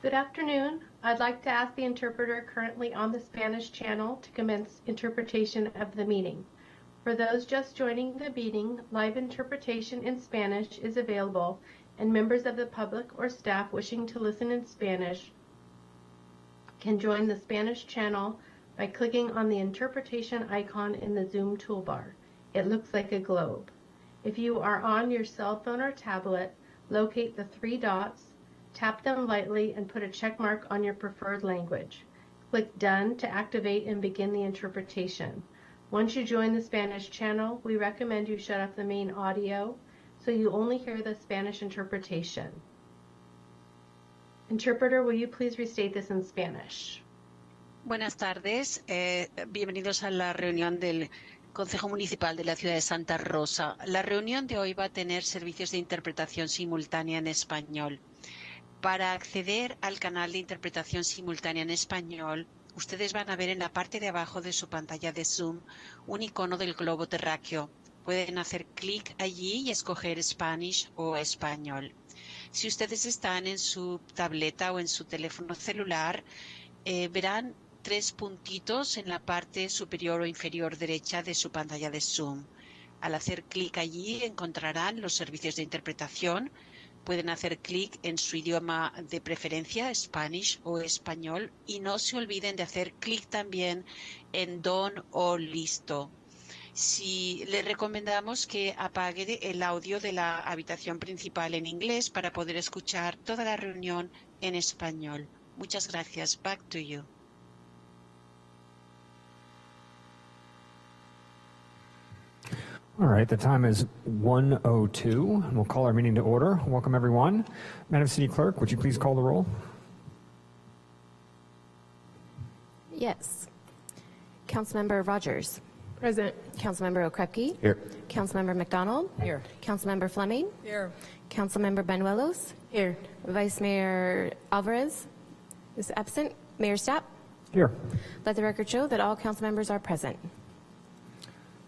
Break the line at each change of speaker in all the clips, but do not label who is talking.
Good afternoon. I'd like to ask the interpreter currently on the Spanish channel to commence interpretation of the meeting. For those just joining the meeting, live interpretation in Spanish is available, and members of the public or staff wishing to listen in Spanish can join the Spanish channel by clicking on the interpretation icon in the Zoom toolbar. It looks like a globe. If you are on your cell phone or tablet, locate the three dots, tap them lightly, and put a check mark on your preferred language. Click Done to activate and begin the interpretation. Once you join the Spanish channel, we recommend you shut off the main audio so you only hear the Spanish interpretation. Interpreter, will you please restate this in Spanish?
Buenas tardes, bienvenidos a la reunión del Consejo Municipal de la Ciudad de Santa Rosa. La reunión de hoy va a tener servicios de interpretación simultánea en español. Para acceder al canal de interpretación simultánea en español, ustedes van a ver en la parte de abajo de su pantalla de Zoom un icono del globo terráqueo. Pueden hacer clic allí y escoger Spanish o español. Si ustedes están en su tableta o en su teléfono celular, verán tres puntitos en la parte superior o inferior derecha de su pantalla de Zoom. Al hacer clic allí encontrarán los servicios de interpretación. Pueden hacer clic en su idioma de preferencia, Spanish o español, y no se olviden de hacer clic también en Done o Listo. Les recomendamos que apague el audio de la habitación principal en inglés para poder escuchar toda la reunión en español. Muchas gracias. Back to you.
All right, the time is 1:02, and we'll call our meeting to order. Welcome, everyone. Madam City Clerk, would you please call the roll?
Yes. Councilmember Rogers.
Present.
Councilmember Okrepke.
Here.
Councilmember McDonald.
Here.
Councilmember Fleming.
Here.
Councilmember Benuelos.
Here.
Vice Mayor Alvarez is absent. Mayor Stapp.
Here.
Let the record show that all council members are present.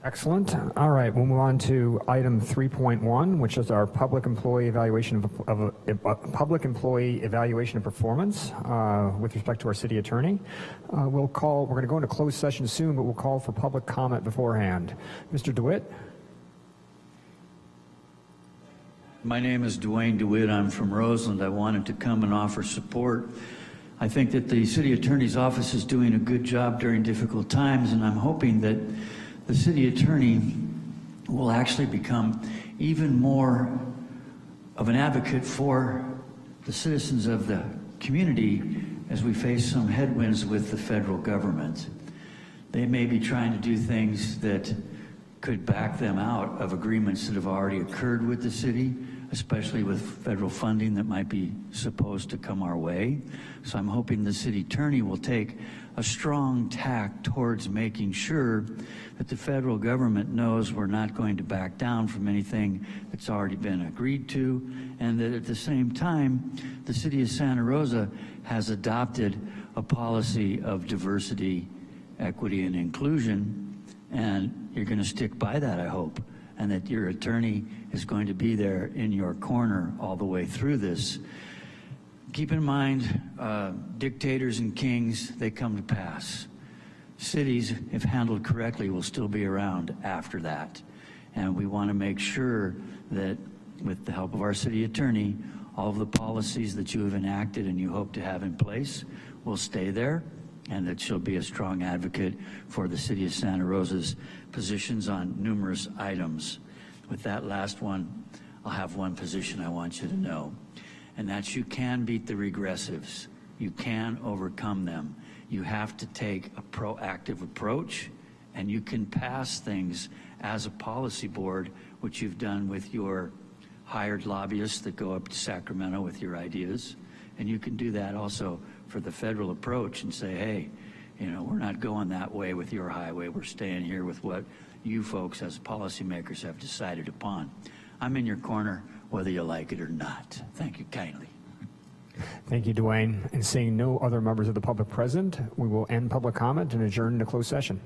Excellent. All right, we'll move on to item 3.1, which is our public employee evaluation of performance with respect to our city attorney. We're going to go into closed session soon, but we'll call for public comment beforehand. Mr. DeWitt.
My name is Dwayne DeWitt. I'm from Roseland. I wanted to come and offer support. I think that the city attorney's office is doing a good job during difficult times, and I'm hoping that the city attorney will actually become even more of an advocate for the citizens of the community as we face some headwinds with the federal government. They may be trying to do things that could back them out of agreements that have already occurred with the city, especially with federal funding that might be supposed to come our way. So I'm hoping the city attorney will take a strong tack towards making sure that the federal government knows we're not going to back down from anything that's already been agreed to, and that at the same time, the city of Santa Rosa has adopted a policy of diversity, equity, and inclusion, and you're going to stick by that, I hope, and that your attorney is going to be there in your corner all the way through this. Keep in mind, dictators and kings, they come to pass. Cities, if handled correctly, will still be around after that. And we want to make sure that with the help of our city attorney, all of the policies that you have enacted and you hope to have in place will stay there, and that she'll be a strong advocate for the city of Santa Rosa's positions on numerous items. With that last one, I'll have one position I want you to know, and that's you can beat the regressives. You can overcome them. You have to take a proactive approach, and you can pass things as a policy board, which you've done with your hired lobbyists that go up to Sacramento with your ideas. And you can do that also for the federal approach and say, hey, you know, we're not going that way with your highway. We're staying here with what you folks as policymakers have decided upon. I'm in your corner whether you like it or not. Thank you kindly.
Thank you, Dwayne. And seeing no other members of the public present, we will end public comment and adjourn into closed session.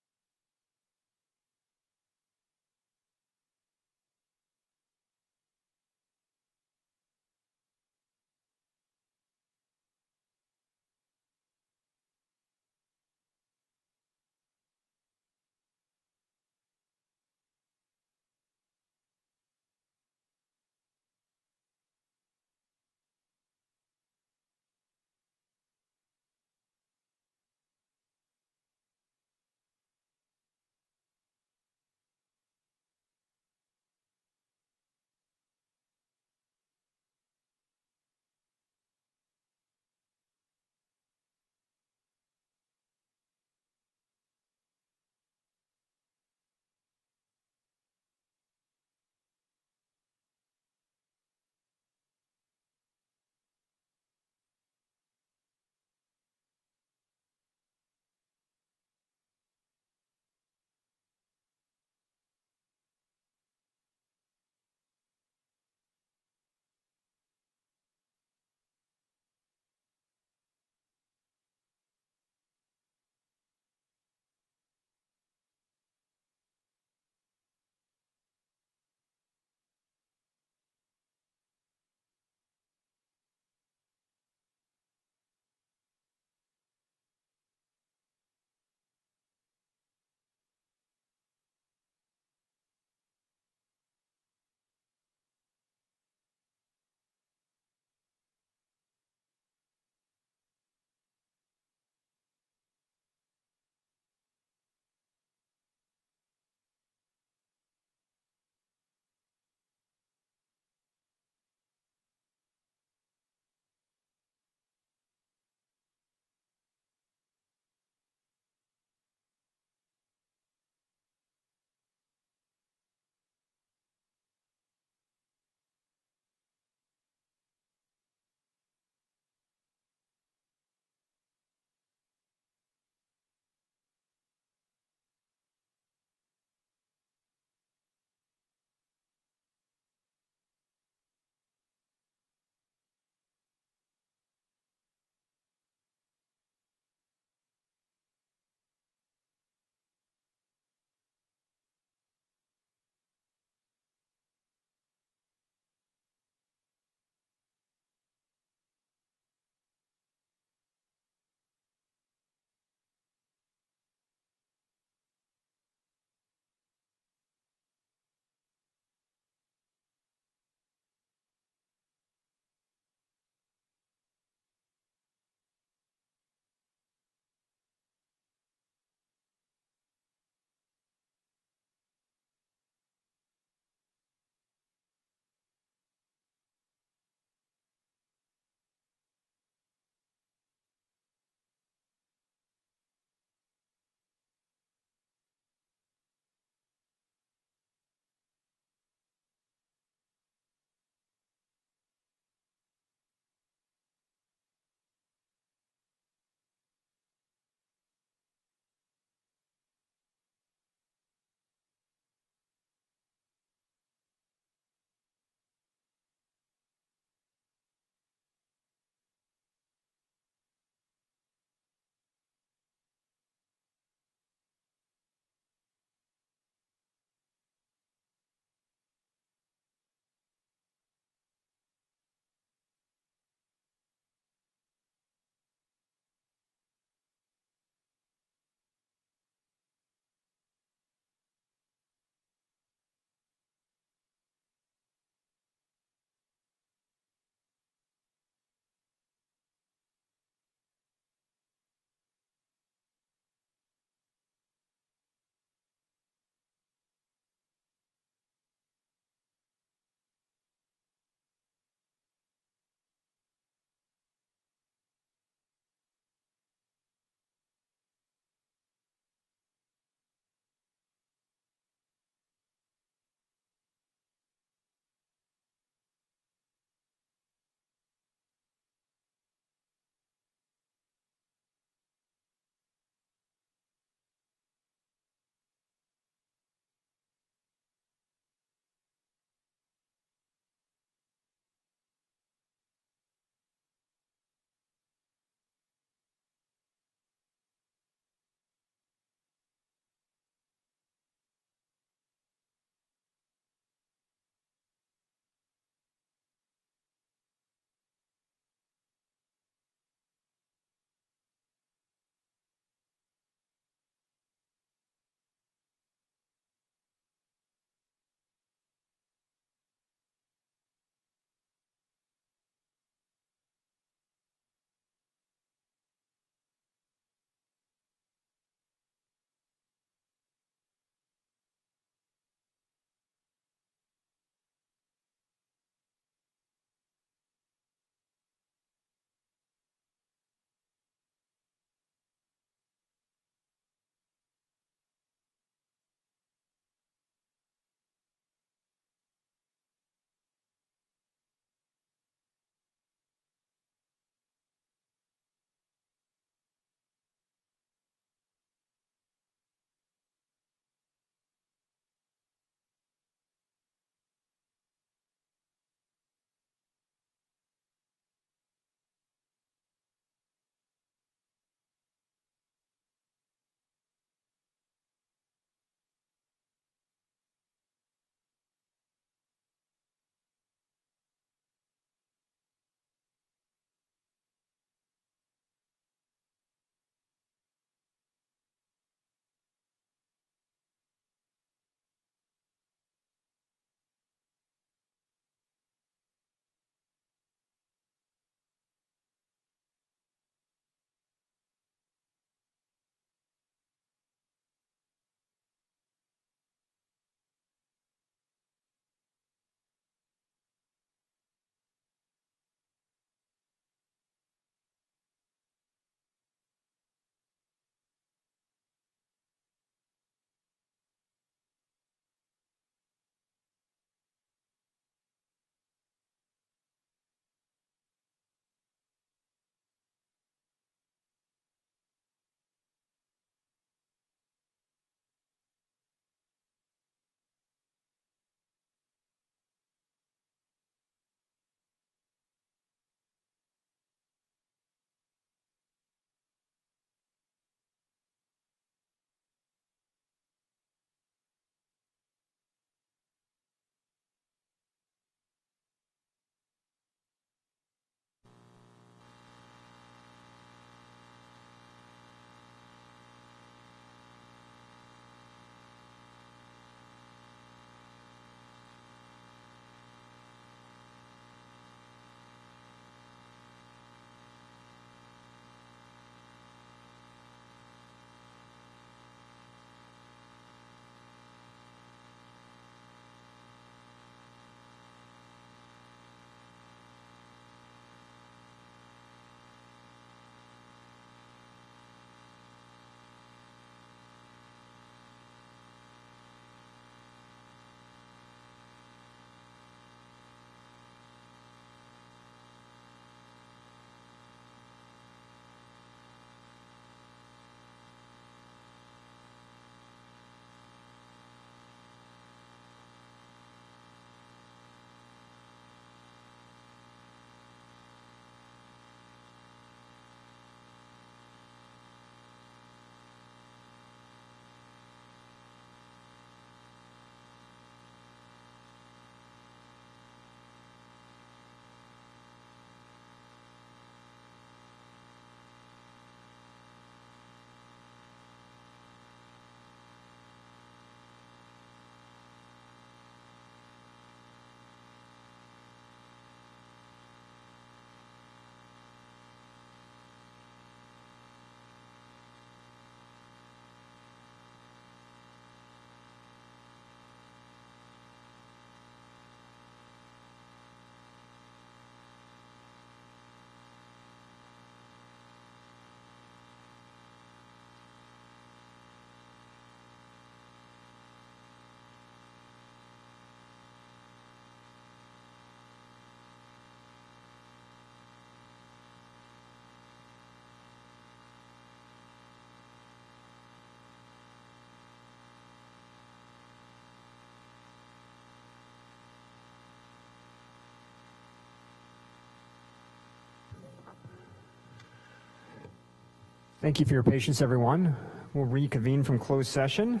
Thank you for your patience, everyone. We'll reconvene from closed session.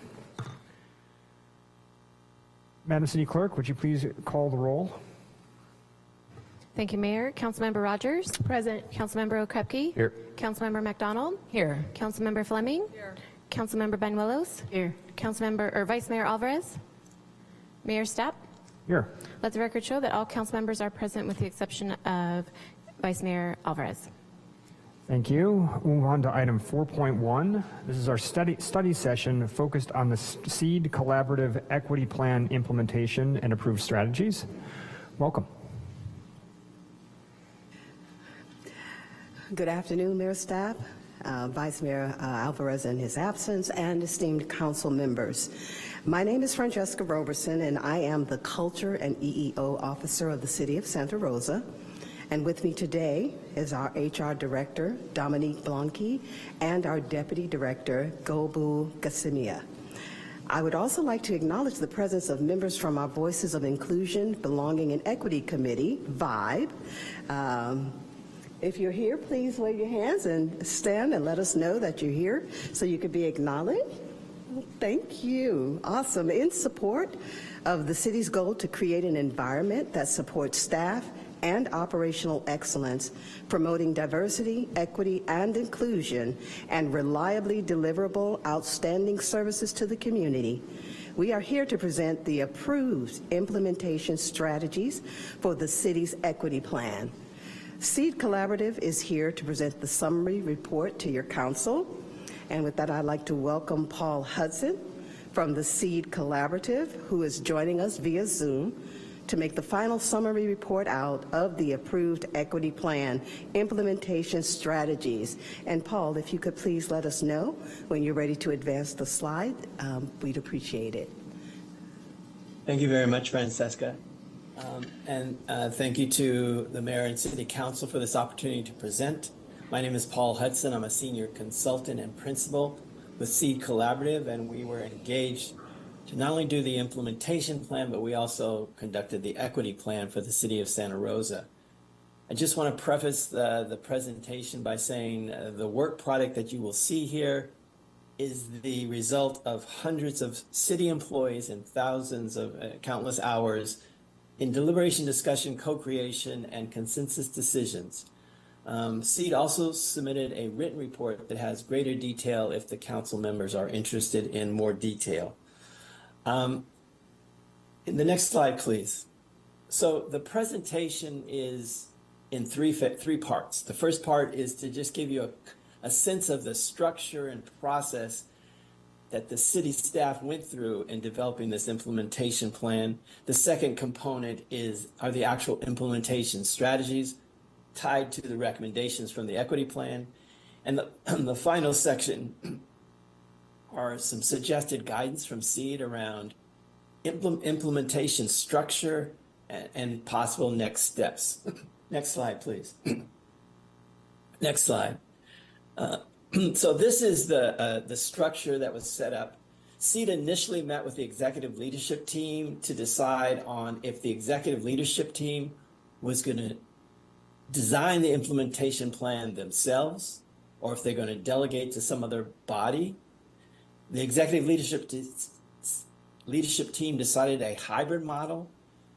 Madam City Clerk, would you please call the roll?
Thank you, Mayor. Councilmember Rogers?
Present.
Councilmember Okrepke?
Here.
Councilmember McDonald?
Here.
Councilmember Fleming?
Here.
Councilmember Banuelos?
Here.
Vice Mayor Alvarez? Mayor Stapp?
Here.
Let the record show that all council members are present with the exception of Vice Mayor Alvarez.
Thank you. We'll move on to item 4.1. This is our study session focused on the SEED Collaborative Equity Plan implementation and approved strategies. Welcome.
Good afternoon, Mayor Stapp, Vice Mayor Alvarez in his absence, and esteemed council members. My name is Francesca Roberson, and I am the Culture and EEO Officer of the City of Santa Rosa. And with me today is our HR Director, Dominique Blanqui, and our Deputy Director, Gobu Gasimia. I would also like to acknowledge the presence of members from our Voices of Inclusion, Belonging, and Equity Committee, VIBE. If you're here, please wave your hands and stand and let us know that you're here so you could be acknowledged. Thank you. Awesome. In support of the city's goal to create an environment that supports staff and operational excellence, promoting diversity, equity, and inclusion, and reliably deliverable, outstanding services to the community, we are here to present the approved implementation strategies for the city's equity plan. SEED Collaborative is here to present the summary report to your council. And with that, I'd like to welcome Paul Hudson from the SEED Collaborative, who is joining us via Zoom to make the final summary report out of the approved equity plan implementation strategies. And Paul, if you could please let us know when you're ready to advance the slide, we'd appreciate it.
Thank you very much, Francesca. Thank you to the Mayor and City Council for this opportunity to present. My name is Paul Hudson. I'm a senior consultant and principal with SEED Collaborative, and we were engaged to not only do the implementation plan, but we also conducted the equity plan for the city of Santa Rosa. I just want to preface the presentation by saying the work product that you will see here is the result of hundreds of city employees and thousands of countless hours in deliberation, discussion, co-creation, and consensus decisions. SEED also submitted a written report that has greater detail if the council members are interested in more detail. In the next slide, please. So the presentation is in three parts. The first part is to just give you a sense of the structure and process that the city staff went through in developing this implementation plan. The second component are the actual implementation strategies tied to the recommendations from the equity plan. And the final section are some suggested guidance from SEED around implementation structure and possible next steps. Next slide, please. Next slide. So this is the structure that was set up. SEED initially met with the executive leadership team to decide on if the executive leadership team was going to design the implementation plan themselves or if they're going to delegate to some other body. The executive leadership team decided a hybrid model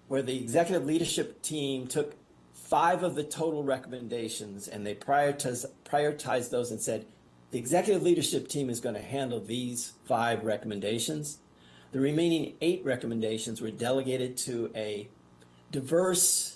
where the executive leadership team took 5 of the total recommendations and they prioritized those and said, the executive leadership team is going to handle these 5 recommendations. The remaining 8 recommendations were delegated to a diverse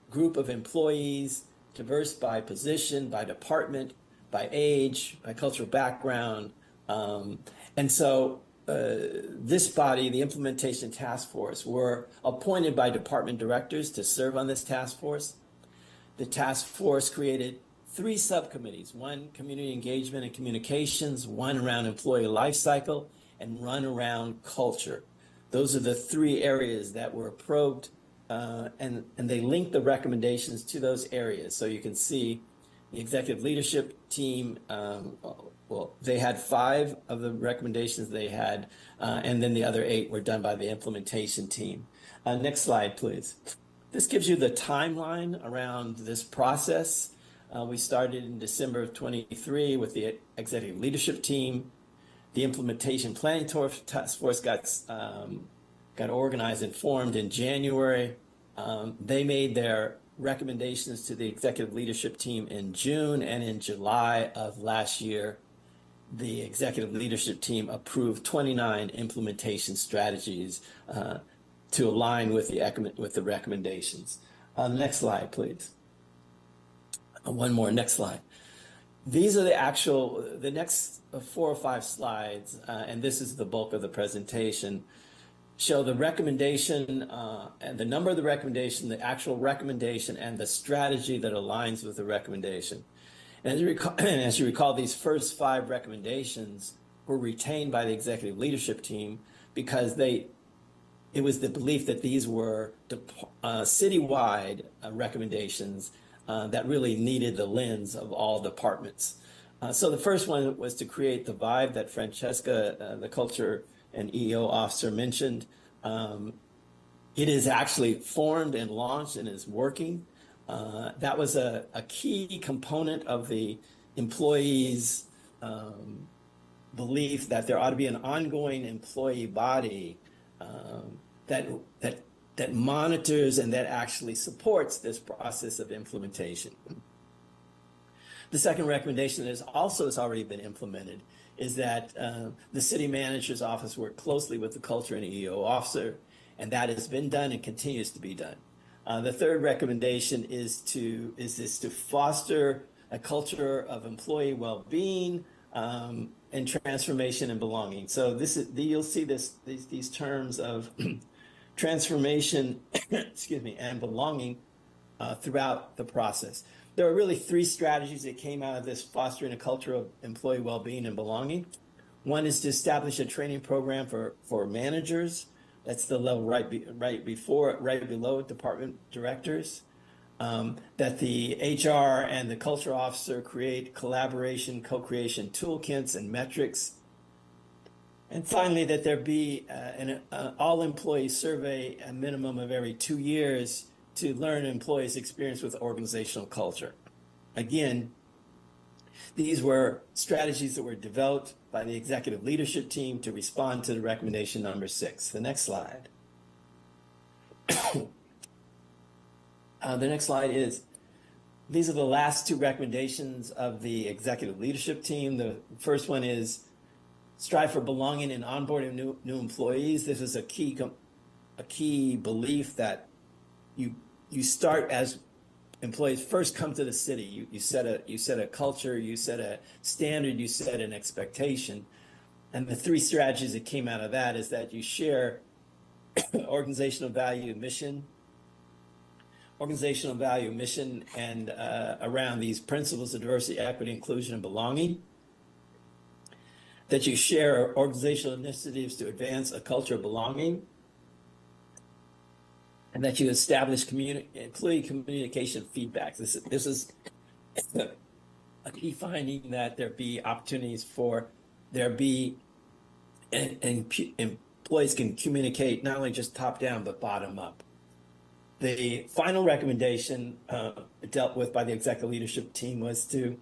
group of employees, diverse by position, by department, by age, by cultural background. And so this body, the implementation task force, were appointed by department directors to serve on this task force. The task force created 3 subcommittees, one community engagement and communications, one around employee life cycle, and one around culture. Those are the 3 areas that were probed, and they linked the recommendations to those areas. So you can see the executive leadership team, well, they had 5 of the recommendations they had, and then the other 8 were done by the implementation team. Next slide, please. This gives you the timeline around this process. We started in December of 23 with the executive leadership team. The implementation planning task force got organized and formed in January. They made their recommendations to the executive leadership team in June, and in July of last year, the executive leadership team approved 29 implementation strategies to align with the recommendations. Next slide, please. One more, next slide. These are the next 4 or 5 slides, and this is the bulk of the presentation, show the recommendation and the number of the recommendation, the actual recommendation, and the strategy that aligns with the recommendation. And as you recall, these first 5 recommendations were retained by the executive leadership team because it was the belief that these were citywide recommendations that really needed the lens of all departments. So the first one was to create the vibe that Francesca, the culture and EEO officer, mentioned. It is actually formed and launched and is working. That was a key component of the employees' belief that there ought to be an ongoing employee body that monitors and that actually supports this process of implementation. The second recommendation that has already been implemented is that the city manager's office work closely with the culture and EEO officer, and that has been done and continues to be done. The third recommendation is to foster a culture of employee well-being and transformation and belonging. So you'll see these terms of transformation, excuse me, and belonging throughout the process. There are really 3 strategies that came out of this fostering a culture of employee well-being and belonging. One is to establish a training program for managers. That's the level right below department directors. That the HR and the culture officer create collaboration, co-creation toolkits and metrics. And finally, that there be an all-employee survey a minimum of every 2 years to learn employees' experience with organizational culture. Again, these were strategies that were developed by the executive leadership team to respond to the recommendation number 6. The next slide. The next slide is, these are the last 2 recommendations of the executive leadership team. The first one is strive for belonging and onboarding new employees. This is a key belief that you start as employees first come to the city. You set a culture, you set a standard, you set an expectation. And the 3 strategies that came out of that is that you share organizational value, mission, and around these principles of diversity, equity, inclusion, and belonging. That you share organizational initiatives to advance a culture of belonging. And that you establish employee communication feedback. This is a key finding, that there be opportunities and employees can communicate not only just top down, but bottom up. The final recommendation dealt with by the executive leadership team was to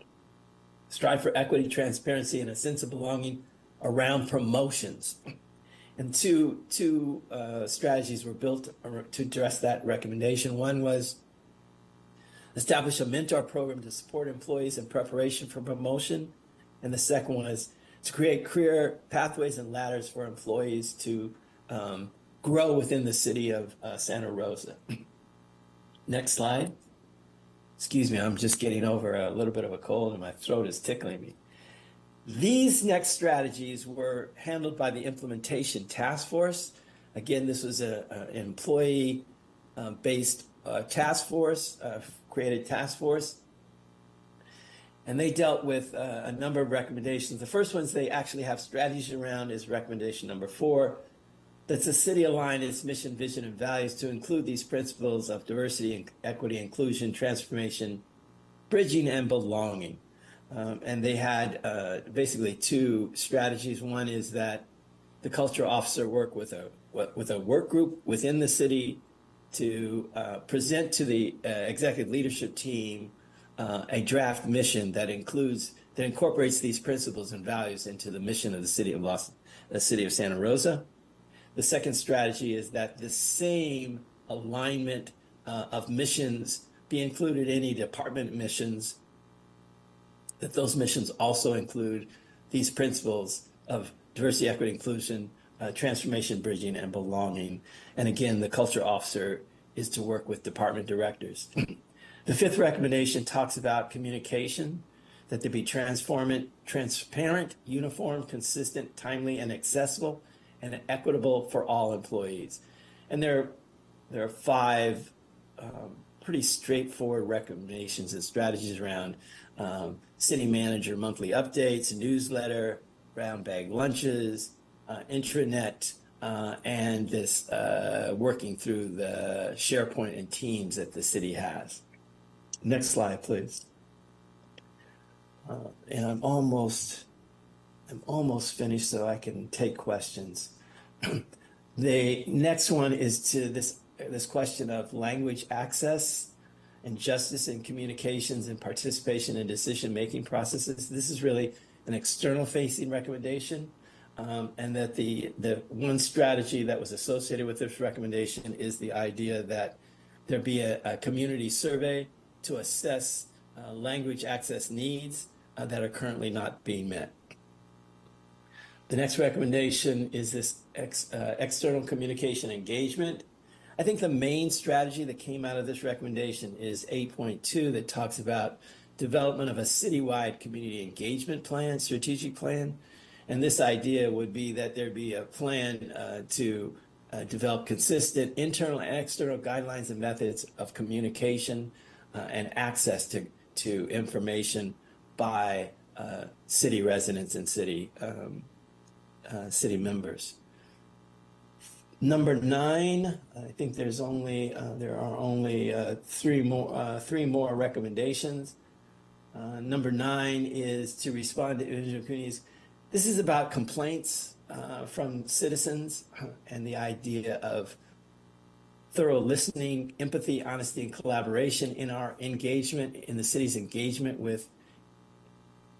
strive for equity, transparency, and a sense of belonging around promotions. And two strategies were built to address that recommendation. One was establish a mentor program to support employees in preparation for promotion. And the second one is to create career pathways and ladders for employees to grow within the city of Santa Rosa. Next slide. Excuse me, I'm just getting over a little bit of a cold and my throat is tickling me. These next strategies were handled by the implementation task force. Again, this was an employee-based task force, created task force. And they dealt with a number of recommendations. The first ones they actually have strategies around is recommendation number 4. That the city align its mission, vision, and values to include these principles of diversity, equity, inclusion, transformation, bridging, and belonging. And they had basically 2 strategies. One is that the culture officer work with a work group within the city to present to the executive leadership team a draft mission that incorporates these principles and values into the mission of the city of Santa Rosa. The second strategy is that the same alignment of missions be included in any department missions, that those missions also include these principles of diversity, equity, inclusion, transformation, bridging, and belonging. And again, the culture officer is to work with department directors. The fifth recommendation talks about communication, that they be transparent, uniform, consistent, timely, and accessible, and equitable for all employees. And there are five pretty straightforward recommendations and strategies around city manager monthly updates, newsletter, brown bag lunches, intranet, and this working through the SharePoint and Teams that the city has. Next slide, please. And I'm almost finished, so I can take questions. The next one is to this question of language access and justice in communications and participation in decision-making processes. This is really an external-facing recommendation, and that the one strategy that was associated with this recommendation is the idea that there be a community survey to assess language access needs that are currently not being met. The next recommendation is this external communication engagement. I think the main strategy that came out of this recommendation is 8.2 that talks about development of a citywide community engagement plan, strategic plan. And this idea would be that there be a plan to develop consistent internal and external guidelines and methods of communication and access to information by city residents and city members. Number 9, I think there are only three more recommendations. Number 9 is to respond to individual communities. This is about complaints from citizens and the idea of thorough listening, empathy, honesty, and collaboration in our engagement, in the city's engagement with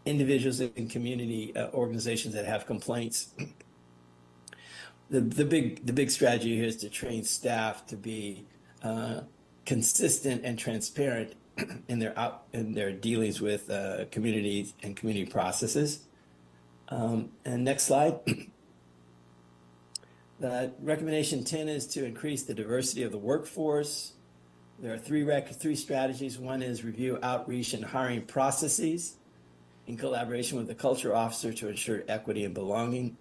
individuals and community organizations that have complaints. The big strategy here is to train staff to be consistent and transparent in their dealings with communities and community processes. And next slide. Recommendation 10 is to increase the diversity of the workforce. There are three strategies. One is review outreach and hiring processes in collaboration with the culture officer to ensure equity and belonging.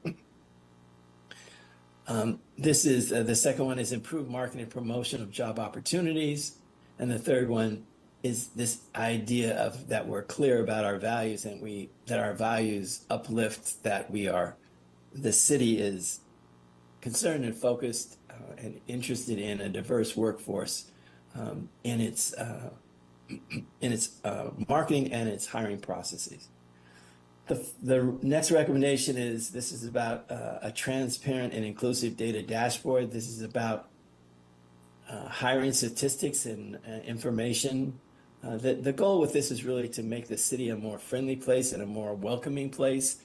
This is the second one is improve marketing and promotion of job opportunities. And the third one is this idea of that we're clear about our values and that our values uplift that the city is concerned and focused and interested in a diverse workforce in its marketing and its hiring processes. The next recommendation is about a transparent and inclusive data dashboard. This is about hiring statistics and information. The goal with this is really to make the city a more friendly place and a more welcoming place.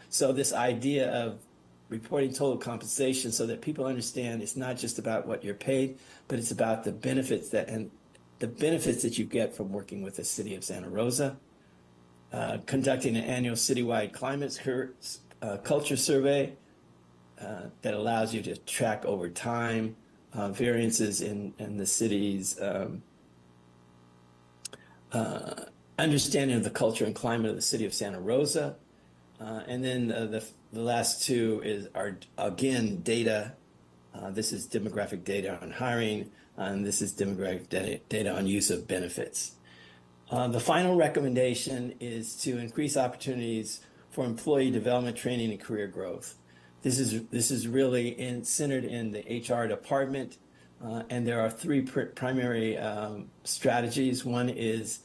So this idea of reporting total compensation so that people understand it's not just about what you're paid, but it's about the benefits that you get from working with the city of Santa Rosa. Conducting an annual citywide climate culture survey that allows you to track over time variances in the city's understanding of the culture and climate of the city of Santa Rosa. And then the last two are again data. This is demographic data on hiring, and this is demographic data on use of benefits. The final recommendation is to increase opportunities for employee development, training, and career growth. This is really centered in the HR department, and there are three primary strategies. One is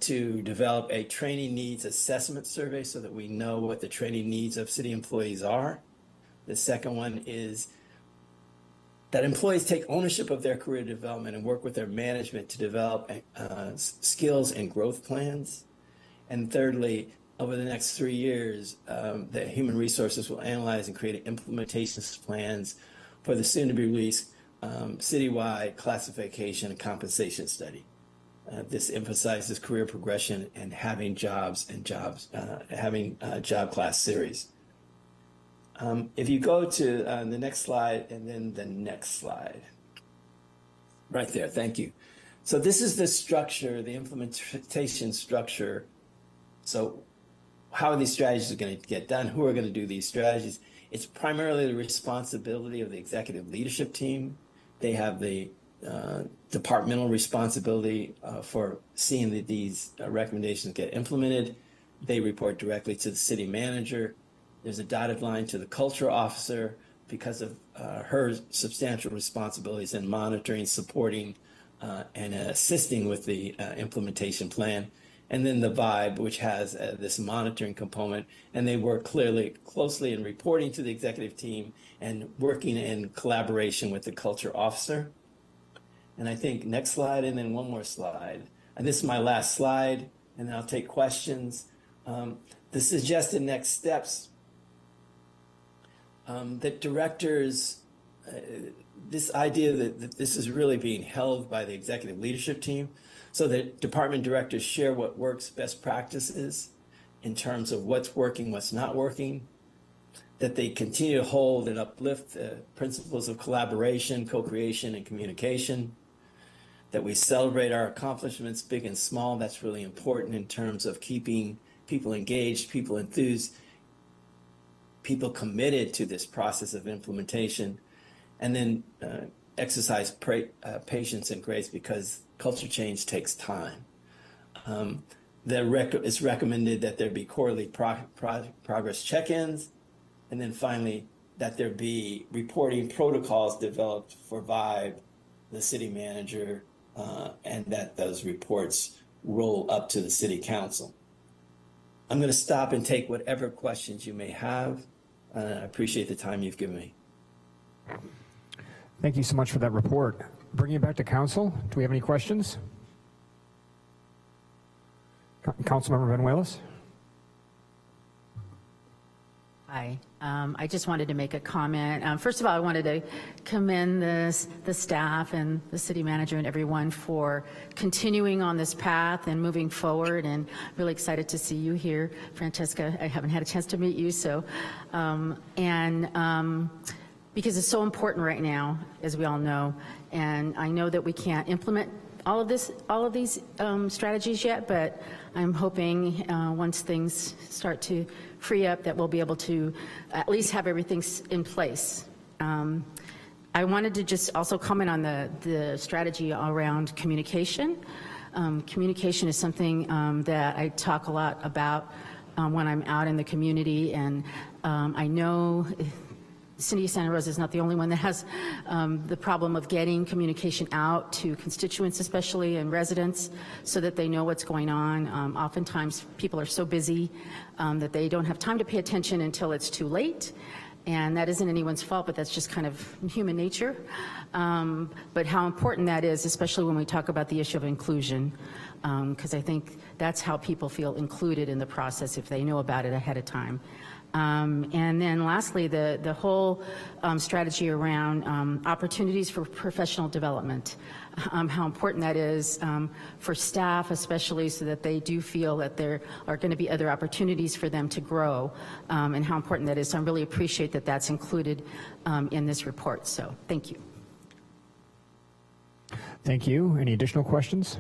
to develop a training needs assessment survey so that we know what the training needs of city employees are. The second one is that employees take ownership of their career development and work with their management to develop skills and growth plans. And thirdly, over the next 3 years, the human resources will analyze and create implementation plans for the soon-to-be released citywide classification and compensation study. This emphasizes career progression and having jobs and having job class series. If you go to the next slide and then the next slide. Right there, thank you. So this is the structure, the implementation structure. So how are these strategies going to get done? Who are going to do these strategies? It's primarily the responsibility of the executive leadership team. They have the departmental responsibility for seeing that these recommendations get implemented. They report directly to the city manager. There's a dotted line to the culture officer because of her substantial responsibilities in monitoring, supporting, and assisting with the implementation plan. And then the VIBE, which has this monitoring component, and they work closely in reporting to the executive team and working in collaboration with the culture officer. And I think next slide, and then one more slide. And this is my last slide, and then I'll take questions. The suggested next steps that directors, this idea that this is really being held by the executive leadership team, so that department directors share what works, best practices in terms of what's working, what's not working, that they continue to hold and uplift the principles of collaboration, co-creation, and communication, that we celebrate our accomplishments, big and small. That's really important in terms of keeping people engaged, people enthused, people committed to this process of implementation, and then exercise patience and grace because culture change takes time. It's recommended that there be quarterly progress check-ins, and then finally that there be reporting protocols developed for VIBE, the city manager, and that those reports roll up to the city council. I'm going to stop and take whatever questions you may have. I appreciate the time you've given me.
Thank you so much for that report. Bringing it back to council, do we have any questions? Councilmember Benuelos?
Hi. I just wanted to make a comment. First of all, I wanted to commend the staff and the city manager and everyone for continuing on this path and moving forward, and really excited to see you here, Francesca. I haven't had a chance to meet you, so, because it's so important right now, as we all know, and I know that we can't implement all of these strategies yet, but I'm hoping once things start to free up that we'll be able to at least have everything in place. I wanted to just also comment on the strategy around communication. Communication is something that I talk a lot about when I'm out in the community, and I know City of Santa Rosa is not the only one that has the problem of getting communication out to constituents, especially, and residents, so that they know what's going on. Oftentimes people are so busy that they don't have time to pay attention until it's too late, and that isn't anyone's fault, but that's just kind of human nature. But how important that is, especially when we talk about the issue of inclusion, because I think that's how people feel included in the process if they know about it ahead of time. And then lastly, the whole strategy around opportunities for professional development, how important that is for staff, especially, so that they do feel that there are going to be other opportunities for them to grow, and how important that is. So I really appreciate that that's included in this report. So thank you.
Thank you. Any additional questions?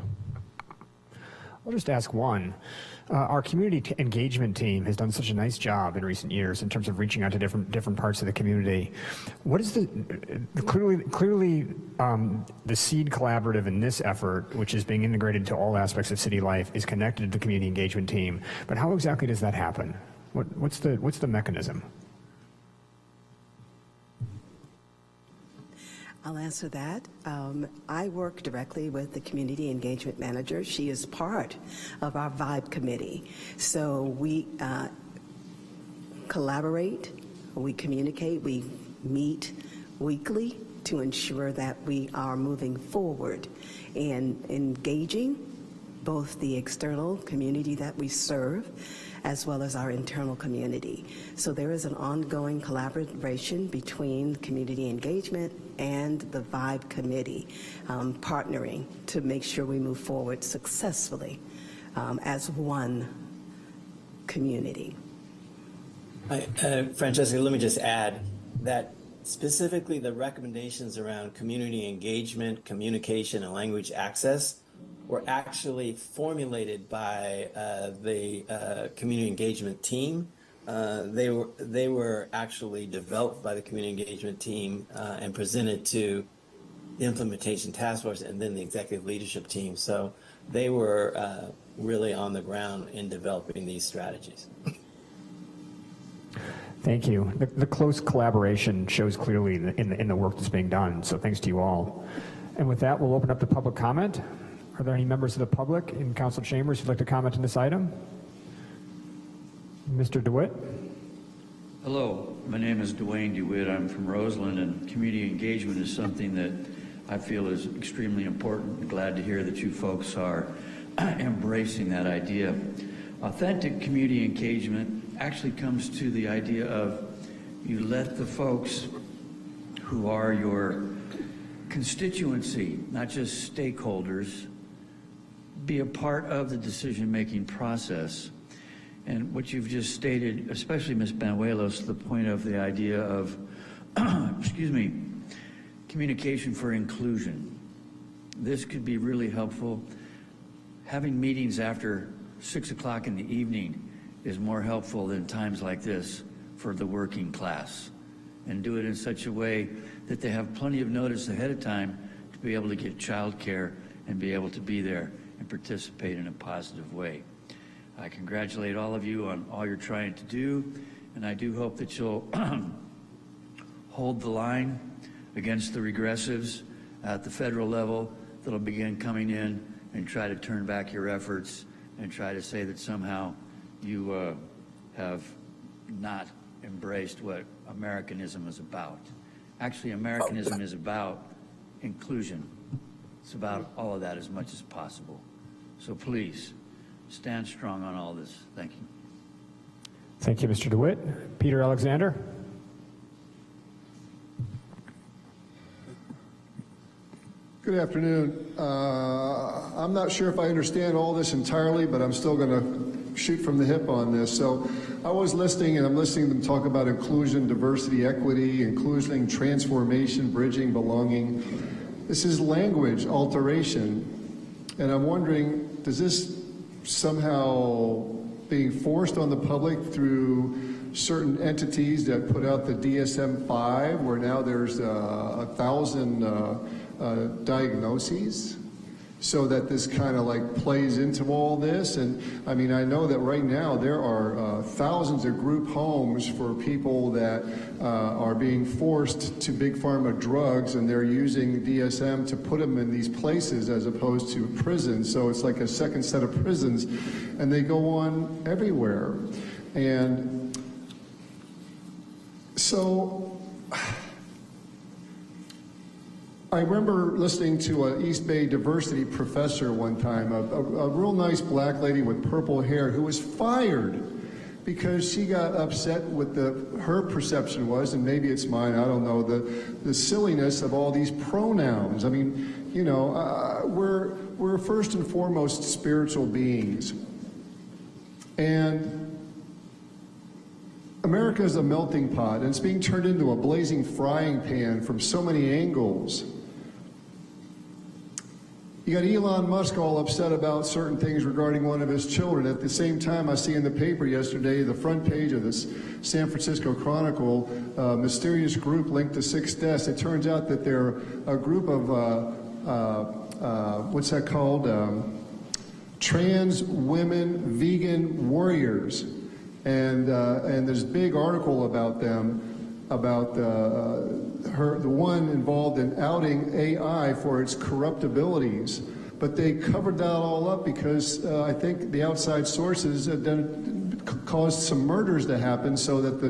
I'll just ask one. Our community engagement team has done such a nice job in recent years in terms of reaching out to different parts of the community. What is clearly the SEED collaborative in this effort, which is being integrated to all aspects of city life, is connected to the community engagement team. But how exactly does that happen? What's the mechanism?
I'll answer that. I work directly with the community engagement manager. She is part of our VIBE committee. So we collaborate, we communicate, we meet weekly to ensure that we are moving forward and engaging both the external community that we serve as well as our internal community. So there is an ongoing collaboration between community engagement and the VIBE committee, partnering to make sure we move forward successfully as one community.
Francesca, let me just add that specifically the recommendations around community engagement, communication, and language access were actually formulated by the community engagement team. They were actually developed by the community engagement team and presented to the implementation task force and then the executive leadership team. So they were really on the ground in developing these strategies.
Thank you. The close collaboration shows clearly in the work that's being done, so thanks to you all. And with that, we'll open up to public comment. Are there any members of the public in council chambers who'd like to comment on this item? Mr. DeWitt?
Hello, my name is Dwayne DeWitt. I'm from Roseland, and community engagement is something that I feel is extremely important. I'm glad to hear that you folks are embracing that idea. Authentic community engagement actually comes to the idea of you let the folks who are your constituency, not just stakeholders, be a part of the decision-making process. And what you've just stated, especially Ms. Banuelos, the point of the idea of, communication for inclusion. This could be really helpful. Having meetings after 6 o'clock in the evening is more helpful than times like this for the working class. And do it in such a way that they have plenty of notice ahead of time to be able to get childcare and be able to be there and participate in a positive way. I congratulate all of you on all you're trying to do, and I do hope that you'll hold the line against the regressives at the federal level that'll begin coming in and try to turn back your efforts and try to say that somehow you have not embraced what Americanism is about. Actually, Americanism is about inclusion. It's about all of that as much as possible. So please, stand strong on all this. Thank you.
Thank you, Mr. DeWitt. Peter Alexander?
Good afternoon. I'm not sure if I understand all this entirely, but I'm still going to shoot from the hip on this. So I was listening, and I'm listening to them talk about inclusion, diversity, equity, inclusion, transformation, bridging, belonging. This is language alteration. And I'm wondering, does this somehow being forced on the public through certain entities that put out the DSM-5, where now there's 1,000 diagnoses, so that this kind of like plays into all this? And I mean, I know that right now there are thousands of group homes for people that are being forced to big pharma drugs, and they're using DSM to put them in these places as opposed to prisons. So it's like a second set of prisons, and they go on everywhere. And so I remember listening to an East Bay diversity professor one time, a real nice black lady with purple hair who was fired because she got upset with her perception was, and maybe it's mine, I don't know, the silliness of all these pronouns. I mean, you know, we're first and foremost spiritual beings. And America is a melting pot, and it's being turned into a blazing frying pan from so many angles. You got Elon Musk all upset about certain things regarding one of his children. At the same time, I see in the paper yesterday, the front page of this San Francisco Chronicle, a mysterious group linked to 6 deaths. It turns out that they're a group of, what's that called? Trans women vegan warriors. And there's a big article about them, about the one involved in outing AI for its corruptibilities. But they covered that all up because I think the outside sources caused some murders to happen so that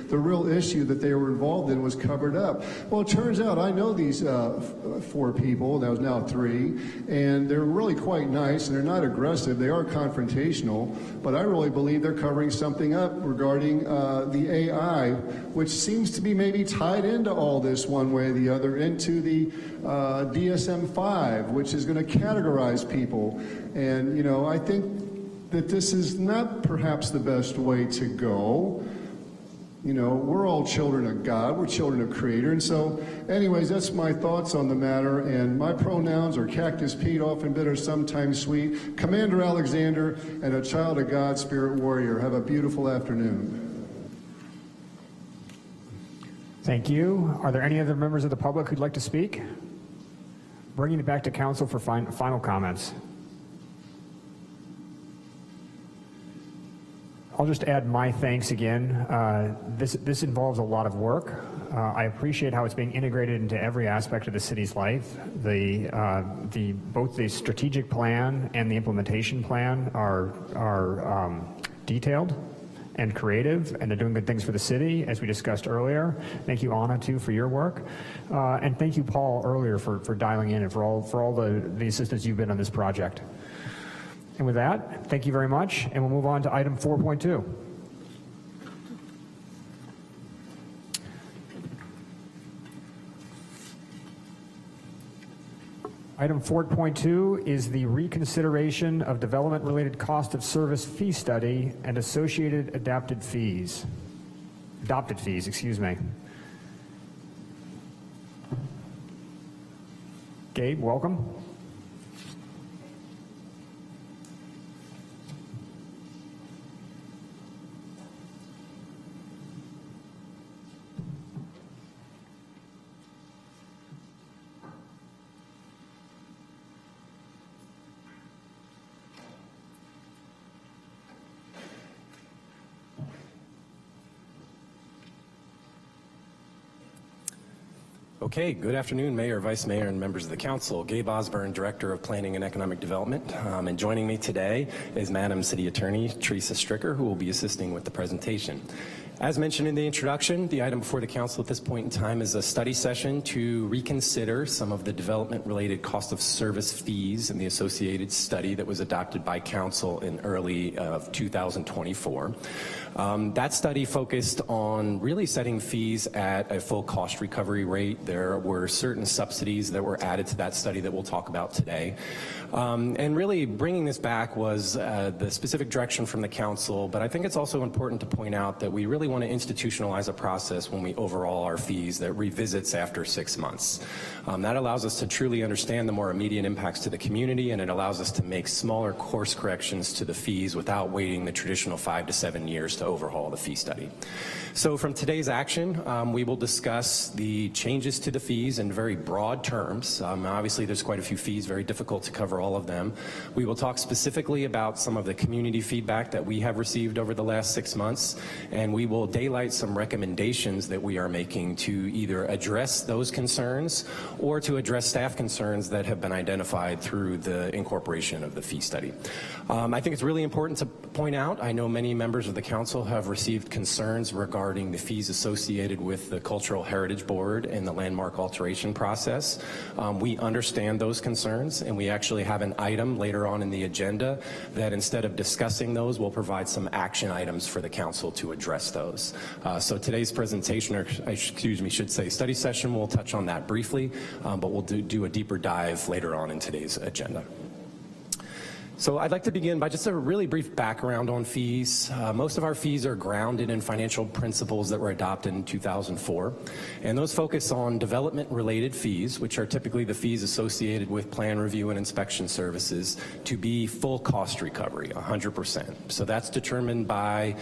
the real issue that they were involved in was covered up. Well, it turns out I know these 4 people, that was now 3, and they're really quite nice, and they're not aggressive. They are confrontational, but I really believe they're covering something up regarding the AI, which seems to be maybe tied into all this one way or the other, into the DSM-5, which is going to categorize people. And, you know, I think that this is not perhaps the best way to go. You know, we're all children of God, we're children of Creator, and so, anyways, that's my thoughts on the matter, and my pronouns are Cactus Pete, often bitter, sometimes sweet, Commander Alexander, and a child of God, Spirit Warrior. Have a beautiful afternoon.
Thank you. Are there any other members of the public who'd like to speak? Bringing it back to council for final comments. I'll just add my thanks again. This involves a lot of work. I appreciate how it's being integrated into every aspect of the city's life. Both the strategic plan and the implementation plan are detailed and creative, and they're doing good things for the city, as we discussed earlier. Thank you, Anna, too, for your work. And thank you, Paul, earlier for dialing in and for all the assistance you've been on this project. And with that, thank you very much, and we'll move on to item 4.2. Item 4.2 is the reconsideration of development-related cost of service fee study and associated adopted fees, excuse me. Gabe, welcome.
Okay, good afternoon, Mayor, Vice Mayor, and members of the Council. Gabe Osborne, Director of Planning and Economic Development. And joining me today is Madam City Attorney Teresa Stricker, who will be assisting with the presentation. As mentioned in the introduction, the item before the Council at this point in time is a study session to reconsider some of the development-related cost of service fees and the associated study that was adopted by Council in early of 2024. That study focused on really setting fees at a full cost recovery rate. There were certain subsidies that were added to that study that we'll talk about today. And really bringing this back was the specific direction from the Council, but I think it's also important to point out that we really want to institutionalize a process when we overhaul our fees that revisits after 6 months. That allows us to truly understand the more immediate impacts to the community, and it allows us to make smaller course corrections to the fees without waiting the traditional 5 to 7 years to overhaul the fee study. So from today's action, we will discuss the changes to the fees in very broad terms. Obviously, there's quite a few fees, very difficult to cover all of them. We will talk specifically about some of the community feedback that we have received over the last 6 months, and we will daylight some recommendations that we are making to either address those concerns or to address staff concerns that have been identified through the incorporation of the fee study. I think it's really important to point out, I know many members of the Council have received concerns regarding the fees associated with the Cultural Heritage Board and the landmark alteration process. We understand those concerns, and we actually have an item later on in the agenda that instead of discussing those, we'll provide some action items for the Council to address those. So today's presentation, or should say study session, will touch on that briefly, but we'll do a deeper dive later on in today's agenda. So I'd like to begin by just a really brief background on fees. Most of our fees are grounded in financial principles that were adopted in 2004, and those focus on development-related fees, which are typically the fees associated with plan review and inspection services, to be full cost recovery, 100%. So that's determined by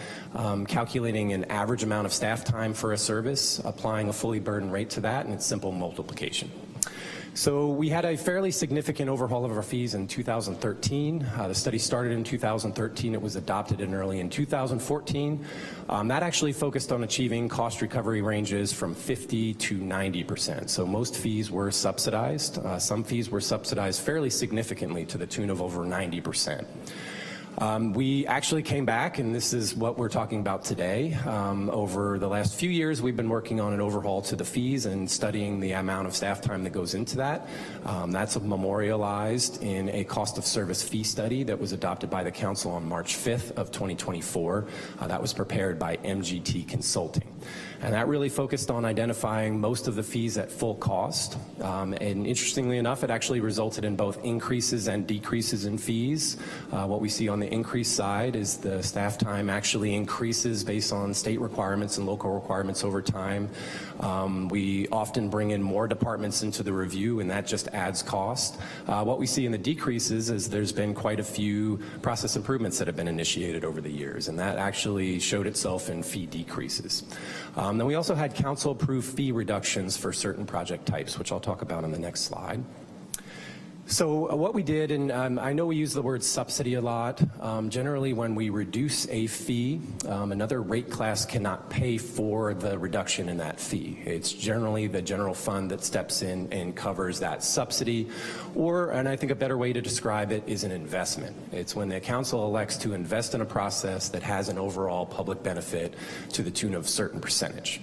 calculating an average amount of staff time for a service, applying a fully burdened rate to that, and it's simple multiplication. So we had a fairly significant overhaul of our fees in 2013. The study started in 2013. It was adopted early in 2014. That actually focused on achieving cost recovery ranges from 50 to 90%. So most fees were subsidized. Some fees were subsidized fairly significantly to the tune of over 90%. We actually came back, and this is what we're talking about today. Over the last few years, we've been working on an overhaul to the fees and studying the amount of staff time that goes into that. That's memorialized in a cost of service fee study that was adopted by the council on March 5th of 2024. That was prepared by MGT Consulting. And that really focused on identifying most of the fees at full cost. And interestingly enough, it actually resulted in both increases and decreases in fees. What we see on the increase side is the staff time actually increases based on state requirements and local requirements over time. We often bring in more departments into the review, and that just adds cost. What we see in the decreases is there's been quite a few process improvements that have been initiated over the years, and that actually showed itself in fee decreases. Then we also had council-approved fee reductions for certain project types, which I'll talk about on the next slide. So what we did, and I know we use the word subsidy a lot, generally when we reduce a fee, another rate class cannot pay for the reduction in that fee. It's generally the general fund that steps in and covers that subsidy, or, and I think a better way to describe it is an investment. It's when the council elects to invest in a process that has an overall public benefit to the tune of a certain percentage.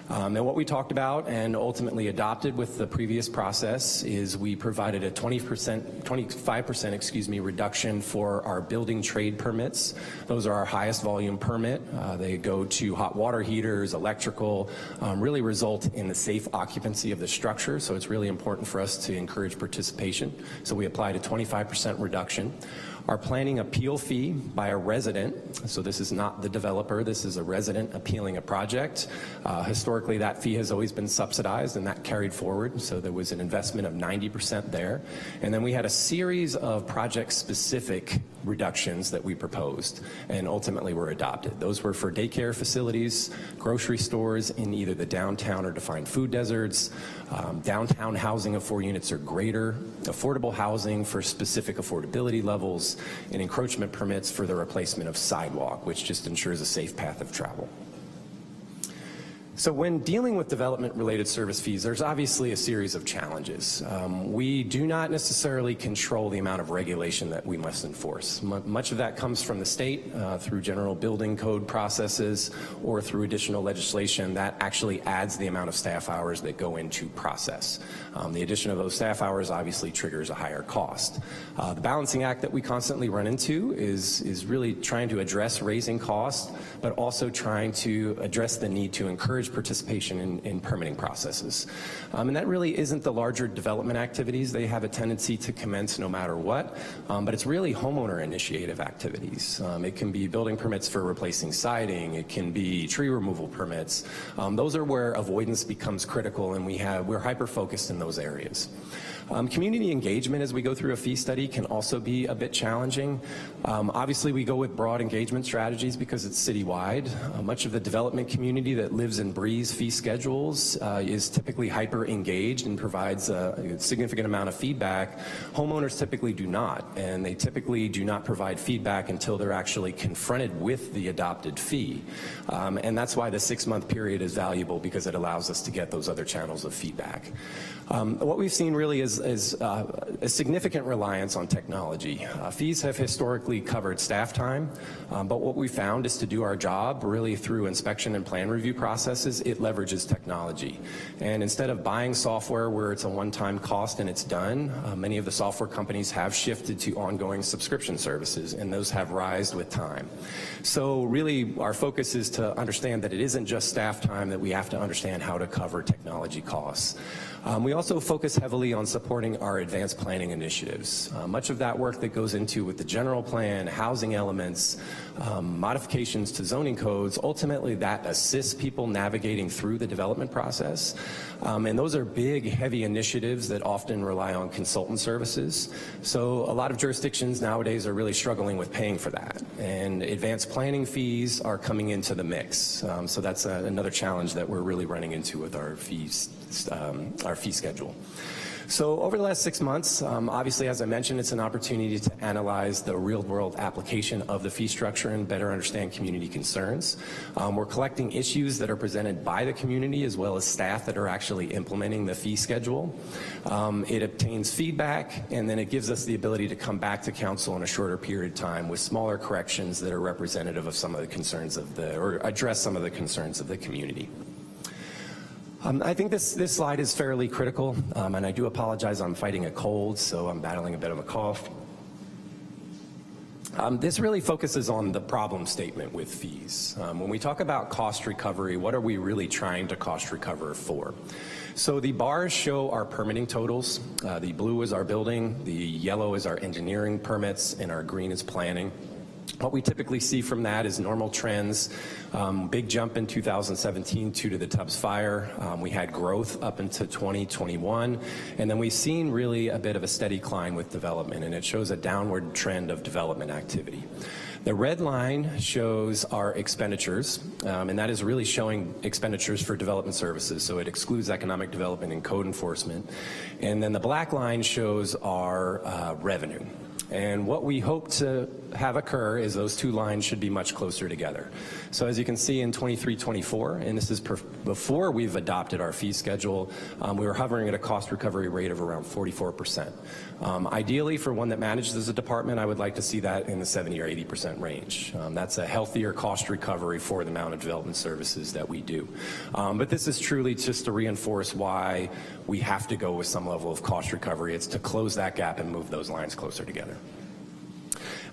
And what we talked about and ultimately adopted with the previous process is we provided a 25% reduction for our building trade permits. Those are our highest volume permit. They go to hot water heaters, electrical, really result in the safe occupancy of the structure. So it's really important for us to encourage participation. So we applied a 25% reduction. Our planning appeal fee by a resident, so this is not the developer, this is a resident appealing a project. Historically, that fee has always been subsidized, and that carried forward, so there was an investment of 90% there. And then we had a series of project-specific reductions that we proposed and ultimately were adopted. Those were for daycare facilities, grocery stores in either the downtown or defined food deserts, downtown housing of 4 units or greater, affordable housing for specific affordability levels, and encroachment permits for the replacement of sidewalk, which just ensures a safe path of travel. So when dealing with development-related service fees, there's obviously a series of challenges. We do not necessarily control the amount of regulation that we must enforce. Much of that comes from the state through general building code processes or through additional legislation that actually adds the amount of staff hours that go into process. The addition of those staff hours obviously triggers a higher cost. The balancing act that we constantly run into is really trying to address raising costs, but also trying to address the need to encourage participation in permitting processes. And that really isn't the larger development activities. They have a tendency to commence no matter what, but it's really homeowner initiative activities. It can be building permits for replacing siding, it can be tree removal permits. Those are where avoidance becomes critical, and we're hyper-focused in those areas. Community engagement as we go through a fee study can also be a bit challenging. Obviously, we go with broad engagement strategies because it's citywide. Much of the development community that lives and breathes fee schedules is typically hyper-engaged and provides a significant amount of feedback. Homeowners typically do not, and they typically do not provide feedback until they're actually confronted with the adopted fee. And that's why the 6-month period is valuable, because it allows us to get those other channels of feedback. What we've seen really is a significant reliance on technology. Fees have historically covered staff time, but what we found is to do our job really through inspection and plan review processes, it leverages technology. And instead of buying software where it's a one-time cost and it's done, many of the software companies have shifted to ongoing subscription services, and those have risen with time. So really our focus is to understand that it isn't just staff time, that we have to understand how to cover technology costs. We also focus heavily on supporting our advanced planning initiatives. Much of that work that goes into with the general plan, housing elements, modifications to zoning codes, ultimately that assists people navigating through the development process. And those are big, heavy initiatives that often rely on consultant services. So a lot of jurisdictions nowadays are really struggling with paying for that. And advanced planning fees are coming into the mix. So that's another challenge that we're really running into with our fees fee schedule. So over the last 6 months, obviously, as I mentioned, it's an opportunity to analyze the real-world application of the fee structure and better understand community concerns. We're collecting issues that are presented by the community as well as staff that are actually implementing the fee schedule. It obtains feedback, and then it gives us the ability to come back to council in a shorter period of time with smaller corrections that are representative of some of the concerns or address some of the concerns of the community. I think this slide is fairly critical, and I do apologize, I'm fighting a cold, so I'm battling a bit of a cough. This really focuses on the problem statement with fees. When we talk about cost recovery, what are we really trying to cost recover for? So the bars show our permitting totals. The blue is our building, the yellow is our engineering permits, and our green is planning. What we typically see from that is normal trends. Big jump in 2017 due to the Tubbs fire. We had growth up into 2021, and then we've seen really a bit of a steady climb with development, and it shows a downward trend of development activity. The red line shows our expenditures, and that is really showing expenditures for development services, so it excludes economic development and code enforcement. And then the black line shows our revenue. And what we hope to have occur is those two lines should be much closer together. So as you can see in 23-24, and this is before we've adopted our fee schedule, we were hovering at a cost recovery rate of around 44%. Ideally, for one that manages a department, I would like to see that in the 70 or 80% range. That's a healthier cost recovery for the amount of development services that we do. But this is truly just to reinforce why we have to go with some level of cost recovery. It's to close that gap and move those lines closer together.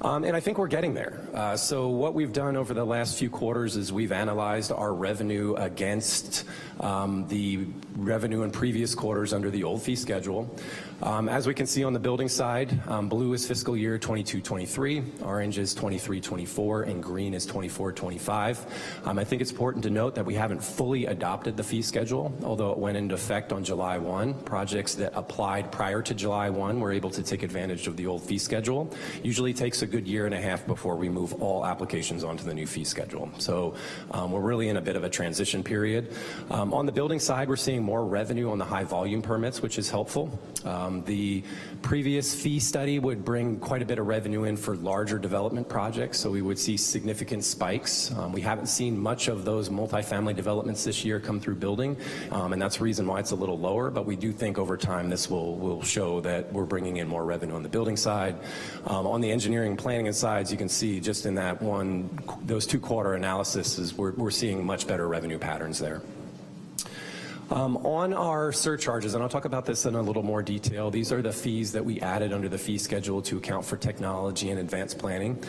And I think we're getting there. So what we've done over the last few quarters is we've analyzed our revenue against the revenue in previous quarters under the old fee schedule. As we can see on the building side, blue is fiscal year 22-23, orange is 23-24, and green is 24-25. I think it's important to note that we haven't fully adopted the fee schedule, although it went into effect on July 1. Projects that applied prior to July 1 were able to take advantage of the old fee schedule. Usually takes a good year and a half before we move all applications onto the new fee schedule. So we're really in a bit of a transition period. On the building side, we're seeing more revenue on the high volume permits, which is helpful. The previous fee study would bring quite a bit of revenue in for larger development projects, so we would see significant spikes. We haven't seen much of those multifamily developments this year come through building, and that's the reason why it's a little lower, but we do think over time this will show that we're bringing in more revenue on the building side. On the engineering planning and sides, you can see just in that those 2 quarter analysis, we're seeing much better revenue patterns there. On our surcharges, and I'll talk about this in a little more detail, these are the fees that we added under the fee schedule to account for technology and advanced planning.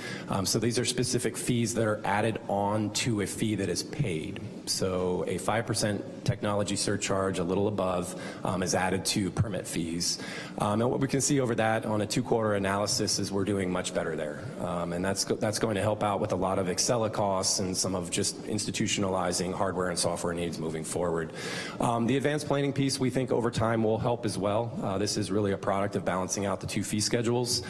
So these are specific fees that are added on to a fee that is paid. So a 5% technology surcharge, a little above, is added to permit fees. And what we can see over that on a 2 quarter analysis is we're doing much better there. And that's going to help out with a lot of Excel costs and some of just institutionalizing hardware and software needs moving forward. The advanced planning piece we think over time will help as well. This is really a product of balancing out the 2 fee schedules.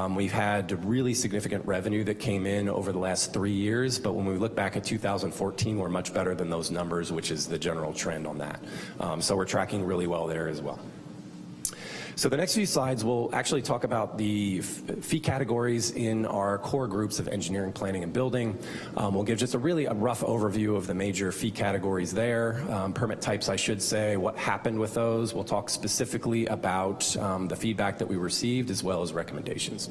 We've had really significant revenue that came in over the last 3 years, but when we look back at 2014, we're much better than those numbers, which is the general trend on that. So we're tracking really well there as well. So the next few slides will actually talk about the fee categories in our core groups of engineering, planning, and building. We'll give just a rough overview of the major fee categories there, permit types, I should say, what happened with those. We'll talk specifically about the feedback that we received as well as recommendations.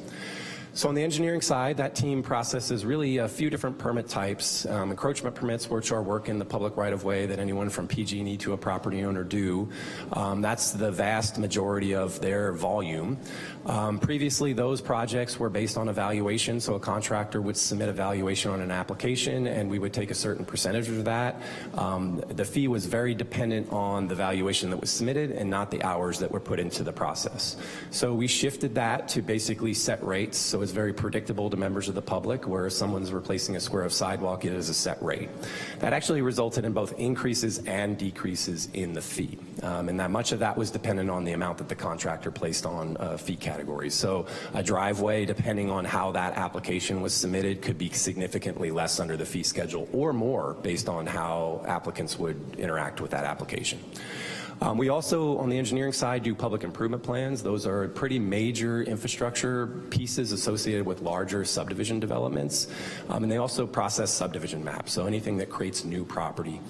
So on the engineering side, that team processes really a few different permit types. Encroachment permits, which are work in the public right-of-way that anyone from PG&E to a property owner do. That's the vast majority of their volume. Previously, those projects were based on evaluation, so a contractor would submit a valuation on an application, and we would take a certain percentage of that. The fee was very dependent on the valuation that was submitted and not the hours that were put into the process. So we shifted that to basically set rates, so it's very predictable to members of the public, where if someone's replacing a square of sidewalk, it is a set rate. That actually resulted in both increases and decreases in the fee, and that much of that was dependent on the amount that the contractor placed on fee categories. So a driveway, depending on how that application was submitted, could be significantly less under the fee schedule or more based on how applicants would interact with that application. We also, on the engineering side, do public improvement plans. Those are pretty major infrastructure pieces associated with larger subdivision developments. And they also process subdivision maps, so anything that creates new property.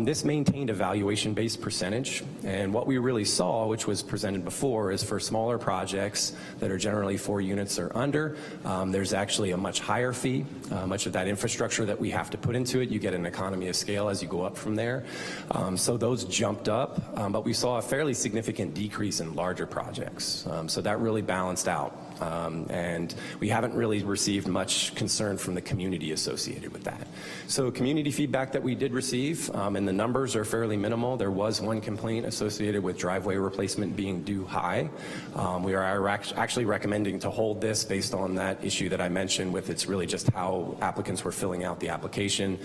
This maintained a valuation-based percentage, and what we really saw, which was presented before, is for smaller projects that are generally 4 units or under, there's actually a much higher fee. Much of that infrastructure that we have to put into it, you get an economy of scale as you go up from there. So those jumped up, but we saw a fairly significant decrease in larger projects. So that really balanced out. And we haven't really received much concern from the community associated with that. So community feedback that we did receive, and the numbers are fairly minimal. There was one complaint associated with driveway replacement being due high. We are actually recommending to hold this based on that issue that I mentioned with it's really just how applicants were filling out the application.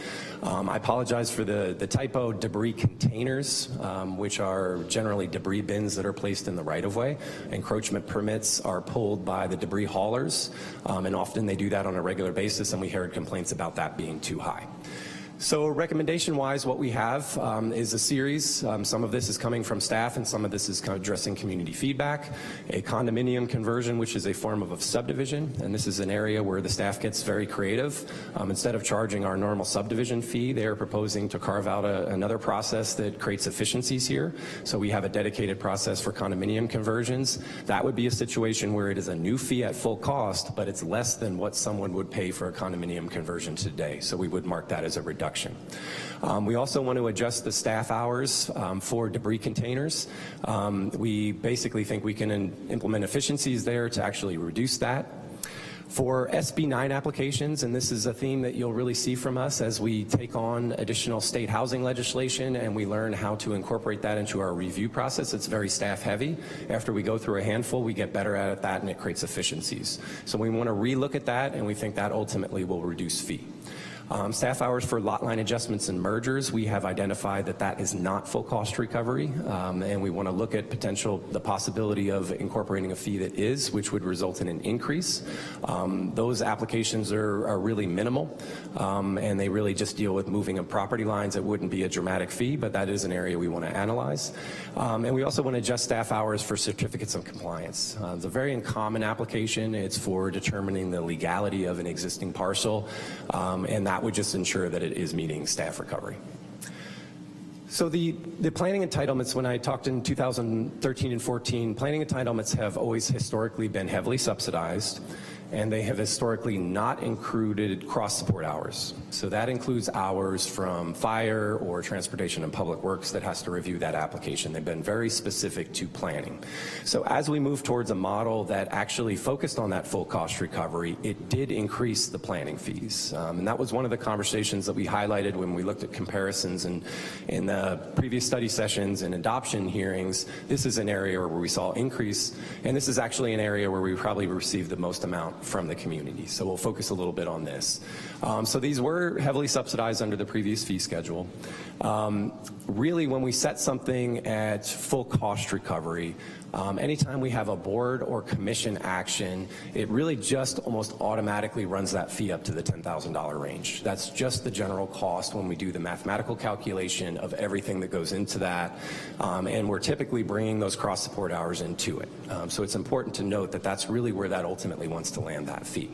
I apologize for the typo, debris containers, which are generally debris bins that are placed in the right-of-way. Encroachment permits are pulled by the debris haulers, and often they do that on a regular basis, and we heard complaints about that being too high. So recommendation-wise, what we have is a series. Some of this is coming from staff, and some of this is kind of addressing community feedback. A condominium conversion, which is a form of a subdivision, and this is an area where the staff gets very creative. Instead of charging our normal subdivision fee, they are proposing to carve out another process that creates efficiencies here. So we have a dedicated process for condominium conversions. That would be a situation where it is a new fee at full cost, but it's less than what someone would pay for a condominium conversion today. So we would mark that as a reduction. We also want to adjust the staff hours for debris containers. We basically think we can implement efficiencies there to actually reduce that. For SB 9 applications, and this is a theme that you'll really see from us as we take on additional state housing legislation and we learn how to incorporate that into our review process. It's very staff heavy. After we go through a handful, we get better at that and it creates efficiencies. So we want to relook at that, and we think that ultimately will reduce fee. Staff hours for lot line adjustments and mergers, we have identified that that is not full cost recovery, and we want to look at the possibility of incorporating a fee that is, which would result in an increase. Those applications are really minimal, and they really just deal with moving of property lines. It wouldn't be a dramatic fee, but that is an area we want to analyze. And we also want to adjust staff hours for certificates of compliance. It's a very uncommon application. It's for determining the legality of an existing parcel, and that would just ensure that it is meeting staff recovery. So the planning entitlements, when I talked in 2013 and 14, planning entitlements have always historically been heavily subsidized, and they have historically not included cross-support hours. So that includes hours from fire or transportation and public works that has to review that application. They've been very specific to planning. So as we move towards a model that actually focused on that full cost recovery, it did increase the planning fees. And that was one of the conversations that we highlighted when we looked at comparisons in the previous study sessions and adoption hearings. This is an area where we saw increase, and this is actually an area where we probably received the most amount from the community. So we'll focus a little bit on this. So these were heavily subsidized under the previous fee schedule. Really, when we set something at full cost recovery, anytime we have a board or commission action, it really just almost automatically runs that fee up to the $10,000 range. That's just the general cost when we do the mathematical calculation of everything that goes into that, and we're typically bringing those cross-support hours into it. So it's important to note that that's really where that ultimately wants to land that fee.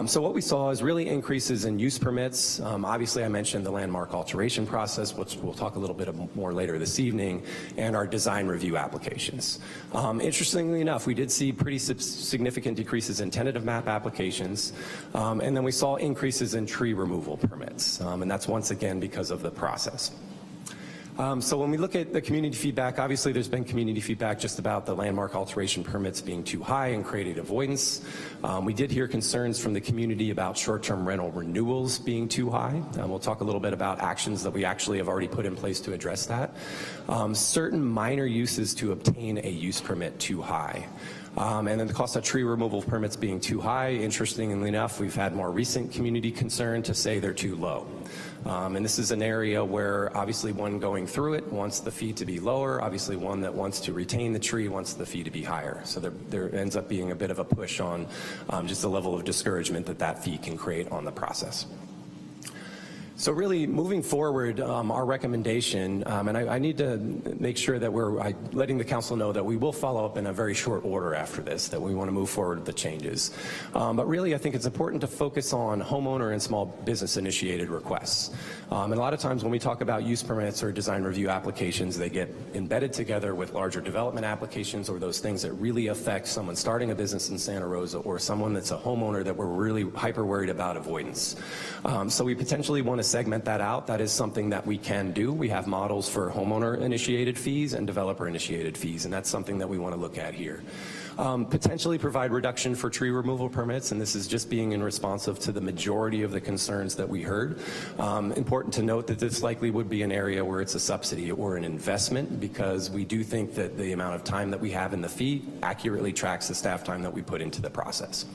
So what we saw is really increases in use permits. Obviously, I mentioned the landmark alteration process, which we'll talk a little bit more later this evening, and our design review applications. Interestingly enough, we did see pretty significant decreases in tentative map applications, and then we saw increases in tree removal permits, and that's once again because of the process. So when we look at the community feedback, obviously there's been community feedback just about the landmark alteration permits being too high and creating avoidance. We did hear concerns from the community about short-term rental renewals being too high. We'll talk a little bit about actions that we actually have already put in place to address that. Certain minor uses to obtain a use permit too high. And then the cost of tree removal permits being too high. Interestingly enough, we've had more recent community concern to say they're too low. And this is an area where obviously one going through it wants the fee to be lower, obviously one that wants to retain the tree wants the fee to be higher. So there ends up being a bit of a push on just the level of discouragement that that fee can create on the process. So really, moving forward, our recommendation, and I need to make sure that we're letting the council know that we will follow up in a very short order after this, that we want to move forward with the changes. But really, I think it's important to focus on homeowner and small business initiated requests. And a lot of times when we talk about use permits or design review applications, they get embedded together with larger development applications or those things that really affect someone starting a business in Santa Rosa or someone that's a homeowner that we're really hyper worried about avoidance. So we potentially want to segment that out. That is something that we can do. We have models for homeowner-initiated fees and developer-initiated fees, and that's something that we want to look at here. Potentially provide reduction for tree removal permits, and this is just being in responsive to the majority of the concerns that we heard. Important to note that this likely would be an area where it's a subsidy or an investment, because we do think that the amount of time that we have in the fee accurately tracks the staff time that we put into the process.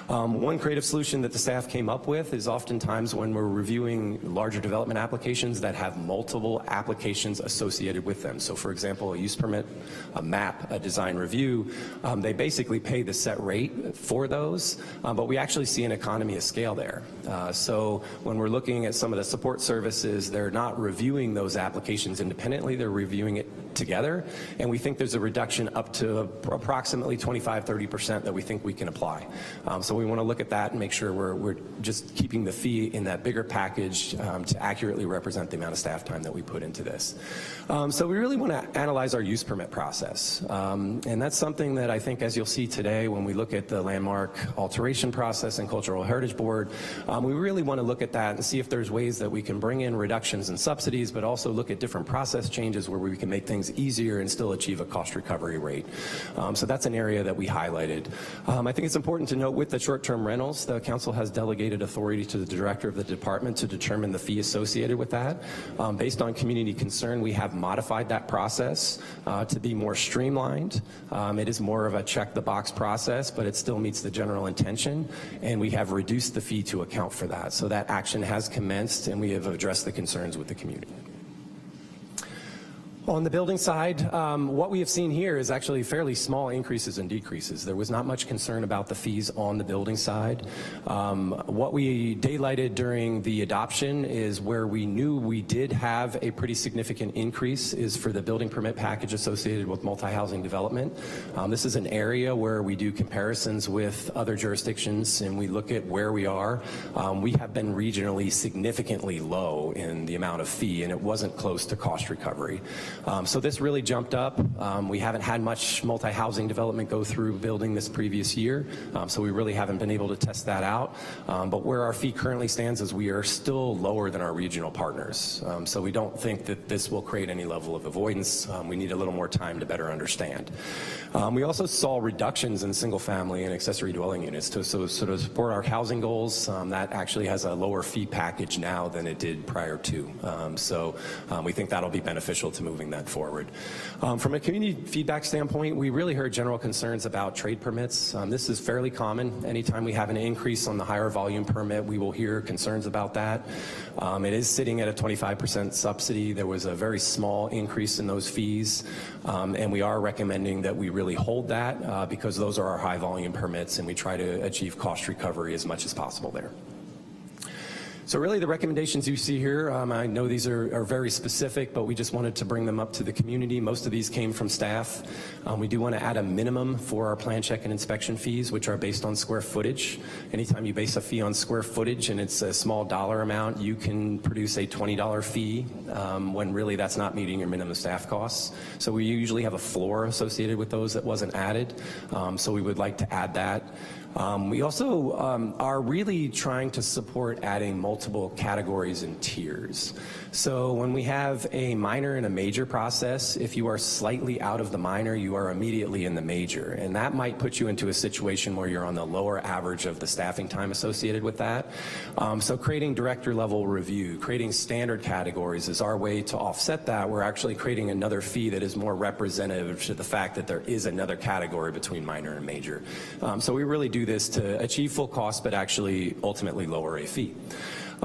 One creative solution that the staff came up with is oftentimes when we're reviewing larger development applications that have multiple applications associated with them. So for example, a use permit, a map, a design review, they basically pay the set rate for those, but we actually see an economy of scale there. So when we're looking at some of the support services, they're not reviewing those applications independently, they're reviewing it together, and we think there's a reduction up to approximately 25–30% that we think we can apply. So we want to look at that and make sure we're just keeping the fee in that bigger package to accurately represent the amount of staff time that we put into this. So we really want to analyze our use permit process, and that's something that I think, as you'll see today when we look at the landmark alteration process and Cultural Heritage Board, we really want to look at that and see if there's ways that we can bring in reductions in subsidies, but also look at different process changes where we can make things easier and still achieve a cost recovery rate. So that's an area that we highlighted. I think it's important to note with the short-term rentals, the council has delegated authority to the director of the department to determine the fee associated with that. Based on community concern, we have modified that process to be more streamlined. It is more of a check-the-box process, but it still meets the general intention, and we have reduced the fee to account for that. So that action has commenced, and we have addressed the concerns with the community. On the building side, what we have seen here is actually fairly small increases and decreases. There was not much concern about the fees on the building side. What we daylighted during the adoption is where we knew we did have a pretty significant increase is for the building permit package associated with multi-housing development. This is an area where we do comparisons with other jurisdictions and we look at where we are. We have been regionally significantly low in the amount of fee, and it wasn't close to cost recovery. So this really jumped up. We haven't had much multi-housing development go through building this previous year, so we really haven't been able to test that out. But where our fee currently stands is we are still lower than our regional partners. So we don't think that this will create any level of avoidance. We need a little more time to better understand. We also saw reductions in single family and accessory dwelling units to sort of support our housing goals. That actually has a lower fee package now than it did prior to. So we think that'll be beneficial to moving that forward. From a community feedback standpoint, we really heard general concerns about trade permits. This is fairly common. Anytime we have an increase on the higher volume permit, we will hear concerns about that. It is sitting at a 25% subsidy. There was a very small increase in those fees, and we are recommending that we really hold that because those are our high volume permits, and we try to achieve cost recovery as much as possible there. So really the recommendations you see here, I know these are very specific, but we just wanted to bring them up to the community. Most of these came from staff. We do want to add a minimum for our plan check and inspection fees, which are based on square footage. Anytime you base a fee on square footage and it's a small dollar amount, you can produce a $20 fee when really that's not meeting your minimum staff costs. So we usually have a floor associated with those that wasn't added. So we would like to add that. We also are really trying to support adding multiple categories and tiers. So when we have a minor and a major process, if you are slightly out of the minor, you are immediately in the major. And that might put you into a situation where you're on the lower average of the staffing time associated with that. So creating director level review, creating standard categories is our way to offset that. We're actually creating another fee that is more representative to the fact that there is another category between minor and major. So we really do this to achieve full cost, but actually ultimately lower a fee.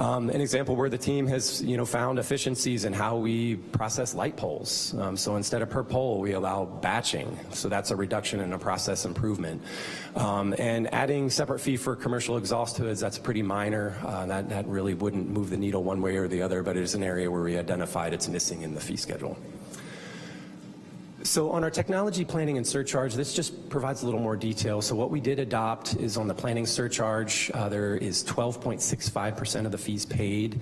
An example where the team has, found efficiencies in how we process light poles. So instead of per pole, we allow batching. So that's a reduction and a process improvement. And adding separate fee for commercial exhaust hoods, that's pretty minor. That really wouldn't move the needle one way or the other, but it is an area where we identified it's missing in the fee schedule. So on our technology planning and surcharge, this just provides a little more detail. So what we did adopt is on the planning surcharge, there is 12.65% of the fees paid.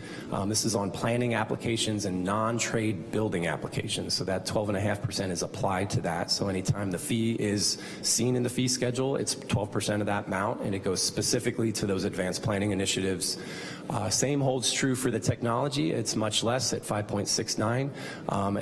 This is on planning applications and non-trade building applications. So that 12.5% is applied to that. So anytime the fee is seen in the fee schedule, it's 12% of that amount, and it goes specifically to those advanced planning initiatives. Same holds true for the technology. It's much less at 5.69.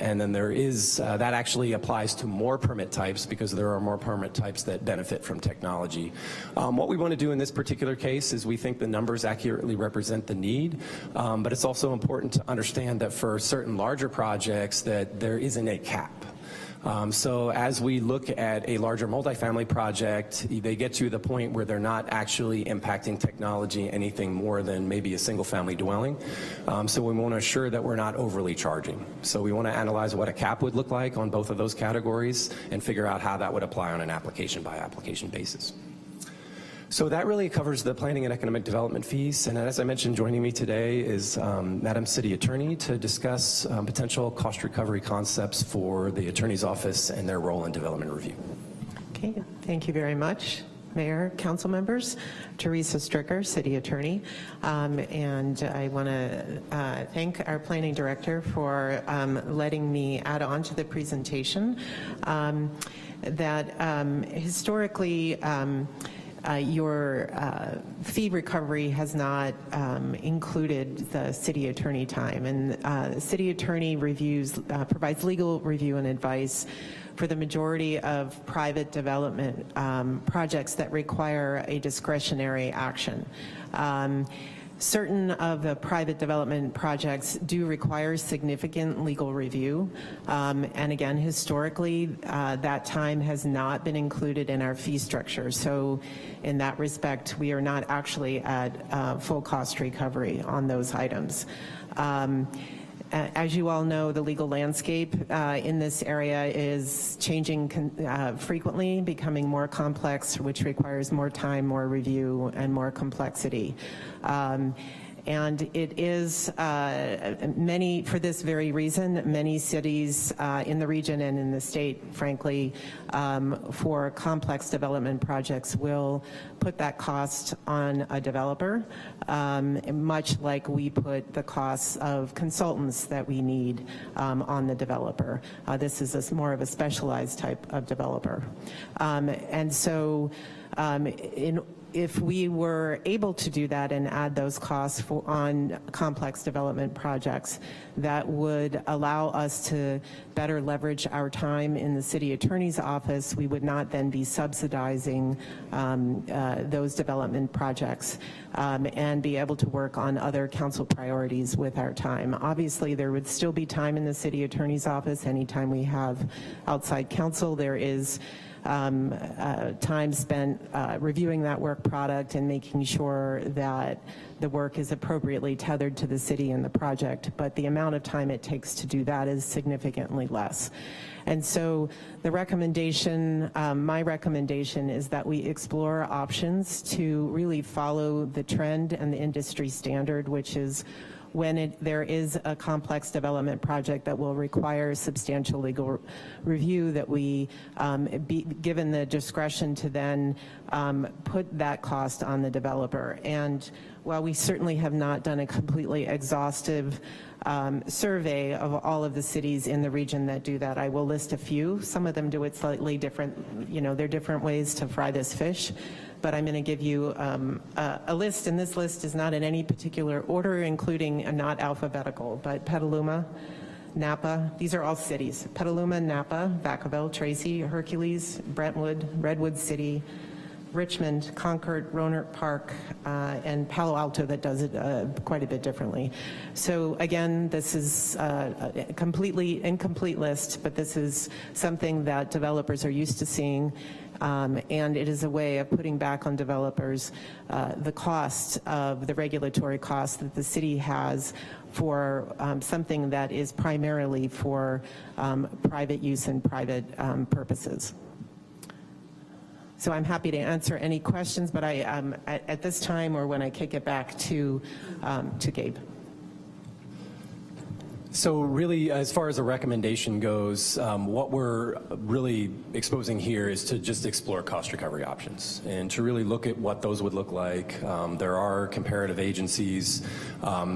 And then there is, that actually applies to more permit types because there are more permit types that benefit from technology. What we want to do in this particular case is we think the numbers accurately represent the need, but it's also important to understand that for certain larger projects that there isn't a cap. So as we look at a larger multifamily project, they get to the point where they're not actually impacting technology anything more than maybe a single family dwelling. So we want to assure that we're not overly charging. So we want to analyze what a cap would look like on both of those categories and figure out how that would apply on an application by application basis. So that really covers the planning and economic development fees. And as I mentioned, joining me today is Madam City Attorney to discuss potential cost recovery concepts for the Attorney's Office and their role in development review.
Okay, thank you very much. Mayor, council members, Teresa Stricker, City Attorney, and I want to thank our Planning Director for letting me add on to the presentation that historically your fee recovery has not included the city attorney time, and the city attorney provides legal review and advice for the majority of private development projects that require a discretionary action. Certain of the private development projects do require significant legal review, and again, historically, that time has not been included in our fee structure. So in that respect, we are not actually at full cost recovery on those items. As you all know, the legal landscape in this area is changing frequently, becoming more complex, which requires more time, more review, and more complexity. And it is for this very reason, many cities in the region and in the state, frankly, for complex development projects will put that cost on a developer, much like we put the costs of consultants that we need on the developer. This is more of a specialized type of developer. And so if we were able to do that and add those costs on complex development projects, that would allow us to better leverage our time in the city attorney's office. We would not then be subsidizing those development projects and be able to work on other council priorities with our time. Obviously, there would still be time in the city attorney's office. Anytime we have outside counsel, there is time spent reviewing that work product and making sure that the work is appropriately tethered to the city and the project, but the amount of time it takes to do that is significantly less. And so the recommendation, my recommendation is that we explore options to really follow the trend and the industry standard, which is when there is a complex development project that will require substantial legal review, that we be given the discretion to then put that cost on the developer. And while we certainly have not done a completely exhaustive survey of all of the cities in the region that do that, I will list a few. Some of them do it slightly different, there are different ways to fry this fish. But I'm going to give you a list, and this list is not in any particular order, including not alphabetical, but Petaluma, Napa, these are all cities. Petaluma, Napa, Vacaville, Tracy, Hercules, Brentwood, Redwood City, Richmond, Concord, Rohnert Park, and Palo Alto that does it quite a bit differently. So again, this is a completely incomplete list, but this is something that developers are used to seeing. and it is a way of putting back on developers the cost of the regulatory costs that the city has for something that is primarily for private use and private purposes. So I'm happy to answer any questions, but at this time or when I kick it back to Gabe.
So really, as far as a recommendation goes, what we're really exposing here is to just explore cost recovery options and to really look at what those would look like. There are comparative agencies.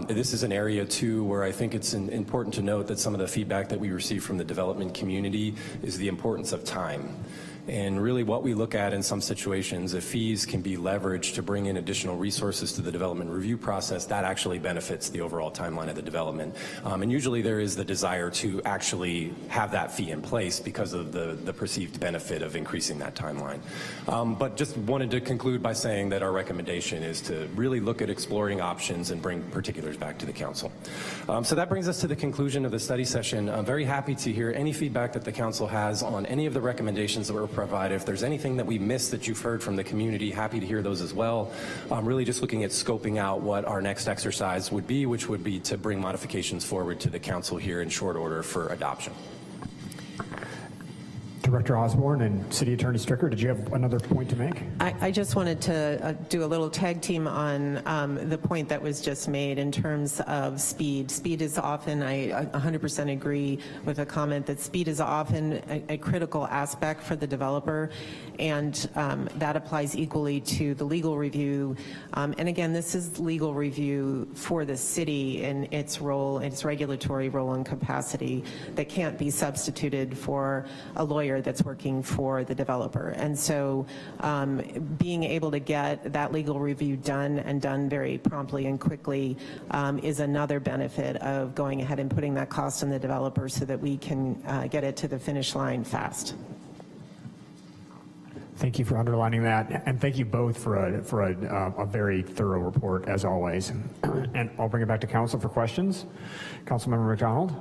This is an area too where I think it's important to note that some of the feedback that we receive from the development community is the importance of time. And really what we look at in some situations, if fees can be leveraged to bring in additional resources to the development review process, that actually benefits the overall timeline of the development. And usually there is the desire to actually have that fee in place because of the perceived benefit of increasing that timeline. But just wanted to conclude by saying that our recommendation is to really look at exploring options and bring particulars back to the council. So that brings us to the conclusion of the study session. I'm very happy to hear any feedback that the council has on any of the recommendations that were provided. If there's anything that we missed that you've heard from the community, happy to hear those as well. Really just looking at scoping out what our next exercise would be, which would be to bring modifications forward to the council here in short order for adoption.
Director Osborne and City Attorney Stricker, did you have another point to make?
I just wanted to do a little tag team on the point that was just made in terms of speed. Speed is often, I 100% agree with a comment that speed is often a critical aspect for the developer, and that applies equally to the legal review. And again, this is legal review for the city in its role, its regulatory role and capacity that can't be substituted for a lawyer that's working for the developer. And so being able to get that legal review done and done very promptly and quickly is another benefit of going ahead and putting that cost on the developer so that we can get it to the finish line fast.
Thank you for underlining that, and thank you both for a very thorough report, as always. And I'll bring it back to council for questions. Councilmember McDonald.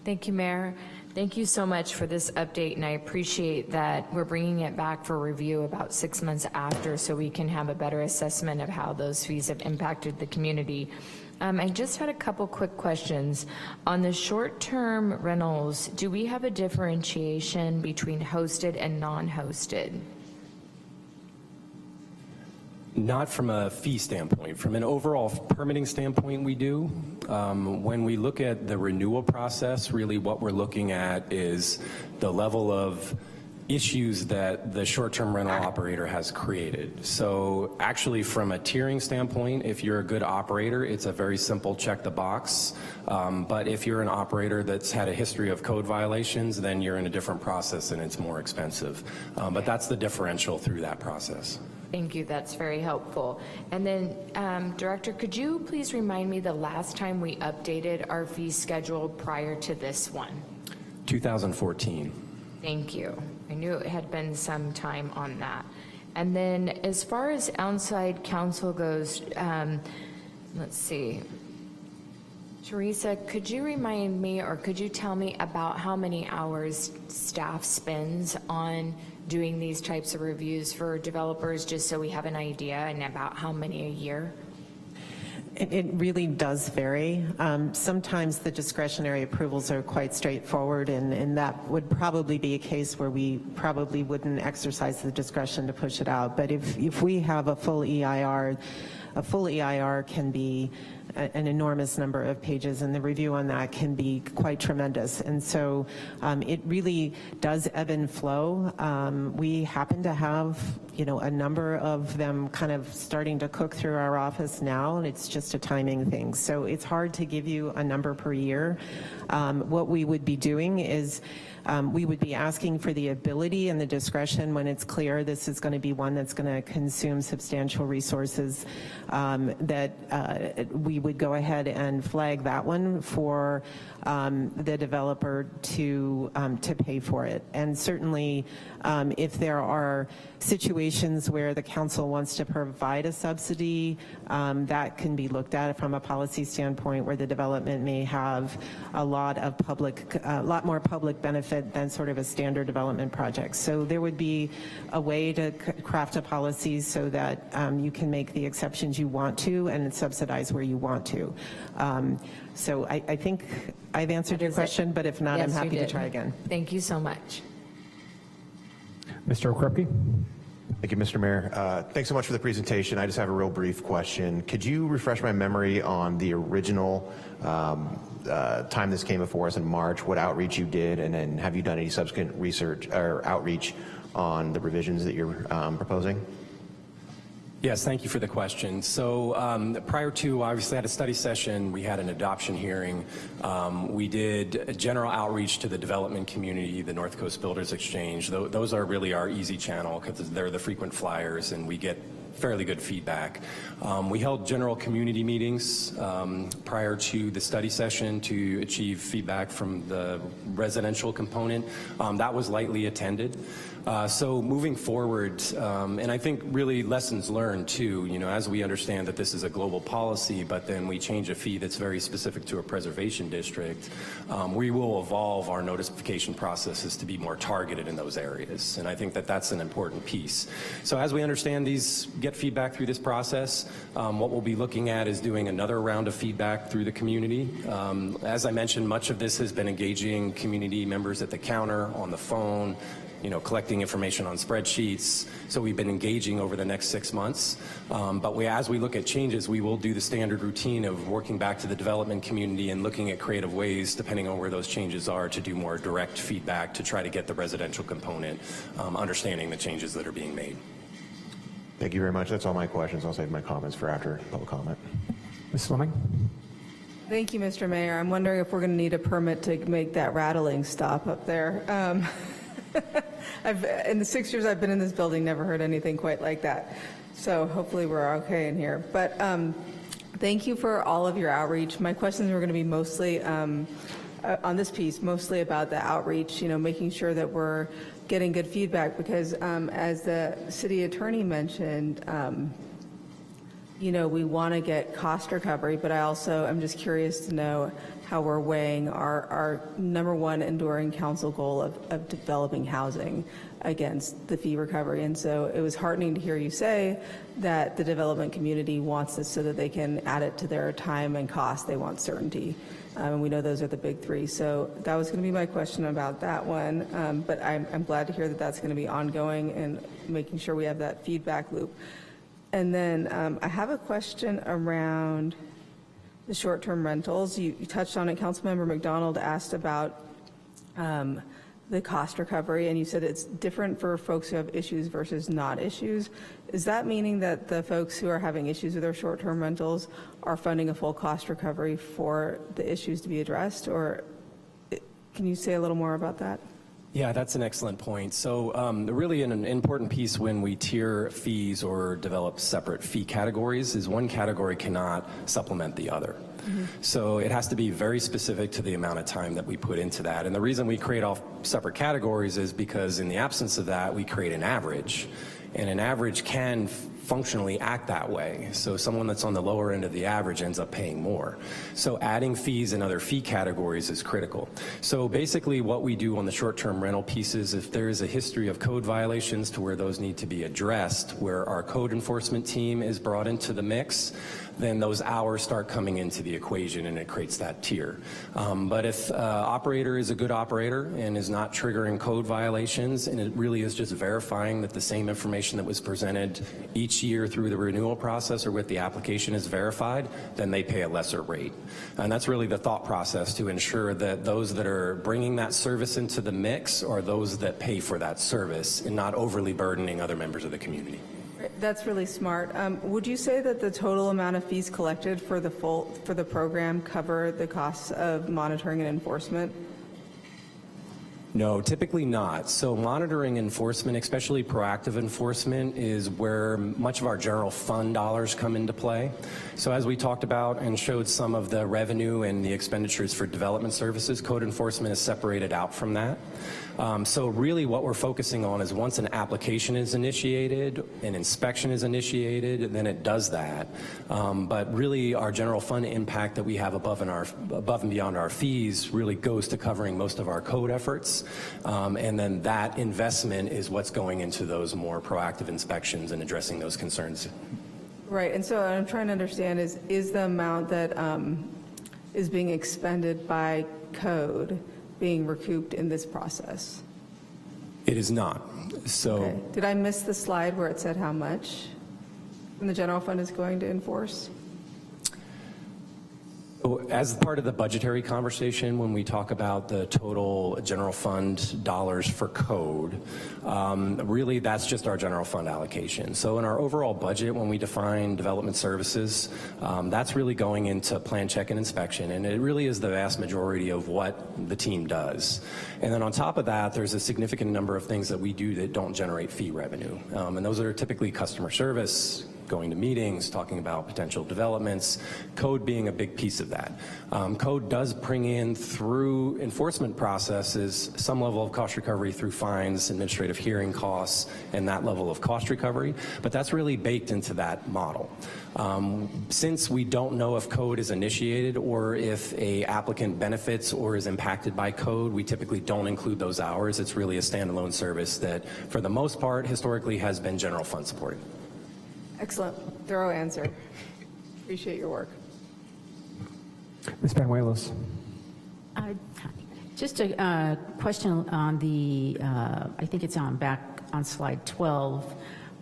Thank you, Mayor. Thank you so much for this update, and I appreciate that we're bringing it back for review about 6 months after so we can have a better assessment of how those fees have impacted the community. I just had a couple quick questions. On the short-term rentals, do we have a differentiation between hosted and non-hosted?
Not from a fee standpoint. From an overall permitting standpoint, we do. When we look at the renewal process, really what we're looking at is the level of issues that the short-term rental operator has created. So actually from a tiering standpoint, if you're a good operator, it's a very simple check the box. But if you're an operator that's had a history of code violations, then you're in a different process and it's more expensive. But that's the differential through that process.
Thank you, that's very helpful. And then, Director, could you please remind me the last time we updated our fee schedule prior to this one?
2014.
Thank you. I knew it had been some time on that. And then as far as outside counsel goes, let's see. Teresa, could you remind me or could you tell me about how many hours staff spends on doing these types of reviews for developers, just so we have an idea, and about how many a year?
It really does vary. Sometimes the discretionary approvals are quite straightforward, and that would probably be a case where we probably wouldn't exercise the discretion to push it out. But if we have a full EIR can be an enormous number of pages, and the review on that can be quite tremendous. And so it really does ebb and flow. We happen to have, a number of them kind of starting to cook through our office now, and it's just a timing thing. So it's hard to give you a number per year. What we would be doing is we would be asking for the ability and the discretion when it's clear this is going to be one that's going to consume substantial resources, that we would go ahead and flag that one for the developer to pay for it. And certainly, if there are situations where the council wants to provide a subsidy, that can be looked at from a policy standpoint, where the development may have a lot more public benefit than sort of a standard development project. So there would be a way to craft a policy so that you can make the exceptions you want to and subsidize where you want to. So I think I've answered your question, but if not,
Yes,
I'm happy
you
to
did.
try again.
Thank you so much.
Mr. Okrepke?
Thank you, Mr. Mayor. Thanks so much for the presentation. I just have a real brief question. Could you refresh my memory on the original time this came before us in March, what outreach you did, and then have you done any subsequent research or outreach on the revisions that you're proposing?
Yes, thank you for the question. So prior to, obviously, had a study session, we had an adoption hearing. We did a general outreach to the development community, the North Coast Builders Exchange. Those are really our easy channel because they're the frequent flyers and we get fairly good feedback. We held general community meetings prior to the study session to achieve feedback from the residential component. That was lightly attended. So moving forward, and I think really lessons learned too, you know, as we understand that this is a global policy, but then we change a fee that's very specific to a preservation district, we will evolve our notification processes to be more targeted in those areas. And I think that that's an important piece. So as we understand these, get feedback through this process, what we'll be looking at is doing another round of feedback through the community. As I mentioned, much of this has been engaging community members at the counter, on the phone, you know, collecting information on spreadsheets. So we've been engaging over the next 6 months. But as we look at changes, we will do the standard routine of working back to the development community and looking at creative ways, depending on where those changes are, to do more direct feedback to try to get the residential component understanding the changes that are being made.
Thank you very much. That's all my questions. I'll save my comments for after public comment.
Ms. Fleming?
Thank you, Mr. Mayor. I'm wondering if we're going to need a permit to make that rattling stop up there. In the 6 years I've been in this building, never heard anything quite like that. So hopefully we're okay in here. But thank you for all of your outreach. My questions are going to be mostly on this piece, mostly about the outreach, you know, making sure that we're getting good feedback, because as the city attorney mentioned, you know, we want to get cost recovery, but I'm just curious to know how we're weighing our number one enduring council goal of developing housing against the fee recovery. And so it was heartening to hear you say that the development community wants this so that they can add it to their time and cost. They want certainty. And we know those are the big three. So that was going to be my question about that one. But I'm glad to hear that that's going to be ongoing and making sure we have that feedback loop. And then I have a question around the short-term rentals. You touched on it. Councilmember McDonald asked about the cost recovery, and you said it's different for folks who have issues versus not issues. Is that meaning that the folks who are having issues with their short-term rentals are funding a full cost recovery for the issues to be addressed? Or can you say a little more about that?
Yeah, that's an excellent point. So really an important piece when we tier fees or develop separate fee categories is one category cannot supplement the other. Mm-hmm. So it has to be very specific to the amount of time that we put into that. And the reason we create all separate categories is because in the absence of that, we create an average. And an average can functionally act that way. So someone that's on the lower end of the average ends up paying more. So adding fees and other fee categories is critical. So basically what we do on the short-term rental pieces, if there is a history of code violations to where those need to be addressed, where our code enforcement team is brought into the mix, then those hours start coming into the equation and it creates that tier. But if operator is a good operator and is not triggering code violations, and it really is just verifying that the same information that was presented each year through the renewal process or with the application is verified, then they pay a lesser rate. And that's really the thought process, to ensure that those that are bringing that service into the mix are those that pay for that service and not overly burdening other members of the community.
That's really smart. Would you say that the total amount of fees collected for the program cover the costs of monitoring and enforcement?
No, typically not. So monitoring enforcement, especially proactive enforcement, is where much of our general fund dollars come into play. So as we talked about and showed some of the revenue and the expenditures for development services, code enforcement is separated out from that. So really what we're focusing on is once an application is initiated, an inspection is initiated, then it does that. But really our general fund impact that we have above and beyond our fees really goes to covering most of our code efforts. And then that investment is what's going into those more proactive inspections and addressing those concerns.
Right, and so what I'm trying to understand is the amount that is being expended by code being recouped in this process?
It is not. So
Okay. Did I miss the slide where it said how much from the general fund is going to enforce?
as part of the budgetary conversation, when we talk about the total general fund dollars for code, really that's just our general fund allocation. So in our overall budget, when we define development services, that's really going into plan, check, and inspection, and it really is the vast majority of what the team does. And then on top of that, there's a significant number of things that we do that don't generate fee revenue, and those are typically customer service, going to meetings, talking about potential developments, code being a big piece of that. Code does bring in through enforcement processes some level of cost recovery through fines, administrative hearing costs, and that level of cost recovery, but that's really baked into that model. Since we don't know if code is initiated or if a applicant benefits or is impacted by code, we typically don't include those hours. It's really a standalone service that, for the most part, historically has been general fund supported.
Excellent, thorough answer. Appreciate your work.
Ms. Banuelos.
Just a question on the, I think it's on back on slide 12,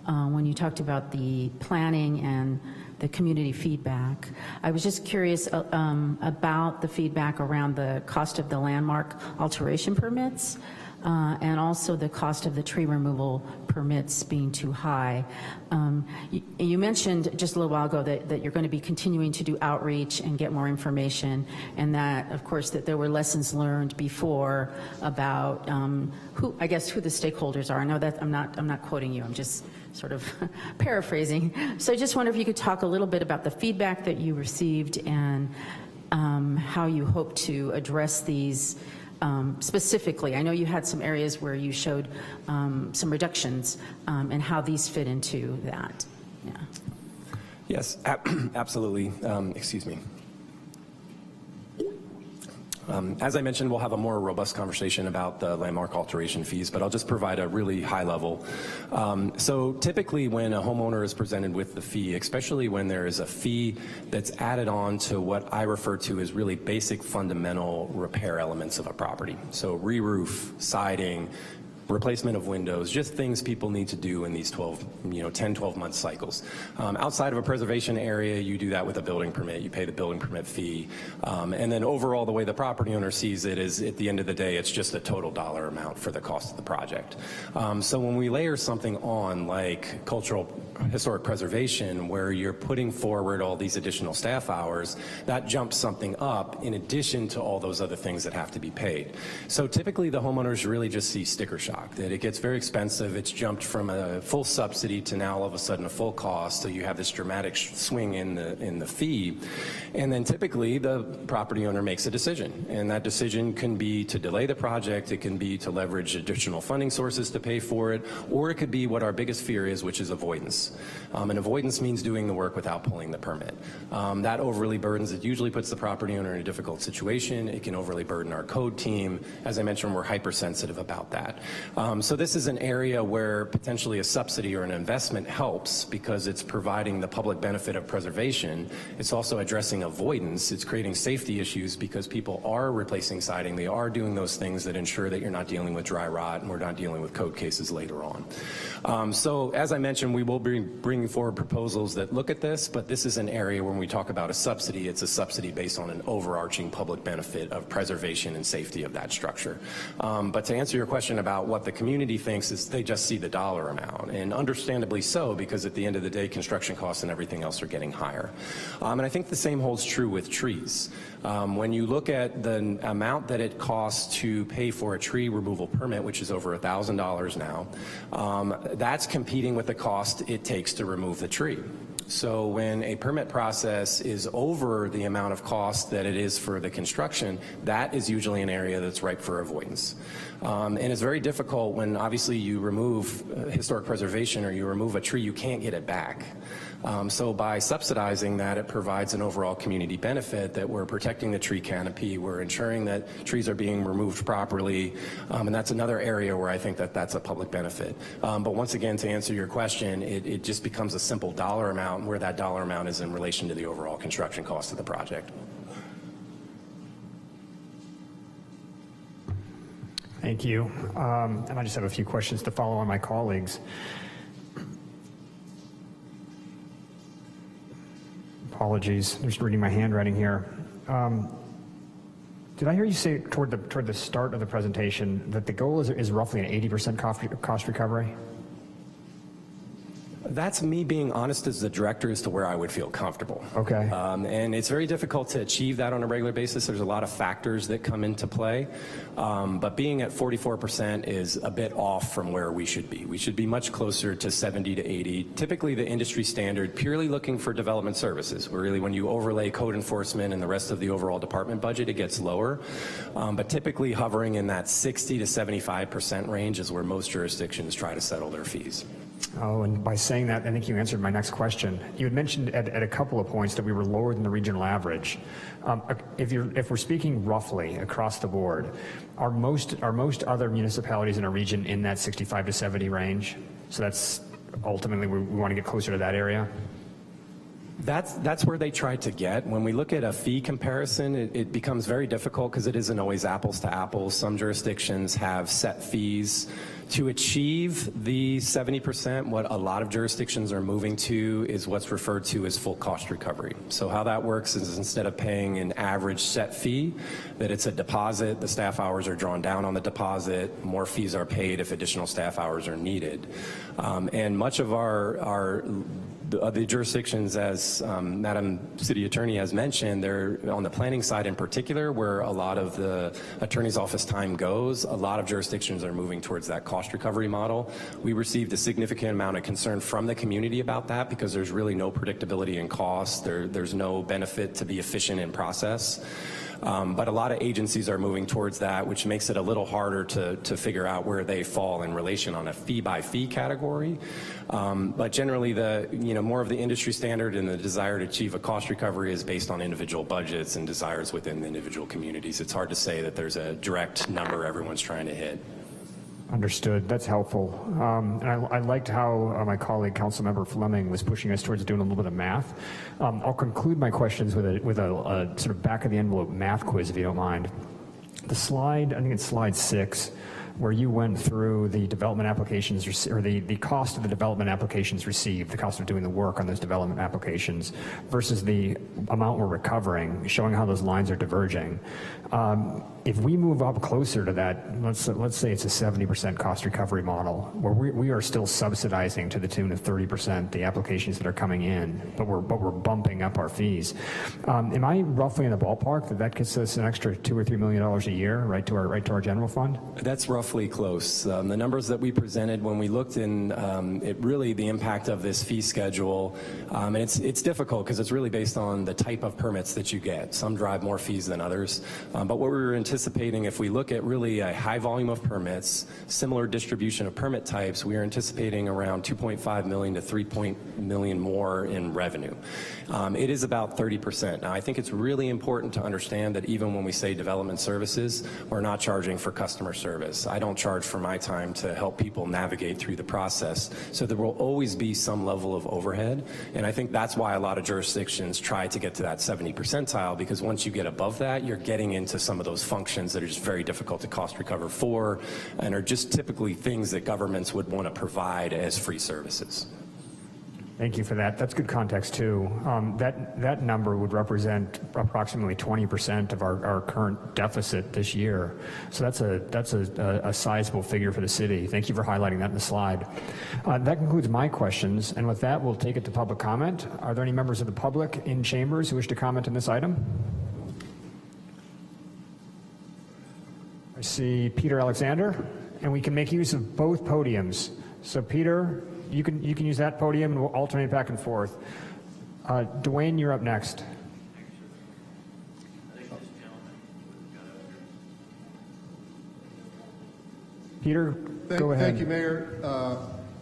when you talked about the planning and the community feedback. I was just curious about the feedback around the cost of the landmark alteration permits and also the cost of the tree removal permits being too high. You mentioned just a little while ago that you're going to be continuing to do outreach and get more information, and that, of course, that there were lessons learned before about who the stakeholders are. I know that I'm not quoting you. I'm just sort of paraphrasing. So I just wonder if you could talk a little bit about the feedback that you received and how you hope to address these. Specifically, I know you had some areas where you showed some reductions and how these fit into that. Yeah.
Yes, absolutely. Excuse me. As I mentioned, we'll have a more robust conversation about the landmark alteration fees, but I'll just provide a really high level. So typically when a homeowner is presented with the fee, especially when there is a fee that's added on to what I refer to as really basic fundamental repair elements of a property. So re-roof, siding, replacement of windows, just things people need to do in these 10, 12 month cycles. Outside of a preservation area, you do that with a building permit, you pay the building permit fee. And then overall, the way the property owner sees it is at the end of the day, it's just a total dollar amount for the cost of the project. So when we layer something on like cultural historic preservation, where you're putting forward all these additional staff hours, that jumps something up in addition to all those other things that have to be paid. So typically the homeowners really just see sticker shock. That it gets very expensive. It's jumped from a full subsidy to now all of a sudden a full cost. So you have this dramatic swing in the fee, and then typically the property owner makes a decision, and that decision can be to delay the project. It can be to leverage additional funding sources to pay for it, or it could be what our biggest fear is, which is avoidance. And avoidance means doing the work without pulling the permit. That overly burdens. It usually puts the property owner in a difficult situation. It can overly burden our code team. As I mentioned, we're hypersensitive about that. So this is an area where potentially a subsidy or an investment helps because it's providing the public benefit of preservation. It's also addressing avoidance. It's creating safety issues because people are replacing siding. They are doing those things that ensure that you're not dealing with dry rot and we're not dealing with code cases later on. So as I mentioned, we will be bringing forward proposals that look at this, but this is an area when we talk about a subsidy, it's a subsidy based on an overarching public benefit of preservation and safety of that structure. But to answer your question about what the community thinks is they just see the dollar amount, and understandably so, because at the end of the day, construction costs and everything else are getting higher. And I think the same holds true with trees. When you look at the amount that it costs to pay for a tree removal permit, which is over $1,000 now, that's competing with the cost it takes to remove the tree. So when a permit process is over the amount of cost that it is for the construction, that is usually an area that's ripe for avoidance. And it's very difficult when obviously you remove historic preservation or you remove a tree, you can't get it back. So by subsidizing that, it provides an overall community benefit that we're protecting the tree canopy, we're ensuring that trees are being removed properly, and that's another area where I think that that's a public benefit. But once again, to answer your question, it just becomes a simple dollar amount where that dollar amount is in relation to the overall construction cost of the project.
Thank you. And I just have a few questions to follow on my colleagues. Apologies, I'm just reading my handwriting here. Did I hear you say toward the start of the presentation that the goal is roughly an 80% cost recovery?
That's me being honest as the director as to where I would feel comfortable.
Okay.
And it's very difficult to achieve that on a regular basis. There's a lot of factors that come into play. But being at 44% is a bit off from where we should be. We should be much closer to 70 to 80. Typically the industry standard, purely looking for development services, where really when you overlay code enforcement and the rest of the overall department budget, it gets lower. But typically hovering in that 60 to 75% range is where most jurisdictions try to settle their fees.
Oh, and by saying that, I think you answered my next question. You had mentioned at a couple of points that we were lower than the regional average. If we're speaking roughly across the board, are most other municipalities in a region in that 65 to 70 range? So that's ultimately we want to get closer to that area.
That's where they try to get. When we look at a fee comparison, it becomes very difficult because it isn't always apples to apples. Some jurisdictions have set fees. To achieve the 70%, what a lot of jurisdictions are moving to is what's referred to as full cost recovery. So how that works is instead of paying an average set fee, that it's a deposit, the staff hours are drawn down on the deposit, more fees are paid if additional staff hours are needed. And much of the jurisdictions, as Madam City Attorney has mentioned, they're on the planning side in particular, where a lot of the attorney's office time goes. A lot of jurisdictions are moving towards that cost recovery model. We received a significant amount of concern from the community about that because there's really no predictability in cost. There's no benefit to be efficient in process. But a lot of agencies are moving towards that, which makes it a little harder to figure out where they fall in relation on a fee-by-fee category. But generally, more of the industry standard and the desire to achieve a cost recovery is based on individual budgets and desires within the individual communities. It's hard to say that there's a direct number everyone's trying to hit.
Understood. That's helpful. And I liked how my colleague, Councilmember Fleming, was pushing us towards doing a little bit of math. I'll conclude my questions with a sort of back-of-the-envelope math quiz, if you don't mind. The slide, I think it's slide 6, where you went through the development applications, or the cost of the development applications received, the cost of doing the work on those development applications, versus the amount we're recovering, showing how those lines are diverging. If we move up closer to that, let's say it's a 70% cost recovery model, where we are still subsidizing to the tune of 30% the applications that are coming in, but we're bumping up our fees. Am I roughly in the ballpark that gets us an extra $2 or $3 million a year right to our general fund?
That's roughly close. The numbers that we presented when we looked in, the impact of this fee schedule, and it's difficult because it's really based on the type of permits that you get. Some drive more fees than others. But what we were anticipating, if we look at really a high volume of permits, similar distribution of permit types, we are anticipating around 2.5 million to 3 million more in revenue. It is about 30%. Now, I think it's really important to understand that even when we say development services, we're not charging for customer service. I don't charge for my time to help people navigate through the process. So there will always be some level of overhead. And I think that's why a lot of jurisdictions try to get to that 70 percentile, because once you get above that, you're getting into some of those functions that are just very difficult to cost recover for, and are just typically things that governments would want to provide as free services.
Thank you for that. That's good context too. That number would represent approximately 20% of our current deficit this year. So that's a sizable figure for the city. Thank you for highlighting that in the slide. That concludes my questions, and with that, we'll take it to public comment. Are there any members of the public in chambers who wish to comment on this item? I see Peter Alexander, and we can make use of both podiums. So Peter, you can use that podium and we'll alternate back and forth. Dwayne, you're up next. Peter, go ahead.
Thank you, Mayor.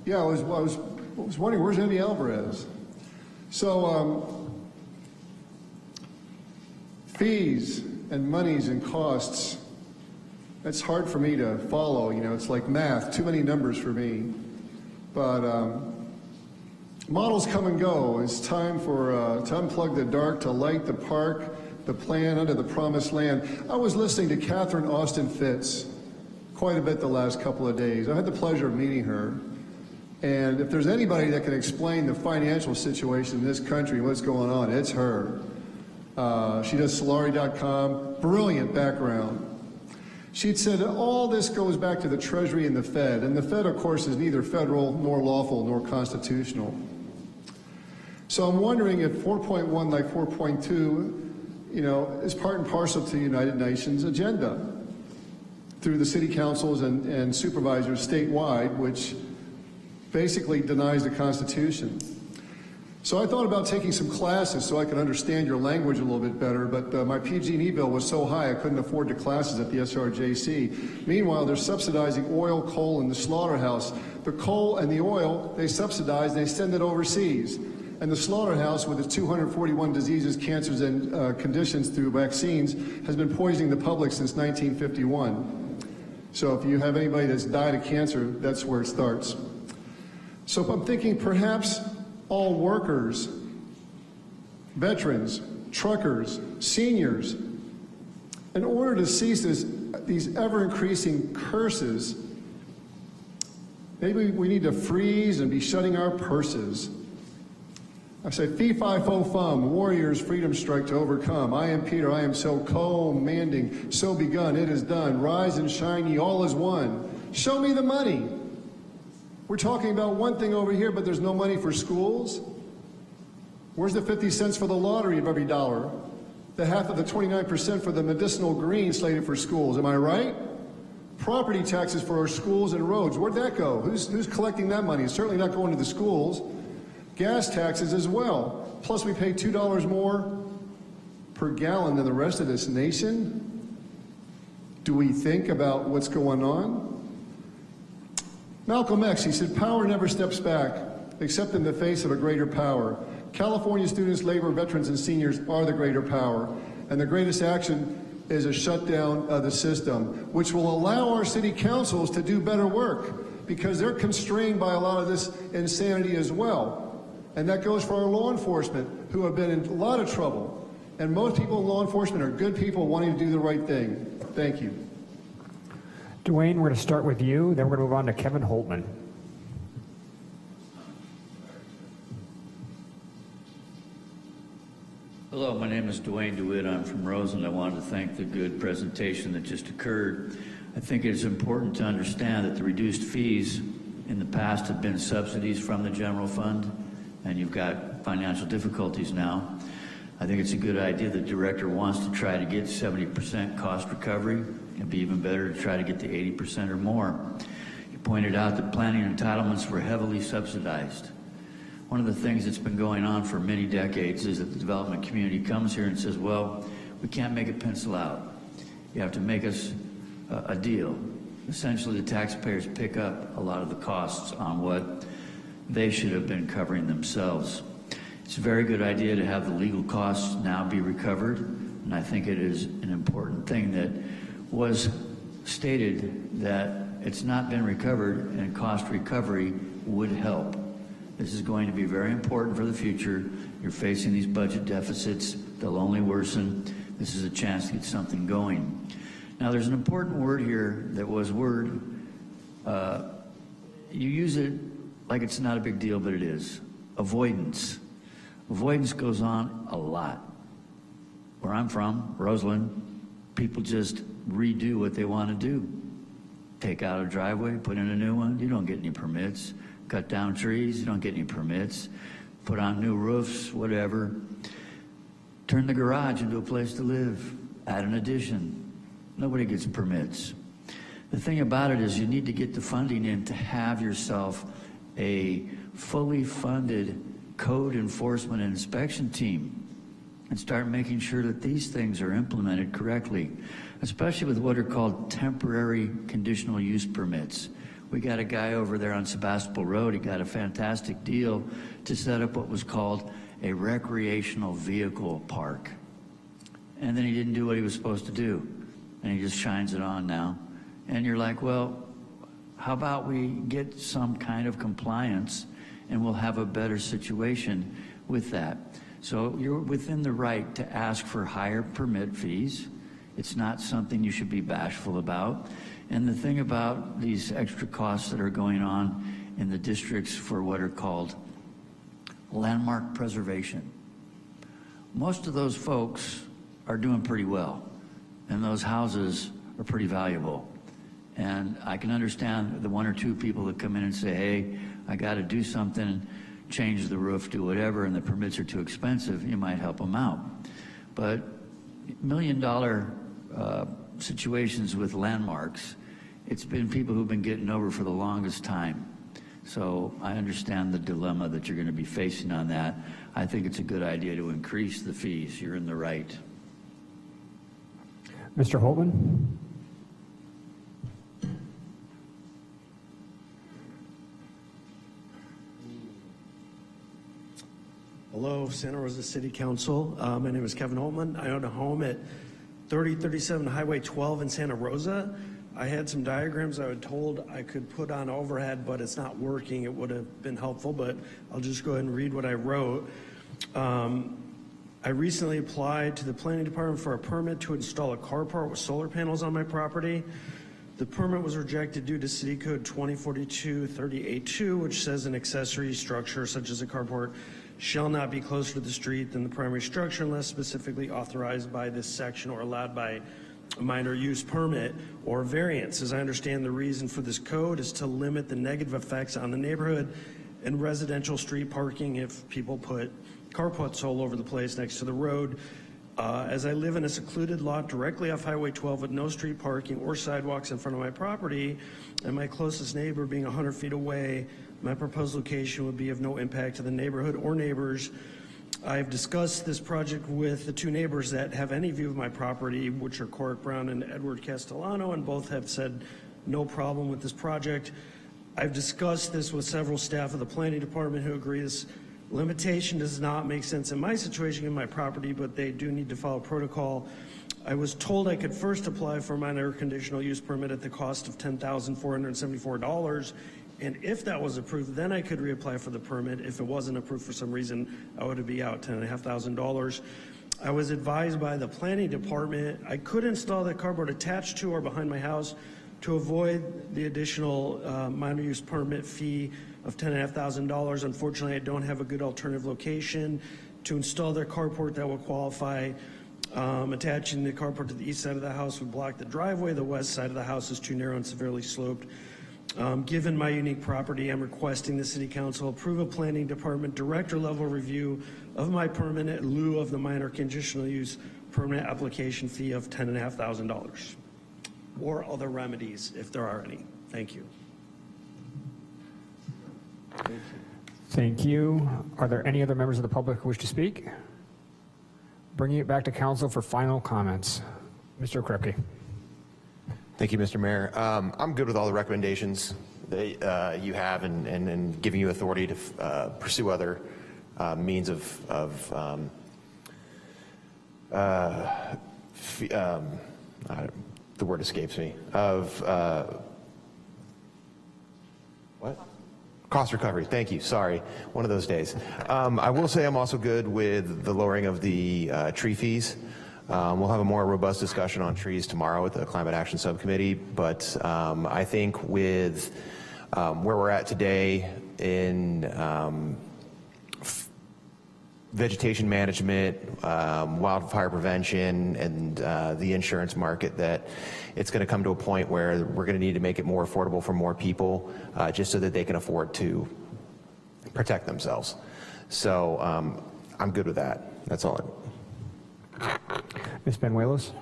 Yeah, I was wondering, where's Andy Alvarez? So, fees and monies and costs, that's hard for me to follow. You know, it's like math, too many numbers for me. But models come and go. It's time for to unplug the dark, to light the park, the plan under the promised land. I was listening to Catherine Austin Fitts quite a bit the last couple of days. I had the pleasure of meeting her. And if there's anybody that can explain the financial situation in this country and what's going on, it's her. She does Solari.com, brilliant background. She'd said that all this goes back to the Treasury and the Fed, and the Fed, of course, is neither federal nor lawful nor constitutional. So I'm wondering if 4.1, like 4.2, you know, is part and parcel to the United Nations agenda through the city councils and supervisors statewide, which basically denies the Constitution. So I thought about taking some classes so I could understand your language a little bit better, but my PG&E bill was so high I couldn't afford the classes at the SRJC. Meanwhile, they're subsidizing oil, coal, and the slaughterhouse. The coal and the oil, they subsidize, they send it overseas. And the slaughterhouse, with its 241 diseases, cancers, and conditions through vaccines, has been poisoning the public since 1951. So if you have anybody that's died of cancer, that's where it starts. So I'm thinking perhaps all workers, veterans, truckers, seniors, in order to cease these ever-increasing curses, maybe we need to freeze and be shutting our purses. I say, fee, fi, fo, fum, warriors, freedom strike to overcome. I am Peter, I am so commanding, so begun, it is done. Rise and shine ye, all is one. Show me the money. We're talking about one thing over here, but there's no money for schools. Where's the 50 cents for the lottery of every dollar? The half of the 29% for the medicinal green slated for schools, am I right? Property taxes for our schools and roads, where'd that go? Who's collecting that money? It's certainly not going to the schools. Gas taxes as well. Plus we pay $2 more per gallon than the rest of this nation. Do we think about what's going on? Malcolm X, he said, power never steps back, except in the face of a greater power. California students, labor, veterans, and seniors are the greater power. And the greatest action is a shutdown of the system, which will allow our city councils to do better work, because they're constrained by a lot of this insanity as well. And that goes for our law enforcement, who have been in a lot of trouble. And most people in law enforcement are good people wanting to do the right thing. Thank you.
Dwayne, we're going to start with you, then we're going to move on to Kevin Holtman.
Hello, my name is Dwayne DeWitt. I'm from Rosa, and I wanted to thank the good presentation that just occurred. I think it is important to understand that the reduced fees in the past have been subsidies from the general fund, and you've got financial difficulties now. I think it's a good idea the director wants to try to get 70% cost recovery. It'd be even better to try to get to 80% or more. You pointed out that planning entitlements were heavily subsidized. One of the things that's been going on for many decades is that the development community comes here and says, well, we can't make it pencil out. You have to make us a deal. Essentially, the taxpayers pick up a lot of the costs on what they should have been covering themselves. It's a very good idea to have the legal costs now be recovered, and I think it is an important thing that was stated that it's not been recovered, and cost recovery would help. This is going to be very important for the future. You're facing these budget deficits. They'll only worsen. This is a chance to get something going. Now, there's an important word here that was you use it like it's not a big deal, but it is. avoidance. Avoidance goes on a lot. Where I'm from, Roseland, people just redo what they want to do. Take out a driveway, put in a new one, you don't get any permits. Cut down trees, you don't get any permits. Put on new roofs, whatever. Turn the garage into a place to live. Add an addition. Nobody gets permits. The thing about it is you need to get the funding in to have yourself a fully funded code enforcement and inspection team and start making sure that these things are implemented correctly, especially with what are called temporary conditional use permits. We got a guy over there on Sebastopol Road, he got a fantastic deal to set up what was called a recreational vehicle park. And then he didn't do what he was supposed to do, and he just shines it on now. And you're like, well, how about we get some kind of compliance and we'll have a better situation with that. So you're within the right to ask for higher permit fees. It's not something you should be bashful about. And the thing about these extra costs that are going on in the districts for what are called landmark preservation, most of those folks are doing pretty well, and those houses are pretty valuable. And I can understand the one or two people that come in and say, hey, I got to do something, change the roof, do whatever, and the permits are too expensive. You might help them out. But $1 million situations with landmarks, it's been people who've been getting over for the longest time. So I understand the dilemma that you're going to be facing on that. I think it's a good idea to increase the fees. You're in the right.
Mr. Holtman?
Hello, Santa Rosa City Council. My name is Kevin Holtman. I own a home at 3037 Highway 12 in Santa Rosa. I had some diagrams I was told I could put on overhead, but it's not working. It would have been helpful, but I'll just go ahead and read what I wrote. I recently applied to the planning department for a permit to install a carport with solar panels on my property. The permit was rejected due to City Code 2042-38-2, which says an accessory structure such as a carport shall not be closer to the street than the primary structure unless specifically authorized by this section or allowed by a minor use permit or variance. As I understand, the reason for this code is to limit the negative effects on the neighborhood and residential street parking if people put carports all over the place next to the road. As I live in a secluded lot directly off Highway 12 with no street parking or sidewalks in front of my property, and my closest neighbor being 100 feet away, my proposed location would be of no impact to the neighborhood or neighbors. I've discussed this project with the two neighbors that have any view of my property, which are Court Brown and Edward Castellano, and both have said no problem with this project. I've discussed this with several staff of the planning department who agree this limitation does not make sense in my situation in my property, but they do need to follow protocol. I was told I could first apply for a minor conditional use permit at the cost of $10,474. And if that was approved, then I could reapply for the permit. If it wasn't approved for some reason, I would be out $10,500. I was advised by the planning department I could install the carport attached to or behind my house to avoid the additional minor use permit fee of $10,500. Unfortunately, I don't have a good alternative location to install their carport that will qualify. Attaching the carport to the east side of the house would block the driveway. The west side of the house is too narrow and severely sloped. Given my unique property, I'm requesting the City Council approve a planning department director level review of my permit in lieu of the minor conditional use permit application fee of $10,500 or other remedies if there are any. Thank you.
Thank you. Are there any other members of the public who wish to speak? Bringing it back to council for final comments. Mr. Krepke.
Thank you, Mr. Mayor. I'm good with all the recommendations that you have and giving you authority to pursue other means of the word escapes me, of what? Cost recovery. Thank you. Sorry. One of those days. I will say I'm also good with the lowering of the tree fees. We'll have a more robust discussion on trees tomorrow with the Climate Action Subcommittee, but I think with where we're at today in vegetation management, wildfire prevention, and the insurance market, that it's going to come to a point where we're going to need to make it more affordable for more people, just so that they can afford to protect themselves. So I'm good with that. That's all.
Ms. Banuelos?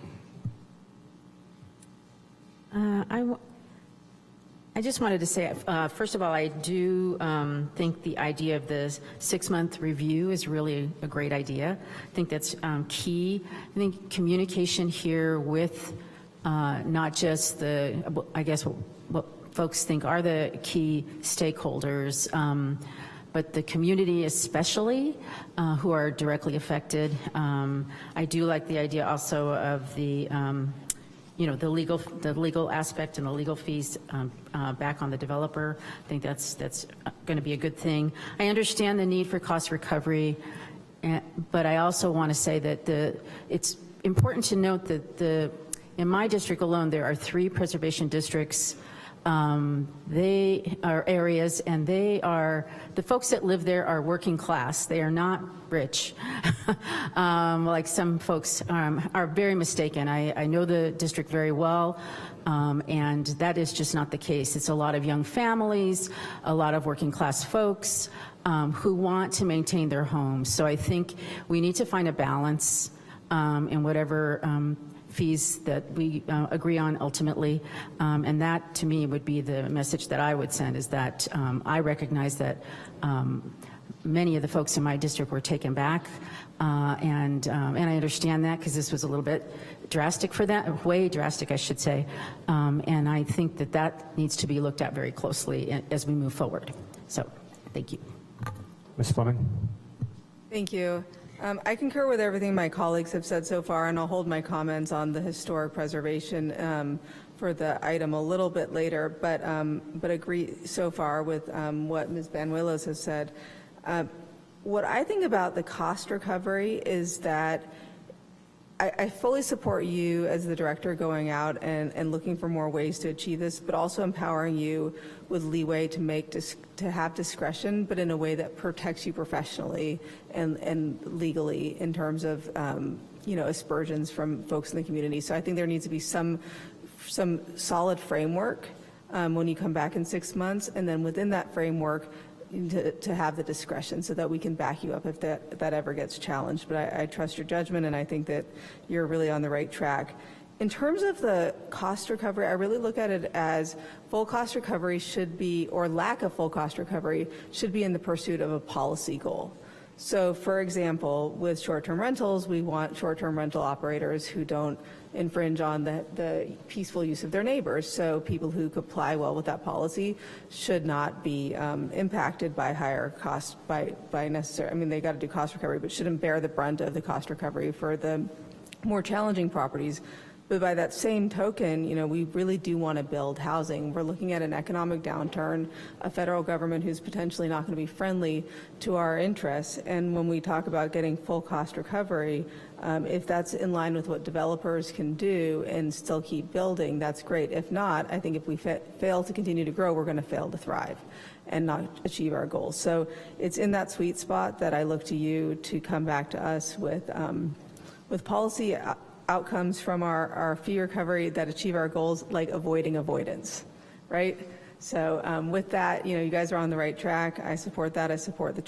I just wanted to say, first of all, I do think the idea of the 6-month review is really a great idea. I think that's key. I think communication here with not just the, I guess, what folks think are the key stakeholders, but the community especially, who are directly affected. I do like the idea also of the the legal aspect and the legal fees back on the developer. I think that's going to be a good thing. I understand the need for cost recovery, but I also want to say that it's important to note that in my district alone, there are 3 preservation districts. They are areas, and the folks that live there are working class. They are not rich, like some folks are very mistaken. I know the district very well, and that is just not the case. It's a lot of young families, a lot of working class folks who want to maintain their homes. So I think we need to find a balance in whatever fees that we agree on ultimately, and that to me would be the message that I would send, is that I recognize that many of the folks in my district were taken back, and I understand that, because this was a little bit drastic for them, way drastic I should say, and I think that needs to be looked at very closely as we move forward. So thank you.
Ms. Fleming?
Thank you. I concur with everything my colleagues have said so far, and I'll hold my comments on the historic preservation for the item a little bit later, but agree so far with what Ms. Banuelos has said. What I think about the cost recovery is that I fully support you as the director going out and looking for more ways to achieve this, but also empowering you with leeway to have discretion, but in a way that protects you professionally and legally in terms of aspersions from folks in the community. So I think there needs to be some solid framework when you come back in 6 months, and then within that framework, to have the discretion so that we can back you up if that ever gets challenged. But I trust your judgment, and I think that you're really on the right track. In terms of the cost recovery, I really look at it as full cost recovery should be, or lack of full cost recovery, should be in the pursuit of a policy goal. So for example, with short-term rentals, we want short-term rental operators who don't infringe on the peaceful use of their neighbors. So people who comply well with that policy should not be impacted by higher cost by necessary. I mean, they got to do cost recovery, but shouldn't bear the brunt of the cost recovery for the more challenging properties. But by that same token, we really do want to build housing. We're looking at an economic downturn, a federal government who's potentially not going to be friendly to our interests. And when we talk about getting full cost recovery, if that's in line with what developers can do and still keep building, that's great. If not, I think if we fail to continue to grow, we're going to fail to thrive and not achieve our goals. So it's in that sweet spot that I look to you to come back to us with policy outcomes from our fee recovery that achieve our goals, like avoiding avoidance, right? So with that, you guys are on the right track. I support that. I support the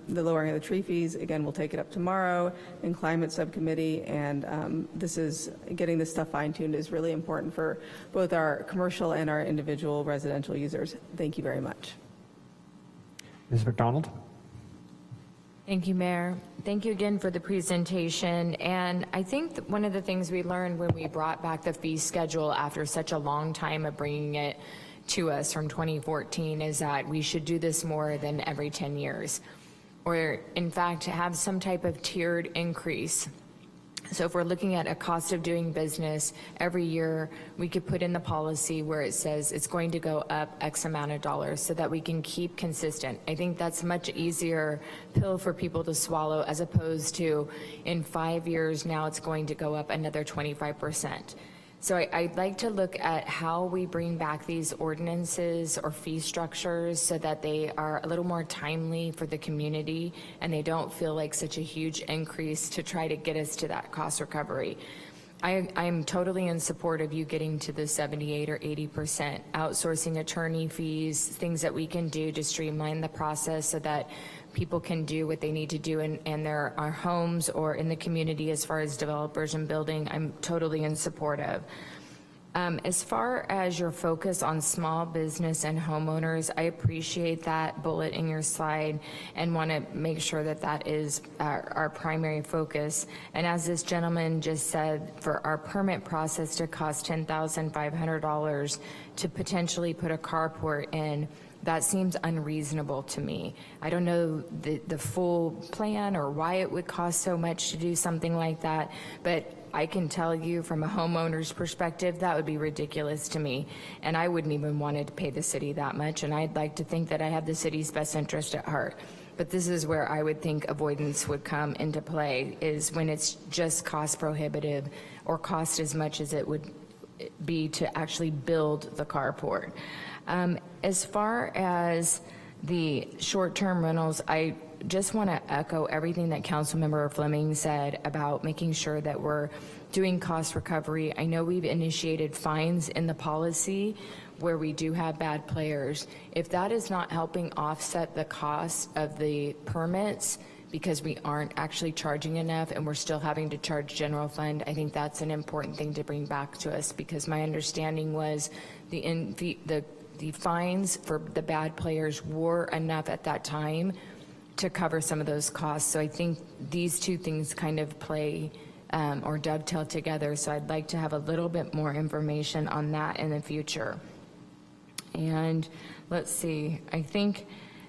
lowering of the tree fees. Again, we'll take it up tomorrow in climate subcommittee, and this is getting this stuff fine-tuned is really important for both our commercial and our individual residential users. Thank you very much.
Ms. McDonald?
Thank you, Mayor. Thank you again for the presentation. And I think one of the things we learned when we brought back the fee schedule after such a long time of bringing it to us from 2014 is that we should do this more than every 10 years, or in fact have some type of tiered increase. So if we're looking at a cost of doing business every year, we could put in the policy where it says it's going to go up X amount of dollars so that we can keep consistent. I think that's much easier pill for people to swallow, as opposed to in 5 years now it's going to go up another 25%. So I'd like to look at how we bring back these ordinances or fee structures so that they are a little more timely for the community and they don't feel like such a huge increase to try to get us to that cost recovery. I'm totally in support of you getting to the 78 or 80%, outsourcing attorney fees, things that we can do to streamline the process so that people can do what they need to do in their our homes or in the community as far as developers and building. I'm totally in support of. As far as your focus on small business and homeowners, I appreciate that bullet in your slide and want to make sure that that is our primary focus. And as this gentleman just said, for our permit process to cost $10,500 to potentially put a carport in, that seems unreasonable to me. I don't know the full plan or why it would cost so much to do something like that, but I can tell you from a homeowner's perspective, that would be ridiculous to me. And I wouldn't even want to pay the city that much. And I'd like to think that I have the city's best interest at heart. But this is where I would think avoidance would come into play, is when it's just cost prohibitive or cost as much as it would be to actually build the carport. As far as the short-term rentals, I just want to echo everything that Councilmember Fleming said about making sure that we're doing cost recovery. I know we've initiated fines in the policy where we do have bad players. If that is not helping offset the cost of the permits because we aren't actually charging enough and we're still having to charge general fund, I think that's an important thing to bring back to us, because my understanding was the fines for the bad players were enough at that time to cover some of those costs. So I think these two things kind of play or dovetail together. So I'd like to have a little bit more information on that in the future. And let's see, I think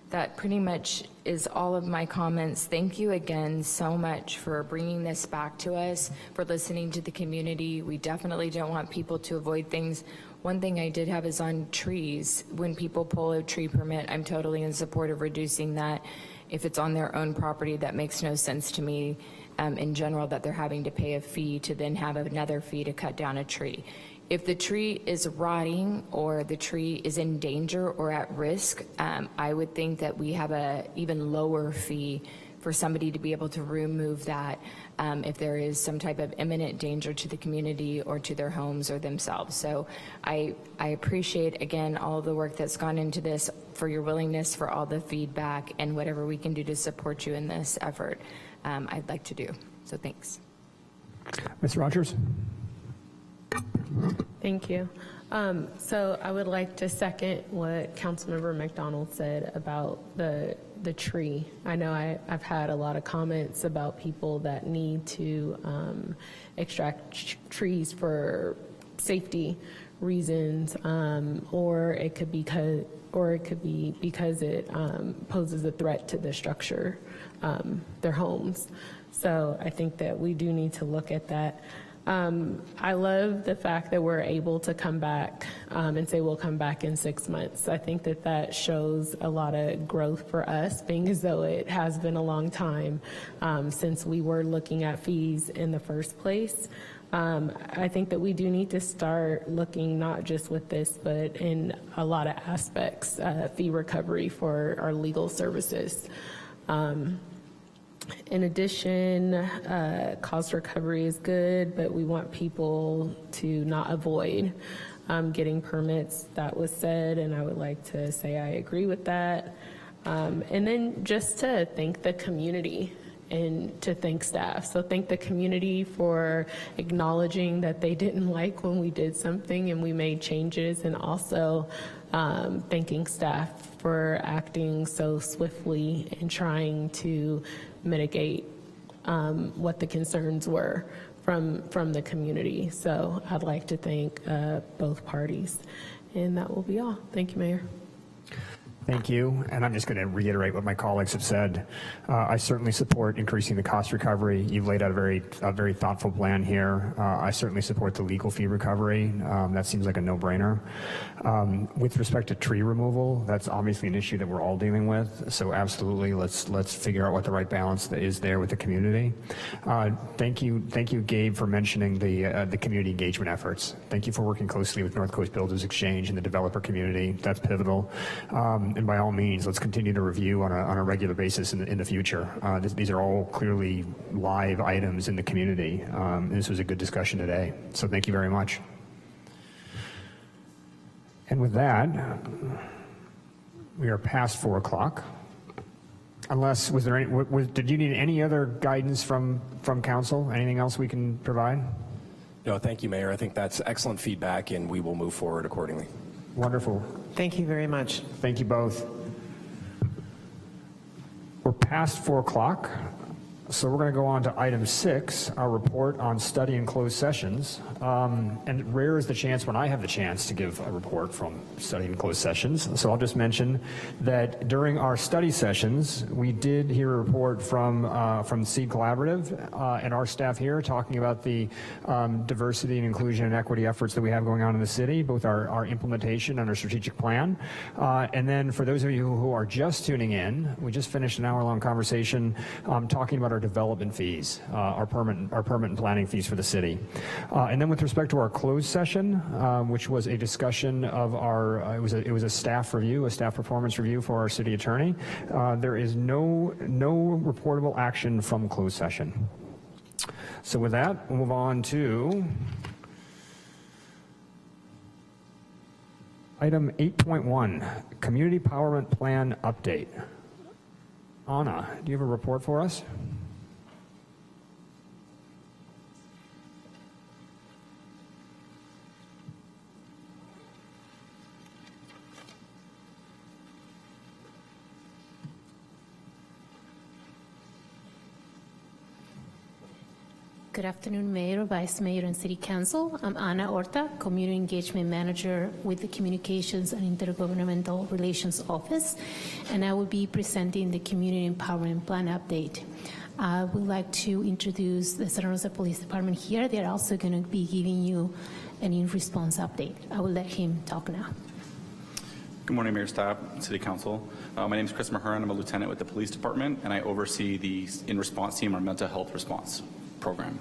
that pretty much is all of my comments. Thank you again so much for bringing this back to us, for listening to the community. We definitely don't want people to avoid things. One thing I did have is on trees. When people pull a tree permit, I'm totally in support of reducing that. If it's on their own property, that makes no sense to me in general, that they're having to pay a fee to then have another fee to cut down a tree. If the tree is rotting or the tree is in danger or at risk, I would think that we have a even lower fee for somebody to be able to remove that if there is some type of imminent danger to the community or to their homes or themselves. So I appreciate, again, all the work that's gone into this, for your willingness, for all the feedback, and whatever we can do to support you in this effort, I'd like to do. So thanks.
Ms. Rogers.
Thank you. So I would like to second what Councilmember McDonald said about the tree. I know I've had a lot of comments about people that need to extract trees for safety reasons, or it could be because it poses a threat to the structure, their homes. So I think that we do need to look at that. I love the fact that we're able to come back and say we'll come back in 6 months. I think that that shows a lot of growth for us, being as though it has been a long time since we were looking at fees in the first place. I think that we do need to start looking not just with this, but in a lot of aspects, fee recovery for our legal services. In addition, cost recovery is good, but we want people to not avoid getting permits. That was said, and I would like to say I agree with that. And then just to thank the community and to thank staff. So thank the community for acknowledging that they didn't like when we did something and we made changes, and also thanking staff for acting so swiftly and trying to mitigate what the concerns were from the community. So I'd like to thank both parties, and that will be all. Thank you, Mayor.
Thank you, and I'm just going to reiterate what my colleagues have said. I certainly support increasing the cost recovery. You've laid out a very thoughtful plan here. I certainly support the legal fee recovery. That seems like a no-brainer. With respect to tree removal, that's obviously an issue that we're all dealing with. So absolutely, let's figure out what the right balance is there with the community. Thank you, Gabe, for mentioning the community engagement efforts. Thank you for working closely with North Coast Builders Exchange and the developer community. That's pivotal. And by all means, let's continue to review on a regular basis in the future. These are all clearly live items in the community. This was a good discussion today, so thank you very much. And with that, we are past 4 o'clock. Unless, did you need any other guidance from council? Anything else we can provide?
No, thank you, Mayor. I think that's excellent feedback, and we will move forward accordingly.
Wonderful.
Thank you very much.
Thank you both. We're past 4 o'clock, so we're going to go on to item 6, our report on study and closed sessions. And rare is the chance when I have the chance to give a report from study and closed sessions. So I'll just mention that during our study sessions, we did hear a report from SEED Collaborative and our staff here talking about the diversity and inclusion and equity efforts that we have going on in the city, both our implementation and our strategic plan. And then for those of you who are just tuning in, we just finished an hour-long conversation talking about our development fees, our permit and planning fees for the city. And then with respect to our closed session, which was a discussion of our, it was a staff review, a staff performance review for our city attorney. There is no reportable action from closed session. So with that, we'll move on to item 8.1, Community Empowerment Plan Update. Anna, do you have a report for us?
Good afternoon, Mayor, Vice Mayor, and City Council. I'm Ana Horta, Community Engagement Manager with the Communications and Intergovernmental Relations Office, and I will be presenting the Community Empowerment Plan update. I would like to introduce the Santa Rosa Police Department here. They're also going to be giving you an in-response update. I will let him talk now.
Good morning, Mayor, staff, City Council. My name is Chris Mahuran. I'm a lieutenant with the Police Department, and I oversee the in-response team, our mental health response program.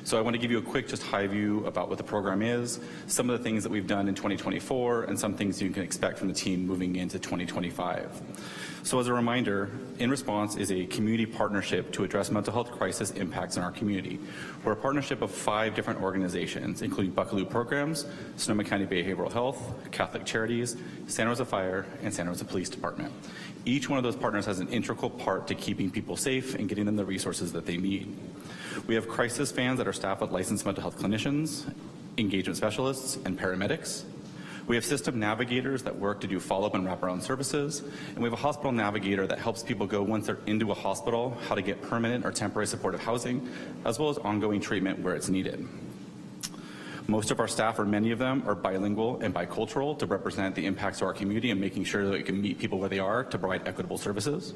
So I want to give you a quick, just high view about what the program is, some of the things that we've done in 2024, and some things you can expect from the team moving into 2025. So as a reminder, In Response is a community partnership to address mental health crisis impacts in our community. We're a partnership of 5 different organizations, including Buckaloo Programs, Sonoma County Behavioral Health, Catholic Charities, Santa Rosa Fire, and Santa Rosa Police Department. Each one of those partners has an integral part to keeping people safe and getting them the resources that they need. We have crisis vans that are staffed with licensed mental health clinicians, engagement specialists, and paramedics. We have system navigators that work to do follow-up and wraparound services, and we have a hospital navigator that helps people go once they're into a hospital, how to get permanent or temporary supportive housing, as well as ongoing treatment where it's needed. Most of our staff, or many of them, are bilingual and bicultural to represent the impacts to our community and making sure that we can meet people where they are to provide equitable services.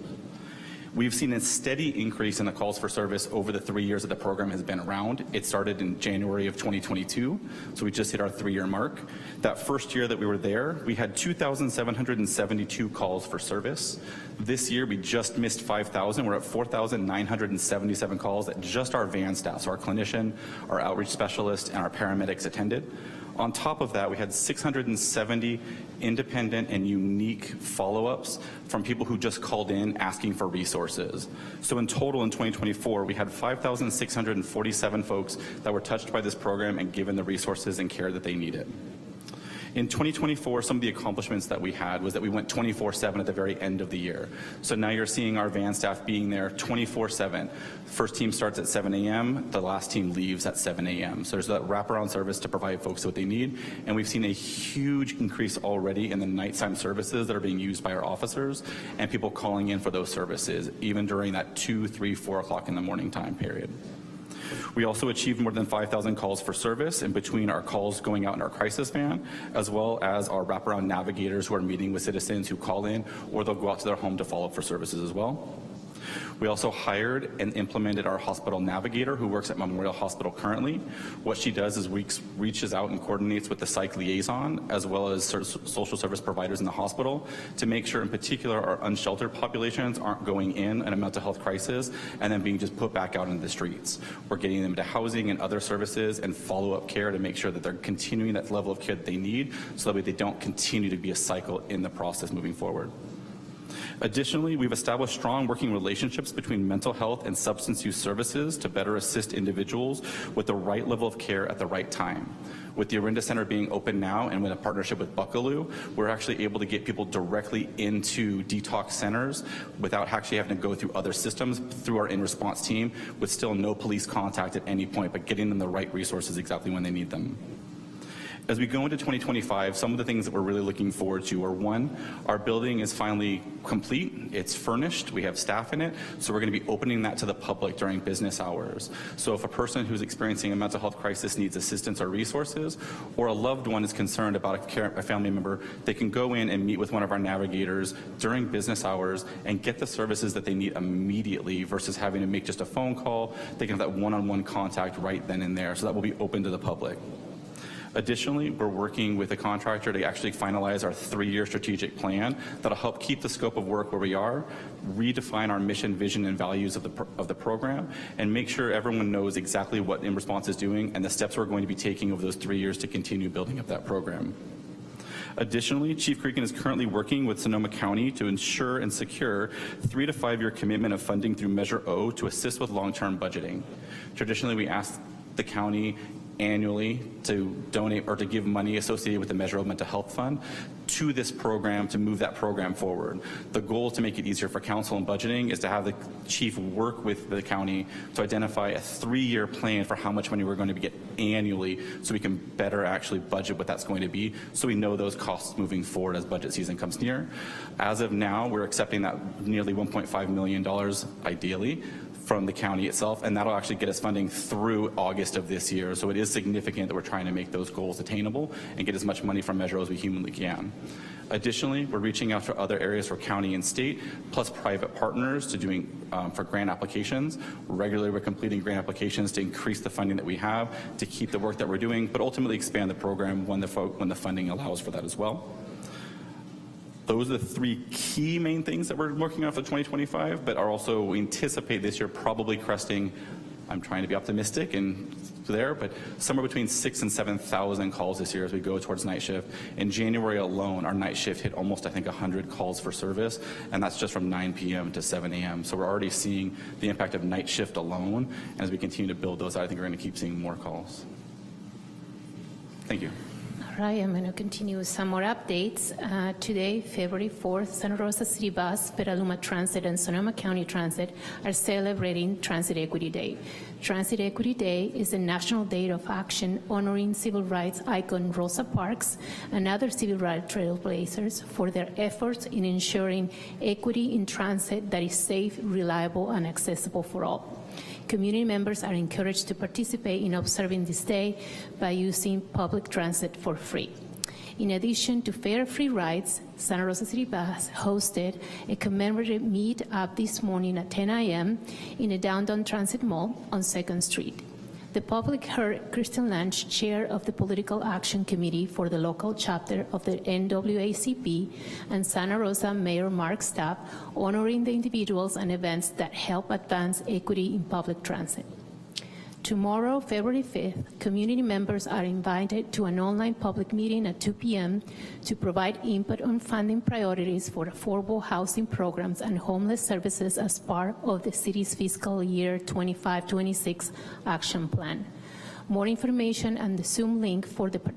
We've seen a steady increase in the calls for service over the 3 years that the program has been around. It started in January of 2022, so we just hit our 3-year mark. That first year that we were there, we had 2,772 calls for service. This year, we just missed 5,000. We're at 4,977 calls that just our van staff, so our clinician, our outreach specialist, and our paramedics attended. On top of that, we had 670 independent and unique follow-ups from people who just called in asking for resources. So in total in 2024, we had 5,647 folks that were touched by this program and given the resources and care that they needed. In 2024, some of the accomplishments that we had was that we went 24/7 at the very end of the year. So now you're seeing our van staff being there 24/7. First team starts at 7 a.m., the last team leaves at 7 a.m. So there's that wraparound service to provide folks what they need. And we've seen a huge increase already in the nighttime services that are being used by our officers and people calling in for those services, even during that 2, 3, 4 o'clock in the morning time period. We also achieved more than 5,000 calls for service in between our calls going out in our crisis van, as well as our wraparound navigators who are meeting with citizens who call in, or they'll go out to their home to follow up for services as well. We also hired and implemented our hospital navigator who works at Memorial Hospital currently. What she does is reaches out and coordinates with the psych liaison as well as social service providers in the hospital to make sure in particular our unsheltered populations aren't going in a mental health crisis and then being just put back out into the streets. We're getting them to housing and other services and follow-up care to make sure that they're continuing that level of care that they need so that way they don't continue to be a cycle in the process moving forward. Additionally, we've established strong working relationships between mental health and substance use services to better assist individuals with the right level of care at the right time. With the Orinda Center being open now and with a partnership with Buckaloo, we're actually able to get people directly into detox centers without actually having to go through other systems through our in-response team with still no police contact at any point, but getting them the right resources exactly when they need them. As we go into 2025, some of the things that we're really looking forward to are, one, our building is finally complete. It's furnished. We have staff in it. So we're going to be opening that to the public during business hours. So if a person who's experiencing a mental health crisis needs assistance or resources, or a loved one is concerned about a family member, they can go in and meet with one of our navigators during business hours and get the services that they need immediately versus having to make just a phone call. They can have that one-on-one contact right then and there. So that will be open to the public. Additionally, we're working with a contractor to actually finalize our 3-year strategic plan that'll help keep the scope of work where we are, redefine our mission, vision, and values of the program, and make sure everyone knows exactly what In-Response is doing and the steps we're going to be taking over those 3 years to continue building up that program. Additionally, Chief Cregan is currently working with Sonoma County to ensure and secure 3 to 5 year commitment of funding through Measure O to assist with long-term budgeting. Traditionally, we ask the county annually to donate or to give money associated with the Measure of Mental Health Fund to this program to move that program forward. The goal to make it easier for council and budgeting is to have the chief work with the county to identify a 3-year plan for how much money we're going to get annually so we can better actually budget what that's going to be so we know those costs moving forward as budget season comes near. As of now, we're accepting that nearly $1.5 million ideally from the county itself, and that'll actually get us funding through August of this year. So it is significant that we're trying to make those goals attainable and get as much money from Measure O as we humanly can. Additionally, we're reaching out to other areas for county and state, plus private partners to doing for grant applications. Regularly, we're completing grant applications to increase the funding that we have to keep the work that we're doing, but ultimately expand the program when the funding allows for that as well. Those are the 3 key main things that we're working on for 2025, but are also, we anticipate this year probably cresting, I'm trying to be optimistic and there, but somewhere between 6,000 and 7,000 calls this year as we go towards night shift. In January alone, our night shift hit almost, I think, 100 calls for service, and that's just from 9 p.m. to 7 a.m. So we're already seeing the impact of night shift alone, and as we continue to build those, I think we're going to keep seeing more calls. Thank you.
All right, I'm going to continue with some more updates. Today, February 4th, Santa Rosa City Bus, Petaluma Transit, and Sonoma County Transit are celebrating Transit Equity Day. Transit Equity Day is a national day of action honoring civil rights icon Rosa Parks and other civil rights trailblazers for their efforts in ensuring equity in transit that is safe, reliable, and accessible for all. Community members are encouraged to participate in observing this day by using public transit for free. In addition to fare free rides, Santa Rosa City Bus hosted a commemorative meet-up this morning at 10 a.m. in a downtown transit mall on 2nd Street. The public heard Kristen Lange, chair of the Political Action Committee for the local chapter of the NAACP, and Santa Rosa Mayor Mark Stapp honoring the individuals and events that help advance equity in public transit. Tomorrow, February 5th, community members are invited to an online public meeting at 2 p.m. to provide input on funding priorities for affordable housing programs and homeless services as part of the city's fiscal year 25-26 action plan. More information and the Zoom link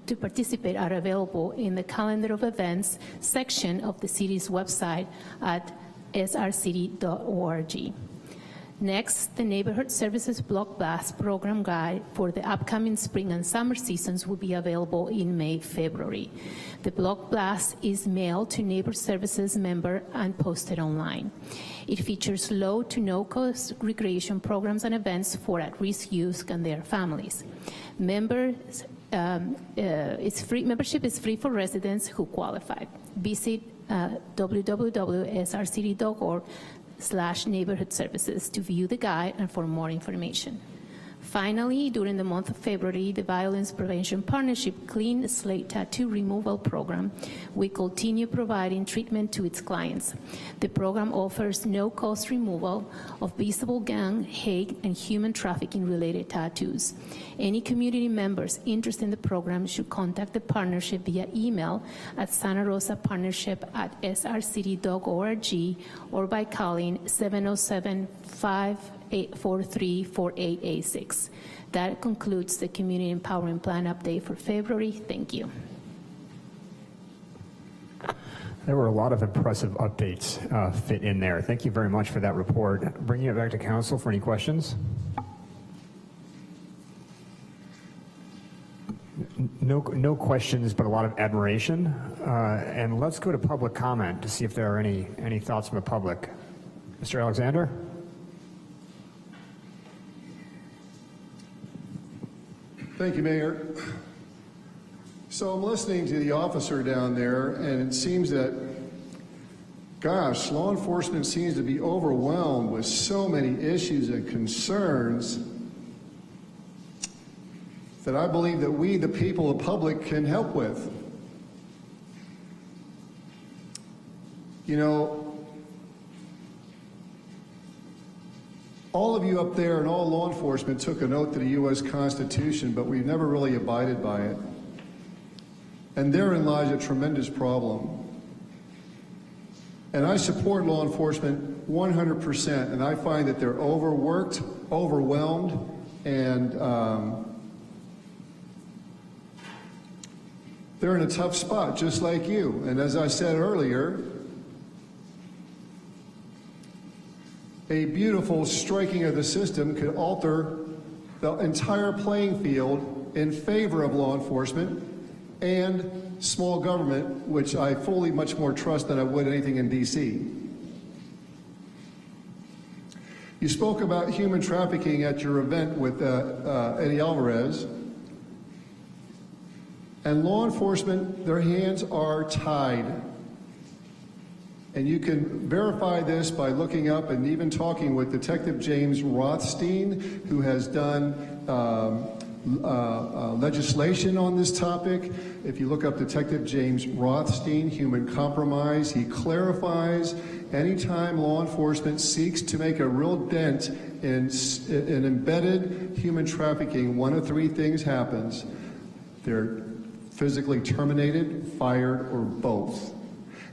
to participate are available in the calendar of events section of the city's website at srcity.org. Next, the Neighborhood Services Block Blast Program Guide for the upcoming spring and summer seasons will be available in May, February. The Block Blast is mailed to Neighbor Services member and posted online. It features low to no cost recreation programs and events for at-risk youth and their families. Membership is free for residents who qualify. Visit www.srcity.org/neighborhood services to view the guide and for more information. Finally, during the month of February, the Violence Prevention Partnership Clean Slate Tattoo Removal Program will continue providing treatment to its clients. The program offers no-cost removal of visible gang, hate, and human trafficking-related tattoos. Any community members interested in the program should contact the partnership via email at santarosapartnership@srcity.org or by calling 707-543-4886. That concludes the Community Empowerment Plan update for February. Thank you.
There were a lot of impressive updates fit in there. Thank you very much for that report. Bringing it back to council for any questions. No questions, but a lot of admiration. And let's go to public comment to see if there are any thoughts from the public. Mr. Alexander?
Thank you, Mayor. So I'm listening to the officer down there, and it seems that, gosh, law enforcement seems to be overwhelmed with so many issues and concerns that I believe that we, the people, the public, can help with. You know, all of you up there and all law enforcement took an oath to the U.S. Constitution, but we've never really abided by it. And therein lies a tremendous problem. And I support law enforcement 100%, and I find that they're overworked, overwhelmed, and they're in a tough spot, just like you. And as I said earlier, a beautiful striking of the system could alter the entire playing field in favor of law enforcement and small government, which I fully much more trust than I would anything in D.C. You spoke about human trafficking at your event with Eddie Alvarez. And law enforcement, their hands are tied. And you can verify this by looking up and even talking with Detective James Rothstein, who has done legislation on this topic. If you look up Detective James Rothstein, human compromise, he clarifies anytime law enforcement seeks to make a real dent in embedded human trafficking, one of three things happens. They're physically terminated, fired, or both.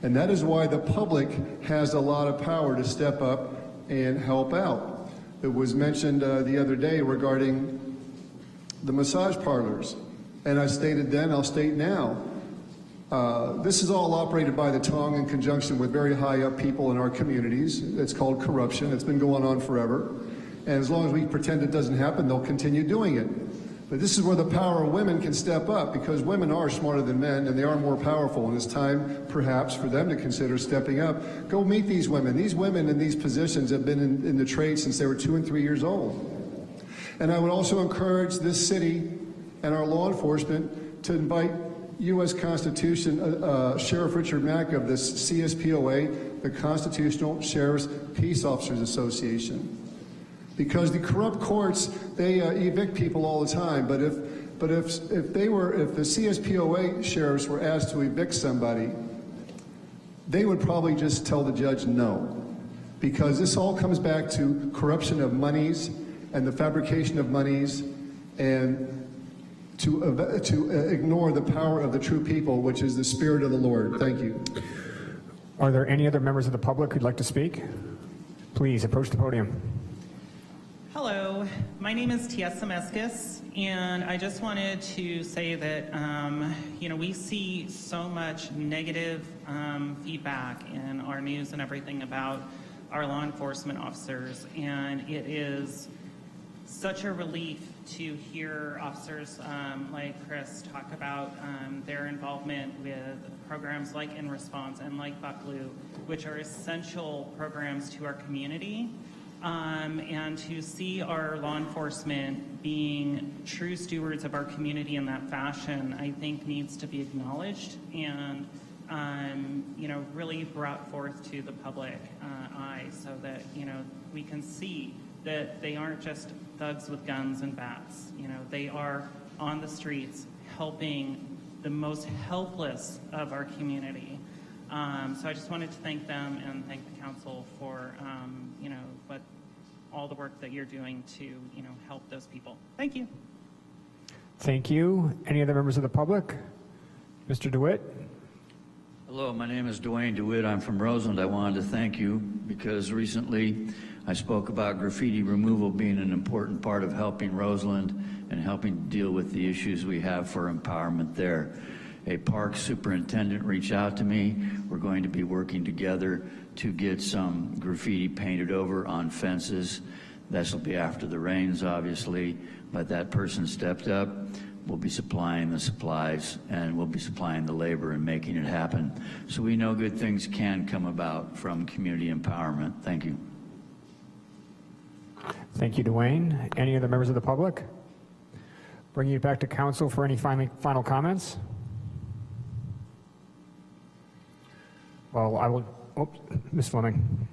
And that is why the public has a lot of power to step up and help out. It was mentioned the other day regarding the massage parlors. And I stated then, I'll state now, this is all operated by the tongue in conjunction with very high up people in our communities. It's called corruption. It's been going on forever. And as long as we pretend it doesn't happen, they'll continue doing it. But this is where the power of women can step up, because women are smarter than men and they are more powerful, and it's time perhaps for them to consider stepping up. Go meet these women. These women in these positions have been in the trade since they were 2 and 3 years old. And I would also encourage this city and our law enforcement to invite U.S. Constitution Sheriff Richard Mack of the CSPOA, the Constitutional Sheriff's Peace Officers Association. Because the corrupt courts, they evict people all the time. But if the CSPOA sheriffs were asked to evict somebody, they would probably just tell the judge no. Because this all comes back to corruption of monies and the fabrication of monies, and to ignore the power of the true people, which is the Spirit of the Lord. Thank you.
Are there any other members of the public who'd like to speak? Please approach the podium.
Hello, my name is Tiesa Meskis, and I just wanted to say that, we see so much negative feedback in our news and everything about our law enforcement officers, and it is such a relief to hear officers like Chris talk about their involvement with programs like In Response and like Bucklew, which are essential programs to our community. And to see our law enforcement being true stewards of our community in that fashion, I think needs to be acknowledged and, you know, really brought forth to the public eye so that, you know, we can see that they aren't just thugs with guns and bats. You know, they are on the streets helping the most helpless of our community. So I just wanted to thank them and thank the council for, you know, all the work that you're doing to, you know, help those people. Thank you.
Thank you. Any other members of the public? Mr. DeWitt?
Hello, my name is Dwayne DeWitt. I'm from Roseland. I wanted to thank you because recently I spoke about graffiti removal being an important part of helping Roseland and helping deal with the issues we have for empowerment there. A park superintendent reached out to me. We're going to be working together to get some graffiti painted over on fences. This will be after the rains, obviously, but that person stepped up. We'll be supplying the supplies and we'll be supplying the labor and making it happen. So we know good things can come about from community empowerment. Thank you.
Thank you, Dwayne. Any other members of the public? Bringing you back to council for any final comments? Well, I will, Ms. Fleming.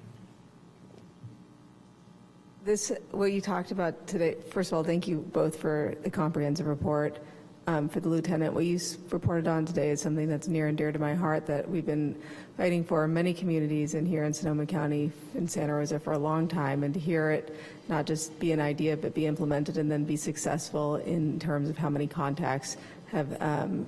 What you talked about today, first of all, thank you both for the comprehensive report. For the lieutenant, what you reported on today is something that's near and dear to my heart that we've been fighting for in many communities and here in Sonoma County in Santa Rosa for a long time, and to hear it not just be an idea but be implemented and then be successful in terms of how many contacts have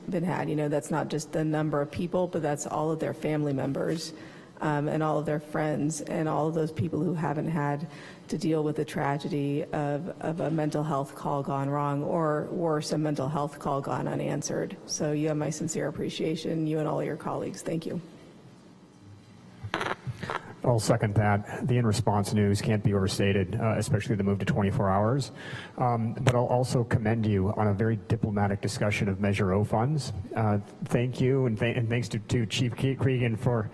been had. You know, that's not just the number of people, but that's all of their family members and all of their friends and all of those people who haven't had to deal with the tragedy of a mental health call gone wrong, or worse, a mental health call gone unanswered. So you have my sincere appreciation, you and all your colleagues. Thank you.
I'll second that. The in-response news can't be overstated, especially the move to 24 hours. But I'll also commend you on a very diplomatic discussion of Measure O funds. Thank you, and thanks to Chief Cregan for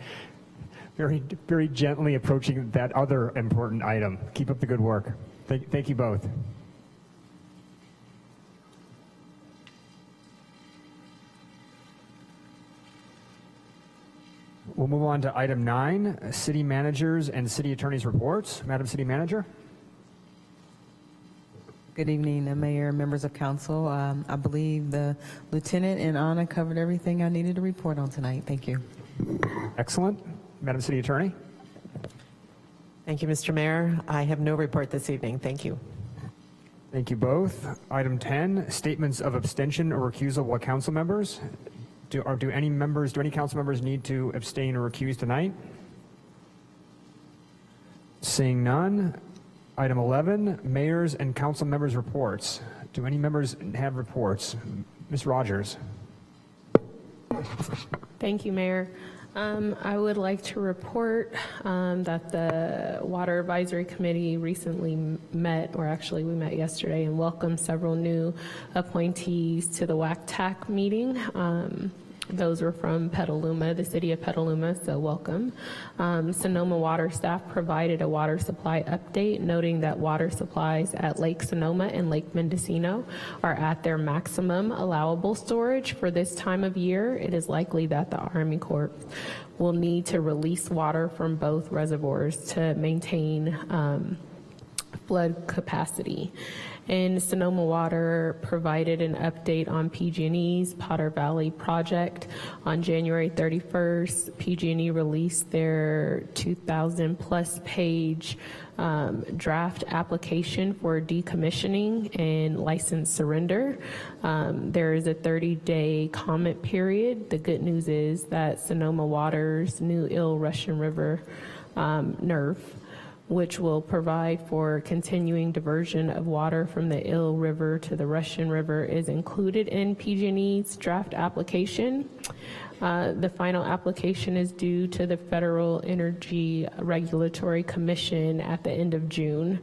very gently approaching that other important item. Keep up the good work. Thank you both. We'll move on to item 9, city managers and city attorneys reports. Madam City Manager.
Good evening, Mayor, members of council. I believe the lieutenant and Anna covered everything I needed to report on tonight. Thank you.
Excellent. Madam City Attorney.
Thank you, Mr. Mayor. I have no report this evening. Thank you.
Thank you both. Item 10, statements of abstention or recusal by council members. Do any council members need to abstain or recuse tonight? Seeing none. Item 11, mayors and council members reports. Do any members have reports? Ms. Rogers.
Thank you, Mayor. I would like to report that the Water Advisory Committee recently met, or actually we met yesterday, and welcomed several new appointees to the WACTAC meeting. Those were from Petaluma, the city of Petaluma, so welcome. Sonoma Water staff provided a water supply update, noting that water supplies at Lake Sonoma and Lake Mendocino are at their maximum allowable storage for this time of year. It is likely that the Army Corps will need to release water from both reservoirs to maintain flood capacity. And Sonoma Water provided an update on PG&E's Potter Valley project. On January 31st, PG&E released their 2,000+ page draft application for decommissioning and license surrender. There is a 30-day comment period. The good news is that Sonoma Water's new Russian River NERF which will provide for continuing diversion of water from the Ill River to the Russian River, is included in PG&E's draft application. The final application is due to the Federal Energy Regulatory Commission at the end of June.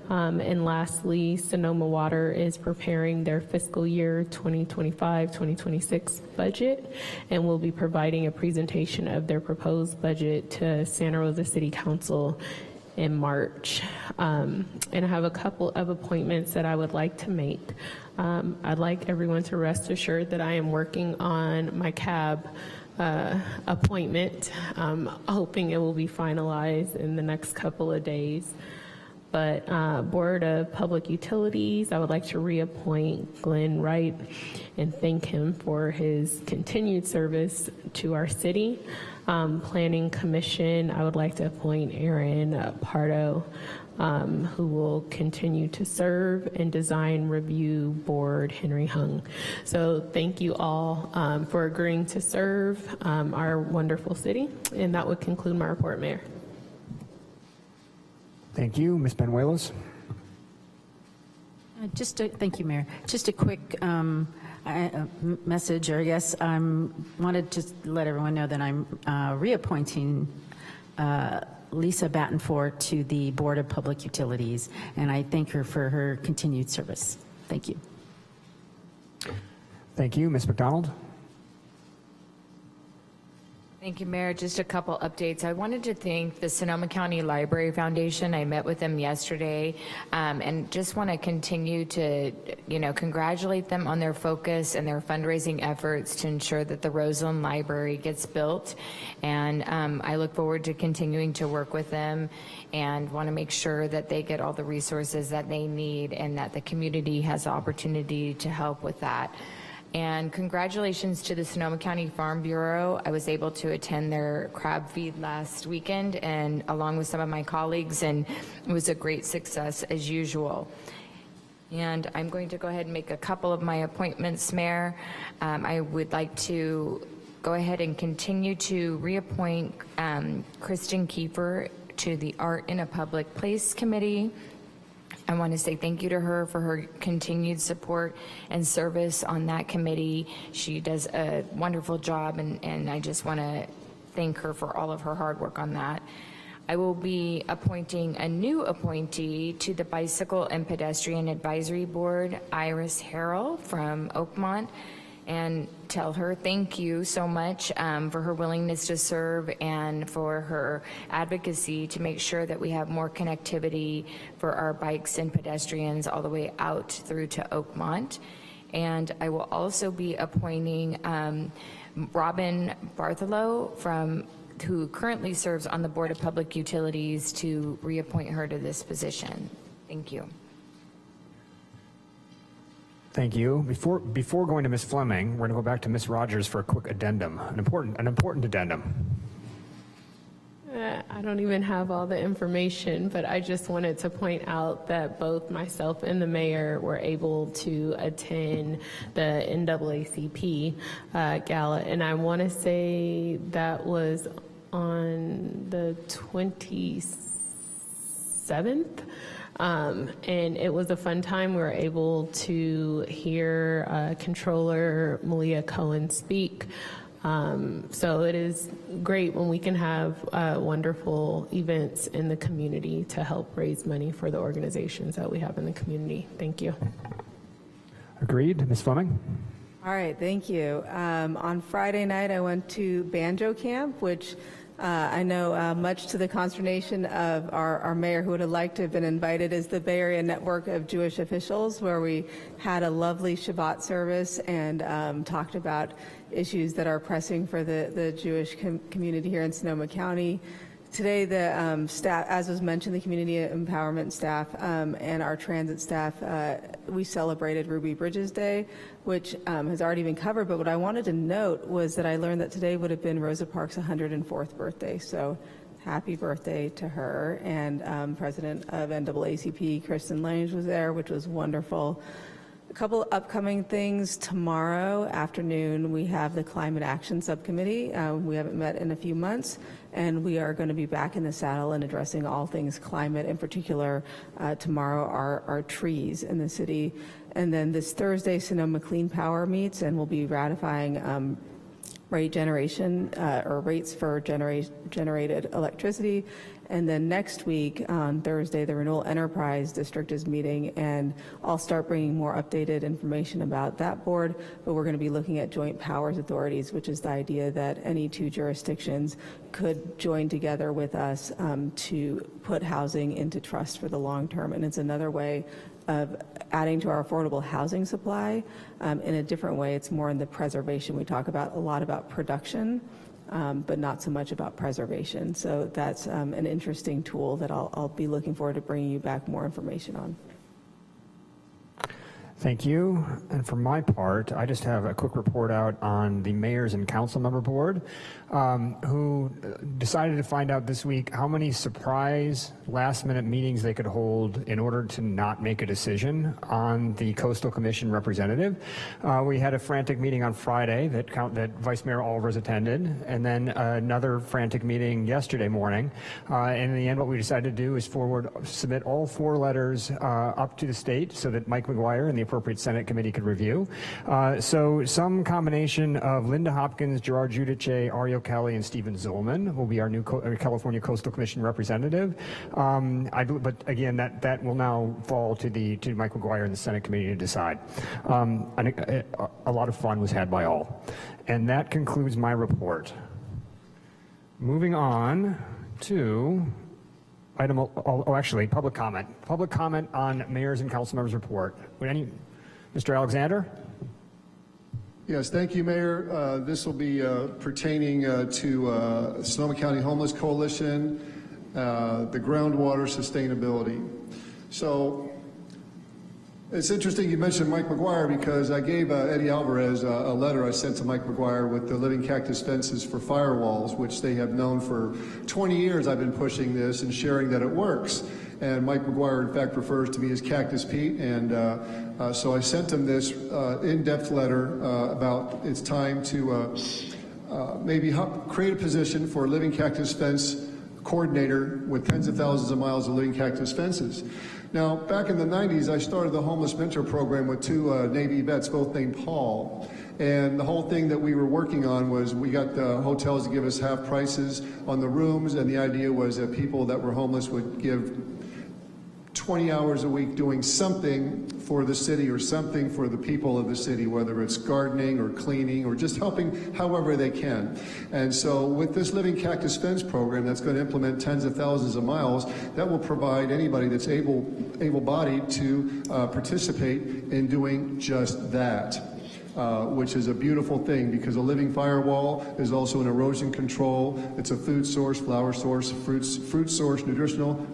And lastly, Sonoma Water is preparing their fiscal year 2025-2026 budget and will be providing a presentation of their proposed budget to Santa Rosa City Council in March. And I have a couple of appointments that I would like to make. I'd like everyone to rest assured that I am working on my cab appointment, hoping it will be finalized in the next couple of days. But Board of Public Utilities, I would like to reappoint Glenn Wright and thank him for his continued service to our city. Planning Commission, I would like to appoint Aaron Pardo, who will continue to serve, and Design Review Board, Henry Hung. So thank you all for agreeing to serve our wonderful city. And that would conclude my report, Mayor.
Thank you. Ms. Benuelos.
Thank you, Mayor. Just a quick message, or I guess wanted to let everyone know that I'm reappointing Lisa Battenford to the Board of Public Utilities, and I thank her for her continued service. Thank you.
Thank you. Ms. McDonald.
Thank you, Mayor. Just a couple updates. I wanted to thank the Sonoma County Library Foundation. I met with them yesterday, and just want to continue to, congratulate them on their focus and their fundraising efforts to ensure that the Roseland Library gets built. And I look forward to continuing to work with them and want to make sure that they get all the resources that they need and that the community has the opportunity to help with that. And congratulations to the Sonoma County Farm Bureau. I was able to attend their crab feed last weekend, and along with some of my colleagues, and it was a great success as usual. And I'm going to go ahead and make a couple of my appointments, Mayor. I would like to go ahead and continue to reappoint Kristen Kiefer to the Art in a Public Place Committee. I want to say thank you to her for her continued support and service on that committee. She does a wonderful job, and I just want to thank her for all of her hard work on that. I will be appointing a new appointee to the Bicycle and Pedestrian Advisory Board, Iris Harrell from Oakmont, and tell her thank you so much for her willingness to serve and for her advocacy to make sure that we have more connectivity for our bikes and pedestrians all the way out through to Oakmont. And I will also be appointing Robin Bartholow, who currently serves on the Board of Public Utilities, to reappoint her to this position. Thank you.
Thank you. Before going to Ms. Fleming, we're going to go back to Ms. Rogers for a quick addendum, an important addendum.
I don't even have all the information, but I just wanted to point out that both myself and the mayor were able to attend the NAACP gala, and I want to say that was on the 27th. And it was a fun time. We were able to hear Controller Malia Cohen speak. So it is great when we can have wonderful events in the community to help raise money for the organizations that we have in the community. Thank you.
Agreed. Ms. Fleming?
All right, thank you. On Friday night, I went to Banjo Camp, which I know much to the consternation of our mayor, who would have liked to have been invited, is the Bay Area Network of Jewish Officials, where we had a lovely Shabbat service and talked about issues that are pressing for the Jewish community here in Sonoma County. Today, the staff, as was mentioned, the community empowerment staff and our transit staff, we celebrated Ruby Bridges Day, which has already been covered. But what I wanted to note was that I learned that today would have been Rosa Parks' 104th birthday. So happy birthday to her. And President of NAACP, Kristen Lange, was there, which was wonderful. A couple of upcoming things. Tomorrow afternoon, we have the Climate Action Subcommittee. We haven't met in a few months, and we are going to be back in the saddle and addressing all things climate. In particular, tomorrow are trees in the city. And then this Thursday, Sonoma Clean Power meets, and we'll be ratifying rate generation or rates for generated electricity. And then next week, on Thursday, the Renewal Enterprise District is meeting, and I'll start bringing more updated information about that board, but we're going to be looking at joint powers authorities, which is the idea that any two jurisdictions could join together with us to put housing into trust for the long term. And it's another way of adding to our affordable housing supply in a different way. It's more in the preservation. We talk about a lot about production, but not so much about preservation. So that's an interesting tool that I'll be looking forward to bringing you back more information on.
Thank you. And for my part, I just have a quick report out on the Mayors and Council Member Board, who decided to find out this week how many surprise last-minute meetings they could hold in order to not make a decision on the Coastal Commission representative. We had a frantic meeting on Friday that Vice Mayor Alvarez attended, and then another frantic meeting yesterday morning. And in the end, what we decided to do is submit all 4 letters up to the state so that Mike McGuire and the appropriate Senate committee could review. So some combination of Linda Hopkins, Gerard Giudice, Ario Kelly, and Stephen Zolman will be our new California Coastal Commission representative. But again, that will now fall to Mike McGuire and the Senate committee to decide. A lot of fun was had by all. And that concludes my report. Moving on to public comment. Public comment on mayors and council members' report. Mr. Alexander?
Yes, thank you, Mayor. This will be pertaining to Sonoma County Homeless Coalition, the groundwater sustainability. So it's interesting you mentioned Mike McGuire, because I gave Eddie Alvarez a letter I sent to Mike McGuire with the living cactus fences for firewalls, which they have known for 20 years. I've been pushing this and sharing that it works. And Mike McGuire, in fact, refers to me as Cactus Pete. And so I sent him this in-depth letter about it's time to maybe create a position for a living cactus fence coordinator with tens of thousands of miles of living cactus fences. Now, back in the 90s, I started the Homeless Mentor Program with 2 Navy vets, both named Paul. And the whole thing that we were working on was we got the hotels to give us half prices on the rooms, and the idea was that people that were homeless would give 20 hours a week doing something for the city or something for the people of the city, whether it's gardening or cleaning or just helping however they can. And so with this Living Cactus Fence program that's going to implement tens of thousands of miles, that will provide anybody that's able-bodied to participate in doing just that. Which is a beautiful thing, because a living firewall is also an erosion control. It's a food source, flower source, fruit source, nutritional,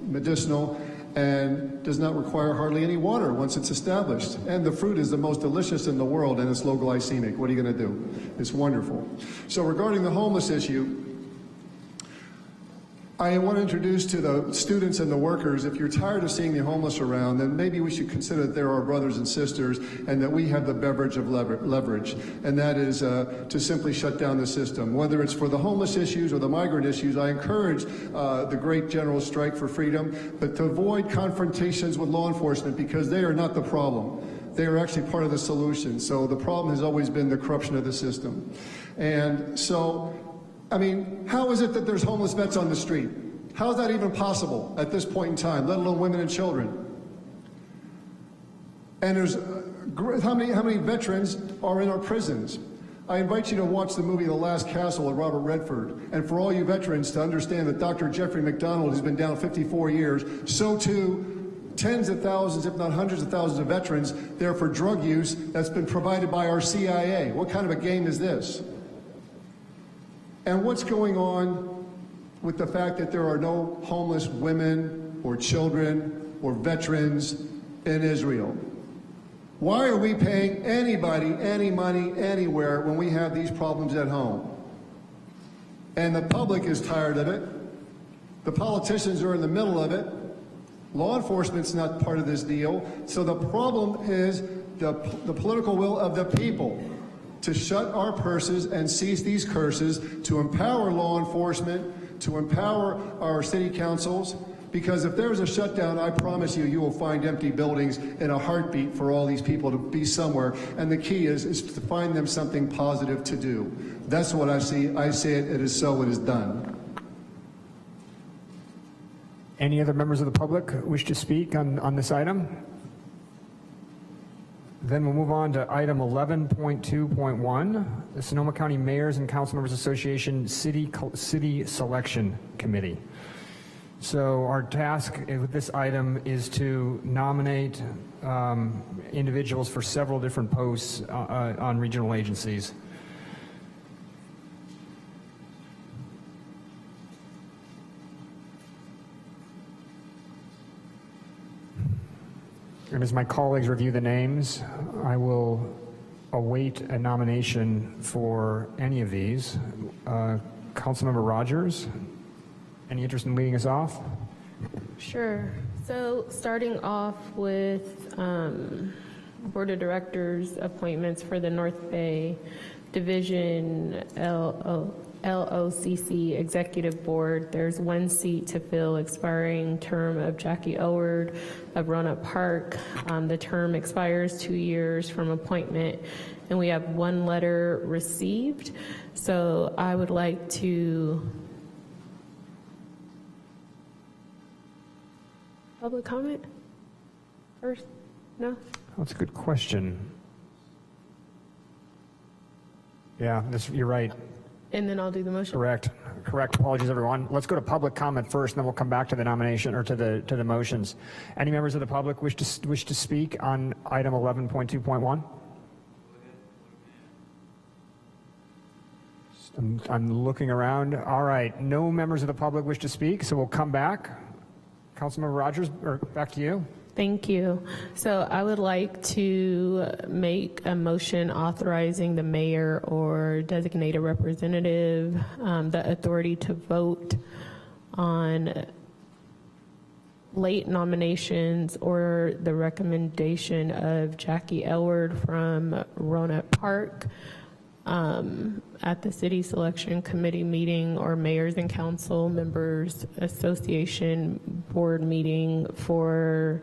medicinal, and does not require hardly any water once it's established. And the fruit is the most delicious in the world, and it's low glycemic. What are you going to do? It's wonderful. So regarding the homeless issue, I want to introduce to the students and the workers, if you're tired of seeing the homeless around, then maybe we should consider that they're our brothers and sisters, and that we have the beverage of leverage, and that is to simply shut down the system. Whether it's for the homeless issues or the migrant issues, I encourage the great general strike for freedom, but to avoid confrontations with law enforcement, because they are not the problem. They are actually part of the solution. So the problem has always been the corruption of the system. And so, I mean, how is it that there's homeless vets on the street? How is that even possible at this point in time, let alone women and children? And there's how many veterans are in our prisons? I invite you to watch the movie The Last Castle with Robert Redford. And for all you veterans to understand that Dr. Jeffrey McDonald has been down 54 years, so too tens of thousands, if not hundreds of thousands of veterans there for drug use that's been provided by our CIA. What kind of a game is this? And what's going on with the fact that there are no homeless women or children or veterans in Israel? Why are we paying anybody any money anywhere when we have these problems at home? And the public is tired of it. The politicians are in the middle of it. Law enforcement's not part of this deal. So the problem is the political will of the people to shut our purses and cease these curses, to empower law enforcement, to empower our city councils. Because if there's a shutdown, I promise you, you will find empty buildings in a heartbeat for all these people to be somewhere. And the key is to find them something positive to do. That's what I see. I say it, it is so, it is done.
Any other members of the public wish to speak on this item? Then we'll move on to item 11.2.1, the Sonoma County Mayors and Councilmembers Association City Selection Committee. So our task with this item is to nominate individuals for several different posts on regional agencies. And as my colleagues review the names, I will await a nomination for any of these. Councilmember Rogers, any interest in leading us off?
Sure. So starting off with Board of Directors appointments for the North Bay Division LOCC Executive Board. There's one seat to fill, expiring term of Jackie Oward of Roanoke Park. The term expires 2 years from appointment, and we have one letter received. So I would like to public comment first? No?
That's a good question. Yeah, you're right.
And then I'll do the motion.
Correct. Apologies, everyone. Let's go to public comment first, and then we'll come back to the nomination or to the motions. Any members of the public wish to speak on item 11.2.1? I'm looking around. All right. No members of the public wish to speak, so we'll come back. Councilmember Rogers, or back to you.
Thank you. So I would like to make a motion authorizing the mayor or designated representative the authority to vote on late nominations or the recommendation of Jackie Ellard from Roanoke Park at the City Selection Committee meeting or Mayors and Council Members Association Board meeting for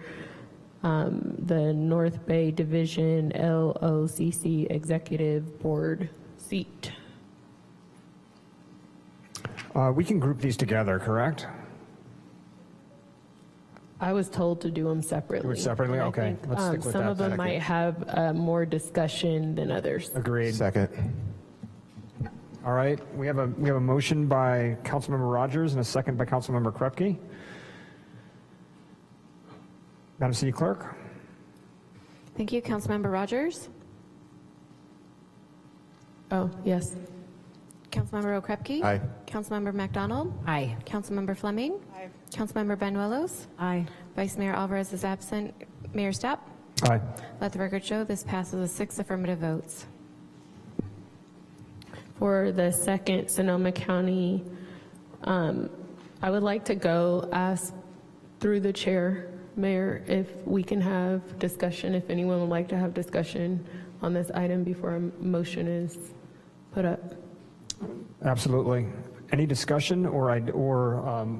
the North Bay Division LOCC Executive Board seat.
We can group these together, correct?
I was told to do them separately.
Do it separately? Okay, let's stick with that.
Some of them might have more discussion than others.
Agreed.
Second.
All right, we have a motion by Councilmember Rogers and a second by Councilmember Krupke. Madam City Clerk.
Thank you. Councilmember Rogers.
Oh, yes.
Councilmember Okrepke.
Aye.
Councilmember McDonald.
Aye.
Councilmember Fleming. Aye. Councilmember Banuelos.
Aye.
Vice Mayor Alvarez is absent. Mayor Stapp.
Aye.
Let the record show this passes with 6 affirmative votes.
For the second Sonoma County, I would like to ask through the chair, Mayor, if we can have discussion, if anyone would like to have discussion on this item before a motion is put up.
Absolutely. Any discussion, or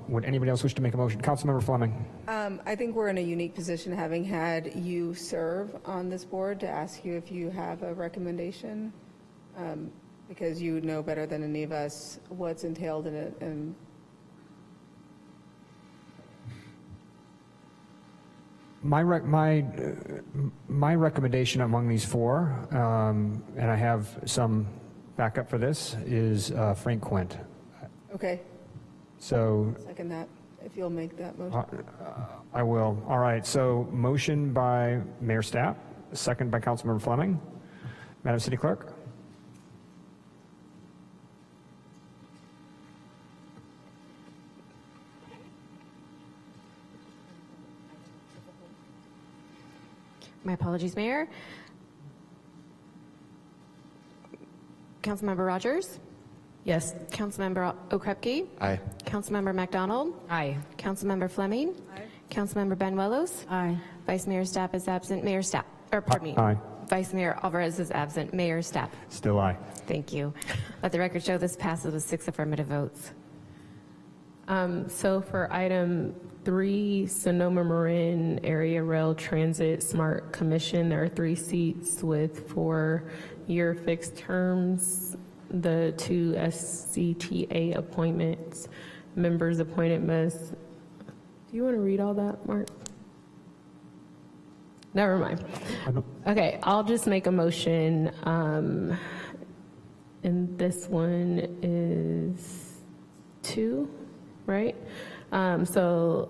would anybody else wish to make a motion? Councilmember Fleming.
I think we're in a unique position, having had you serve on this board, to ask you if you have a recommendation, because you know better than any of us what's entailed in it. And
My recommendation among these four, and I have some backup for this, is Frank Quint.
okay,
So
second that, if you'll make that motion.
I will. All right. So motion by Mayor Stapp, second by Councilmember Fleming. Madam City Clerk.
My apologies, Mayor. Councilmember Rogers.
Yes.
Councilmember Okrepke.
Aye.
Councilmember McDonald.
Aye.
Councilmember Fleming. Aye. Councilmember Banuelos?
Aye.
Vice Mayor Stapp is absent. Mayor Stapp, or pardon me.
Aye.
Vice Mayor Alvarez is absent. Mayor Stapp.
Still aye.
Thank you. Let the record show this passes with 6 affirmative votes.
So for item 3, Sonoma Marin Area Rail Transit Smart Commission, there are 3 seats with 4-year fixed terms. The 2 SCTA appointments, members appointed must, do you want to read all that, Mark? Never mind. Okay, I'll just make a motion. And this one is 2, right? So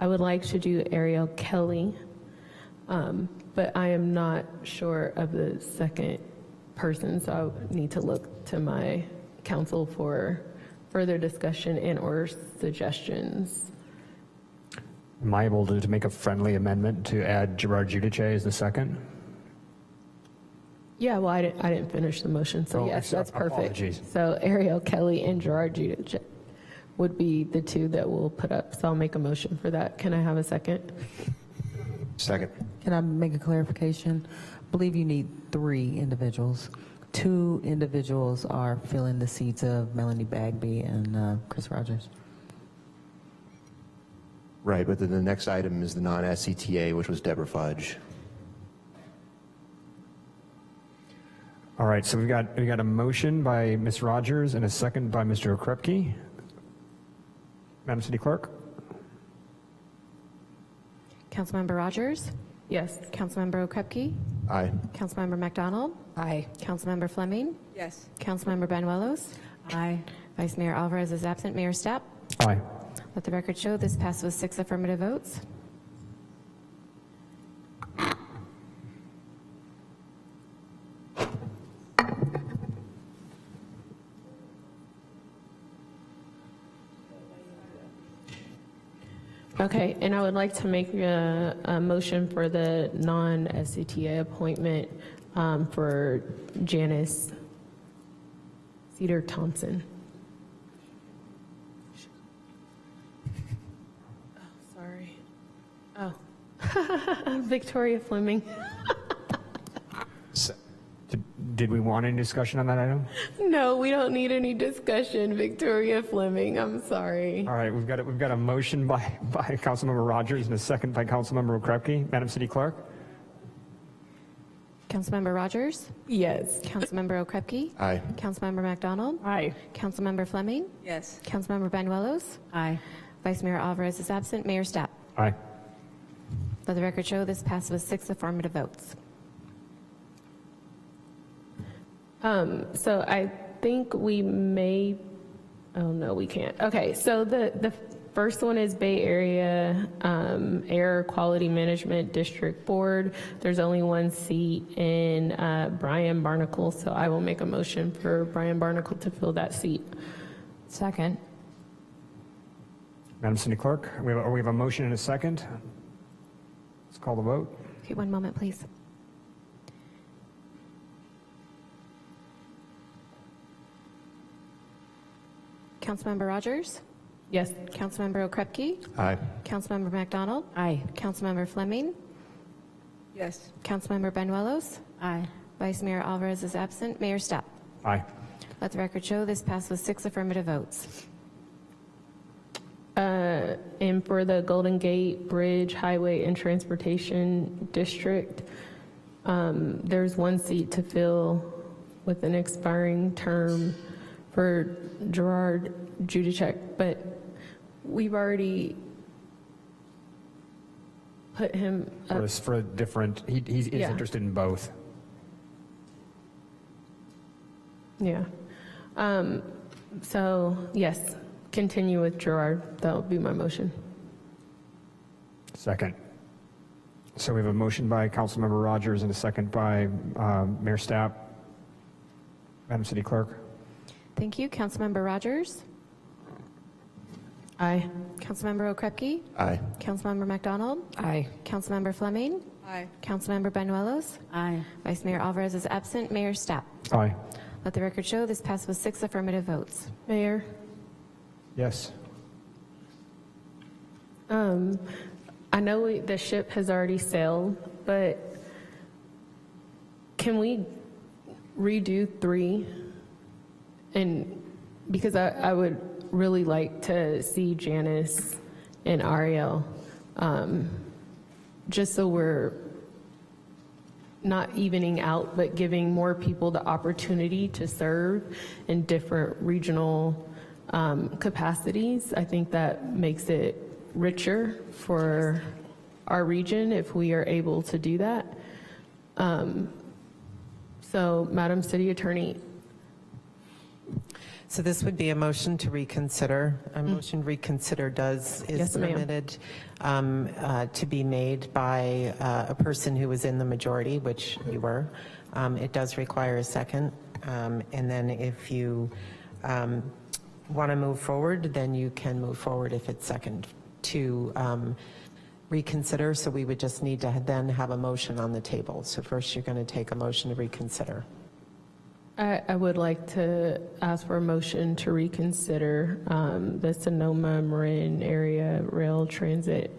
I would like to do Ariel Kelly, but I am not sure of the second person, so I would need to look to my counsel for further discussion and or suggestions.
Am I able to make a friendly amendment to add Gerard Giudice as the second?
Yeah, well, I didn't finish the motion, so yes, that's perfect.
Apologies.
So Ariel Kelly and Gerard Giudice would be the 2 that we'll put up, so I'll make a motion for that. Can I have a second?
Second.
Can I make a clarification? I believe you need 3 individuals. 2 individuals are filling the seats of Melanie Bagby and Chris Rogers.
Right, but then the next item is the non-SCTA, which was Deborah Fudge.
All right, so we got a motion by Ms. Rogers and a second by Mr. Okrepke. Madam City Clerk?
Councilmember Rogers?
Yes.
Councilmember Okrepke?
Aye.
Councilmember McDonald?
Aye.
Councilmember Fleming?
Yes.
Councilmember Banuelos?
Aye.
Vice Mayor Alvarez is absent. Mayor Stapp?
Aye.
Let the record show this passes with 6 affirmative votes.
Okay, and I would like to make a motion for the non-SCTA appointment for Janice Cedar Thompson. Oh, sorry. Oh, Victoria Fleming.
Did we want any discussion on that item?
No, we don't need any discussion. Victoria Fleming, I'm sorry.
All right, we've got a motion by Councilmember Rogers and a second by Councilmember Okrepke. Madam City Clerk?
Councilmember Rogers?
Yes.
Councilmember Okrepke?
Aye.
Councilmember McDonald?
Aye.
Councilmember Fleming?
Yes.
Councilmember Banuelos?
Aye.
Vice Mayor Alvarez is absent. Mayor Stapp?
Aye.
Let the record show this passes with 6 affirmative votes.
So I think we may, oh no, we can't. Okay, so the first one is Bay Area Air Quality Management District Board. There's only 1 seat in Brian Barnacle, so I will make a motion for Brian Barnacle to fill that seat.
Second.
Madam City Clerk, we have a motion and a second. Let's call the vote.
Okay, 1 moment, please. Councilmember Rogers?
Yes.
Councilmember Okrepke?
Aye.
Councilmember McDonald?
Aye.
Councilmember Fleming?
Yes.
Councilmember Banuelos?
Aye.
Vice Mayor Alvarez is absent. Mayor Stapp?
Aye.
Let the record show this passed with 6 affirmative votes.
And for the Golden Gate Bridge Highway and Transportation District, there's 1 seat to fill with an expiring term for Gerard Giudice, but we've already put him up.
For a different, he's
Yeah.
interested in both.
Yeah. So yes, continue with Gerard. That will be my motion.
Second. So we have a motion by Councilmember Rogers and a second by Mayor Stapp. Madam City Clerk?
Thank you. Councilmember Rogers?
Aye.
Councilmember Okrepke?
Aye.
Councilmember McDonald?
Aye.
Councilmember Fleming?
Aye.
Councilmember Banuelos?
Aye.
Vice Mayor Alvarez is absent. Mayor Stapp?
Aye.
Let the record show this passed with 6 affirmative votes.
Mayor?
Yes.
I know the ship has already sailed, but can we redo 3? And because I would really like to see Janice and Ariel, just so we're not evening out, but giving more people the opportunity to serve in different regional capacities. I think that makes it richer for our region if we are able to do that. So, Madam City Attorney.
So this would be a motion to reconsider. A motion to reconsider is
Yes, ma'am.
permitted to be made by a person who was in the majority, which you were. It does require a second. And then if you want to move forward, then you can move forward if it's second to reconsider. So we would just need to then have a motion on the table. So first you're going to take a motion to reconsider.
I would like to ask for a motion to reconsider the Sonoma Marin Area Rail Transit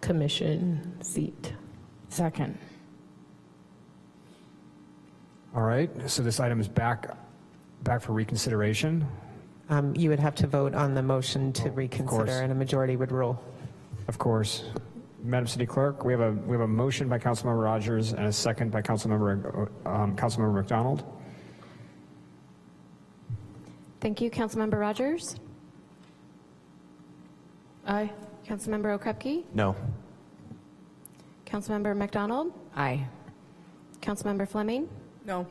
Commission seat.
Second.
All right, so this item is back for reconsideration.
You would have to vote on the motion to reconsider, and a majority would rule.
Of course. Madam City Clerk, we have a motion by Councilmember Rogers and a second by Councilmember McDonald.
Thank you. Councilmember Rogers?
Aye.
Councilmember Okrepke?
No.
Councilmember McDonald?
Aye.
Councilmember Fleming?
No.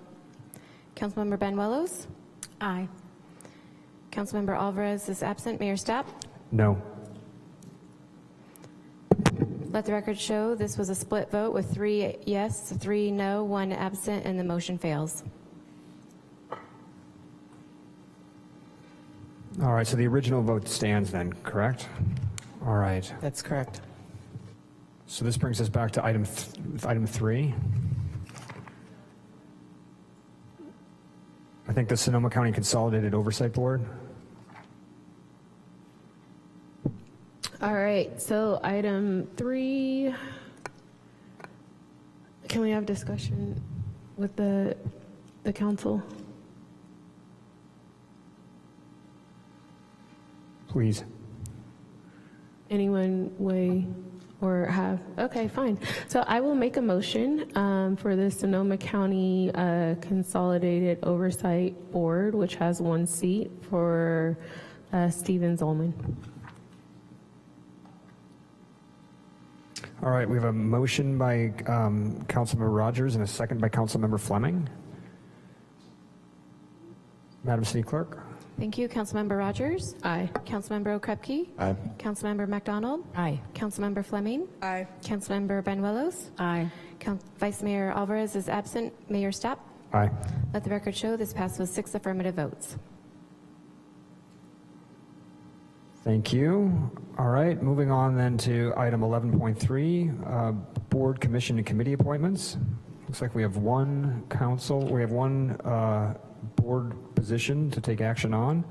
Councilmember Banuelos?
Aye.
Councilmember Alvarez is absent. Mayor Stapp?
No.
Let the record show this was a split vote with 3 yes, 3 no, 1 absent, and the motion fails.
All right, so the original vote stands then, correct? All right.
That's correct.
So this brings us back to item 3. I think the Sonoma County Consolidated Oversight Board.
All right, so item 3, can we have discussion with the council?
Please.
Anyone weigh or have? Okay, fine. So I will make a motion for the Sonoma County Consolidated Oversight Board, which has 1 seat, for Steven Zolman.
All right, we have a motion by Councilmember Rogers and a second by Councilmember Fleming. Madam City Clerk?
Thank you. Councilmember Rogers?
Aye.
Councilmember Okrepke?
Aye.
Councilmember McDonald?
Aye.
Councilmember Fleming?
Aye.
Councilmember Banuelos?
Aye.
Vice Mayor Alvarez is absent. Mayor Stapp?
Aye.
Let the record show this passed with 6 affirmative votes.
Thank you. All right, moving on then to item 11.3, Board, Commission, and Committee appointments. Looks like we have one board position to take action on.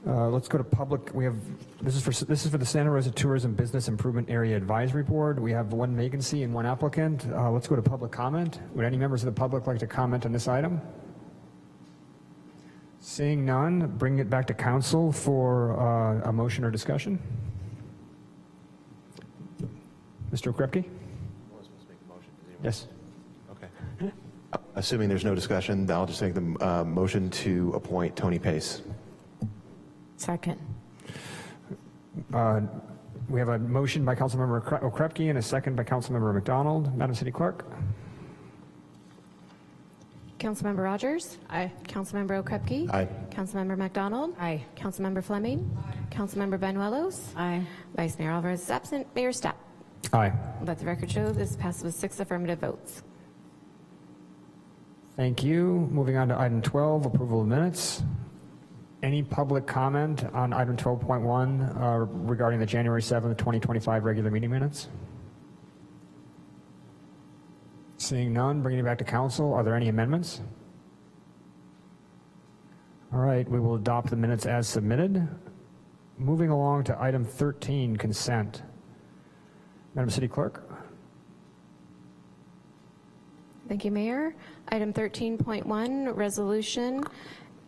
Let's go to public. We have this is for the Santa Rosa Tourism Business Improvement Area Advisory Board. We have 1 vacancy and 1 applicant. Let's go to public comment. Would any members of the public like to comment on this item? Seeing none, bring it back to council for a motion or discussion. Mr. Okrepke? Yes.
Okay. Assuming there's no discussion, I'll just make the motion to appoint Tony Pace.
Second.
We have a motion by Councilmember Okrepke and a second by Councilmember McDonald. Madam City Clerk?
Councilmember Rogers?
Aye.
Councilmember Okrepke?
Aye.
Councilmember McDonald?
Aye.
Councilmember Fleming? Councilmember Banuelos?
Aye.
Vice Mayor Alvarez is absent. Mayor Stapp?
Aye.
Let the record show this passes with 6 affirmative votes.
Thank you. Moving on to item 12, approval of minutes. Any public comment on item 12.1 regarding the January 7th, 2025 regular meeting minutes? Seeing none, bringing it back to council. Are there any amendments? All right, we will adopt the minutes as submitted. Moving along to item 13, consent. Madam City Clerk.
Thank you, Mayor. Item 13.1, resolution,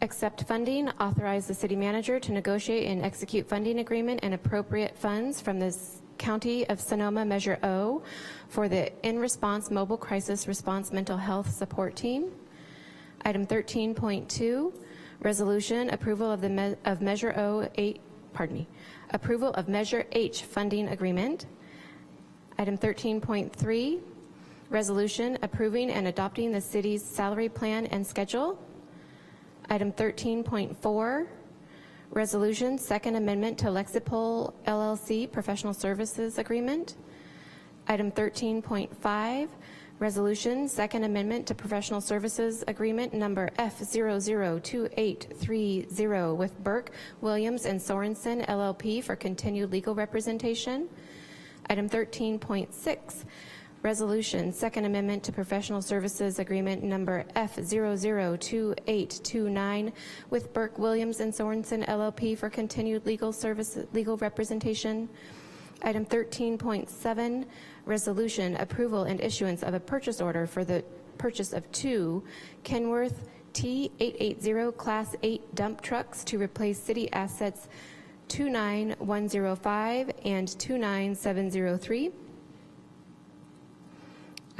accept funding, authorize the city manager to negotiate and execute funding agreement and appropriate funds from the County of Sonoma Measure O for the In Response Mobile Crisis Response Mental Health Support Team. Item 13.2, resolution, approval of the Measure approval of Measure H funding agreement. Item 13.3, resolution approving and adopting the city's salary plan and schedule. Item 13.4, resolution, second amendment to Lexipol LLC professional services agreement. Item 13.5, resolution, second amendment to professional services agreement number F002830 with Burke, Williams, and Sorensen LLP for continued legal representation. Item 13.6, resolution, second amendment to professional services agreement number F002829 with Burke, Williams, and Sorensen LLP for continued legal representation. Item 13.7, resolution, approval and issuance of a purchase order for the purchase of 2 Kenworth T880 Class 8 dump trucks to replace city assets 29105 and 29703.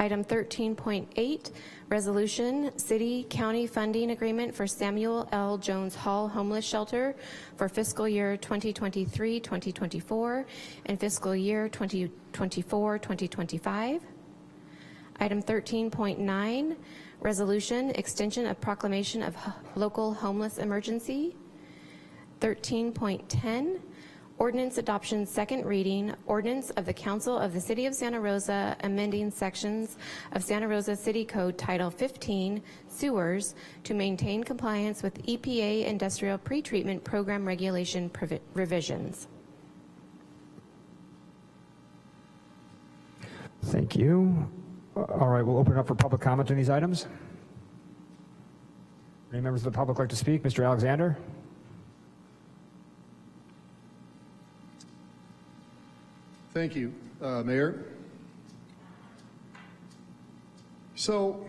Item 13.8, resolution, city-county funding agreement for Samuel L. Jones Hall Homeless Shelter for fiscal year 2023-2024 and fiscal year 2024-2025. Item 13.9, resolution, extension of proclamation of local homeless emergency. 13.10, ordinance adoption, second reading, ordinance of the Council of the City of Santa Rosa amending sections of Santa Rosa City Code Title 15, Sewers, to maintain compliance with EPA Industrial Pretreatment Program Regulation revisions.
Thank you. All right, we'll open it up for public comment on these items. Any members of the public like to speak? Mr. Alexander?
Thank you, Mayor. So,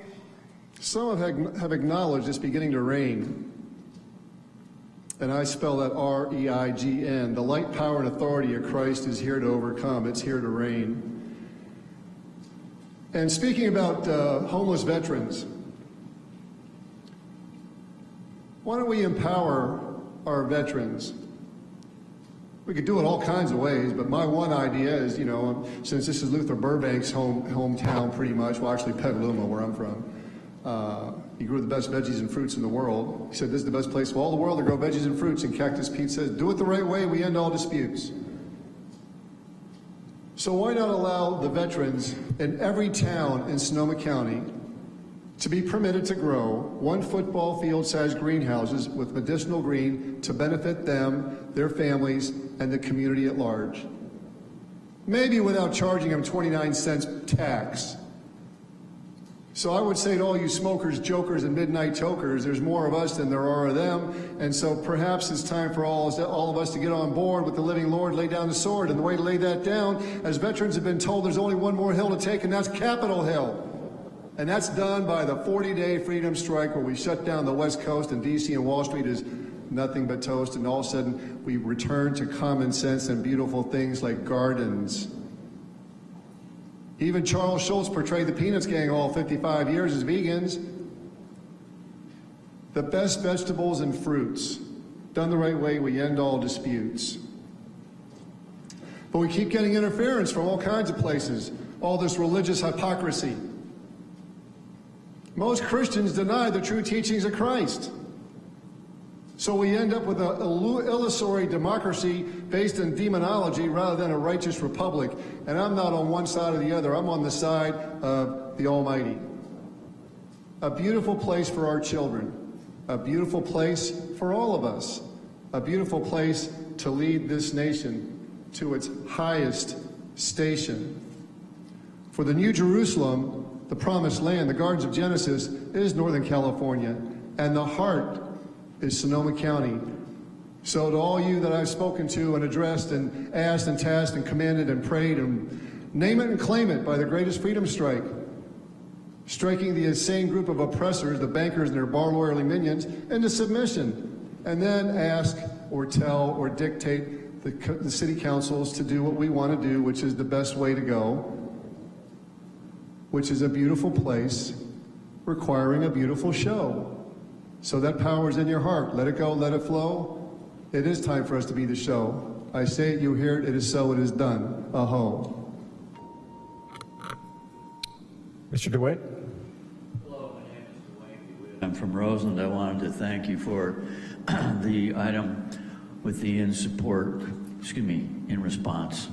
some have acknowledged it's beginning to rain, and I spell that R-E-I-G-N. The light, power, and authority of Christ is here to overcome. It's here to reign. And speaking about homeless veterans, why don't we empower our veterans? We could do it all kinds of ways, but my one idea is, you know, since this is Luther Burbank's hometown pretty much, well, actually Petaluma, where I'm from, he grew the best veggies and fruits in the world. He said, this is the best place of all the world to grow veggies and fruits, and Cactus Pete says, do it the right way, we end all disputes. So why not allow the veterans in every town in Sonoma County to be permitted to grow 1 football field-sized greenhouses with medicinal green to benefit them, their families, and the community at large. Maybe without charging them 29 cents tax. So I would say to all you smokers, jokers, and midnight tokers, there's more of us than there are of them, and so perhaps it's time for all of us to get on board with the living Lord, lay down the sword, and the way to lay that down, as veterans have been told, there's only one more hill to take, and that's Capitol Hill. And that's done by the 40-day freedom strike where we shut down the West Coast, and D.C. and Wall Street is nothing but toast, and all of a sudden we return to common sense and beautiful things like gardens. Even Charles Schultz portrayed the Peanuts gang all 55 years as vegans. The best vegetables and fruits. Done the right way, we end all disputes. But we keep getting interference from all kinds of places, all this religious hypocrisy. Most Christians deny the true teachings of Christ. So we end up with an illusory democracy based in demonology rather than a righteous republic. And I'm not on one side or the other. I'm on the side of the Almighty. A beautiful place for our children. A beautiful place for all of us. A beautiful place to lead this nation to its highest station. For the New Jerusalem, the promised land, the gardens of Genesis, is Northern California, and the heart is Sonoma County. So to all you that I've spoken to and addressed and asked and tasked and commanded and prayed and name it and claim it by the greatest freedom strike, striking the insane group of oppressors, the bankers and their bar lawyerly minions, into submission, and then ask or tell or dictate the city councils to do what we want to do, which is the best way to go, which is a beautiful place requiring a beautiful show. So that power is in your heart. Let it go, let it flow. It is time for us to be the show. I say it, you hear it, it is so, it is done. Aho.
Mr. DeWitt.
Hello, my name is Dwayne DeWitt. I'm from Roseland. I wanted to thank you for the item with the in response.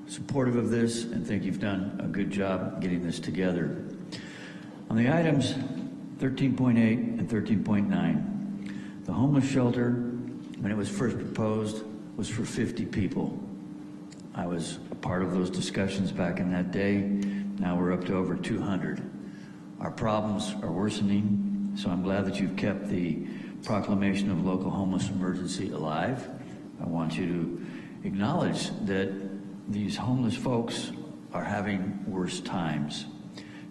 Supportive of this, and think you've done a good job getting this together. On the items 13.8 and 13.9, the homeless shelter, when it was first proposed, was for 50 people. I was a part of those discussions back in that day. Now we're up to over 200. Our problems are worsening, so I'm glad that you've kept the proclamation of local homeless emergency alive. I want you to acknowledge that these homeless folks are having worse times.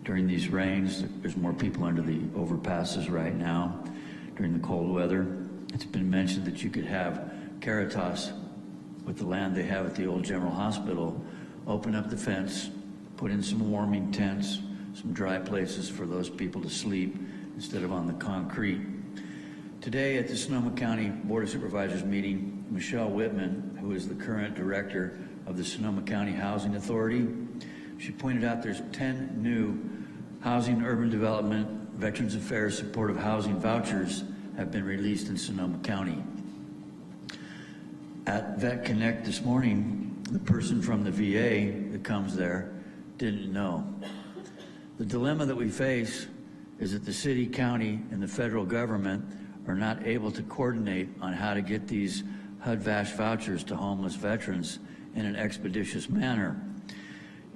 During these rains, there's more people under the overpasses right now. During the cold weather, it's been mentioned that you could have Caritas, with the land they have at the old General Hospital, open up the fence, put in some warming tents, some dry places for those people to sleep instead of on the concrete. Today at the Sonoma County Board of Supervisors meeting, Michelle Whitman, who is the current director of the Sonoma County Housing Authority, she pointed out there's 10 new housing, urban development, Veterans Affairs supportive housing vouchers have been released in Sonoma County. At Vet Connect this morning, the person from the VA that comes there didn't know. The dilemma that we face is that the city, county, and the federal government are not able to coordinate on how to get these HUD-VASH vouchers to homeless veterans in an expeditious manner.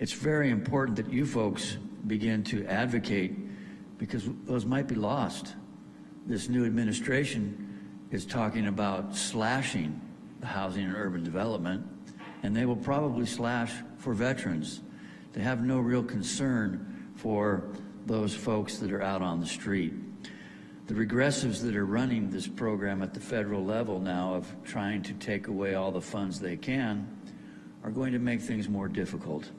It's very important that you folks begin to advocate, because those might be lost. This new administration is talking about slashing the housing and urban development, and they will probably slash for veterans. They have no real concern for those folks that are out on the street. The regressives that are running this program at the federal level now of trying to take away all the funds they can are going to make things more difficult.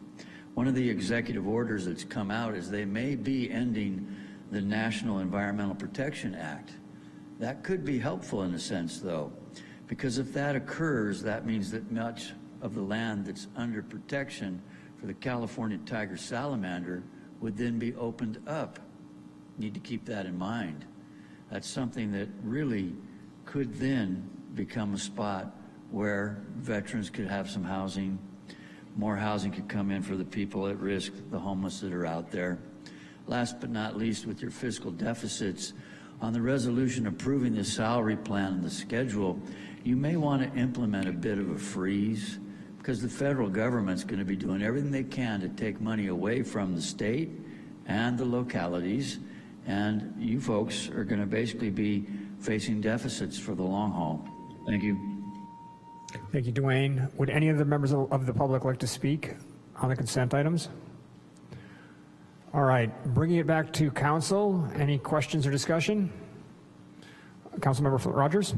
One of the executive orders that's come out is they may be ending the National Environmental Protection Act. That could be helpful in a sense, though, because if that occurs, that means that much of the land that's under protection for the California tiger salamander would then be opened up. Need to keep that in mind. That's something that really could then become a spot where veterans could have some housing, more housing could come in for the people at risk, the homeless that are out there. Last but not least, with your fiscal deficits, on the resolution approving the salary plan and the schedule, you may want to implement a bit of a freeze, because the federal government's going to be doing everything they can to take money away from the state and the localities, and you folks are going to basically be facing deficits for the long haul. Thank you.
Thank you, Dwayne. Would any of the members of the public like to speak on the consent items? All right, bringing it back to council. Any questions or discussion? Councilmember Rogers?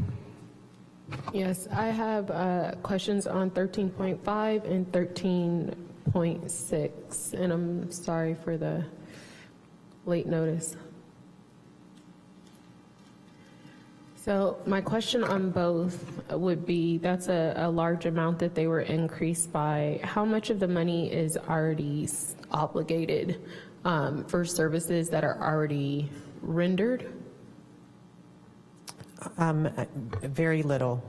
Yes, I have questions on 13.5 and 13.6, and I'm sorry for the late notice. So my question on both would be, that's a large amount that they were increased by. How much of the money is already obligated for services that are already rendered?
Very little.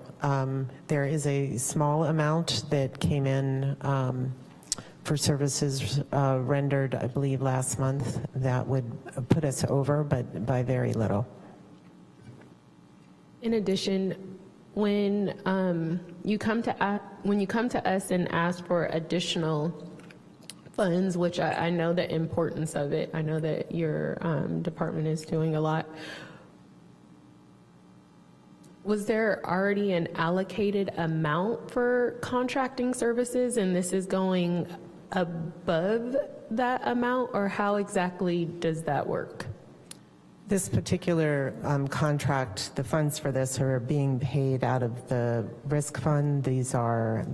There is a small amount that came in for services rendered, I believe, last month that would put us over, but by very little.
In addition, when you come to us and ask for additional funds, which I know the importance of it, I know that your department is doing a lot. Was there already an allocated amount for contracting services and this is going above that amount, or how exactly does that work?
This particular contract, the funds for this are being paid out of the risk fund. These are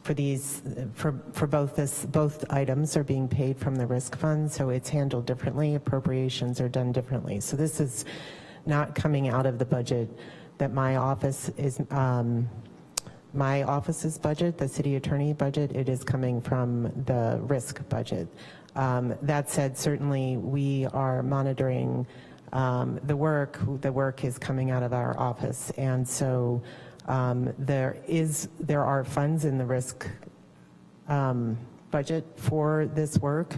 for both items are being paid from the risk fund, so it's handled differently. Appropriations are done differently. So this is not coming out of the budget that my office is. My office's budget, the city attorney budget, it is coming from the risk budget. That said, certainly we are monitoring the work. The work is coming out of our office, and so there are funds in the risk budget for this work,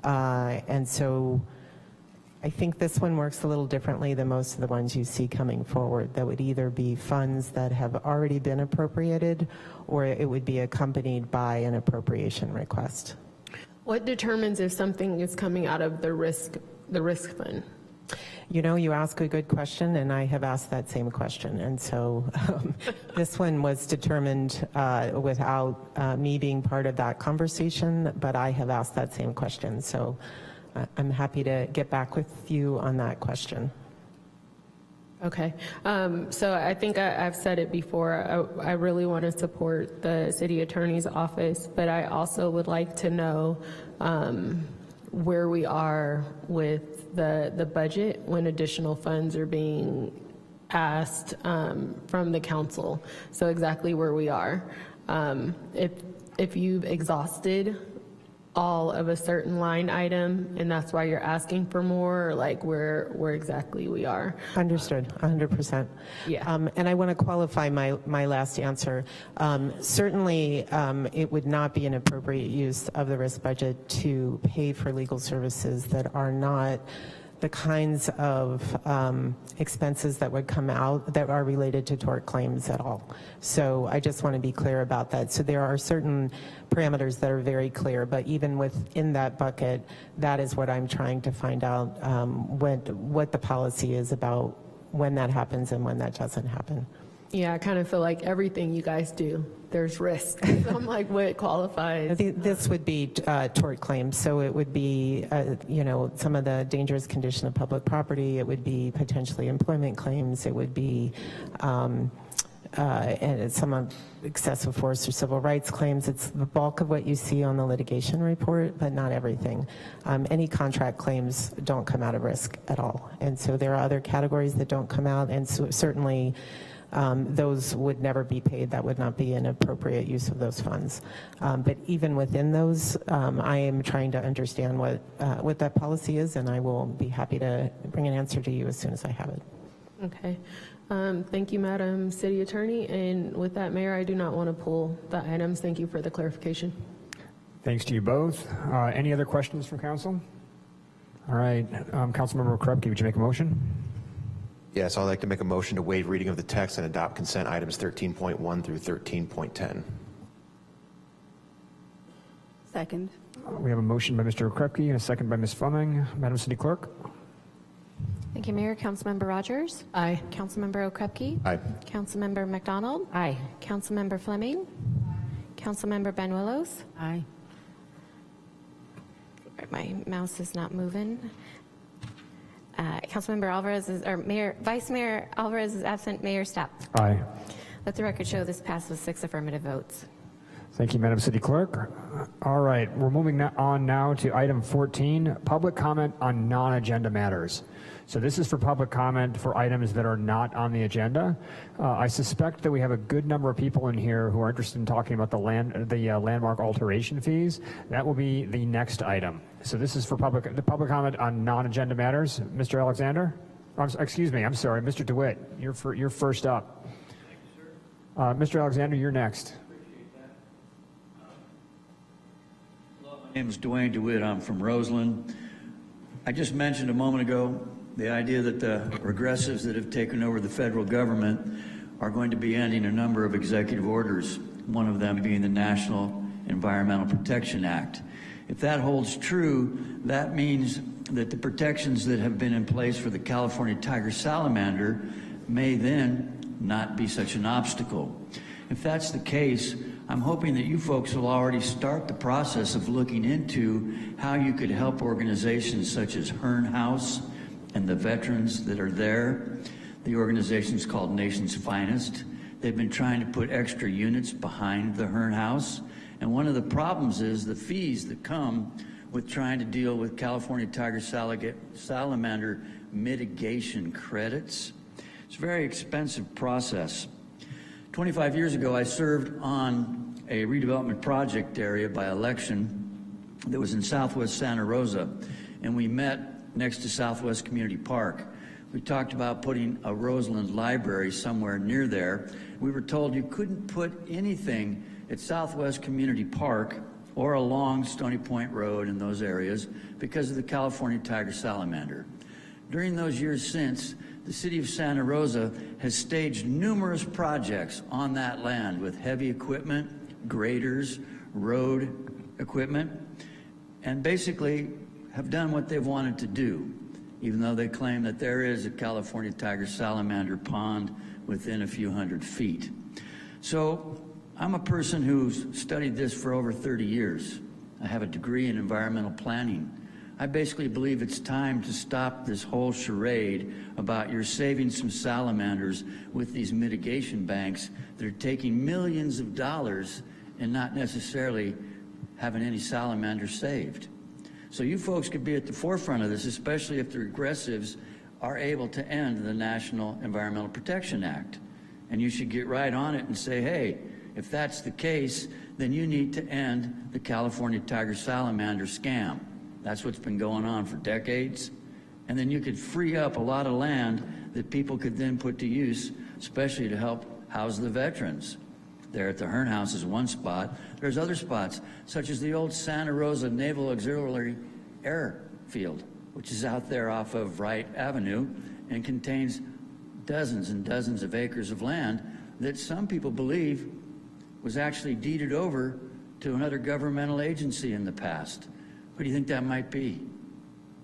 and so I think this one works a little differently than most of the ones you see coming forward. That would either be funds that have already been appropriated, or it would be accompanied by an appropriation request.
What determines if something is coming out of the risk fund?
You know, you ask a good question, and I have asked that same question. And so this one was determined without me being part of that conversation, but I have asked that same question. So I'm happy to get back with you on that question.
Okay, so I think I've said it before, I really want to support the city attorney's office, but I also would like to know where we are with the budget when additional funds are being asked from the council. So exactly where we are. If you've exhausted all of a certain line item and that's why you're asking for more, or like where exactly we are.
Understood, 100%.
Yeah.
And I want to qualify my last answer. Certainly, it would not be an appropriate use of the risk budget to pay for legal services that are not the kinds of expenses that would come out that are related to tort claims at all. So I just want to be clear about that. So there are certain parameters that are very clear, but even within that bucket, that is what I'm trying to find out what the policy is about when that happens and when that doesn't happen.
Yeah, I kind of feel like everything you guys do, there's risk. So I'm like, what qualifies?
This would be tort claims, so it would be, you know, some of the dangerous condition of public property. It would be potentially employment claims. It would be and some of excessive force or civil rights claims. It's the bulk of what you see on the litigation report, but not everything. Any contract claims don't come out of risk at all, and so there are other categories that don't come out, and so certainly. Those would never be paid. That would not be an appropriate use of those funds. But even within those, I am trying to understand what that policy is, and I will be happy to bring an answer to you as soon as I have it.
Okay. Thank you, Madam City Attorney. And with that, Mayor, I do not want to pull the items. Thank you for the clarification.
Thanks to you both. Any other questions from council? All right. Councilmember Krupke, would you make a motion?
Yes, I'd like to make a motion to waive reading of the text and adopt consent items 13.1 through 13.10.
Second.
We have a motion by Mr. Krupke and a second by Ms. Fleming. Madam City Clerk?
Thank you, Mayor. Councilmember Rogers?
Aye.
Councilmember Krupke?
Aye.
Councilmember McDonald?
Aye.
Councilmember Fleming? Councilmember Banuelos?
Aye.
My mouse is not moving. Councilmember Alvarez Vice Mayor Alvarez is absent. Mayor Stapp.
Aye.
Let the record show this passed with 6 affirmative votes.
Thank you, Madam City Clerk. All right, we're moving on now to item 14, public comment on non-agenda matters. So this is for public comment for items that are not on the agenda. I suspect that we have a good number of people in here who are interested in talking about the landmark alteration fees. That will be the next item. So this is for the public comment on non-agenda matters. Mr. Alexander? Excuse me, I'm sorry, Mr. DeWitt, you're first up. Mr. Alexander, you're next.
My name is Dwayne DeWitt. I'm from Roseland. I just mentioned a moment ago the idea that the regressives that have taken over the federal government are going to be ending a number of executive orders, one of them being the National Environmental Protection Act. If that holds true, that means that the protections that have been in place for the California tiger salamander may then not be such an obstacle. If that's the case, I'm hoping that you folks will already start the process of looking into how you could help organizations such as Hearn House and the veterans that are there. The organization's called Nation's Finest. They've been trying to put extra units behind the Hearn House. And one of the problems is the fees that come with trying to deal with California tiger salamander mitigation credits. It's a very expensive process. 25 years ago, I served on a redevelopment project area by election that was in Southwest Santa Rosa, and we met next to Southwest Community Park. We talked about putting a Roseland library somewhere near there. We were told you couldn't put anything at Southwest Community Park or along Stony Point Road in those areas because of the California tiger salamander. During those years since, the city of Santa Rosa has staged numerous projects on that land with heavy equipment, graders, road equipment, and basically have done what they've wanted to do, even though they claim that there is a California tiger salamander pond within a few hundred feet. So I'm a person who's studied this for over 30 years. I have a degree in environmental planning. I basically believe it's time to stop this whole charade about you're saving some salamanders with these mitigation banks that are taking millions of dollars and not necessarily having any salamanders saved. So you folks could be at the forefront of this, especially if the regressives are able to end the National Environmental Protection Act. And you should get right on it and say, hey, if that's the case, then you need to end the California tiger salamander scam. That's what's been going on for decades. And then you could free up a lot of land that people could then put to use, especially to help house the veterans. There at the Hearn House is one spot. There's other spots, such as the old Santa Rosa Naval Auxiliary Airfield, which is out there off of Wright Avenue and contains dozens and dozens of acres of land that some people believe was actually deeded over to another governmental agency in the past. Who do you think that might be?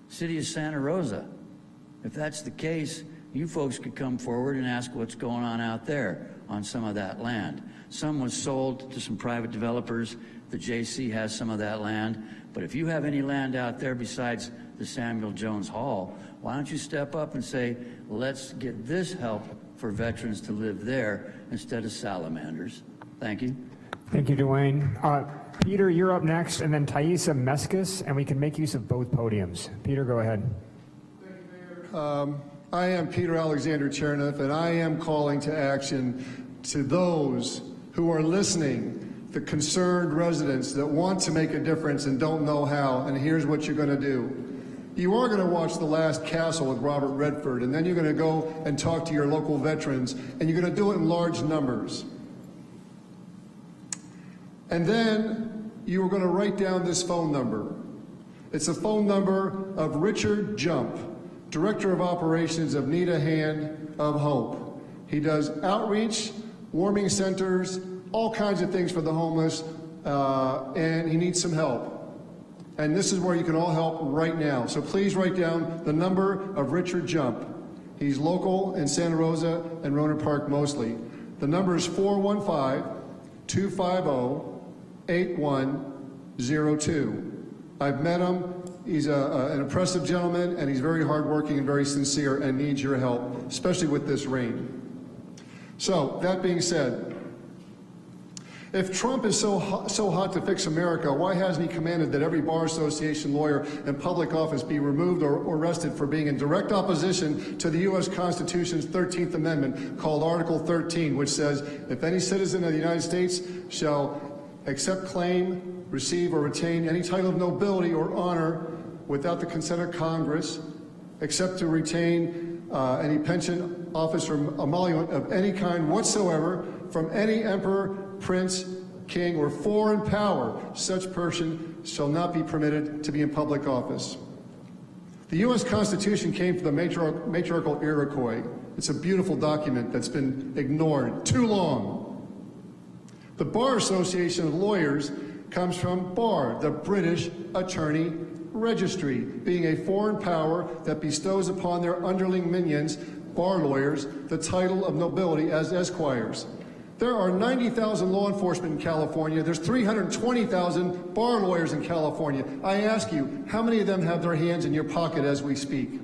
City of Santa Rosa. If that's the case, you folks could come forward and ask what's going on out there on some of that land. Some was sold to some private developers. The JC has some of that land. But if you have any land out there besides the Samuel Jones Hall, why don't you step up and say, let's get this help for veterans to live there instead of salamanders. Thank you.
Thank you, Dwayne. Peter, you're up next, and then Thaisa Meskis, and we can make use of both podiums. Peter, go ahead.
Thank you, Mayor. I am Peter Alexander Chernoff, and I am calling to action to those who are listening, the concerned residents that want to make a difference and don't know how, and here's what you're going to do. You are going to watch The Last Castle with Robert Redford, and then you're going to go and talk to your local veterans, and you're going to do it in large numbers. And then you are going to write down this phone number. It's a phone number of Richard Jump, Director of Operations of Need a Hand of Hope. He does outreach, warming centers, all kinds of things for the homeless, and he needs some help. And this is where you can all help right now. So please write down the number of Richard Jump. He's local in Santa Rosa and Rohnert Park mostly. The number is 415-250-8102. I've met him. He's an impressive gentleman, and he's very hardworking and very sincere and needs your help, especially with this rain. So, that being said, if Trump is so hot to fix America, why hasn't he commanded that every bar association lawyer in public office be removed or arrested for being in direct opposition to the U.S. Constitution's 13th Amendment, called Article 13, which says, if any citizen of the United States shall accept, claim, receive, or retain any title of nobility or honor without the consent of Congress, except to retain any pension, office, or emolument of any kind whatsoever from any emperor, prince, king, or foreign power, such person shall not be permitted to be in public office. The U.S. Constitution came from the matriarchal Iroquois. It's a beautiful document that's been ignored too long. The Bar Association of Lawyers comes from BAR, the British Attorney Registry, being a foreign power that bestows upon their underling minions bar lawyers the title of nobility as esquires. There are 90,000 law enforcement in California. There's 320,000 bar lawyers in California. I ask you, how many of them have their hands in your pocket as we speak?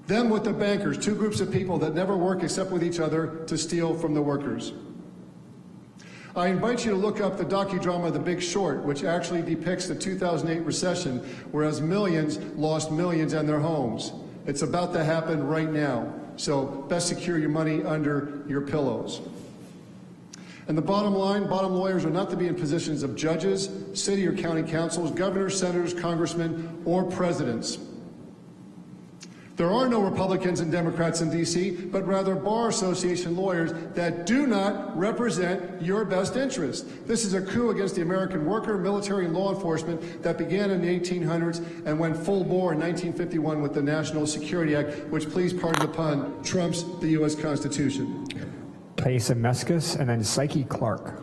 Them with the bankers, two groups of people that never work except with each other to steal from the workers. I invite you to look up the docudrama The Big Short, which actually depicts the 2008 recession, whereas millions lost millions and their homes. It's about to happen right now, so best secure your money under your pillows. And the bottom line, bottom lawyers are not to be in positions of judges, city or county councils, governors, senators, congressmen, or presidents. There are no Republicans and Democrats in D.C., but rather bar association lawyers that do not represent your best interest. This is a coup against the American worker, military, and law enforcement that began in the 1800s and went full bore in 1951 with the National Security Act, which, please pardon the pun, trumps the U.S. Constitution.
Thaisa Meskis and then Psyche Clark.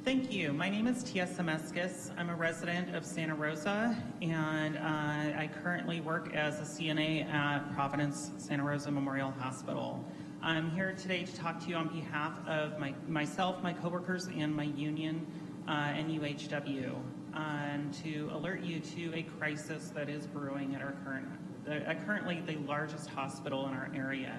Thank you. My name is Tia Semeskis. I'm a resident of Santa Rosa, and I currently work as a CNA at Providence Santa Rosa Memorial Hospital. I'm here today to talk to you on behalf of myself, my coworkers, and my union, NUHW, and to alert you to a crisis that is brewing at currently the largest hospital in our area.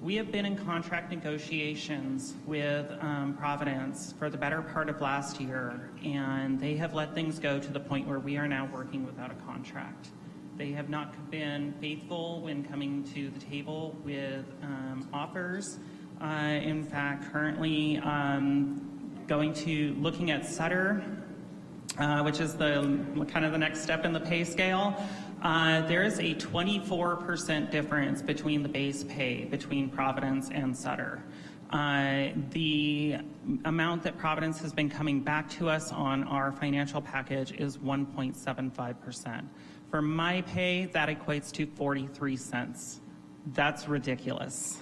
We have been in contract negotiations with Providence for the better part of last year, and they have let things go to the point where we are now working without a contract. They have not been faithful when coming to the table with offers. In fact, currently looking at Sutter, which is the kind of the next step in the pay scale. There is a 24% difference between the base pay between Providence and Sutter. The amount that Providence has been coming back to us on our financial package is 1.75%. For my pay, that equates to 43 cents. That's ridiculous.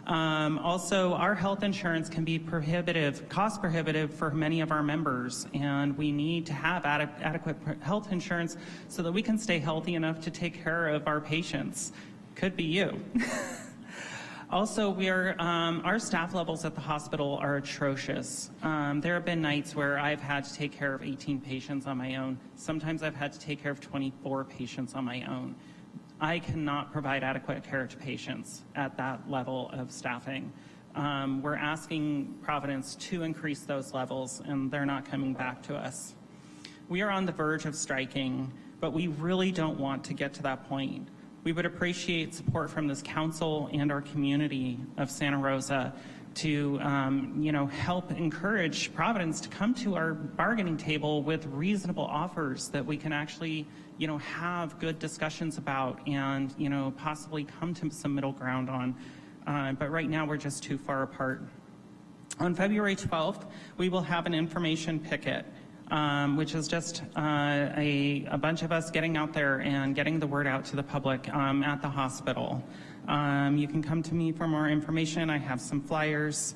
Also, our health insurance can be cost prohibitive for many of our members, and we need to have adequate health insurance so that we can stay healthy enough to take care of our patients. Could be you. Also, our staff levels at the hospital are atrocious. There have been nights where I've had to take care of 18 patients on my own. Sometimes I've had to take care of 24 patients on my own. I cannot provide adequate care to patients at that level of staffing. We're asking Providence to increase those levels, and they're not coming back to us. We are on the verge of striking, but we really don't want to get to that point. We would appreciate support from this council and our community of Santa Rosa to help encourage Providence to come to our bargaining table with reasonable offers that we can actually have good discussions about and possibly come to some middle ground on. But right now we're just too far apart. On February 12th, we will have an information picket, which is just a bunch of us getting out there and getting the word out to the public at the hospital. You can come to me for more information. I have some flyers.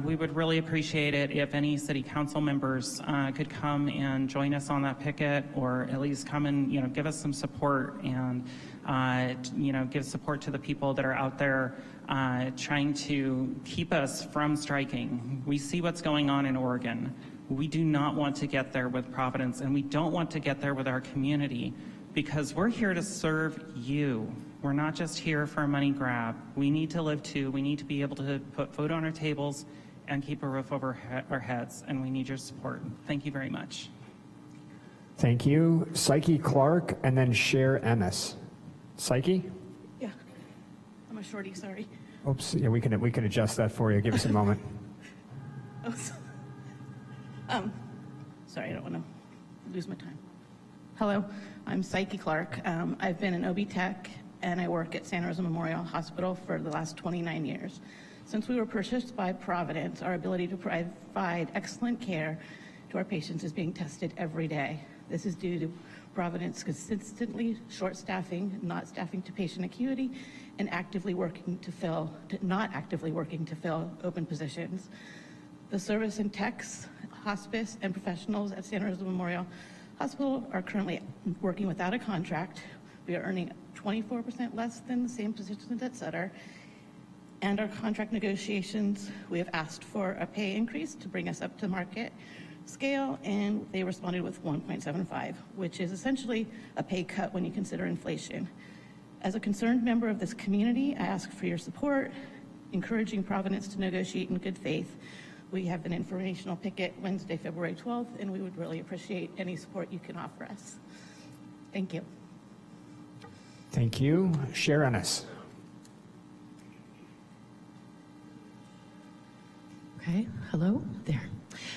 We would really appreciate it if any city council members could come and join us on that picket, or at least come and give us some support and give support to the people that are out there trying to keep us from striking. We see what's going on in Oregon. We do not want to get there with Providence, and we don't want to get there with our community, because we're here to serve you. We're not just here for a money grab. We need to live too. We need to be able to put food on our tables and keep a roof over our heads, and we need your support. Thank you very much.
Thank you. Psyche Clark and then Cher Ennis. Psyche?
Yeah, I'm a shorty, sorry.
Oops, yeah, we can adjust that for you. Give us a moment.
Sorry, I don't want to lose my time. Hello, I'm Psyche Clark. I've been an OB tech, and I work at Santa Rosa Memorial Hospital for the last 29 years. Since we were purchased by Providence, our ability to provide excellent care to our patients is being tested every day. This is due to Providence consistently short staffing, not staffing to patient acuity, and not actively working to fill open positions. The service in techs, hospice, and professionals at Santa Rosa Memorial Hospital are currently working without a contract. We are earning 24% less than the same positions at Sutter. And our contract negotiations, we have asked for a pay increase to bring us up to market scale, and they responded with 1.75, which is essentially a pay cut when you consider inflation. As a concerned member of this community, I ask for your support, encouraging Providence to negotiate in good faith. We have an informational picket Wednesday, February 12th, and we would really appreciate any support you can offer us. Thank you.
Thank you. Chair Ennis.
Okay, hello there.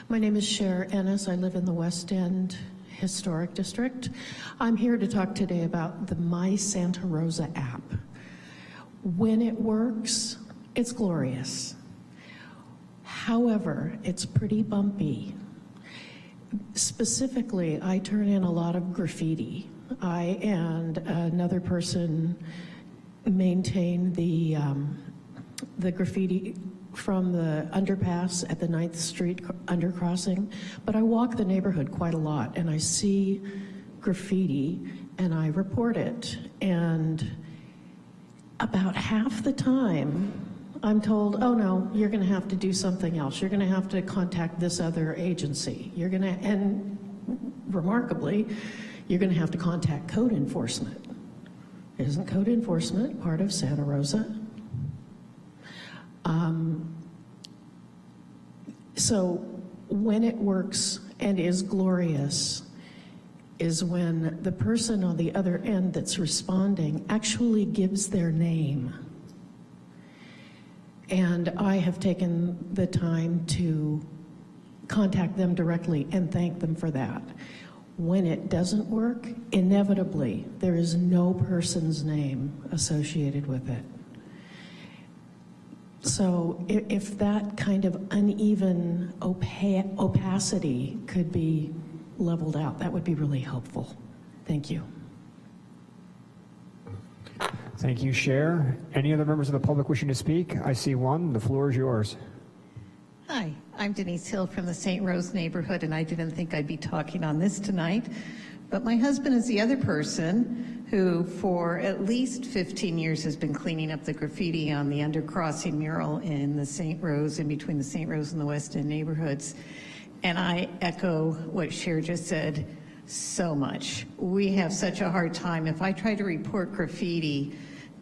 My name is Cher Ennis. I live in the West End Historic District. I'm here to talk today about the My Santa Rosa app. When it works, it's glorious. However, it's pretty bumpy. Specifically, I turn in a lot of graffiti. I and another person maintain the graffiti from the underpass at the 9th Street undercrossing, but I walk the neighborhood quite a lot and I see graffiti and I report it. And about half the time I'm told, oh no, you're gonna have to do something else. You're gonna have to contact this other agency. And remarkably, you're gonna have to contact code enforcement. Isn't code enforcement part of Santa Rosa? So when it works and is glorious is when the person on the other end that's responding actually gives their name. And I have taken the time to contact them directly and thank them for that. When it doesn't work, inevitably, there is no person's name associated with it. So if that kind of uneven opacity could be leveled out, that would be really helpful. Thank you.
Thank you, Cher. Any other members of the public wishing to speak? I see one. The floor is yours.
Hi, I'm Denise Hill from the St. Rose neighborhood, and I didn't think I'd be talking on this tonight. But my husband is the other person who, for at least 15 years, has been cleaning up the graffiti on the undercrossing mural in the St. Rose, in between the St. Rose and the West End neighborhoods. And I echo what Cher just said so much. We have such a hard time. If I try to report graffiti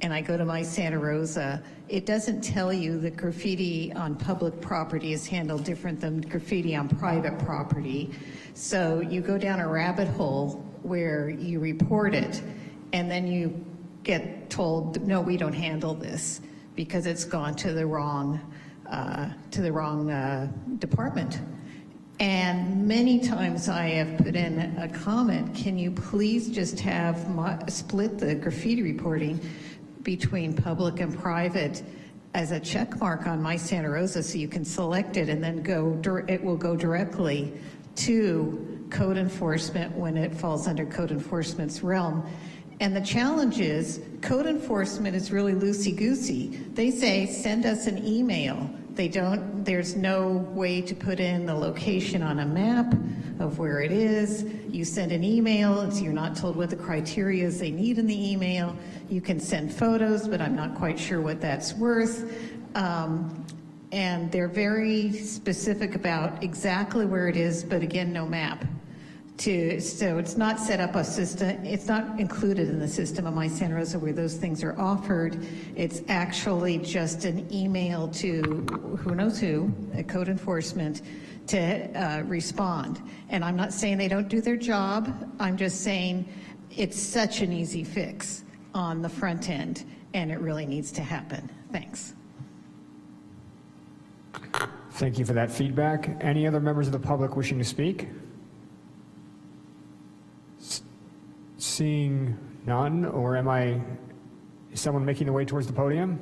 and I go to My Santa Rosa, it doesn't tell you that graffiti on public property is handled different than graffiti on private property. So you go down a rabbit hole where you report it, and then you get told, no, we don't handle this because it's gone to the wrong department. And many times I have put in a comment, can you please just have split the graffiti reporting between public and private as a check mark on My Santa Rosa so you can select it and then it will go directly to code enforcement when it falls under code enforcement's realm. And the challenge is code enforcement is really loosey-goosey. They say, send us an email. There's no way to put in the location on a map of where it is. You send an email, so you're not told what the criteria is they need in the email. You can send photos, but I'm not quite sure what that's worth. And they're very specific about exactly where it is, but again, no map. So it's not set up a system, it's not included in the system of My Santa Rosa where those things are offered. It's actually just an email to who knows who, at code enforcement, to respond. And I'm not saying they don't do their job, I'm just saying it's such an easy fix on the front end, and it really needs to happen. Thanks.
Thank you for that feedback. Any other members of the public wishing to speak? Seeing none, or is someone making their way towards the podium?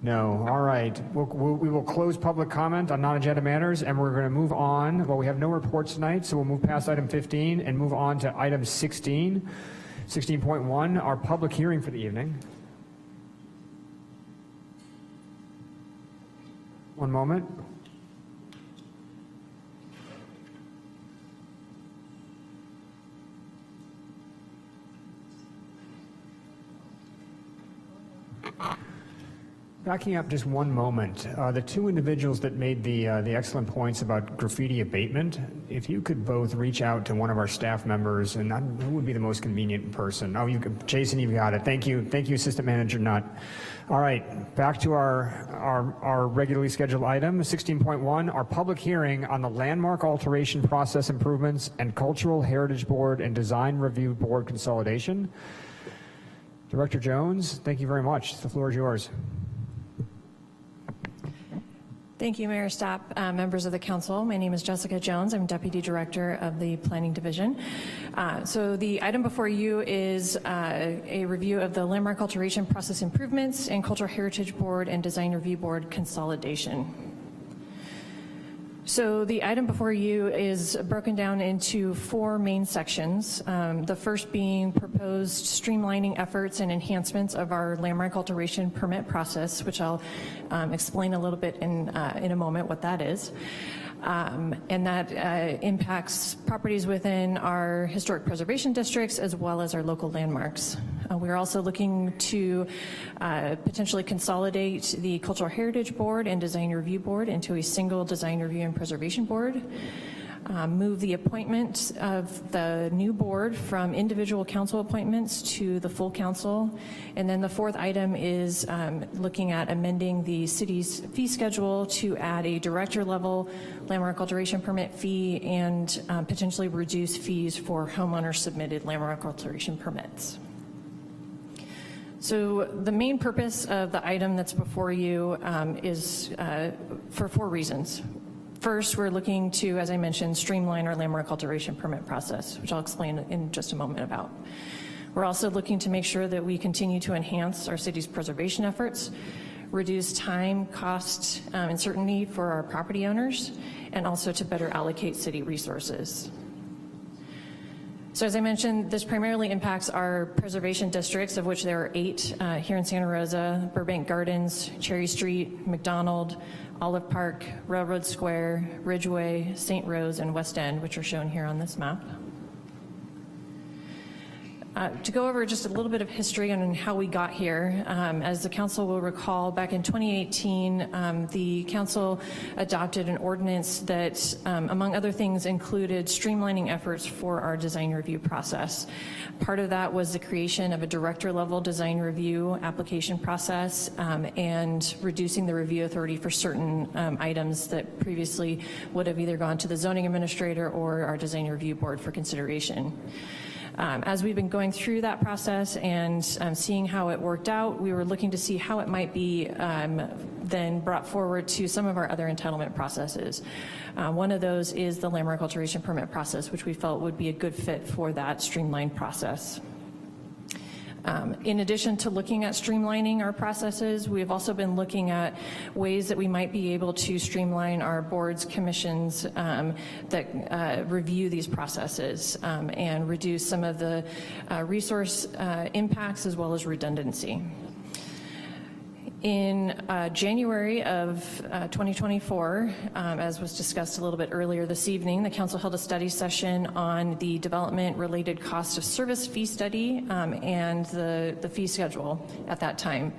No. All right. We will close public comment on non-agenda matters, and we're going to move on. Well, we have no reports tonight, so we'll move past item 15 and move on to item 16, 16.1, our public hearing for the evening. One moment. Backing up just one moment, the two individuals that made the excellent points about graffiti abatement, if you could both reach out to one of our staff members, and who would be the most convenient person? Oh, Jason, you've got it. Thank you, Assistant Manager Nutt. All right, back to our regularly scheduled item, 16.1, our public hearing on the landmark alteration process improvements and Cultural Heritage Board and Design Review Board consolidation. Director Jones, thank you very much. The floor is yours.
Thank you, Mayor Stapp, members of the council. My name is Jessica Jones. I'm Deputy Director of the Planning Division. So the item before you is a review of the landmark alteration process improvements and Cultural Heritage Board and Design Review Board consolidation. So the item before you is broken down into 4 main sections. The first being proposed streamlining efforts and enhancements of our landmark alteration permit process, which I'll explain a little bit in a moment what that is. And that impacts properties within our historic preservation districts as well as our local landmarks. We're also looking to potentially consolidate the Cultural Heritage Board and Design Review Board into a single Design Review and Preservation Board. Move the appointment of the new board from individual council appointments to the full council. And then the fourth item is looking at amending the city's fee schedule to add a director level landmark alteration permit fee and potentially reduce fees for homeowner submitted landmark alteration permits. So the main purpose of the item that's before you is for 4 reasons. First, we're looking to, as I mentioned, streamline our landmark alteration permit process, which I'll explain in just a moment about. We're also looking to make sure that we continue to enhance our city's preservation efforts, reduce time, cost, and certainty for our property owners, and also to better allocate city resources. So as I mentioned, this primarily impacts our preservation districts, of which there are 8 here in Santa Rosa: Burbank Gardens, Cherry Street, McDonald, Olive Park, Railroad Square, Ridgeway, St. Rose, and West End, which are shown here on this map. To go over just a little bit of history on how we got here, as the council will recall, back in 2018, the council adopted an ordinance that, among other things, included streamlining efforts for our design review process. Part of that was the creation of a director-level design review application process and reducing the review authority for certain items that previously would have either gone to the zoning administrator or our design review board for consideration. As we've been going through that process and seeing how it worked out, we were looking to see how it might be then brought forward to some of our other entitlement processes. One of those is the landmark alteration permit process, which we felt would be a good fit for that streamlined process. In addition to looking at streamlining our processes, we have also been looking at ways that we might be able to streamline our boards, commissions that review these processes and reduce some of the resource impacts as well as redundancy. In January of 2024, as was discussed a little bit earlier this evening, the council held a study session on the development-related cost of service fee study and the fee schedule at that time.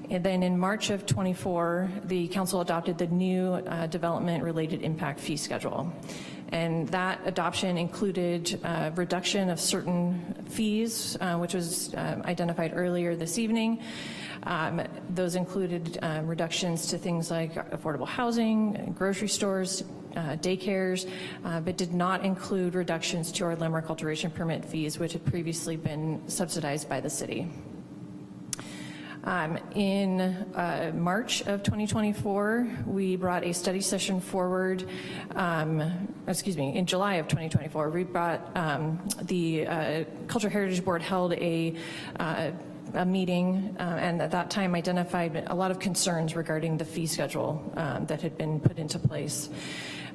And then in March of 24, the council adopted the new development-related impact fee schedule. And that adoption included reduction of certain fees, which was identified earlier this evening. Those included reductions to things like affordable housing, grocery stores, daycares, but did not include reductions to our landmark alteration permit fees, which had previously been subsidized by the city. In March of 2024, we brought a study session forward, in July of 2024, we brought the Cultural Heritage Board held a meeting and at that time identified a lot of concerns regarding the fee schedule that had been put into place.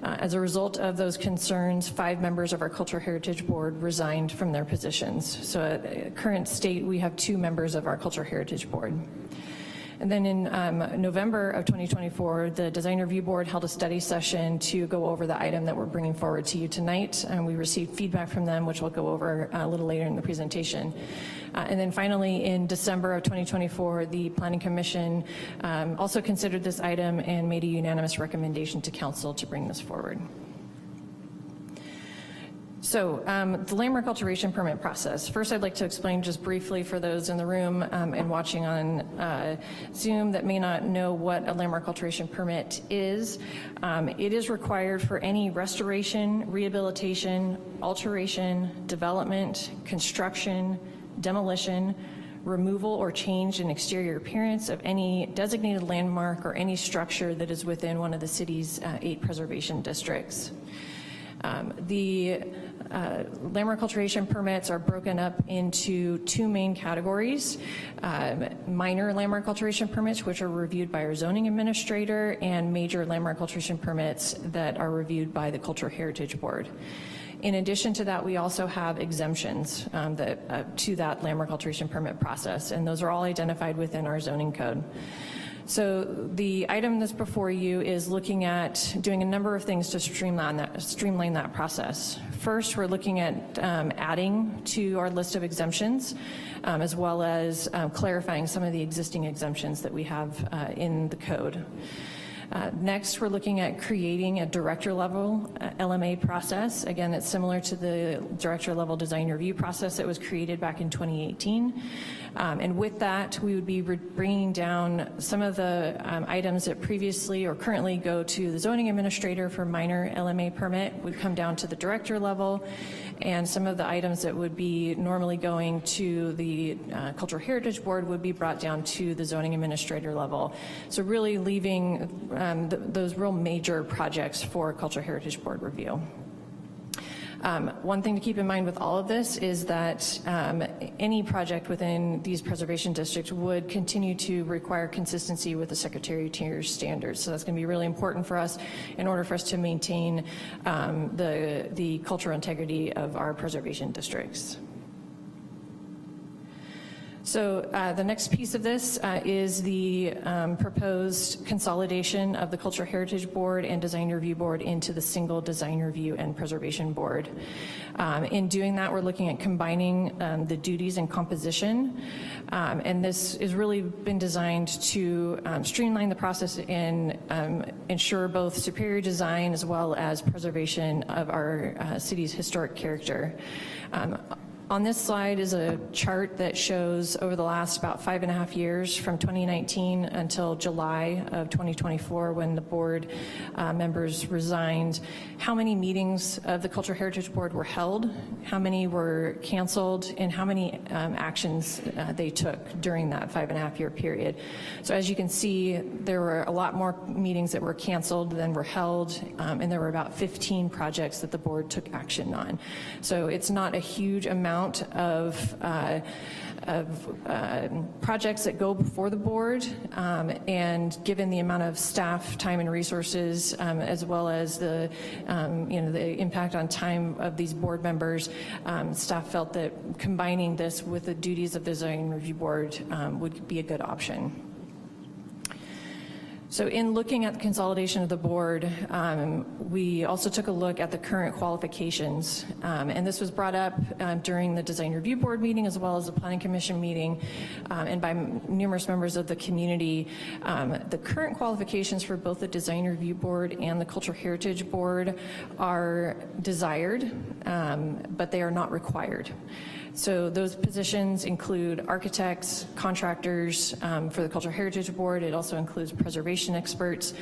As a result of those concerns, 5 members of our Cultural Heritage Board resigned from their positions. So at current state, we have 2 members of our Cultural Heritage Board. And then in November of 2024, the Design Review Board held a study session to go over the item that we're bringing forward to you tonight. And we received feedback from them, which we'll go over a little later in the presentation. And then finally, in December of 2024, the Planning Commission also considered this item and made a unanimous recommendation to Council to bring this forward. So the landmark alteration permit process. First, I'd like to explain just briefly for those in the room and watching on Zoom that may not know what a landmark alteration permit is. It is required for any restoration, rehabilitation, alteration, development, construction, demolition, removal or change in exterior appearance of any designated landmark or any structure that is within one of the city's 8 preservation districts. The landmark alteration permits are broken up into 2 main categories: minor landmark alteration permits, which are reviewed by our zoning administrator, and major landmark alteration permits that are reviewed by the Cultural Heritage Board. In addition to that, we also have exemptions to that landmark alteration permit process, and those are all identified within our zoning code. So the item that's before you is looking at doing a number of things to streamline that process. First, we're looking at adding to our list of exemptions, as well as clarifying some of the existing exemptions that we have in the code. Next, we're looking at creating a director-level LMA process. Again, it's similar to the director-level design review process that was created back in 2018. And with that, we would be bringing down some of the items that previously or currently go to the zoning administrator for minor LMA permit would come down to the director level, and some of the items that would be normally going to the Cultural Heritage Board would be brought down to the zoning administrator level. So really leaving those real major projects for Cultural Heritage Board review. One thing to keep in mind with all of this is that any project within these preservation districts would continue to require consistency with the Secretary of Interior's standards. So that's going to be really important for us in order for us to maintain the cultural integrity of our preservation districts. So the next piece of this is the proposed consolidation of the Cultural Heritage Board and Design Review Board into the single Design Review and Preservation Board. In doing that, we're looking at combining the duties and composition, and this has really been designed to streamline the process and ensure both superior design as well as preservation of our city's historic character. On this slide is a chart that shows over the last about 5.5 years, from 2019 until July of 2024, when the board members resigned, how many meetings of the Cultural Heritage Board were held, how many were canceled, and how many actions they took during that 5.5-year period. So as you can see, there were a lot more meetings that were canceled than were held, and there were about 15 projects that the board took action on. So it's not a huge amount of projects that go before the board, and given the amount of staff time and resources, as well as the the impact on time of these board members, staff felt that combining this with the duties of the Design Review Board would be a good option. So in looking at the consolidation of the board, we also took a look at the current qualifications, and this was brought up during the Design Review Board meeting as well as the Planning Commission meeting, and by numerous members of the community. The current qualifications for both the Design Review Board and the Cultural Heritage Board are desired, but they are not required. So those positions include architects, contractors for the Cultural Heritage Board. It also includes preservation experts.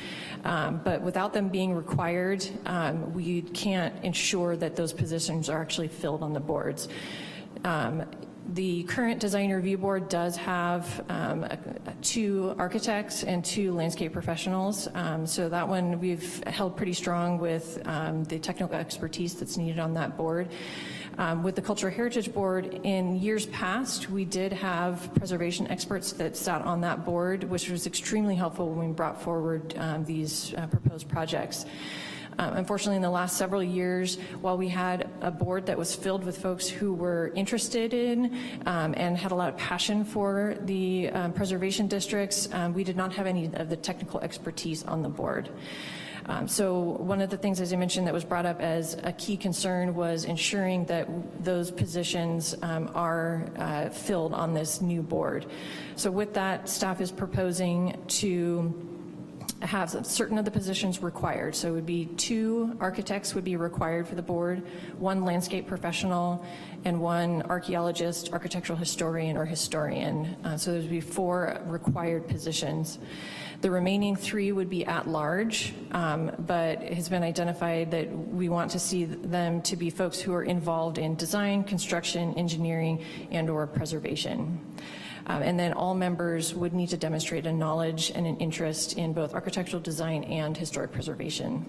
But without them being required, we can't ensure that those positions are actually filled on the boards. The current Design Review Board does have 2 architects and 2 landscape professionals. So that one we've held pretty strong with the technical expertise that's needed on that board. With the Cultural Heritage Board, in years past, we did have preservation experts that sat on that board, which was extremely helpful when we brought forward these proposed projects. Unfortunately, in the last several years, while we had a board that was filled with folks who were interested in and had a lot of passion for the preservation districts, we did not have any of the technical expertise on the board. So one of the things, as I mentioned, that was brought up as a key concern was ensuring that those positions are filled on this new board. So with that, staff is proposing to have certain of the positions required. So it would be 2 architects would be required for the board, 1 landscape professional, and 1 archaeologist, architectural historian, or historian. So there would be 4 required positions. The remaining 3 would be at large, but it has been identified that we want to see them to be folks who are involved in design, construction, engineering, and/or preservation. And then all members would need to demonstrate a knowledge and an interest in both architectural design and historic preservation.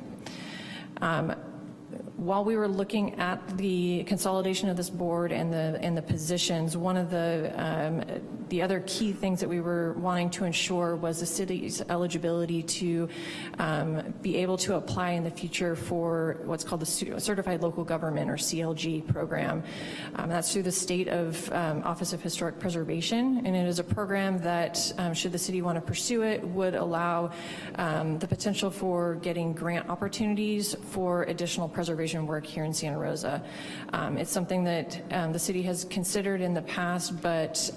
While we were looking at the consolidation of this board and the positions, one of the other key things that we were wanting to ensure was the city's eligibility to be able to apply in the future for what's called the Certified Local Government, or CLG program. That's through the State of Office of Historic Preservation, and it is a program that, should the city want to pursue it, would allow the potential for getting grant opportunities for additional preservation work here in Santa Rosa. It's something that the city has considered in the past, but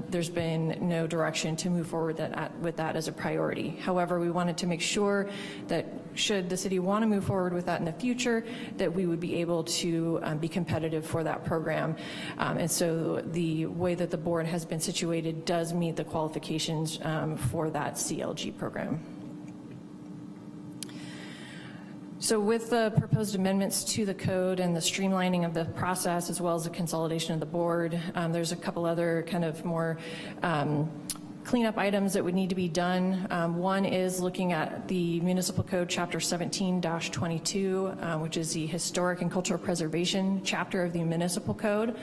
there's been no direction to move forward with that as a priority. However, we wanted to make sure that should the city want to move forward with that in the future, that we would be able to be competitive for that program. And so the way that the board has been situated does meet the qualifications for that CLG program. So with the proposed amendments to the code and the streamlining of the process, as well as the consolidation of the board, there's a couple other kind of more cleanup items that would need to be done. One is looking at the Municipal Code Chapter 17-22, which is the Historic and Cultural Preservation chapter of the Municipal Code.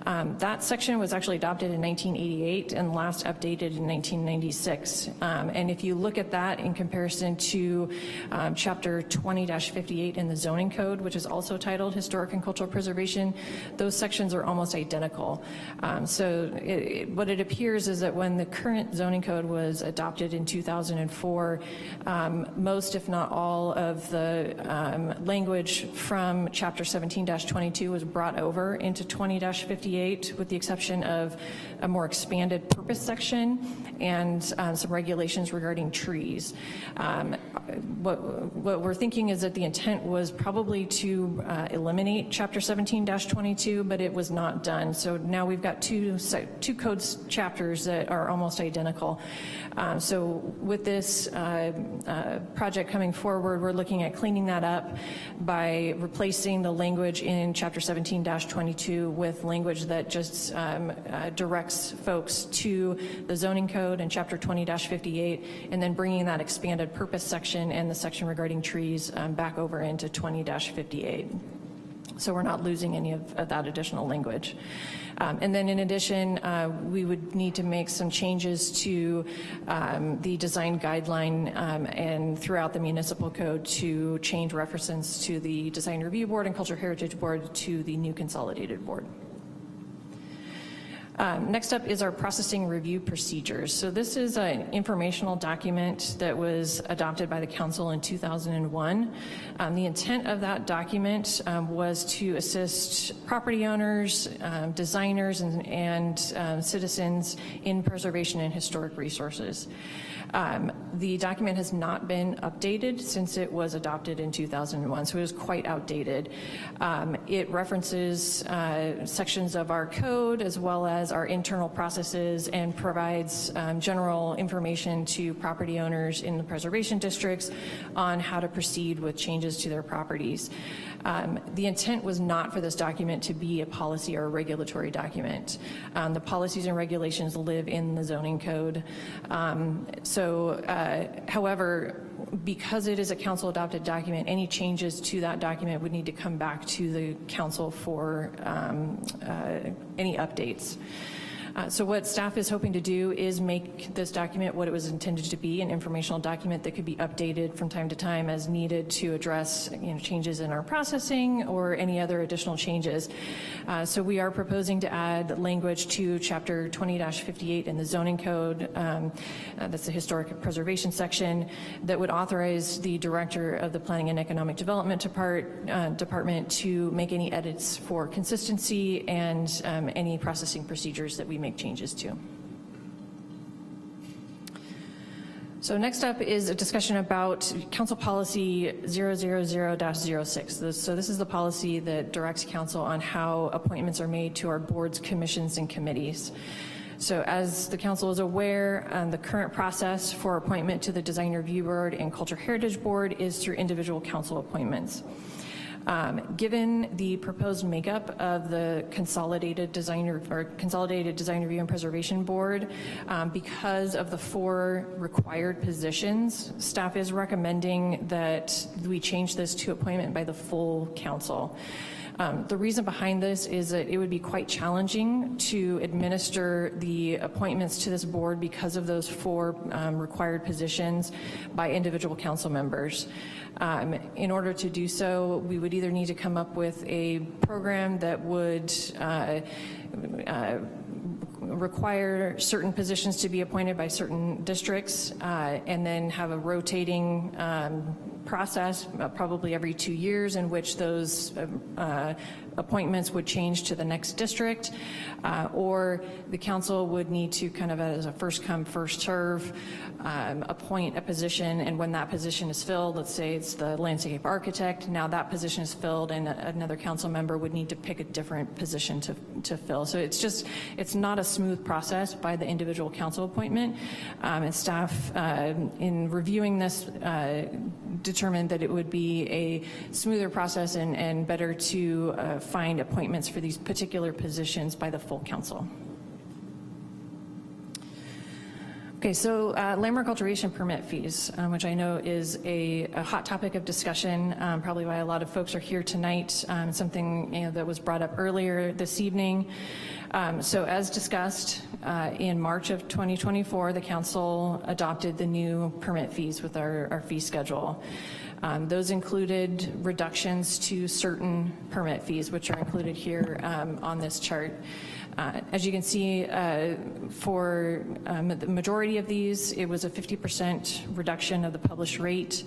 That section was actually adopted in 1988 and last updated in 1996. And if you look at that in comparison to Chapter 20-58 in the Zoning Code, which is also titled Historic and Cultural Preservation, those sections are almost identical. So what it appears is that when the current zoning code was adopted in 2004, most, if not all, of the language from Chapter 17-22 was brought over into 20-58, with the exception of a more expanded purpose section and some regulations regarding trees. What we're thinking is that the intent was probably to eliminate Chapter 17-22, but it was not done. So now we've got two codes chapters that are almost identical. So with this project coming forward, we're looking at cleaning that up by replacing the language in Chapter 17-22 with language that just directs folks to the zoning code in Chapter 20-58, and then bringing that expanded purpose section and the section regarding trees back over into 20-58. So we're not losing any of that additional language. And then in addition, we would need to make some changes to the design guideline and throughout the municipal code to change references to the Design Review Board and Cultural Heritage Board to the new consolidated board. Next up is our processing review procedures. So this is an informational document that was adopted by the council in 2001. The intent of that document was to assist property owners, designers, and citizens in preservation and historic resources. The document has not been updated since it was adopted in 2001, so it is quite outdated. It references sections of our code as well as our internal processes and provides general information to property owners in the preservation districts on how to proceed with changes to their properties. The intent was not for this document to be a policy or a regulatory document. The policies and regulations live in the zoning code. However, because it is a council adopted document, any changes to that document would need to come back to the council for any updates. So what staff is hoping to do is make this document what it was intended to be, an informational document that could be updated from time to time as needed to address changes in our processing or any other additional changes. So we are proposing to add language to Chapter 20-58 in the zoning code, that's the historic preservation section, that would authorize the director of the Planning and Economic Development Department to make any edits for consistency and any processing procedures that we make changes to. So next up is a discussion about Council Policy 000-06. So this is the policy that directs Council on how appointments are made to our boards, commissions, and committees. So as the Council is aware, the current process for appointment to the Design Review Board and Culture Heritage Board is through individual Council appointments. Given the proposed makeup of the Consolidated Design Review and Preservation Board, because of the 4 required positions, staff is recommending that we change this to appointment by the full Council. The reason behind this is that it would be quite challenging to administer the appointments to this board because of those 4 required positions by individual council members. In order to do so, we would either need to come up with a program that would require certain positions to be appointed by certain districts and then have a rotating process, probably every 2 years, in which those appointments would change to the next district, or the council would need to kind of, as a first come, first serve, appoint a position, and when that position is filled, let's say it's the landscape architect, now that position is filled and another council member would need to pick a different position to fill. So it's not a smooth process by the individual council appointment, and staff in reviewing this determined that it would be a smoother process and better to find appointments for these particular positions by the full council. Okay, so landmark alteration permit fees, which I know is a hot topic of discussion, probably why a lot of folks are here tonight, something that was brought up earlier this evening. So as discussed, in March of 2024, the council adopted the new permit fees with our fee schedule. Those included reductions to certain permit fees, which are included here on this chart. As you can see, for the majority of these, it was a 50% reduction of the published rate.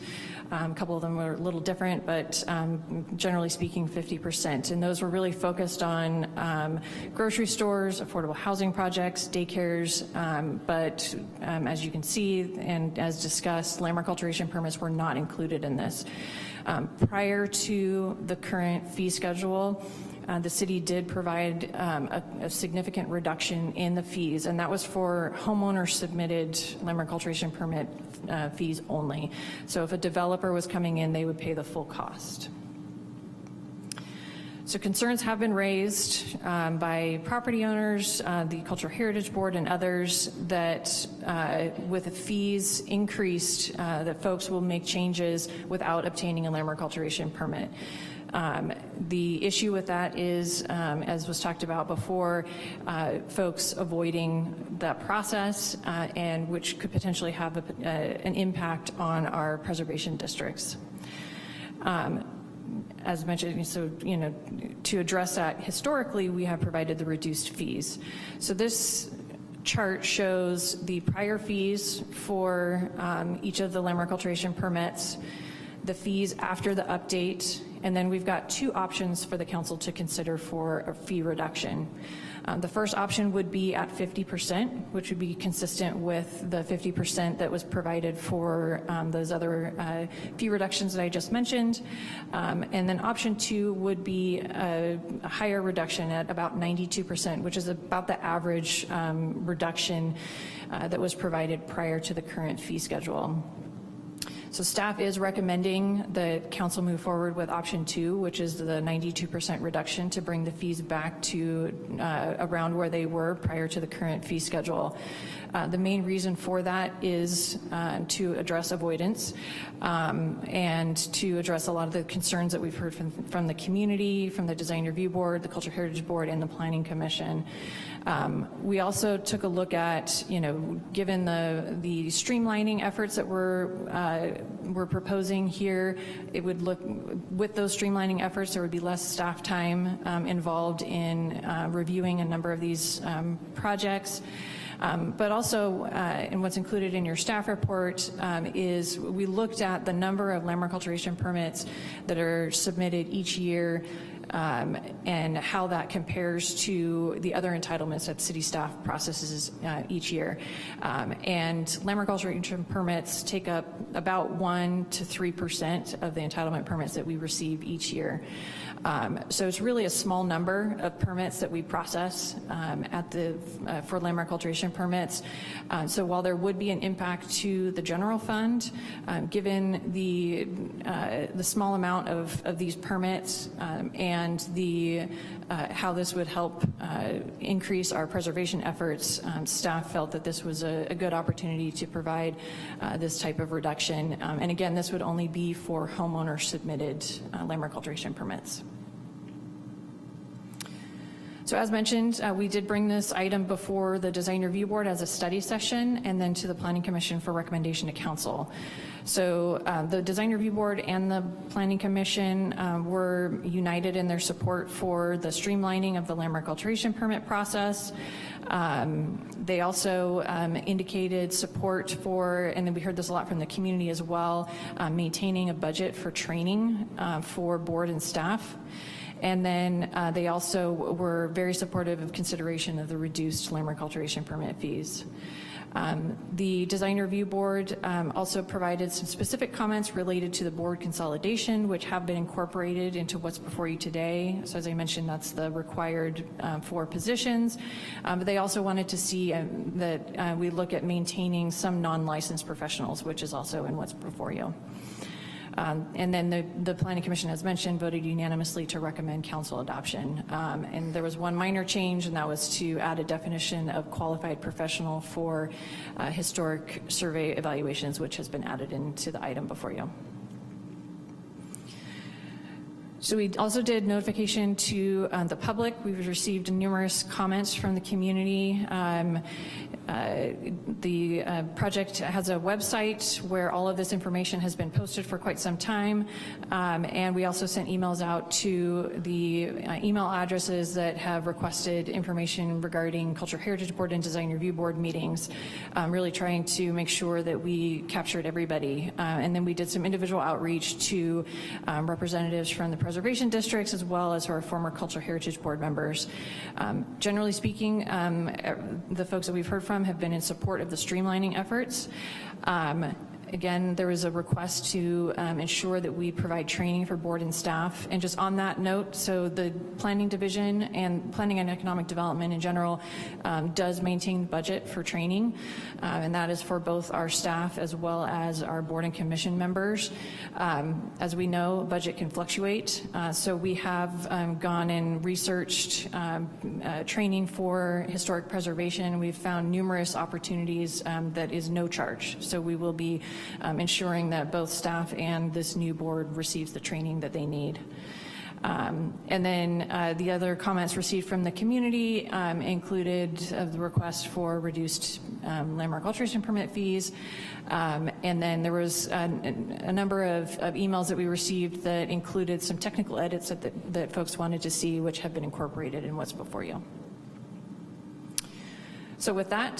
A couple of them were a little different, but generally speaking, 50%. And those were really focused on grocery stores, affordable housing projects, daycares, but as you can see, and as discussed, landmark alteration permits were not included in this. Prior to the current fee schedule, the city did provide a significant reduction in the fees, and that was for homeowner submitted landmark alteration permit fees only. So if a developer was coming in, they would pay the full cost. So concerns have been raised by property owners, the Cultural Heritage Board, and others that with the fees increased, that folks will make changes without obtaining a landmark alteration permit. The issue with that is, as was talked about before, folks avoiding that process and which could potentially have an impact on our preservation districts. As mentioned, so to address that historically, we have provided the reduced fees. So this chart shows the prior fees for each of the landmark alteration permits, the fees after the update, and then we've got 2 options for the council to consider for a fee reduction. The first option would be at 50%, which would be consistent with the 50% that was provided for those other fee reductions that I just mentioned. And then option 2 would be a higher reduction at about 92%, which is about the average reduction that was provided prior to the current fee schedule. So staff is recommending that council move forward with option 2, which is the 92% reduction to bring the fees back to around where they were prior to the current fee schedule. The main reason for that is to address avoidance and to address a lot of the concerns that we've heard from the community, from the Design Review Board, the Cultural Heritage Board, and the Planning Commission. We also took a look at, given the streamlining efforts that we're proposing here, it would look, with those streamlining efforts, there would be less staff time involved in reviewing a number of these projects. But also, and what's included in your staff report is we looked at the number of landmark alteration permits that are submitted each year and how that compares to the other entitlements that city staff processes each year. And landmark alteration permits take up about 1% to 3% of the entitlement permits that we receive each year. So it's really a small number of permits that we process for landmark alteration permits. So while there would be an impact to the general fund, given the small amount of these permits and how this would help increase our preservation efforts, staff felt that this was a good opportunity to provide this type of reduction. And again, this would only be for homeowner submitted landmark alteration permits. So as mentioned, we did bring this item before the Design Review Board as a study session and then to the Planning Commission for recommendation to council. So the Design Review Board and the Planning Commission were united in their support for the streamlining of the landmark alteration permit process. They also indicated support for, and then we heard this a lot from the community as well, maintaining a budget for training for board and staff. And then they also were very supportive of consideration of the reduced landmark alteration permit fees. The Design Review Board also provided some specific comments related to the board consolidation, which have been incorporated into what's before you today. So as I mentioned, that's the required 4 positions. But they also wanted to see that we look at maintaining some non-licensed professionals, which is also in what's before you. And then the Planning Commission, as mentioned, voted unanimously to recommend council adoption. And there was one minor change, and that was to add a definition of qualified professional for historic survey evaluations, which has been added into the item before you. So we also did notification to the public. We've received numerous comments from the community. The project has a website where all of this information has been posted for quite some time, and we also sent emails out to the email addresses that have requested information regarding Cultural Heritage Board and Design Review Board meetings, really trying to make sure that we captured everybody. And then we did some individual outreach to representatives from the preservation districts as well as our former Cultural Heritage Board members. Generally speaking, the folks that we've heard from have been in support of the streamlining efforts. Again, there was a request to ensure that we provide training for board and staff. And just on that note, so the Planning Division and Planning and Economic Development in general does maintain budget for training, and that is for both our staff as well as our board and commission members. As we know, budget can fluctuate, so we have gone and researched training for historic preservation. We've found numerous opportunities that is no charge, so we will be ensuring that both staff and this new board receives the training that they need. And then the other comments received from the community included the request for reduced landmark alteration permit fees. And then there was a number of emails that we received that included some technical edits that folks wanted to see, which have been incorporated in what's before you. So with that,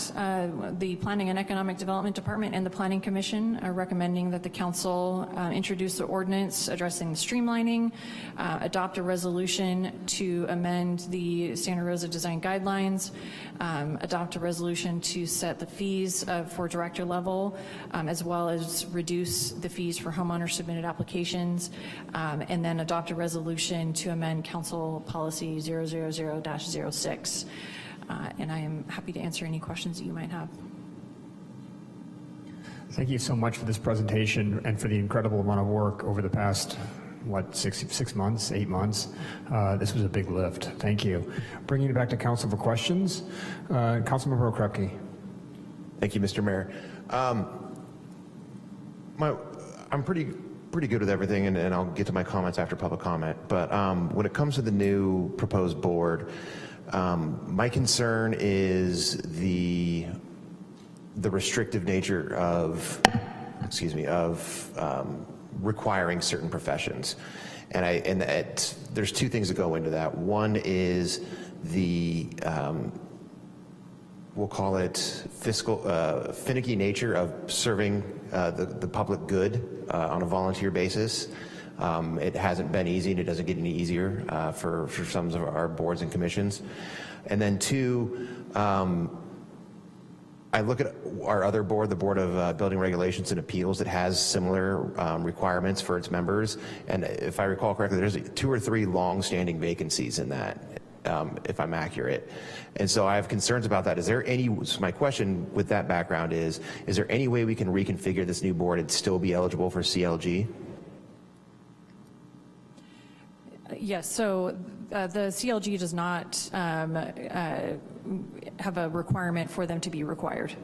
the Planning and Economic Development Department and the Planning Commission are recommending that the council introduce the ordinance addressing the streamlining, adopt a resolution to amend the Santa Rosa Design Guidelines, adopt a resolution to set the fees for director level, as well as reduce the fees for homeowner submitted applications, and then adopt a resolution to amend Council Policy 000-06. And I am happy to answer any questions that you might have.
Thank you so much for this presentation and for the incredible amount of work over the past, what, 6 months, 8 months. This was a big lift. Thank you. Bringing it back to council for questions. Councilmember Okrepke.
Thank you, Mr. Mayor. I'm pretty good with everything, and I'll get to my comments after public comment. But when it comes to the new proposed board, my concern is the restrictive nature of, requiring certain professions. And there's two things that go into that. One is the, we'll call it finicky nature of serving the public good on a volunteer basis. It hasn't been easy, and it doesn't get any easier for some of our boards and commissions. And then two, I look at our other board, the Board of Building Regulations and Appeals, that has similar requirements for its members. And if I recall correctly, there's 2 or 3 long-standing vacancies in that, if I'm accurate. And so I have concerns about that. So my question with that background is there any way we can reconfigure this new board and still be eligible for CLG?
Yes, so the CLG does not have a requirement for them to be required.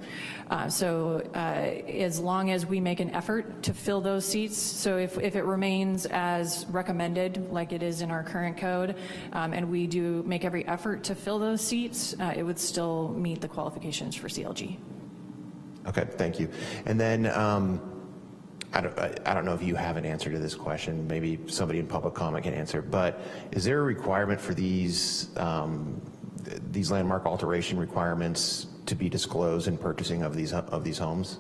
So as long as we make an effort to fill those seats, so if it remains as recommended, like it is in our current code, and we do make every effort to fill those seats, it would still meet the qualifications for CLG.
Okay, thank you. And then I don't know if you have an answer to this question. Maybe somebody in public comment can answer. But is there a requirement for these landmark alteration requirements to be disclosed in purchasing of these homes?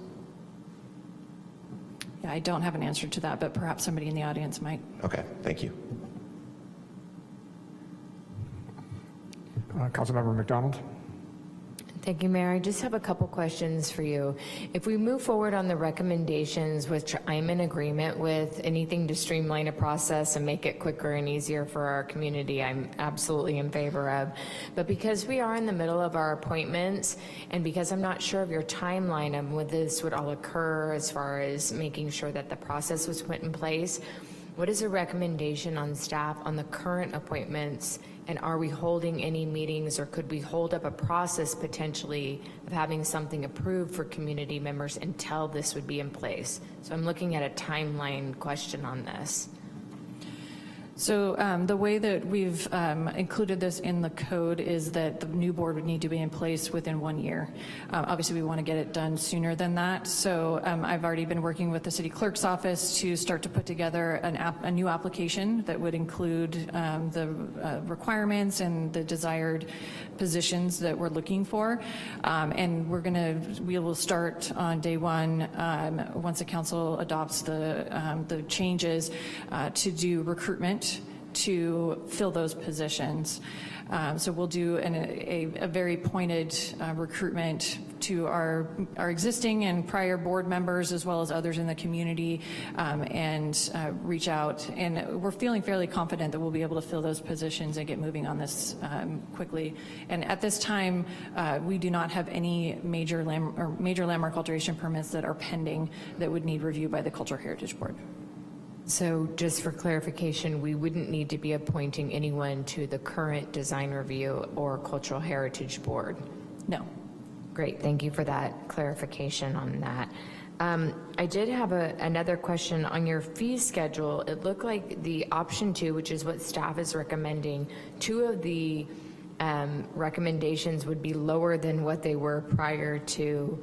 Yeah, I don't have an answer to that, but perhaps somebody in the audience might.
Okay, thank you.
Councilmember McDonald.
Thank you, Mayor. I just have a couple questions for you. If we move forward on the recommendations, which I'm in agreement with, anything to streamline a process and make it quicker and easier for our community, I'm absolutely in favor of. But because we are in the middle of our appointments, and because I'm not sure of your timeline of when this would all occur as far as making sure that the process was put in place, what is a recommendation on staff on the current appointments? And are we holding any meetings, or could we hold up a process potentially of having something approved for community members until this would be in place? So I'm looking at a timeline question on this.
So the way that we've included this in the code is that the new board would need to be in place within 1 year. Obviously, we want to get it done sooner than that. So I've already been working with the city clerk's office to start to put together a new application that would include the requirements and the desired positions that we're looking for. And we will start on day one, once the council adopts the changes, to do recruitment to fill those positions. So we'll do a very pointed recruitment to our existing and prior board members, as well as others in the community, and reach out. And we're feeling fairly confident that we'll be able to fill those positions and get moving on this quickly. And at this time, we do not have any major landmark alteration permits that are pending that would need review by the Cultural Heritage Board.
So just for clarification, we wouldn't need to be appointing anyone to the current design review or Cultural Heritage Board?
No.
Great, thank you for that clarification on that. I did have another question on your fee schedule. It looked like the option 2, which is what staff is recommending, 2 of the recommendations would be lower than what they were prior to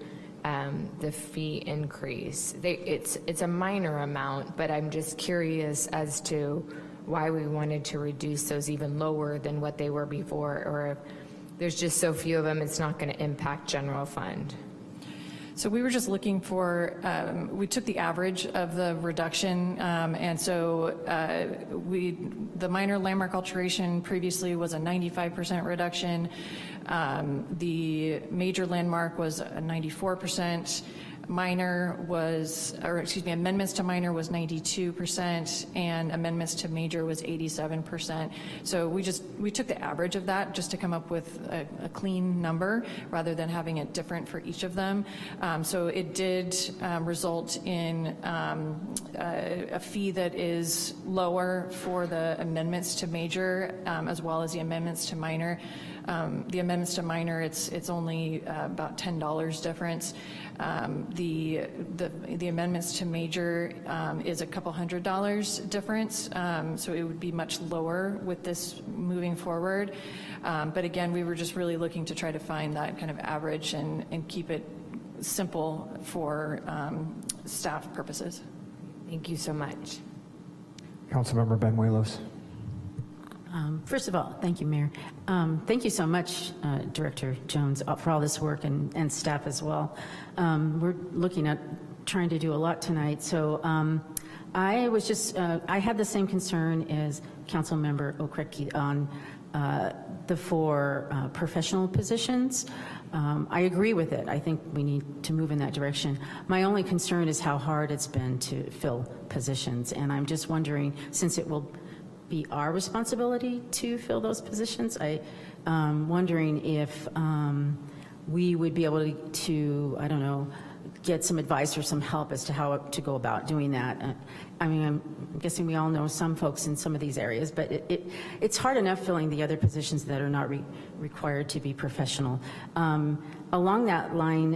the fee increase. It's a minor amount, but I'm just curious as to why we wanted to reduce those even lower than what they were before, or if there's just so few of them, it's not going to impact general fund.
So we were just looking for, we took the average of the reduction, and so the minor landmark alteration previously was a 95% reduction. The major landmark was a 94%. amendments to minor was 92%, and amendments to major was 87%. So we took the average of that just to come up with a clean number rather than having it different for each of them. So it did result in a fee that is lower for the amendments to major as well as the amendments to minor. The amendments to minor, it's only about $10 difference. The amendments to major is a couple $100 difference, so it would be much lower with this moving forward. But again, we were just really looking to try to find that kind of average and keep it simple for staff purposes.
Thank you so much.
Councilmember Benuelos.
First of all, thank you, Mayor. Thank you so much, Director Jones, for all this work and staff as well. We're looking at trying to do a lot tonight. So I was just, I had the same concern as Councilmember Okreki on the 4 professional positions. I agree with it. I think we need to move in that direction. My only concern is how hard it's been to fill positions. And I'm just wondering, since it will be our responsibility to fill those positions, I'm wondering if we would be able to, I don't know, get some advice or some help as to how to go about doing that. I mean, I'm guessing we all know some folks in some of these areas, but it's hard enough filling the other positions that are not required to be professional. Along that line,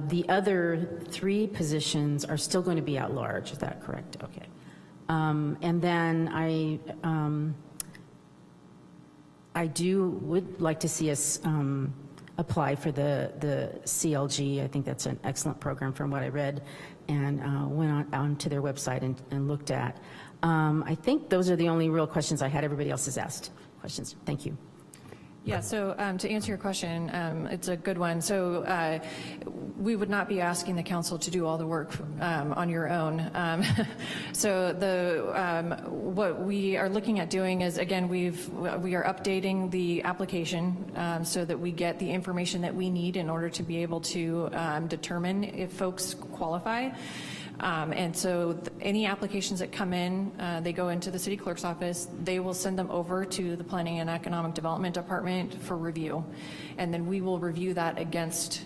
the other 3 positions are still going to be at large. Is that correct? Okay. And then I would like to see us apply for the CLG. I think that's an excellent program from what I read and went on to their website and looked at. I think those are the only real questions I had. Everybody else has asked questions. Thank you.
Yeah, so to answer your question, it's a good one. So we would not be asking the council to do all the work on your own. So what we are looking at doing is, again, we are updating the application so that we get the information that we need in order to be able to determine if folks qualify. And so any applications that come in, they go into the city clerk's office. They will send them over to the Planning and Economic Development Department for review. And then we will review that against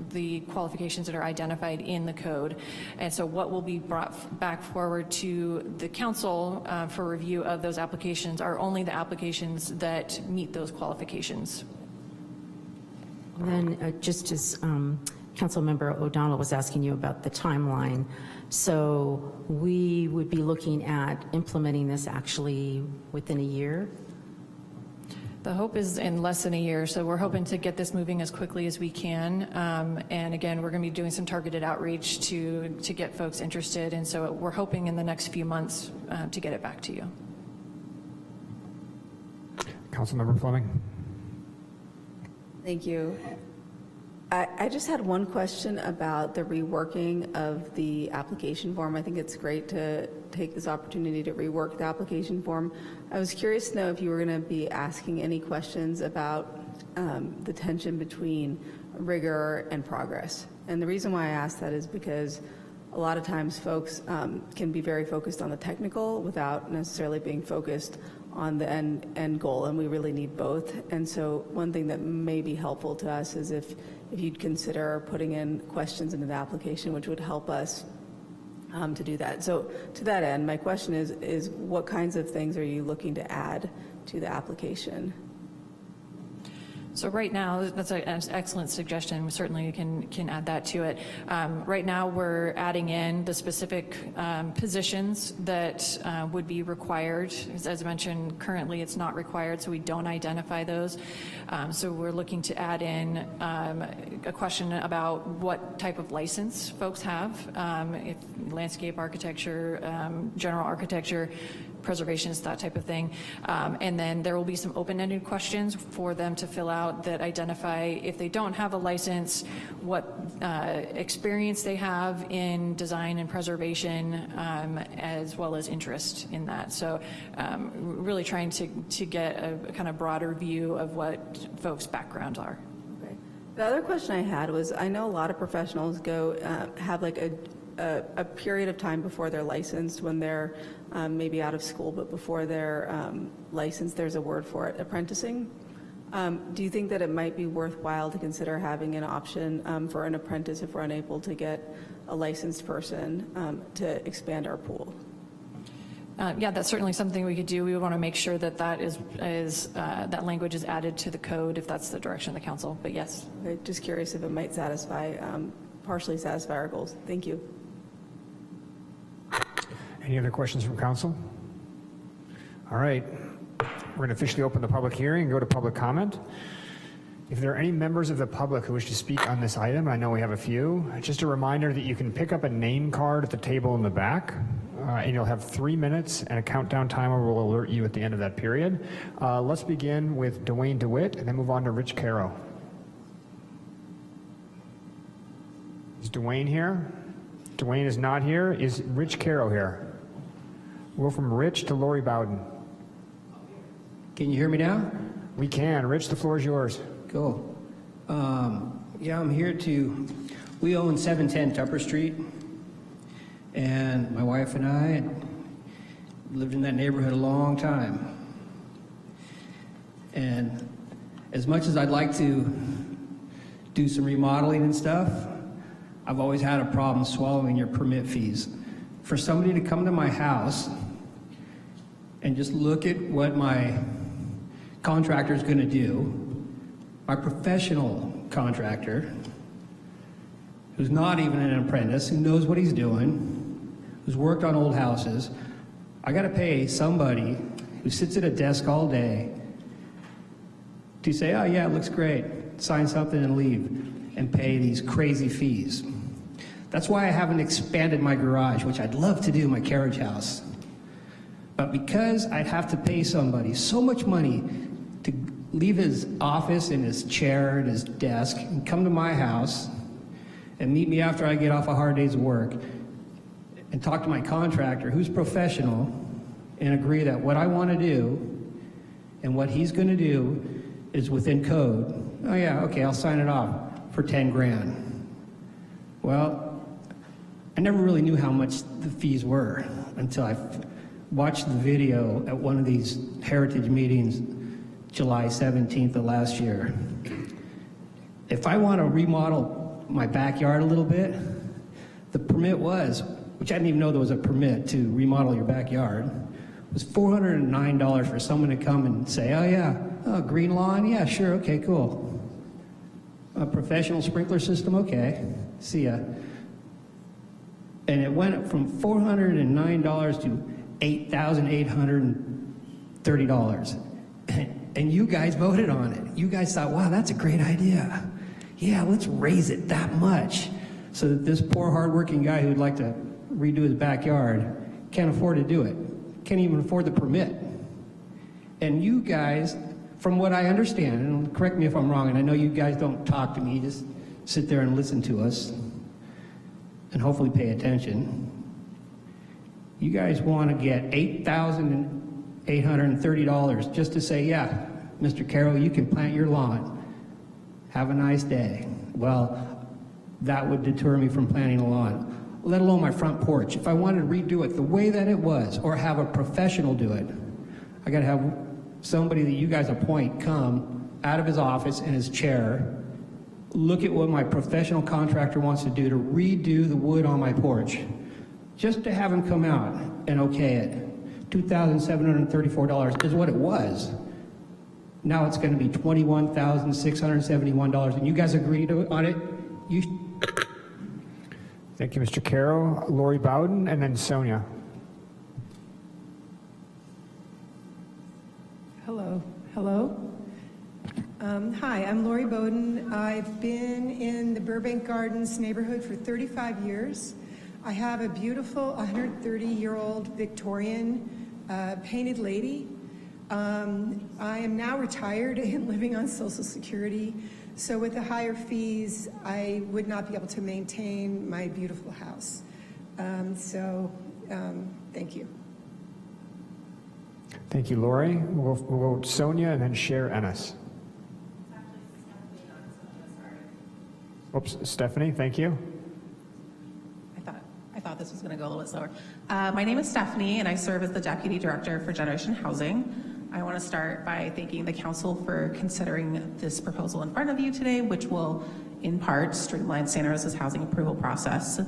the qualifications that are identified in the code. And so what will be brought back forward to the council for review of those applications are only the applications that meet those qualifications.
And then just as Councilmember O'Donnell was asking you about the timeline. So we would be looking at implementing this actually within a year?
The hope is in less than a year, so we're hoping to get this moving as quickly as we can. And again, we're going to be doing some targeted outreach to get folks interested, and so we're hoping in the next few months to get it back to you.
Councilmember Fleming.
Thank you. I just had one question about the reworking of the application form. I think it's great to take this opportunity to rework the application form. I was curious to know if you were going to be asking any questions about the tension between rigor and progress. And the reason why I ask that is because a lot of times folks can be very focused on the technical without necessarily being focused on the end goal, and we really need both. And so one thing that may be helpful to us is if you'd consider putting in questions into the application, which would help us to do that. So to that end, my question is what kinds of things are you looking to add to the application?
So right now, that's an excellent suggestion. We certainly can add that to it. Right now, we're adding in the specific positions that would be required. As I mentioned, currently it's not required, so we don't identify those. So we're looking to add in a question about what type of license folks have, if landscape architecture, general architecture, preservations, that type of thing. And then there will be some open-ended questions for them to fill out that identify if they don't have a license, what experience they have in design and preservation, as well as interest in that. So really trying to get a kind of broader view of what folks' backgrounds are.
Okay.
The other question I had was, I know a lot of professionals go, have like a period of time before they're licensed when they're maybe out of school, but before they're licensed, there's a word for it, apprenticing. Do you think that it might be worthwhile to consider having an option for an apprentice if we're unable to get a licensed person to expand our pool?
Yeah, that's certainly something we could do. We would want to make sure that that language is added to the code if that's the direction of the council, but yes.
Okay, just curious if it might satisfy, partially satisfy our goals. Thank you.
Any other questions from council? All right, we're going to officially open the public hearing and go to public comment. If there are any members of the public who wish to speak on this item, I know we have a few, just a reminder that you can pick up a name card at the table in the back, and you'll have 3 minutes, and a countdown timer will alert you at the end of that period. Let's begin with Dwayne DeWitt and then move on to Rich Caro. Is Dwayne here? Dwayne is not here. Is Rich Caro here? We'll go from Rich to Lori Bowden.
Can you hear me now?
We can. Rich, the floor is yours.
Cool. Yeah, I'm here we own 710 Tupper Street, and my wife and I lived in that neighborhood a long time. And as much as I'd like to do some remodeling and stuff, I've always had a problem swallowing your permit fees. For somebody to come to my house and just look at what my contractor's gonna do, my professional contractor, who's not even an apprentice, who knows what he's doing, who's worked on old houses, I gotta pay somebody who sits at a desk all day to say, oh yeah, it looks great, sign something and leave, and pay these crazy fees. That's why I haven't expanded my garage, which I'd love to do, my carriage house. But because I'd have to pay somebody so much money to leave his office and his chair and his desk and come to my house and meet me after I get off a hard day's work and talk to my contractor, who's professional, and agree that what I want to do and what he's going to do is within code. Oh yeah, okay, I'll sign it off for 10 grand. Well, I never really knew how much the fees were until I watched the video at one of these heritage meetings July 17th of last year. If I want to remodel my backyard a little bit, the permit was, which I didn't even know there was a permit to remodel your backyard, was $409 for someone to come and say, oh yeah, green lawn, yeah, sure, okay, cool. A professional sprinkler system, okay, see ya. And it went from $409 to $8,830. And you guys voted on it. You guys thought, wow, that's a great idea. Yeah, let's raise it that much so that this poor hardworking guy who'd like to redo his backyard can't afford to do it, can't even afford the permit. And you guys, from what I understand, and correct me if I'm wrong, and I know you guys don't talk to me, just sit there and listen to us and hopefully pay attention. You guys want to get $8,830 just to say, yeah, Mr. Carroll, you can plant your lawn. Have a nice day. Well, that would deter me from planting a lawn, let alone my front porch. If I wanted to redo it the way that it was, or have a professional do it, I got to have somebody that you guys appoint come out of his office in his chair, look at what my professional contractor wants to do to redo the wood on my porch. Just to have him come out and okay it. $2,734 is what it was. Now it's going to be $21,671, and you guys agreed on it?
Thank you, Mr. Caro. Lori Bowden, and then Sonia.
Hello. Hi, I'm Lori Bowden. I've been in the Burbank Gardens neighborhood for 35 years. I have a beautiful 130-year-old Victorian painted lady. I am now retired and living on Social Security, so with the higher fees, I would not be able to maintain my beautiful house. Thank you.
Thank you, Lori. We'll go Sonia and then Cher Ennis. Oops, Stephanie, thank you.
I thought this was going to go a little bit slower. My name is Stephanie, and I serve as the Deputy Director for Generation Housing. I want to start by thanking the Council for considering this proposal in front of you today, which will, in part, streamline Santa Rosa's housing approval process.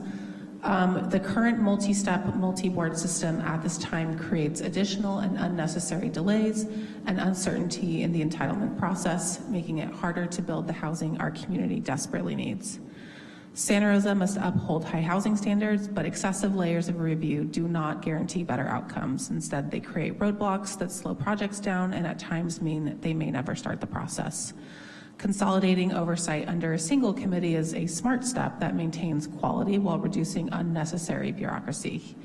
The current multi-step, multi-board system at this time creates additional and unnecessary delays and uncertainty in the entitlement process, making it harder to build the housing our community desperately needs. Santa Rosa must uphold high housing standards, but excessive layers of review do not guarantee better outcomes. Instead, they create roadblocks that slow projects down and at times mean that they may never start the process. Consolidating oversight under a single committee is a smart step that maintains quality while reducing unnecessary bureaucracy.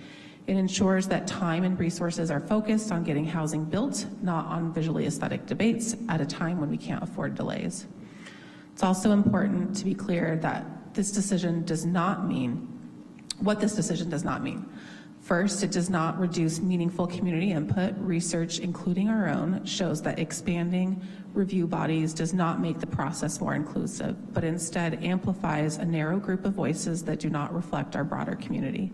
It ensures that time and resources are focused on getting housing built, not on visually aesthetic debates at a time when we can't afford delays. It's also important to be clear that this decision does not mean what this decision does not mean. First, it does not reduce meaningful community input. Research, including our own, shows that expanding review bodies does not make the process more inclusive, but instead amplifies a narrow group of voices that do not reflect our broader community.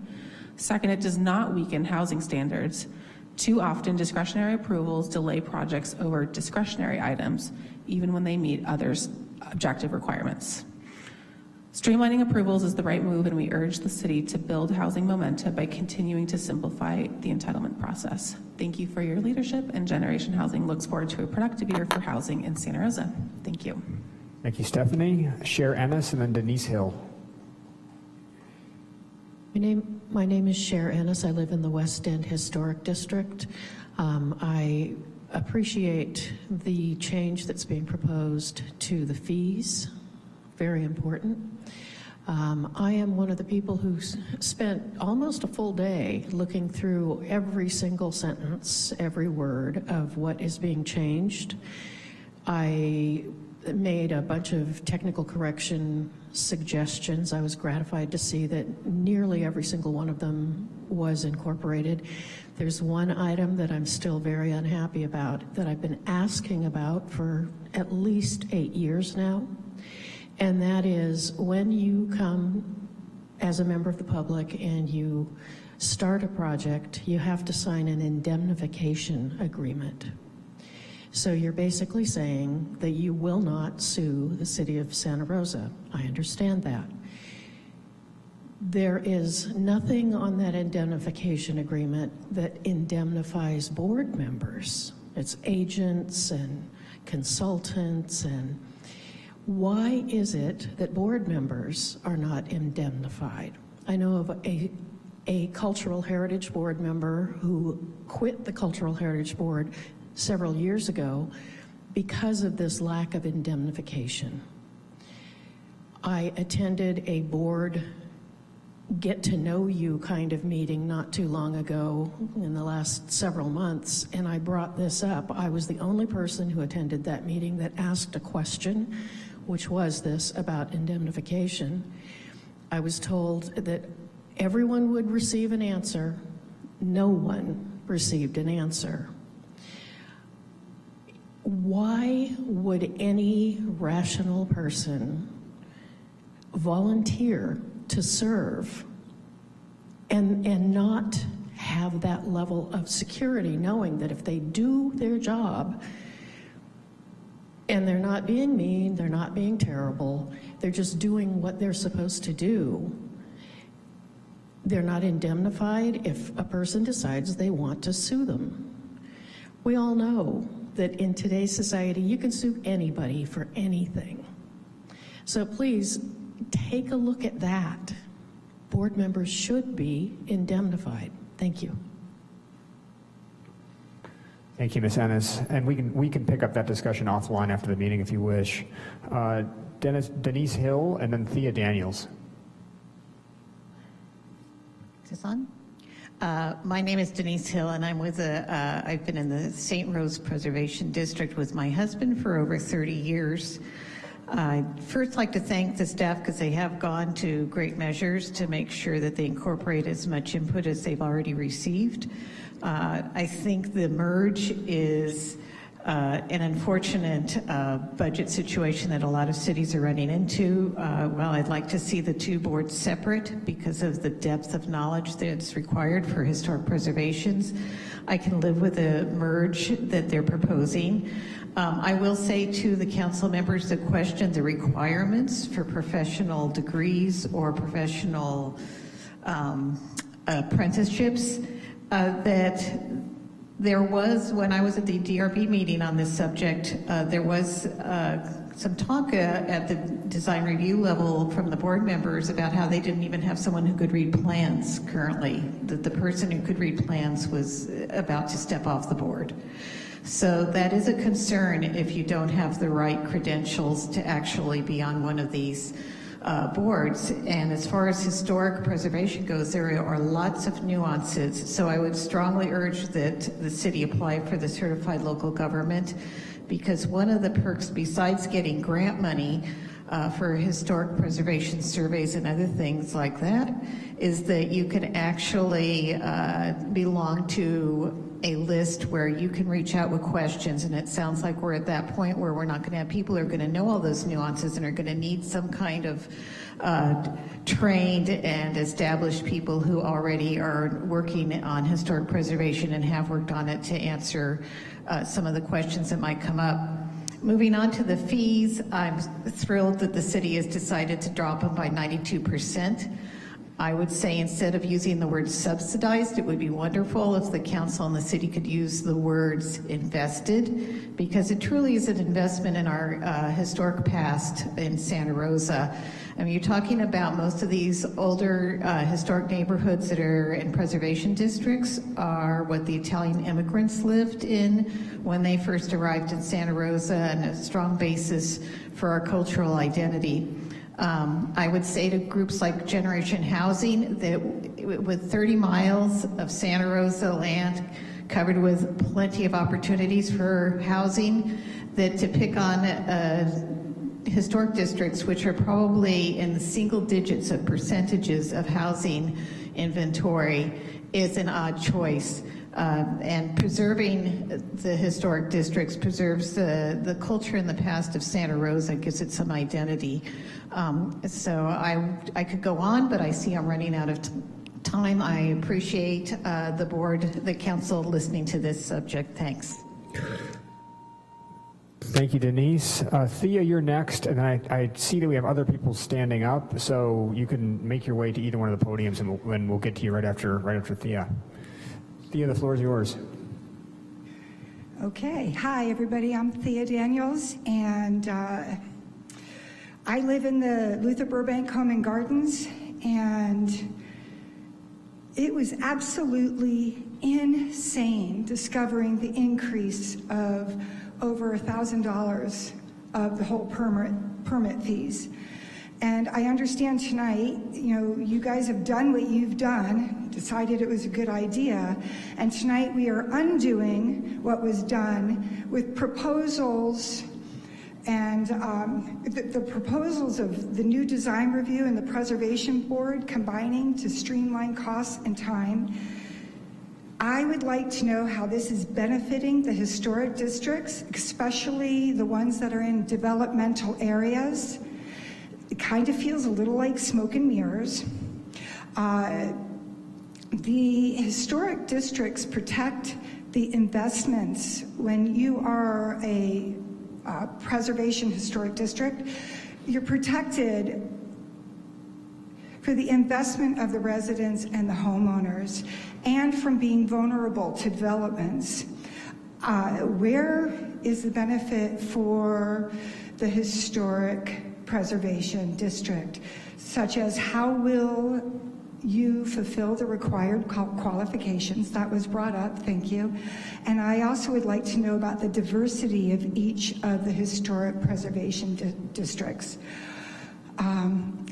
Second, it does not weaken housing standards. Too often, discretionary approvals delay projects over discretionary items, even when they meet others' objective requirements. Streamlining approvals is the right move, and we urge the city to build housing momentum by continuing to simplify the entitlement process. Thank you for your leadership, and Generation Housing looks forward to a productive year for housing in Santa Rosa. Thank you.
Thank you, Stephanie. Cher Ennis, and then Denise Hill.
My name is Cher Ennis. I live in the West End Historic District. I appreciate the change that's being proposed to the fees. Very important. I am one of the people who spent almost a full day looking through every single sentence, every word of what is being changed. I made a bunch of technical correction suggestions. I was gratified to see that nearly every single one of them was incorporated. There's one item that I'm still very unhappy about that I've been asking about for at least 8 years now. And that is when you come as a member of the public and you start a project, you have to sign an indemnification agreement. So you're basically saying that you will not sue the city of Santa Rosa. I understand that. There is nothing on that indemnification agreement that indemnifies board members. It's agents and consultants. And why is it that board members are not indemnified? I know of a Cultural Heritage Board member who quit the Cultural Heritage Board several years ago because of this lack of indemnification. I attended a board get-to-know-you kind of meeting not too long ago in the last several months, and I brought this up. I was the only person who attended that meeting that asked a question, which was this about indemnification. I was told that everyone would receive an answer. No one received an answer. Why would any rational person volunteer to serve and not have that level of security, knowing that if they do their job and they're not being mean, they're not being terrible, they're just doing what they're supposed to do, they're not indemnified if a person decides they want to sue them? We all know that in today's society, you can sue anybody for anything. So please take a look at that. Board members should be indemnified. Thank you.
Thank you, Ms. Ennis. And we can pick up that discussion offline after the meeting if you wish. Denise Hill, and then Thea Daniels.
Is this on? My name is Denise Hill, and I'm with I've been in the St. Rose Preservation District with my husband for over 30 years. I'd first like to thank the staff because they have gone to great measures to make sure that they incorporate as much input as they've already received. I think the merge is
an unfortunate budget situation that a lot of cities are running into. Well, I'd like to see the two boards separate because of the depth of knowledge that's required for historic preservations. I can live with the merge that they're proposing. I will say to the council members that question the requirements for professional degrees or professional apprenticeships, that there was, when I was at the DRB meeting on this subject, there was some talk at the design review level from the board members about how they didn't even have someone who could read plans currently, that the person who could read plans was about to step off the board. So that is a concern if you don't have the right credentials to actually be on one of these boards. And as far as historic preservation goes, there are lots of nuances. So I would strongly urge that the city apply for the certified local government, because one of the perks, besides getting grant money for historic preservation surveys and other things like that, is that you can actually belong to a list where you can reach out with questions. And it sounds like we're at that point where we're not going to have people who are going to know all those nuances and are going to need some kind of trained and established people who already are working on historic preservation and have worked on it to answer some of the questions that might come up. Moving on to the fees, I'm thrilled that the city has decided to drop them by 92%. I would say instead of using the word subsidized, it would be wonderful if the council and the city could use the words invested, because it truly is an investment in our historic past in Santa Rosa. I mean, you're talking about most of these older historic neighborhoods that are in preservation districts are what the Italian immigrants lived in when they first arrived in Santa Rosa, and a strong basis for our cultural identity. I would say to groups like Generation Housing that with 30 miles of Santa Rosa land covered with plenty of opportunities for housing, that to pick on historic districts, which are probably in the single digits of percentages of housing inventory, is an odd choice. And preserving the historic districts preserves the culture and the past of Santa Rosa, gives it some identity. So I could go on, but I see I'm running out of time. I appreciate the board, the council listening to this subject. Thanks.
Thank you, Denise. Thea, you're next, and I see that we have other people standing up, so you can make your way to either one of the podiums, and we'll get to you right after Thea. Thea, the floor is yours.
Okay. Hi, everybody. I'm Thea Daniels, and I live in the Luther Burbank Home and Gardens, and it was absolutely insane discovering the increase of over $1,000 of the whole permit fees. And I understand tonight, you guys have done what you've done, decided it was a good idea, and tonight we are undoing what was done with proposals and the proposals of the new design review and the preservation board combining to streamline costs and time. I would like to know how this is benefiting the historic districts, especially the ones that are in developmental areas. It kind of feels a little like smoke and mirrors. The historic districts protect the investments. When you are a preservation historic district, you're protected for the investment of the residents and the homeowners, and from being vulnerable to developments. Where is the benefit for the historic preservation district, such as how will you fulfill the required qualifications? That was brought up, thank you. And I also would like to know about the diversity of each of the historic preservation districts.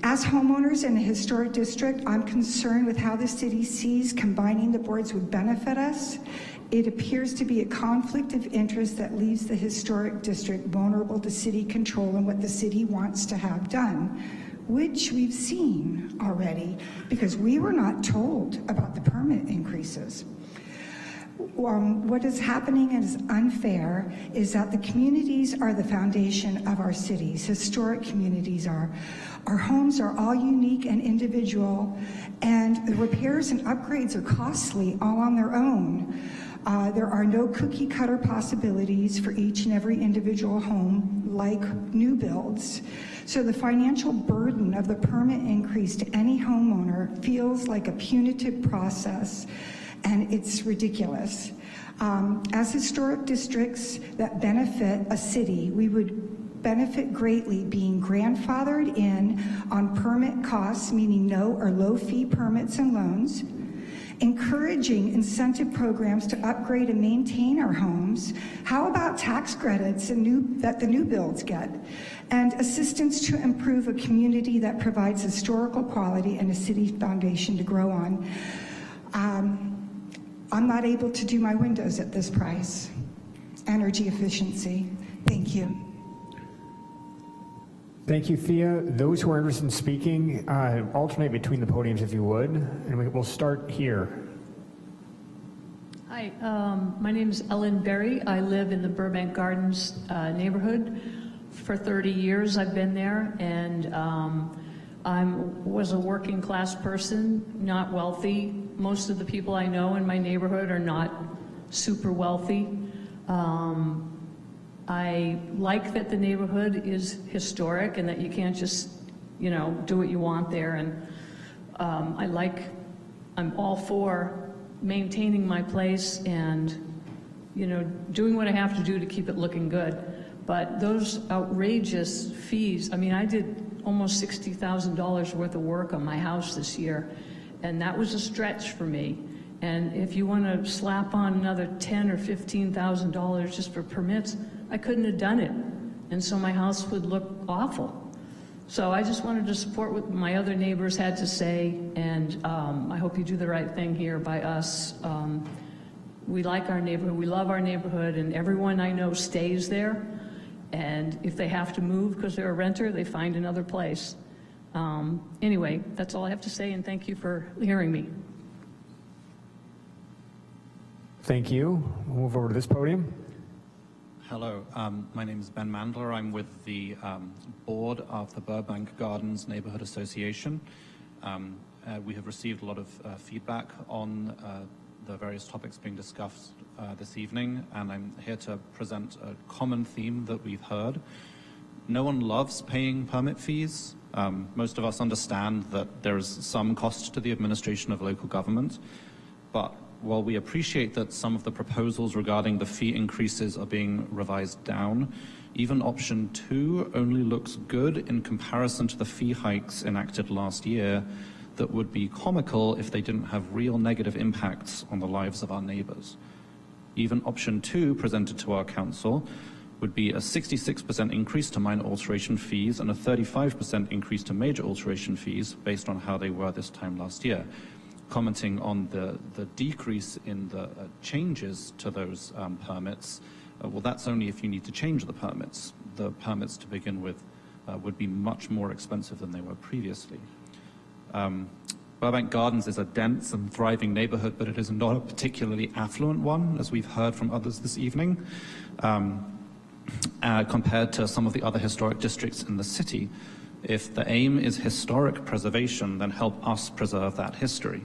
As homeowners in a historic district, I'm concerned with how the city sees combining the boards would benefit us. It appears to be a conflict of interest that leaves the historic district vulnerable to city control and what the city wants to have done, which we've seen already because we were not told about the permit increases.
What is happening is unfair is that the communities are the foundation of our cities. Historic communities are. Our homes are all unique and individual, and the repairs and upgrades are costly all on their own. There are no cookie cutter possibilities for each and every individual home like new builds. So the financial burden of the permit increase to any homeowner feels like a punitive process, and it's ridiculous. As historic districts that benefit a city, we would benefit greatly being grandfathered in on permit costs, meaning no or low fee permits and loans, encouraging incentive programs to upgrade and maintain our homes. How about tax credits that the new builds get? And assistance to improve a community that provides historical quality and a city foundation to grow on. I'm not able to do my windows at this price. Energy efficiency. Thank you.
Thank you, Thea. Those who are interested in speaking, alternate between the podiums if you would, and we'll start here.
Hi, my name is Ellen Berry. I live in the Burbank Gardens neighborhood. For 30 years I've been there, and I was a working class person, not wealthy. Most of the people I know in my neighborhood are not super wealthy. I like that the neighborhood is historic and that you can't just, do what you want there. And I'm all for maintaining my place and, doing what I have to do to keep it looking good. But those outrageous fees, I did almost $60,000 worth of work on my house this year, and that was a stretch for me. And if you want to slap on another $10,000 or $15,000 just for permits, I couldn't have done it. And so my house would look awful. So I just wanted to support what my other neighbors had to say, and I hope you do the right thing here by us. We like our neighborhood, we love our neighborhood, and everyone I know stays there. And if they have to move because they're a renter, they find another place. Anyway, that's all I have to say, and thank you for hearing me.
Thank you. We'll move over to this podium.
Hello, my name is Ben Mandler. I'm with the board of the Burbank Gardens Neighborhood Association. We have received a lot of feedback on the various topics being discussed this evening, and I'm here to present a common theme that we've heard. No one loves paying permit fees. Most of us understand that there is some cost to the administration of local government, but while we appreciate that some of the proposals regarding the fee increases are being revised down, even option 2 only looks good in comparison to the fee hikes enacted last year that would be comical if they didn't have real negative impacts on the lives of our neighbors. Even option 2 presented to our council would be a 66% increase to minor alteration fees and a 35% increase to major alteration fees based on how they were this time last year. Commenting on the decrease in the changes to those permits, well, that's only if you need to change the permits. The permits to begin with would be much more expensive than they were previously. Burbank Gardens is a dense and thriving neighborhood, but it is not a particularly affluent one, as we've heard from others this evening, compared to some of the other historic districts in the city. If the aim is historic preservation, then help us preserve that history.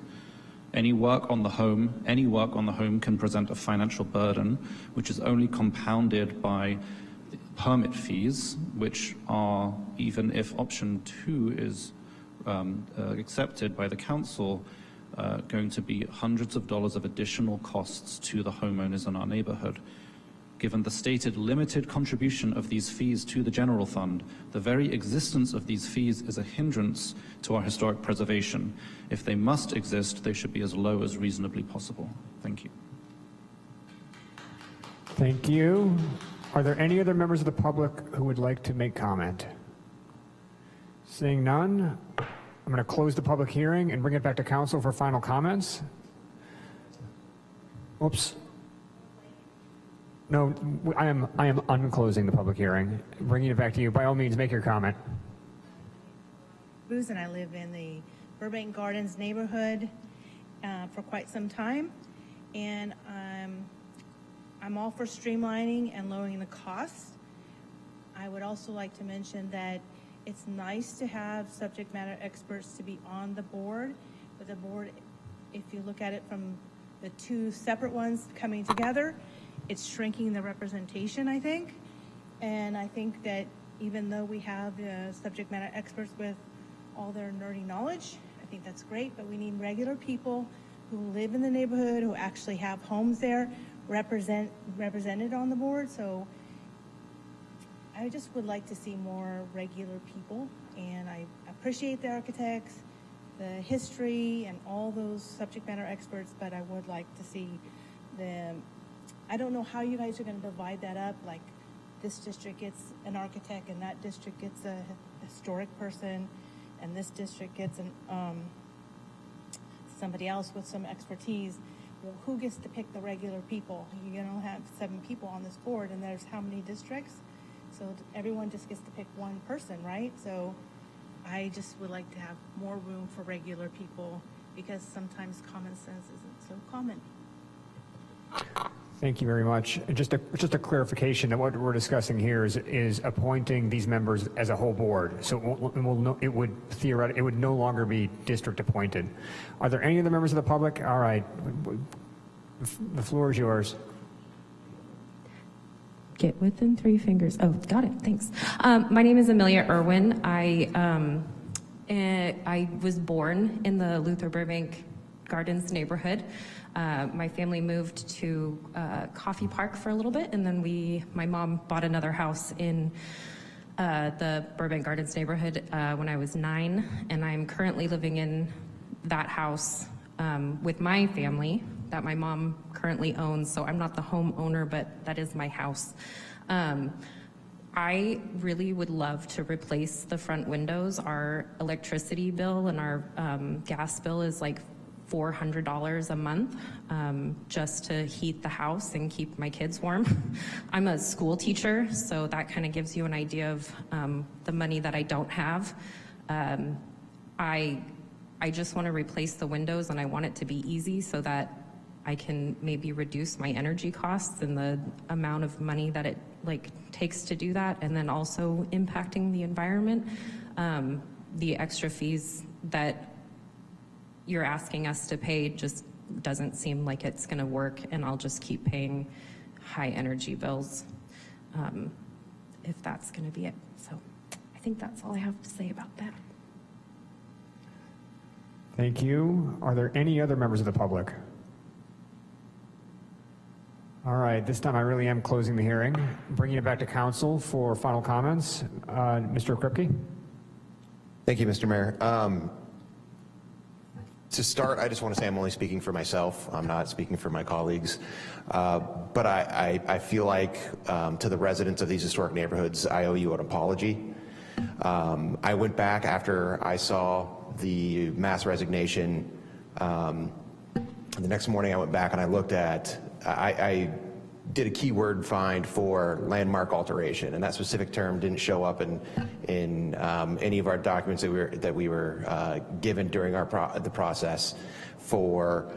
Any work on the home can present a financial burden, which is only compounded by permit fees, which are, even if option 2 is accepted by the council, going to be hundreds of dollars of additional costs to the homeowners in our neighborhood. Given the stated limited contribution of these fees to the general fund, the very existence of these fees is a hindrance to our historic preservation. If they must exist, they should be as low as reasonably possible. Thank you.
Thank you. Are there any other members of the public who would like to make comment? Seeing none, I'm going to close the public hearing and bring it back to council for final comments. Oops. No, I am unclosing the public hearing, bringing it back to you. By all means, make your comment.
And I live in the Burbank Gardens neighborhood for quite some time.
and I'm all for streamlining and lowering the costs. I would also like to mention that it's nice to have subject matter experts to be on the board, but the board, if you look at it from the two separate ones coming together, it's shrinking the representation, I think. And I think that even though we have subject matter experts with all their nerdy knowledge, I think that's great, but we need regular people who live in the neighborhood, who actually have homes there, represented on the board. So I just would like to see more regular people, and I appreciate the architects, the history, and all those subject matter experts, but I would like to see them. I don't know how you guys are going to divide that up, like this district gets an architect and that district gets a historic person and this district gets somebody else with some expertise. Well, who gets to pick the regular people? You're going to have 7 people on this board, and there's how many districts? So everyone just gets to pick one person, right? So I just would like to have more room for regular people, because sometimes common sense isn't so common.
Thank you very much. And just a clarification that what we're discussing here is appointing these members as a whole board. So it would no longer be district appointed. Are there any other members of the public? All right, the floor is yours.
Get within 3 fingers. Oh, got it. Thanks. My name is Amelia Irwin. I was born in the Luther Burbank Gardens neighborhood. My family moved to Coffee Park for a little bit, and then my mom bought another house in the Burbank Gardens neighborhood when I was 9, and I'm currently living in that house with my family that my mom currently owns. So I'm not the homeowner, but that is my house. I really would love to replace the front windows. Our electricity bill and our gas bill is like $400 a month just to heat the house and keep my kids warm. I'm a school teacher, so that kind of gives you an idea of the money that I don't have. I just want to replace the windows, and I want it to be easy so that I can maybe reduce my energy costs and the amount of money that it takes to do that, and then also impacting the environment. The extra fees that you're asking us to pay just doesn't seem like it's going to work, and I'll just keep paying high energy bills if that's going to be it. So I think that's all I have to say about that.
Thank you. Are there any other members of the public? All right, this time I really am closing the hearing, bringing it back to council for final comments. Mr. Kripke?
Thank you, Mr. Mayor. To start, I just want to say I'm only speaking for myself. I'm not speaking for my colleagues. But I feel like to the residents of these historic neighborhoods, I owe you an apology. I went back after I saw the mass resignation. The next morning I went back and I looked at, I did a keyword find for landmark alteration, and that specific term didn't show up in any of our documents that we were given during the process for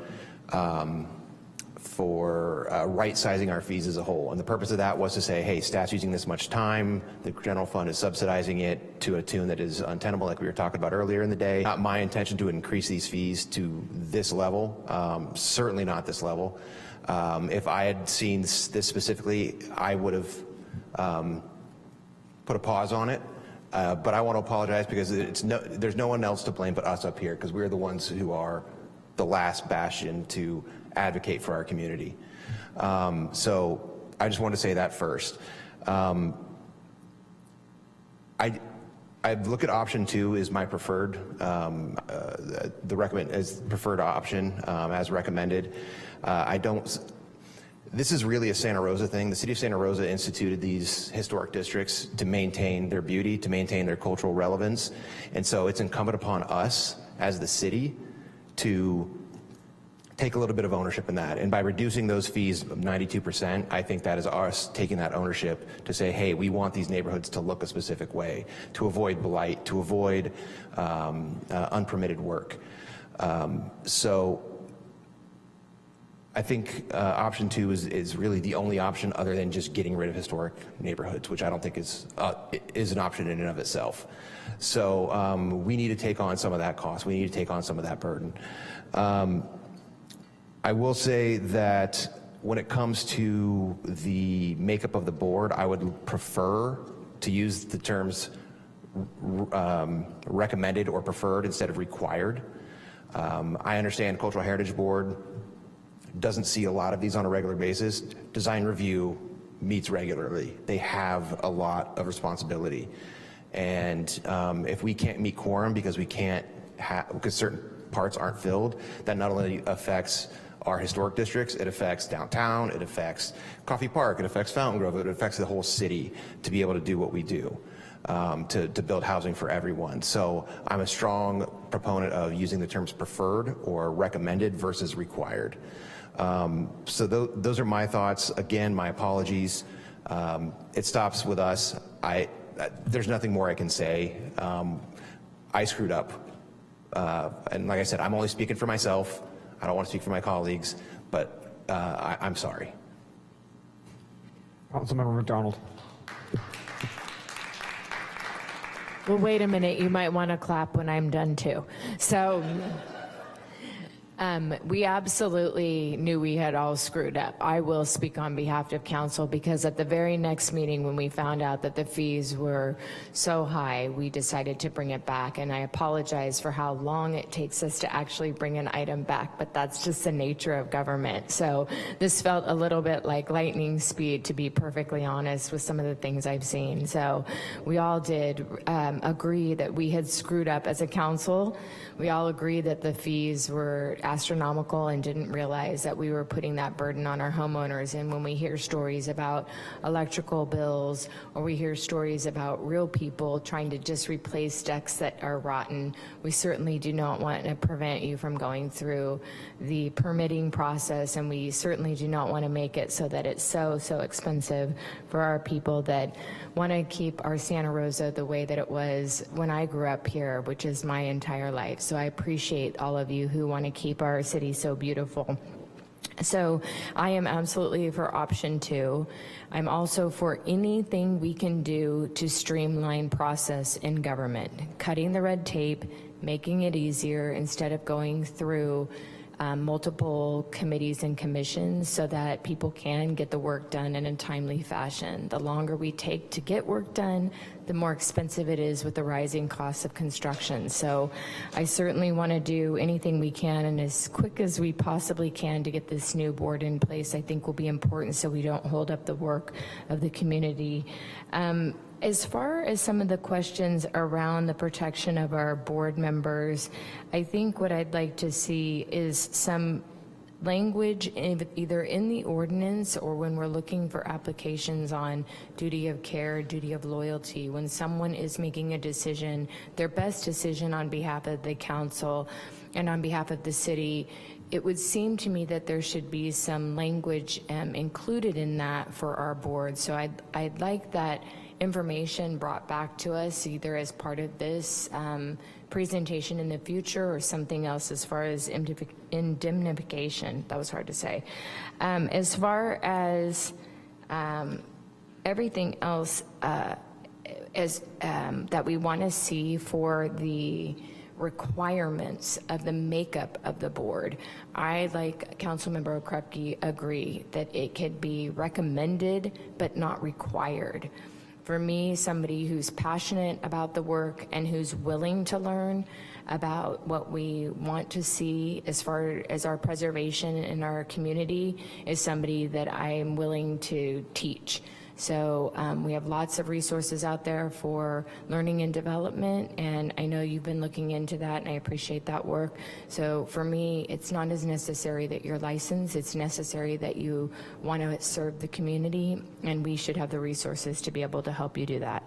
right-sizing our fees as a whole. And the purpose of that was to say, hey, staff's using this much time, the general fund is subsidizing it to a tune that is untenable, like we were talking about earlier in the day. Not my intention to increase these fees to this level, certainly not this level. If I had seen this specifically, I would have put a pause on it. But I want to apologize because there's no one else to blame but us up here, because we're the ones who are the last bastion to advocate for our community. So I just want to say that first. I'd look at option 2 as my preferred, as preferred option as recommended. This is really a Santa Rosa thing. The city of Santa Rosa instituted these historic districts to maintain their beauty, to maintain their cultural relevance. And so it's incumbent upon us as the city to take a little bit of ownership in that. And by reducing those fees of 92%, I think that is us taking that ownership to say, hey, we want these neighborhoods to look a specific way, to avoid blight, to avoid unpermitted work. So I think option 2 is really the only option other than just getting rid of historic neighborhoods, which I don't think is an option in and of itself. So we need to take on some of that cost. We need to take on some of that burden. I will say that when it comes to the makeup of the board, I would prefer to use the terms recommended or preferred instead of required. I understand Cultural Heritage Board doesn't see a lot of these on a regular basis. Design Review meets regularly. They have a lot of responsibility. And if we can't meet quorum because because certain parts aren't filled, that not only affects our historic districts, it affects downtown, it affects Coffee Park, it affects Fountain Grove, it affects the whole city to be able to do what we do, to build housing for everyone. So I'm a strong proponent of using the terms preferred or recommended versus required. So those are my thoughts. Again, my apologies. It stops with us. There's nothing more I can say. I screwed up. And like I said, I'm only speaking for myself. I don't want to speak for my colleagues, but I'm sorry.
Councilmember McDonald.
Well, wait a minute. You might want to clap when I'm done too. So we absolutely knew we had all screwed up. I will speak on behalf of council because at the very next meeting when we found out that the fees were so high, we decided to bring it back. And I apologize for how long it takes us to actually bring an item back, but that's just the nature of government. So this felt a little bit like lightning speed, to be perfectly honest, with some of the things I've seen. So we all did agree that we had screwed up as a council. We all agree that the fees were astronomical and didn't realize that we were putting that burden on our homeowners. And when we hear stories about electrical bills, or we hear stories about real people trying to just replace decks that are rotten, we certainly do not want to prevent you from going through the permitting process, and we certainly do not want to make it so that it's so expensive for our people that want to keep our Santa Rosa the way that it was when I grew up here, which is my entire life. So I appreciate all of you who want to keep our city so beautiful. So I am absolutely for option 2. I'm also for anything we can do to streamline process in government, cutting the red tape, making it easier instead of going through multiple committees and commissions so that people can get the work done in a timely fashion. The longer we take to get work done, the more expensive it is with the rising costs of construction. So I certainly want to do anything we can and as quick as we possibly can to get this new board in place. I think will be important so we don't hold up the work of the community. As far as some of the questions around the protection of our board members, I think what I'd like to see is some language either in the ordinance or when we're looking for applications on duty of care, duty of loyalty, when someone is making a decision, their best decision on behalf of the council and on behalf of the city, it would seem to me that there should be some language included in that for our board. So I'd like that information brought back to us either as part of this presentation in the future or something else as far as indemnification. That was hard to say. As far as everything else that we want to see for the requirements of the makeup of the board, I, like Councilmember Krupke, agree that it could be recommended but not required. For me, somebody who's passionate about the work and who's willing to learn about what we want to see as far as our preservation in our community is somebody that I am willing to teach. So we have lots of resources out there for learning and development, and I know you've been looking into that, and I appreciate that work. So for me, it's not as necessary that you're licensed, it's necessary that you want to serve the community, and we should have the resources to be able to help you do that.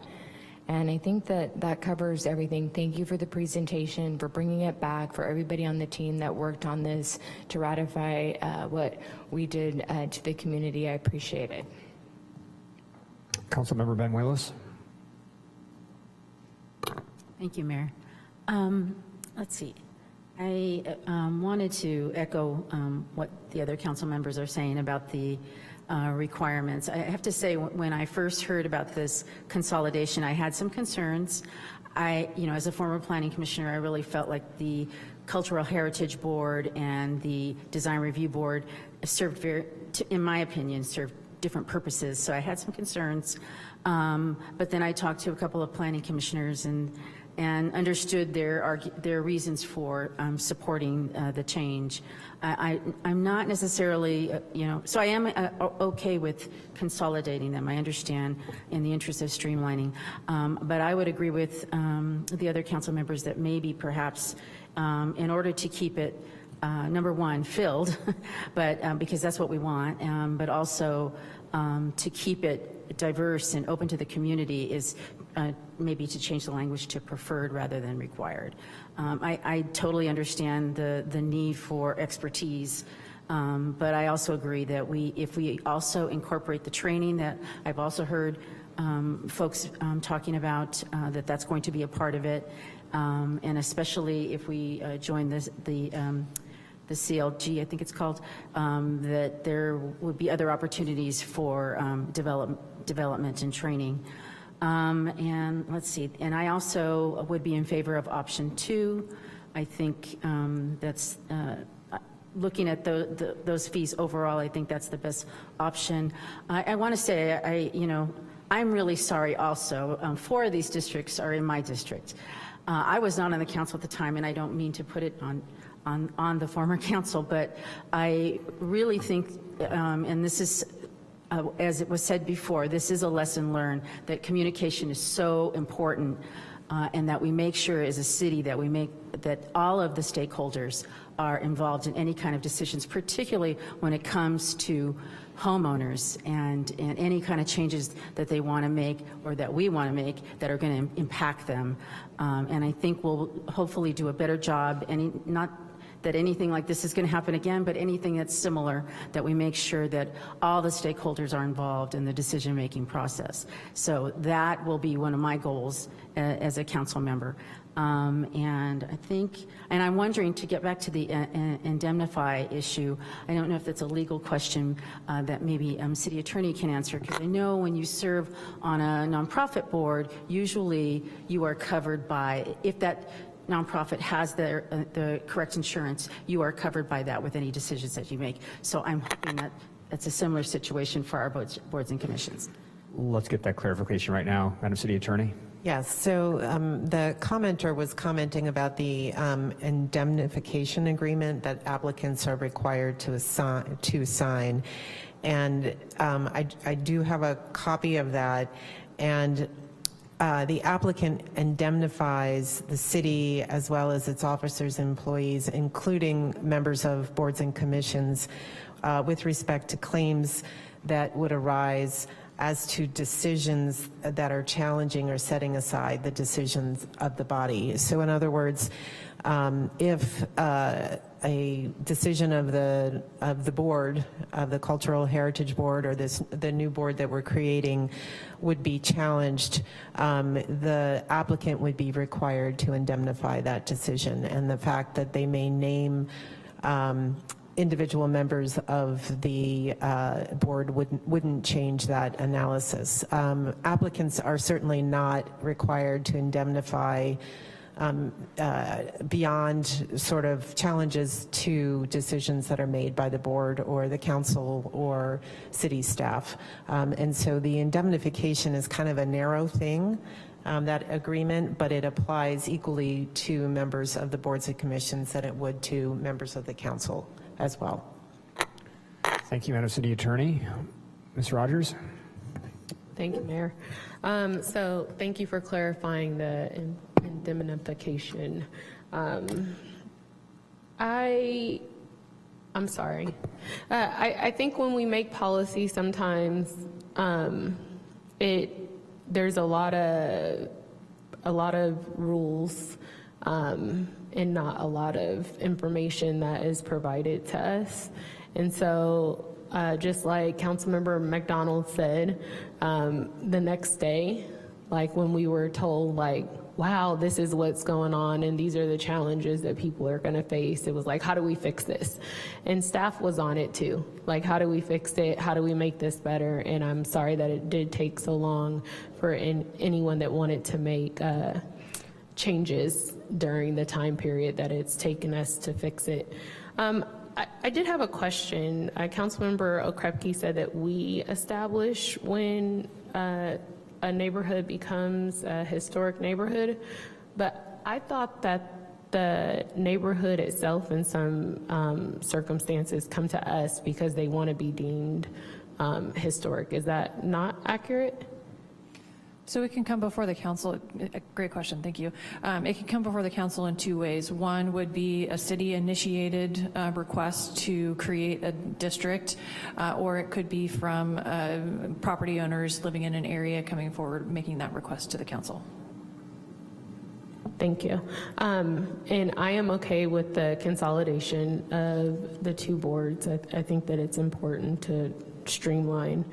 And I think that that covers everything. Thank you for the presentation, for bringing it back, for everybody on the team that worked on this to ratify what we did to the community. I appreciate it.
Councilmember Benuelos.
Thank you, Mayor. Let's see. I wanted to echo what the other council members are saying about the requirements. I have to say, when I first heard about this consolidation, I had some concerns. As a former planning commissioner, I really felt like the Cultural Heritage Board and the Design Review Board served in my opinion, served different purposes. So I had some concerns. But then I talked to a couple of planning commissioners and understood their reasons for supporting the change. I'm not necessarily, so I am okay with consolidating them. I understand in the interest of streamlining. But I would agree with the other council members that maybe perhaps in order to keep it, number one, filled, but because that's what we want, but also to keep it diverse and open to the community is maybe to change the language to preferred rather than required. I totally understand the need for expertise, but I also agree that if we also incorporate the training that I've also heard folks talking about, that's going to be a part of it, and especially if we join the CLG, I think it's called, that there would be other opportunities for development and training. And let's see, and I also would be in favor of option 2. I think that's, looking at those fees overall, I think that's the best option. I want to say, I'm really sorry also. 4 of these districts are in my district. I was not on the council at the time, and I don't mean to put it on the former council, but I really think, and this is, as it was said before, this is a lesson learned, that communication is so important, and that we make sure as a city that all of the stakeholders are involved in any kind of decisions, particularly when it comes to homeowners and any kind of changes that they want to make or that we want to make that are going to impact them. And I think we'll hopefully do a better job, and not that anything like this is going to happen again, but anything that's similar, that we make sure that all the stakeholders are involved in the decision-making process. So that will be one of my goals as a council member. And I think, and I'm wondering, to get back to the indemnify issue, I don't know if that's a legal question that maybe city attorney can answer, because I know when you serve on a nonprofit board, usually you are covered by, if that nonprofit has the correct insurance, you are covered by that with any decisions that you make. So I'm hoping that it's a similar situation for our boards and commissions.
Let's get that clarification right now. Madam City Attorney.
Yes, so the commenter was commenting about the indemnification agreement that applicants are required to sign. And I do have a copy of that. And the applicant indemnifies the city as well as its officers and employees, including members of boards and commissions, with respect to claims that would arise as to decisions that are challenging or setting aside the decisions of the body. So in other words, if a decision of the board, of the Cultural Heritage Board, or the new board that we're creating would be challenged, the applicant would be required to indemnify that decision. And the fact that they may name individual members of the board wouldn't change that analysis. Applicants are certainly not required to indemnify beyond sort of challenges to decisions that are made by the board or the council or city staff. And so the indemnification is kind of a narrow thing, that agreement, but it applies equally to members of the boards and commissions that it would to members of the council as well.
Thank you, Madam City Attorney. Ms. Rogers.
Thank you, Mayor. So thank you for clarifying the indemnification. I'm sorry. I think when we make policy, sometimes there's a lot of rules and not a lot of information that is provided to us. And so just like Councilmember McDonald said, the next day, like when we were told, like, wow, this is what's going on and these are the challenges that people are going to face. It was like, how do we fix this? And staff was on it too. Like, how do we fix it? How do we make this better? And I'm sorry that it did take so long for anyone that wanted to make changes during the time period that it's taken us to fix it. I did have a question. Councilmember Okrepke said that we establish when a neighborhood becomes a historic neighborhood, but I thought that the neighborhood itself in some circumstances come to us because they want to be deemed historic. Is that not accurate?
So it can come before the council. Great question, thank you. It can come before the council in two ways. One would be a city-initiated request to create a district, or it could be from property owners living in an area coming forward, making that request to the council.
Thank you. And I am okay with the consolidation of the two boards. I think that it's important to streamline.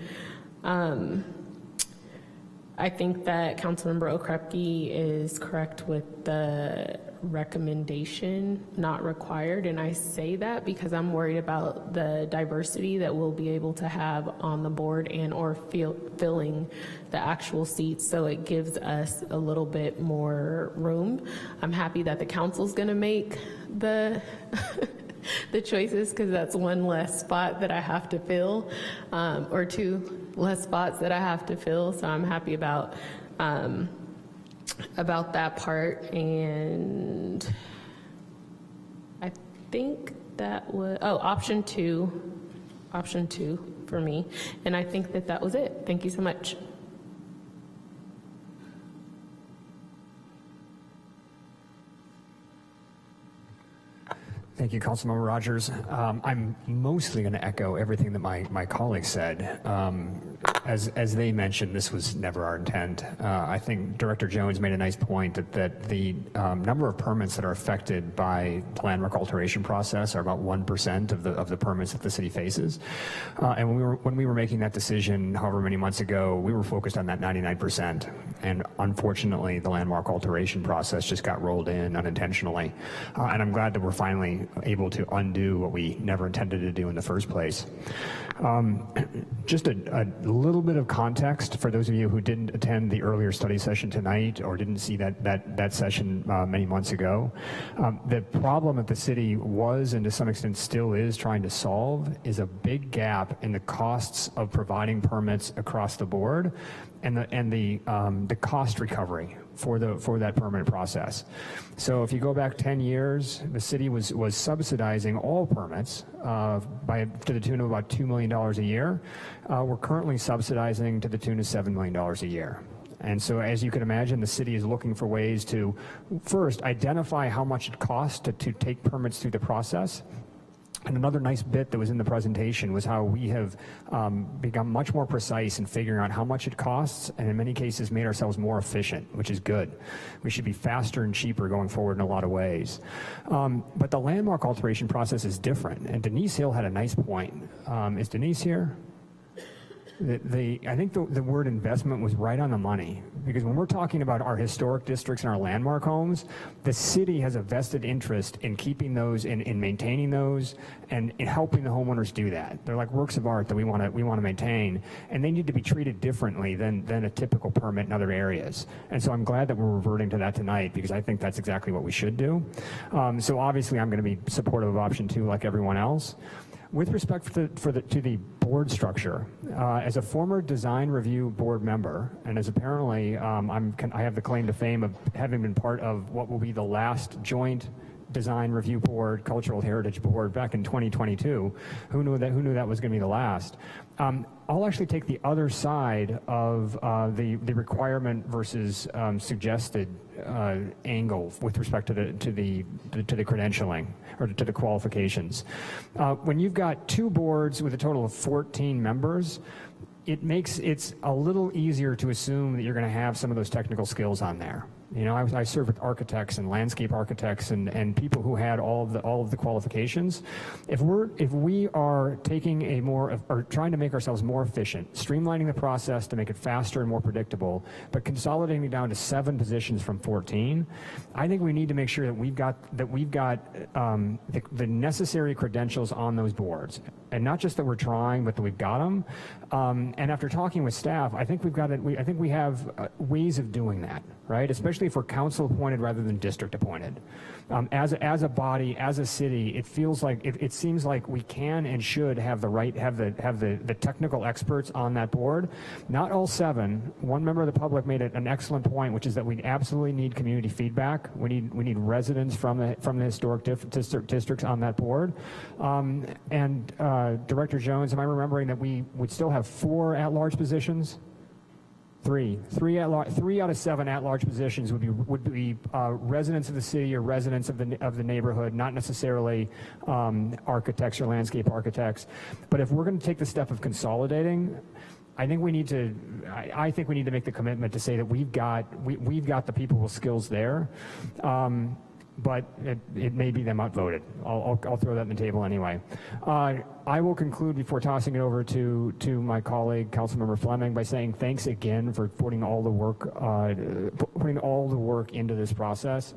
I think that Councilmember Okrepke is correct with the recommendation, not required, and I say that because I'm worried about the diversity that we'll be able to have on the board and or filling the actual seats, so it gives us a little bit more room. I'm happy that the council's gonna make the the choices, because that's one less spot that I have to fill, or two less spots that I have to fill. So I'm happy about that part. And I think that was, option two for me. And I think that was it. Thank you so much.
Thank you, Councilmember Rogers. I'm mostly going to echo everything that my colleagues said. As they mentioned, this was never our intent. I think Director Jones made a nice point that the number of permits that are affected by the landmark alteration process are about 1% of the permits that the city faces. And when we were making that decision, however many months ago, we were focused on that 99%. And unfortunately, the landmark alteration process just got rolled in unintentionally. And I'm glad that we're finally able to undo what we never intended to do in the first place. Just a little bit of context for those of you who didn't attend the earlier study session tonight or didn't see that session many months ago. The problem that the city was, and to some extent still is, trying to solve is a big gap in the costs of providing permits across the board and the cost recovery for that permit process. So if you go back 10 years, the city was subsidizing all permits to the tune of about $2 million a year. We're currently subsidizing to the tune of $7 million a year. And so as you can imagine, the city is looking for ways to first identify how much it costs to take permits through the process. And another nice bit that was in the presentation was how we have become much more precise in figuring out how much it costs, and in many cases made ourselves more efficient, which is good. We should be faster and cheaper going forward in a lot of ways. But the landmark alteration process is different, and Denise Hill had a nice point. Is Denise here? I think the word investment was right on the money, because when we're talking about our historic districts and our landmark homes, the city has a vested interest in keeping those, in maintaining those, and in helping the homeowners do that. They're like works of art that we want to maintain, and they need to be treated differently than a typical permit in other areas. And so I'm glad that we're reverting to that tonight, because I think that's exactly what we should do. So obviously I'm going to be supportive of option 2 like everyone else. With respect to the board structure, as a former design review board member, and as apparently I have the claim to fame of having been part of what will be the last joint design review board, cultural heritage board back in 2022. Who knew that was going to be the last? I'll actually take the other side of the requirement versus suggested angle with respect to the credentialing or to the qualifications. When you've got 2 boards with a total of 14 members, it's a little easier to assume that you're going to have some of those technical skills on there. You know, I served with architects and landscape architects and people who had all of the qualifications. If we are taking or trying to make ourselves more efficient, streamlining the process to make it faster and more predictable, but consolidating it down to 7 positions from 14, I think we need to make sure that we've got the necessary credentials on those boards, and not just that we're trying, but that we've got them. And after talking with staff, I think we have ways of doing that, right? Especially if we're council appointed rather than district appointed. As a body, as a city, it seems like we can and should have the technical experts on that board. Not all 7. One member of the public made an excellent point, which is that we absolutely need community feedback. We need residents from the historic districts on that board. And Director Jones, am I remembering that we would still have 4 at-large positions? 3 out of 7 at-large positions would be residents of the city or residents of the neighborhood, not necessarily architects or landscape architects. But if we're going to take the step of consolidating, I think we need to make the commitment to say that we've got the people with skills there. But it may be them outvoted. I'll throw that on the table anyway. I will conclude before tossing it over to my colleague, Councilmember Fleming, by saying thanks again for putting all the work into this process.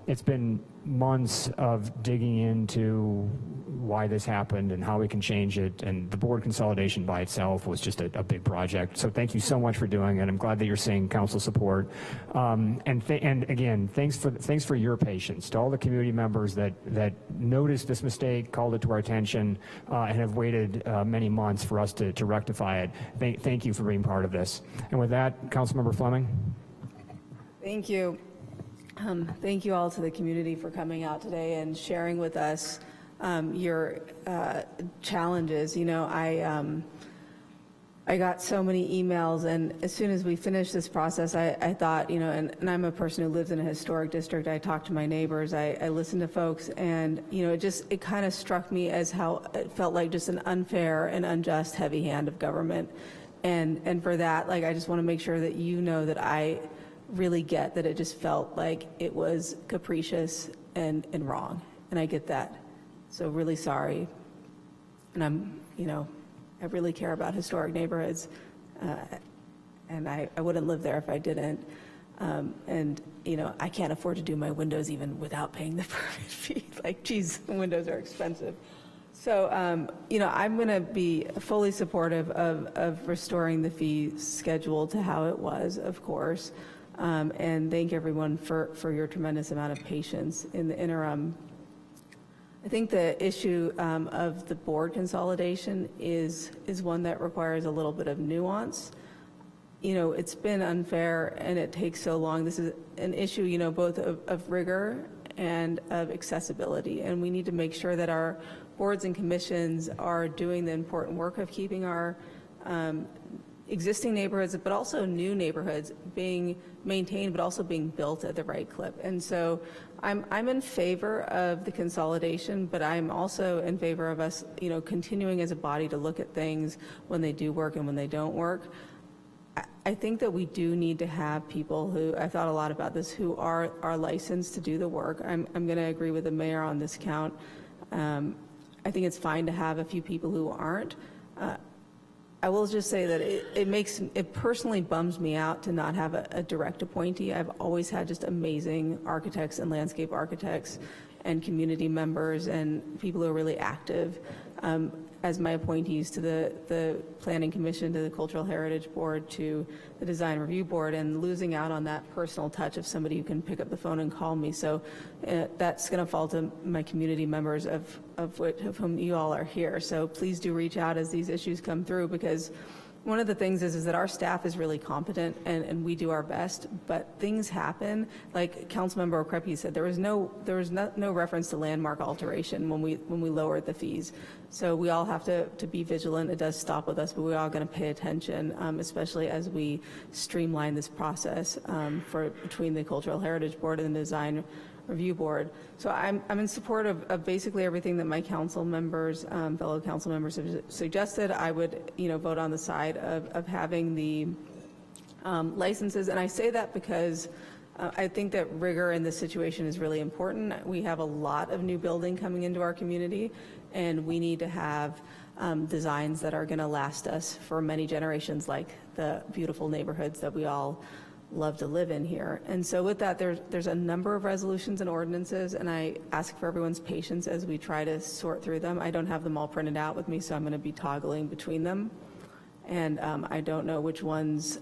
It's been months of digging into why this happened and how we can change it, and the board consolidation by itself was just a big project. So thank you so much for doing it. I'm glad that you're seeing council support. And again, thanks for your patience to all the community members that noticed this mistake, called it to our attention, and have waited many months for us to rectify it. Thank you for being part of this. And with that, Councilmember Fleming.
Thank you. Thank you all to the community for coming out today and sharing with us your challenges. You know, I got so many emails, and as soon as we finished this process, I thought, you know, and I'm a person who lives in a historic district. I talked to my neighbors, I listened to folks, and, you know, it kind of struck me as how it felt like just an unfair and unjust heavy hand of government. And for that, like, I just want to make sure that you know that I really get that it just felt like it was capricious and wrong. And I get that. So really sorry. And I really care about historic neighborhoods, and I wouldn't live there if I didn't. And, you know, I can't afford to do my windows even without paying the permit fee. Like, geez, windows are expensive. So, you know, I'm going to be fully supportive of restoring the fee schedule to how it was, of course. And thank everyone for your tremendous amount of patience in the interim. I think the issue of the board consolidation is one that requires a little bit of nuance. You know, it's been unfair and it takes so long. This is an issue, you know, both of rigor and of accessibility. And we need to make sure that our boards and commissions are doing the important work of keeping our existing neighborhoods, but also new neighborhoods being maintained, but also being built at the right clip. And so I'm in favor of the consolidation, but I'm also in favor of us, you know, continuing as a body to look at things when they do work and when they don't work. I think that we do need to have people who, I thought a lot about this, who are licensed to do the work. I'm going to agree with the mayor on this count. I think it's fine to have a few people who aren't. I will just say that it personally bums me out to not have a direct appointee. I've always had just amazing architects and landscape architects and community members and people who are really active as my appointees to the Planning Commission, to the Cultural Heritage Board, to the Design Review Board, and losing out on that personal touch of somebody who can pick up the phone and call me. So that's going to fall to my community members, of whom you all are here. So please do reach out as these issues come through, because one of the things is that our staff is really competent and we do our best, but things happen. Like Councilmember Okrepi said, there was no reference to landmark alteration when we lowered the fees. So we all have to be vigilant. It does stop with us, but we're all going to pay attention, especially as we streamline this process between the Cultural Heritage Board and the Design Review Board. So I'm in support of basically everything that my council members, fellow council members have suggested. I would, you know, vote on the side of having the licenses. And I say that because I think that rigor in this situation is really important. We have a lot of new building coming into our community, and we need to have designs that are going to last us for many generations, like the beautiful neighborhoods that we all love to live in here. And so with that, there's a number of resolutions and ordinances, and I ask for everyone's patience as we try to sort through them. I don't have them all printed out with me, so I'm going to be toggling between them. And I don't know which ones,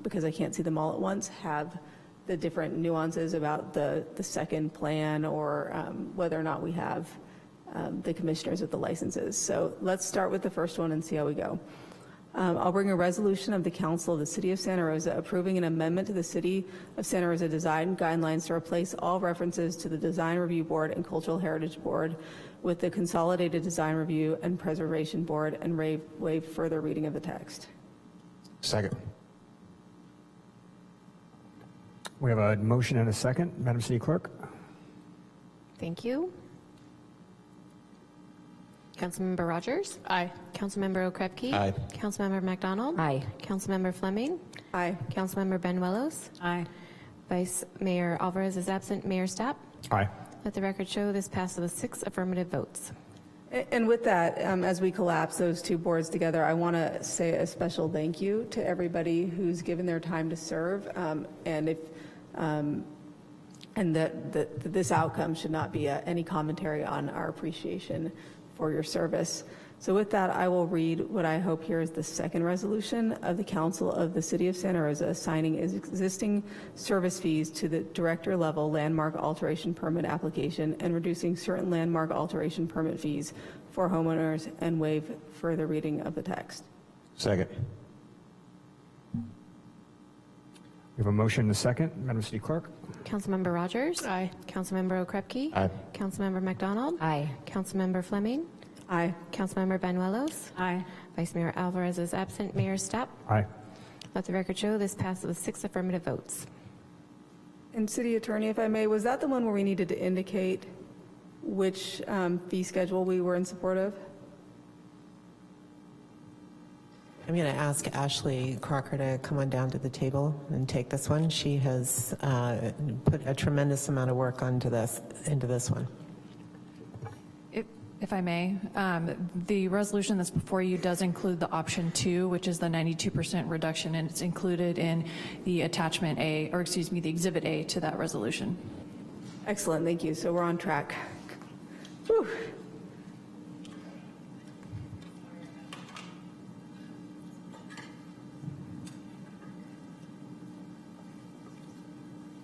because I can't see them all at once, have the different nuances about the second plan, or whether or not we have the commissioners with the licenses. So let's start with the first one and see how we go. I'll bring a resolution of the Council of the City of Santa Rosa approving an amendment to the City of Santa Rosa design guidelines to replace all references to the Design Review Board and Cultural Heritage Board with the Consolidated Design Review and Preservation Board, and waive further reading of the text.
Second.
We have a motion and a second. Madam City Clerk?
Thank you. Councilmember Rogers?
Aye.
Councilmember Okrepke?
Aye.
Councilmember McDonald?
Aye.
Councilmember Fleming?
Aye.
Councilmember Benuelos?
Aye.
Vice Mayor Alvarez is absent. Mayor Stapp?
Aye.
Let the record show this passes with 6 affirmative votes.
And with that, as we collapse those two boards together, I want to say a special thank you to everybody who's given their time to serve, and that this outcome should not be any commentary on our appreciation for your service. So with that, I will read what I hope here is the second resolution of the Council of the City of Santa Rosa assigning existing service fees to the director level landmark alteration permit application and reducing certain landmark alteration permit fees for homeowners, and waive further reading of the text.
Second.
We have a motion and a second. Madam City Clerk?
Councilmember Rogers?
Aye.
Councilmember Okrepke?
Aye.
Councilmember McDonald?
Aye.
Councilmember Fleming?
Aye.
Councilmember Benuelos?
Aye.
Vice Mayor Alvarez is absent. Mayor Stapp?
Aye.
Let the record show this passes with 6 affirmative votes.
And City Attorney, if I may, was that the one where we needed to indicate which fee schedule we were in support of?
I'm going to ask Ashley Crocker to come on down to the table and take this one. She has put a tremendous amount of work into this one.
If I may, the resolution that's before you does include the option 2, which is the 92% reduction, and it's included in the attachment A, or excuse me, the exhibit A to that resolution.
Excellent, thank you. So we're on track. Whew.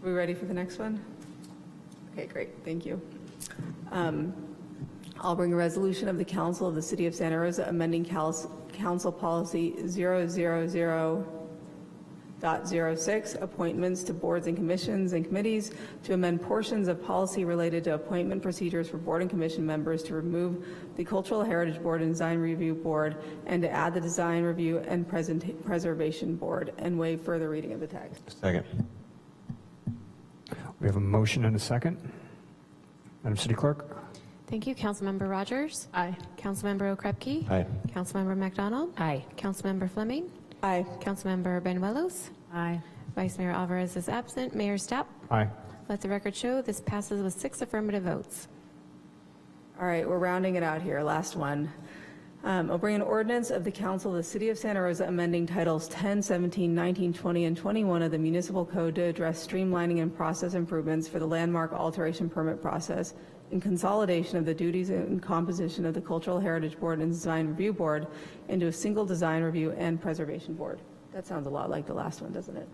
We ready for the next one? Okay, great, thank you. I'll bring a resolution of the Council of the City of Santa Rosa amending Council Policy 000.06, appointments to boards and commissions and committees, to amend portions of policy related to appointment procedures for board and commission members, to remove the Cultural Heritage Board and Design Review Board, and to add the Design Review and Preservation Board, and waive further reading of the text.
Second.
We have a motion and a second. Madam City Clerk?
Thank you. Councilmember Rogers?
Aye.
Councilmember Okrepke?
Aye.
Councilmember McDonald?
Aye.
Councilmember Fleming?
Aye.
Councilmember Benuelos?
Aye.
Vice Mayor Alvarez is absent. Mayor Stapp?
Aye.
Let the record show this passes with 6 affirmative votes.
All right, we're rounding it out here. Last one. I'll bring an ordinance of the Council of the City of Santa Rosa amending Titles 10, 17, 19, 20, and 21 of the Municipal Code to address streamlining and process improvements for the landmark alteration permit process and consolidation of the duties and composition of the Cultural Heritage Board and Design Review Board into a single Design Review and Preservation Board. That sounds a lot like the last one, doesn't it?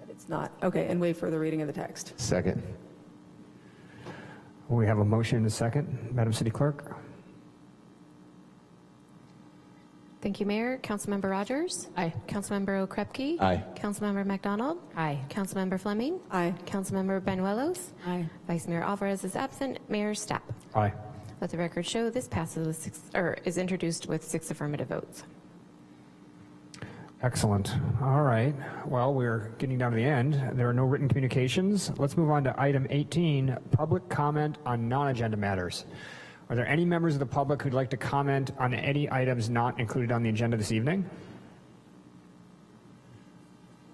But it's not. Okay, and waive further reading of the text.
Second.
We have a motion and a second. Madam City Clerk?
Thank you, Mayor. Councilmember Rogers?
Aye.
Councilmember Okrepke?
Aye.
Councilmember McDonald?
Aye.
Councilmember Fleming?
Aye.
Councilmember Benuelos?
Aye.
Vice Mayor Alvarez is absent. Mayor Stapp?
Aye.
Let the record show this passes with 6, or is introduced with 6 affirmative votes.
Excellent. All right. Well, we're getting down to the end. There are no written communications. Let's move on to item 18, public comment on non-agenda matters. Are there any members of the public who'd like to comment on any items not included on the agenda this evening?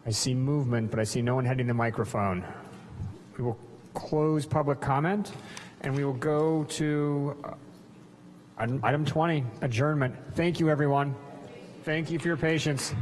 I see movement, but I see no one heading the microphone. We will close public comment, and we will go to item 20, adjournment. Thank you, everyone. Thank you for your patience.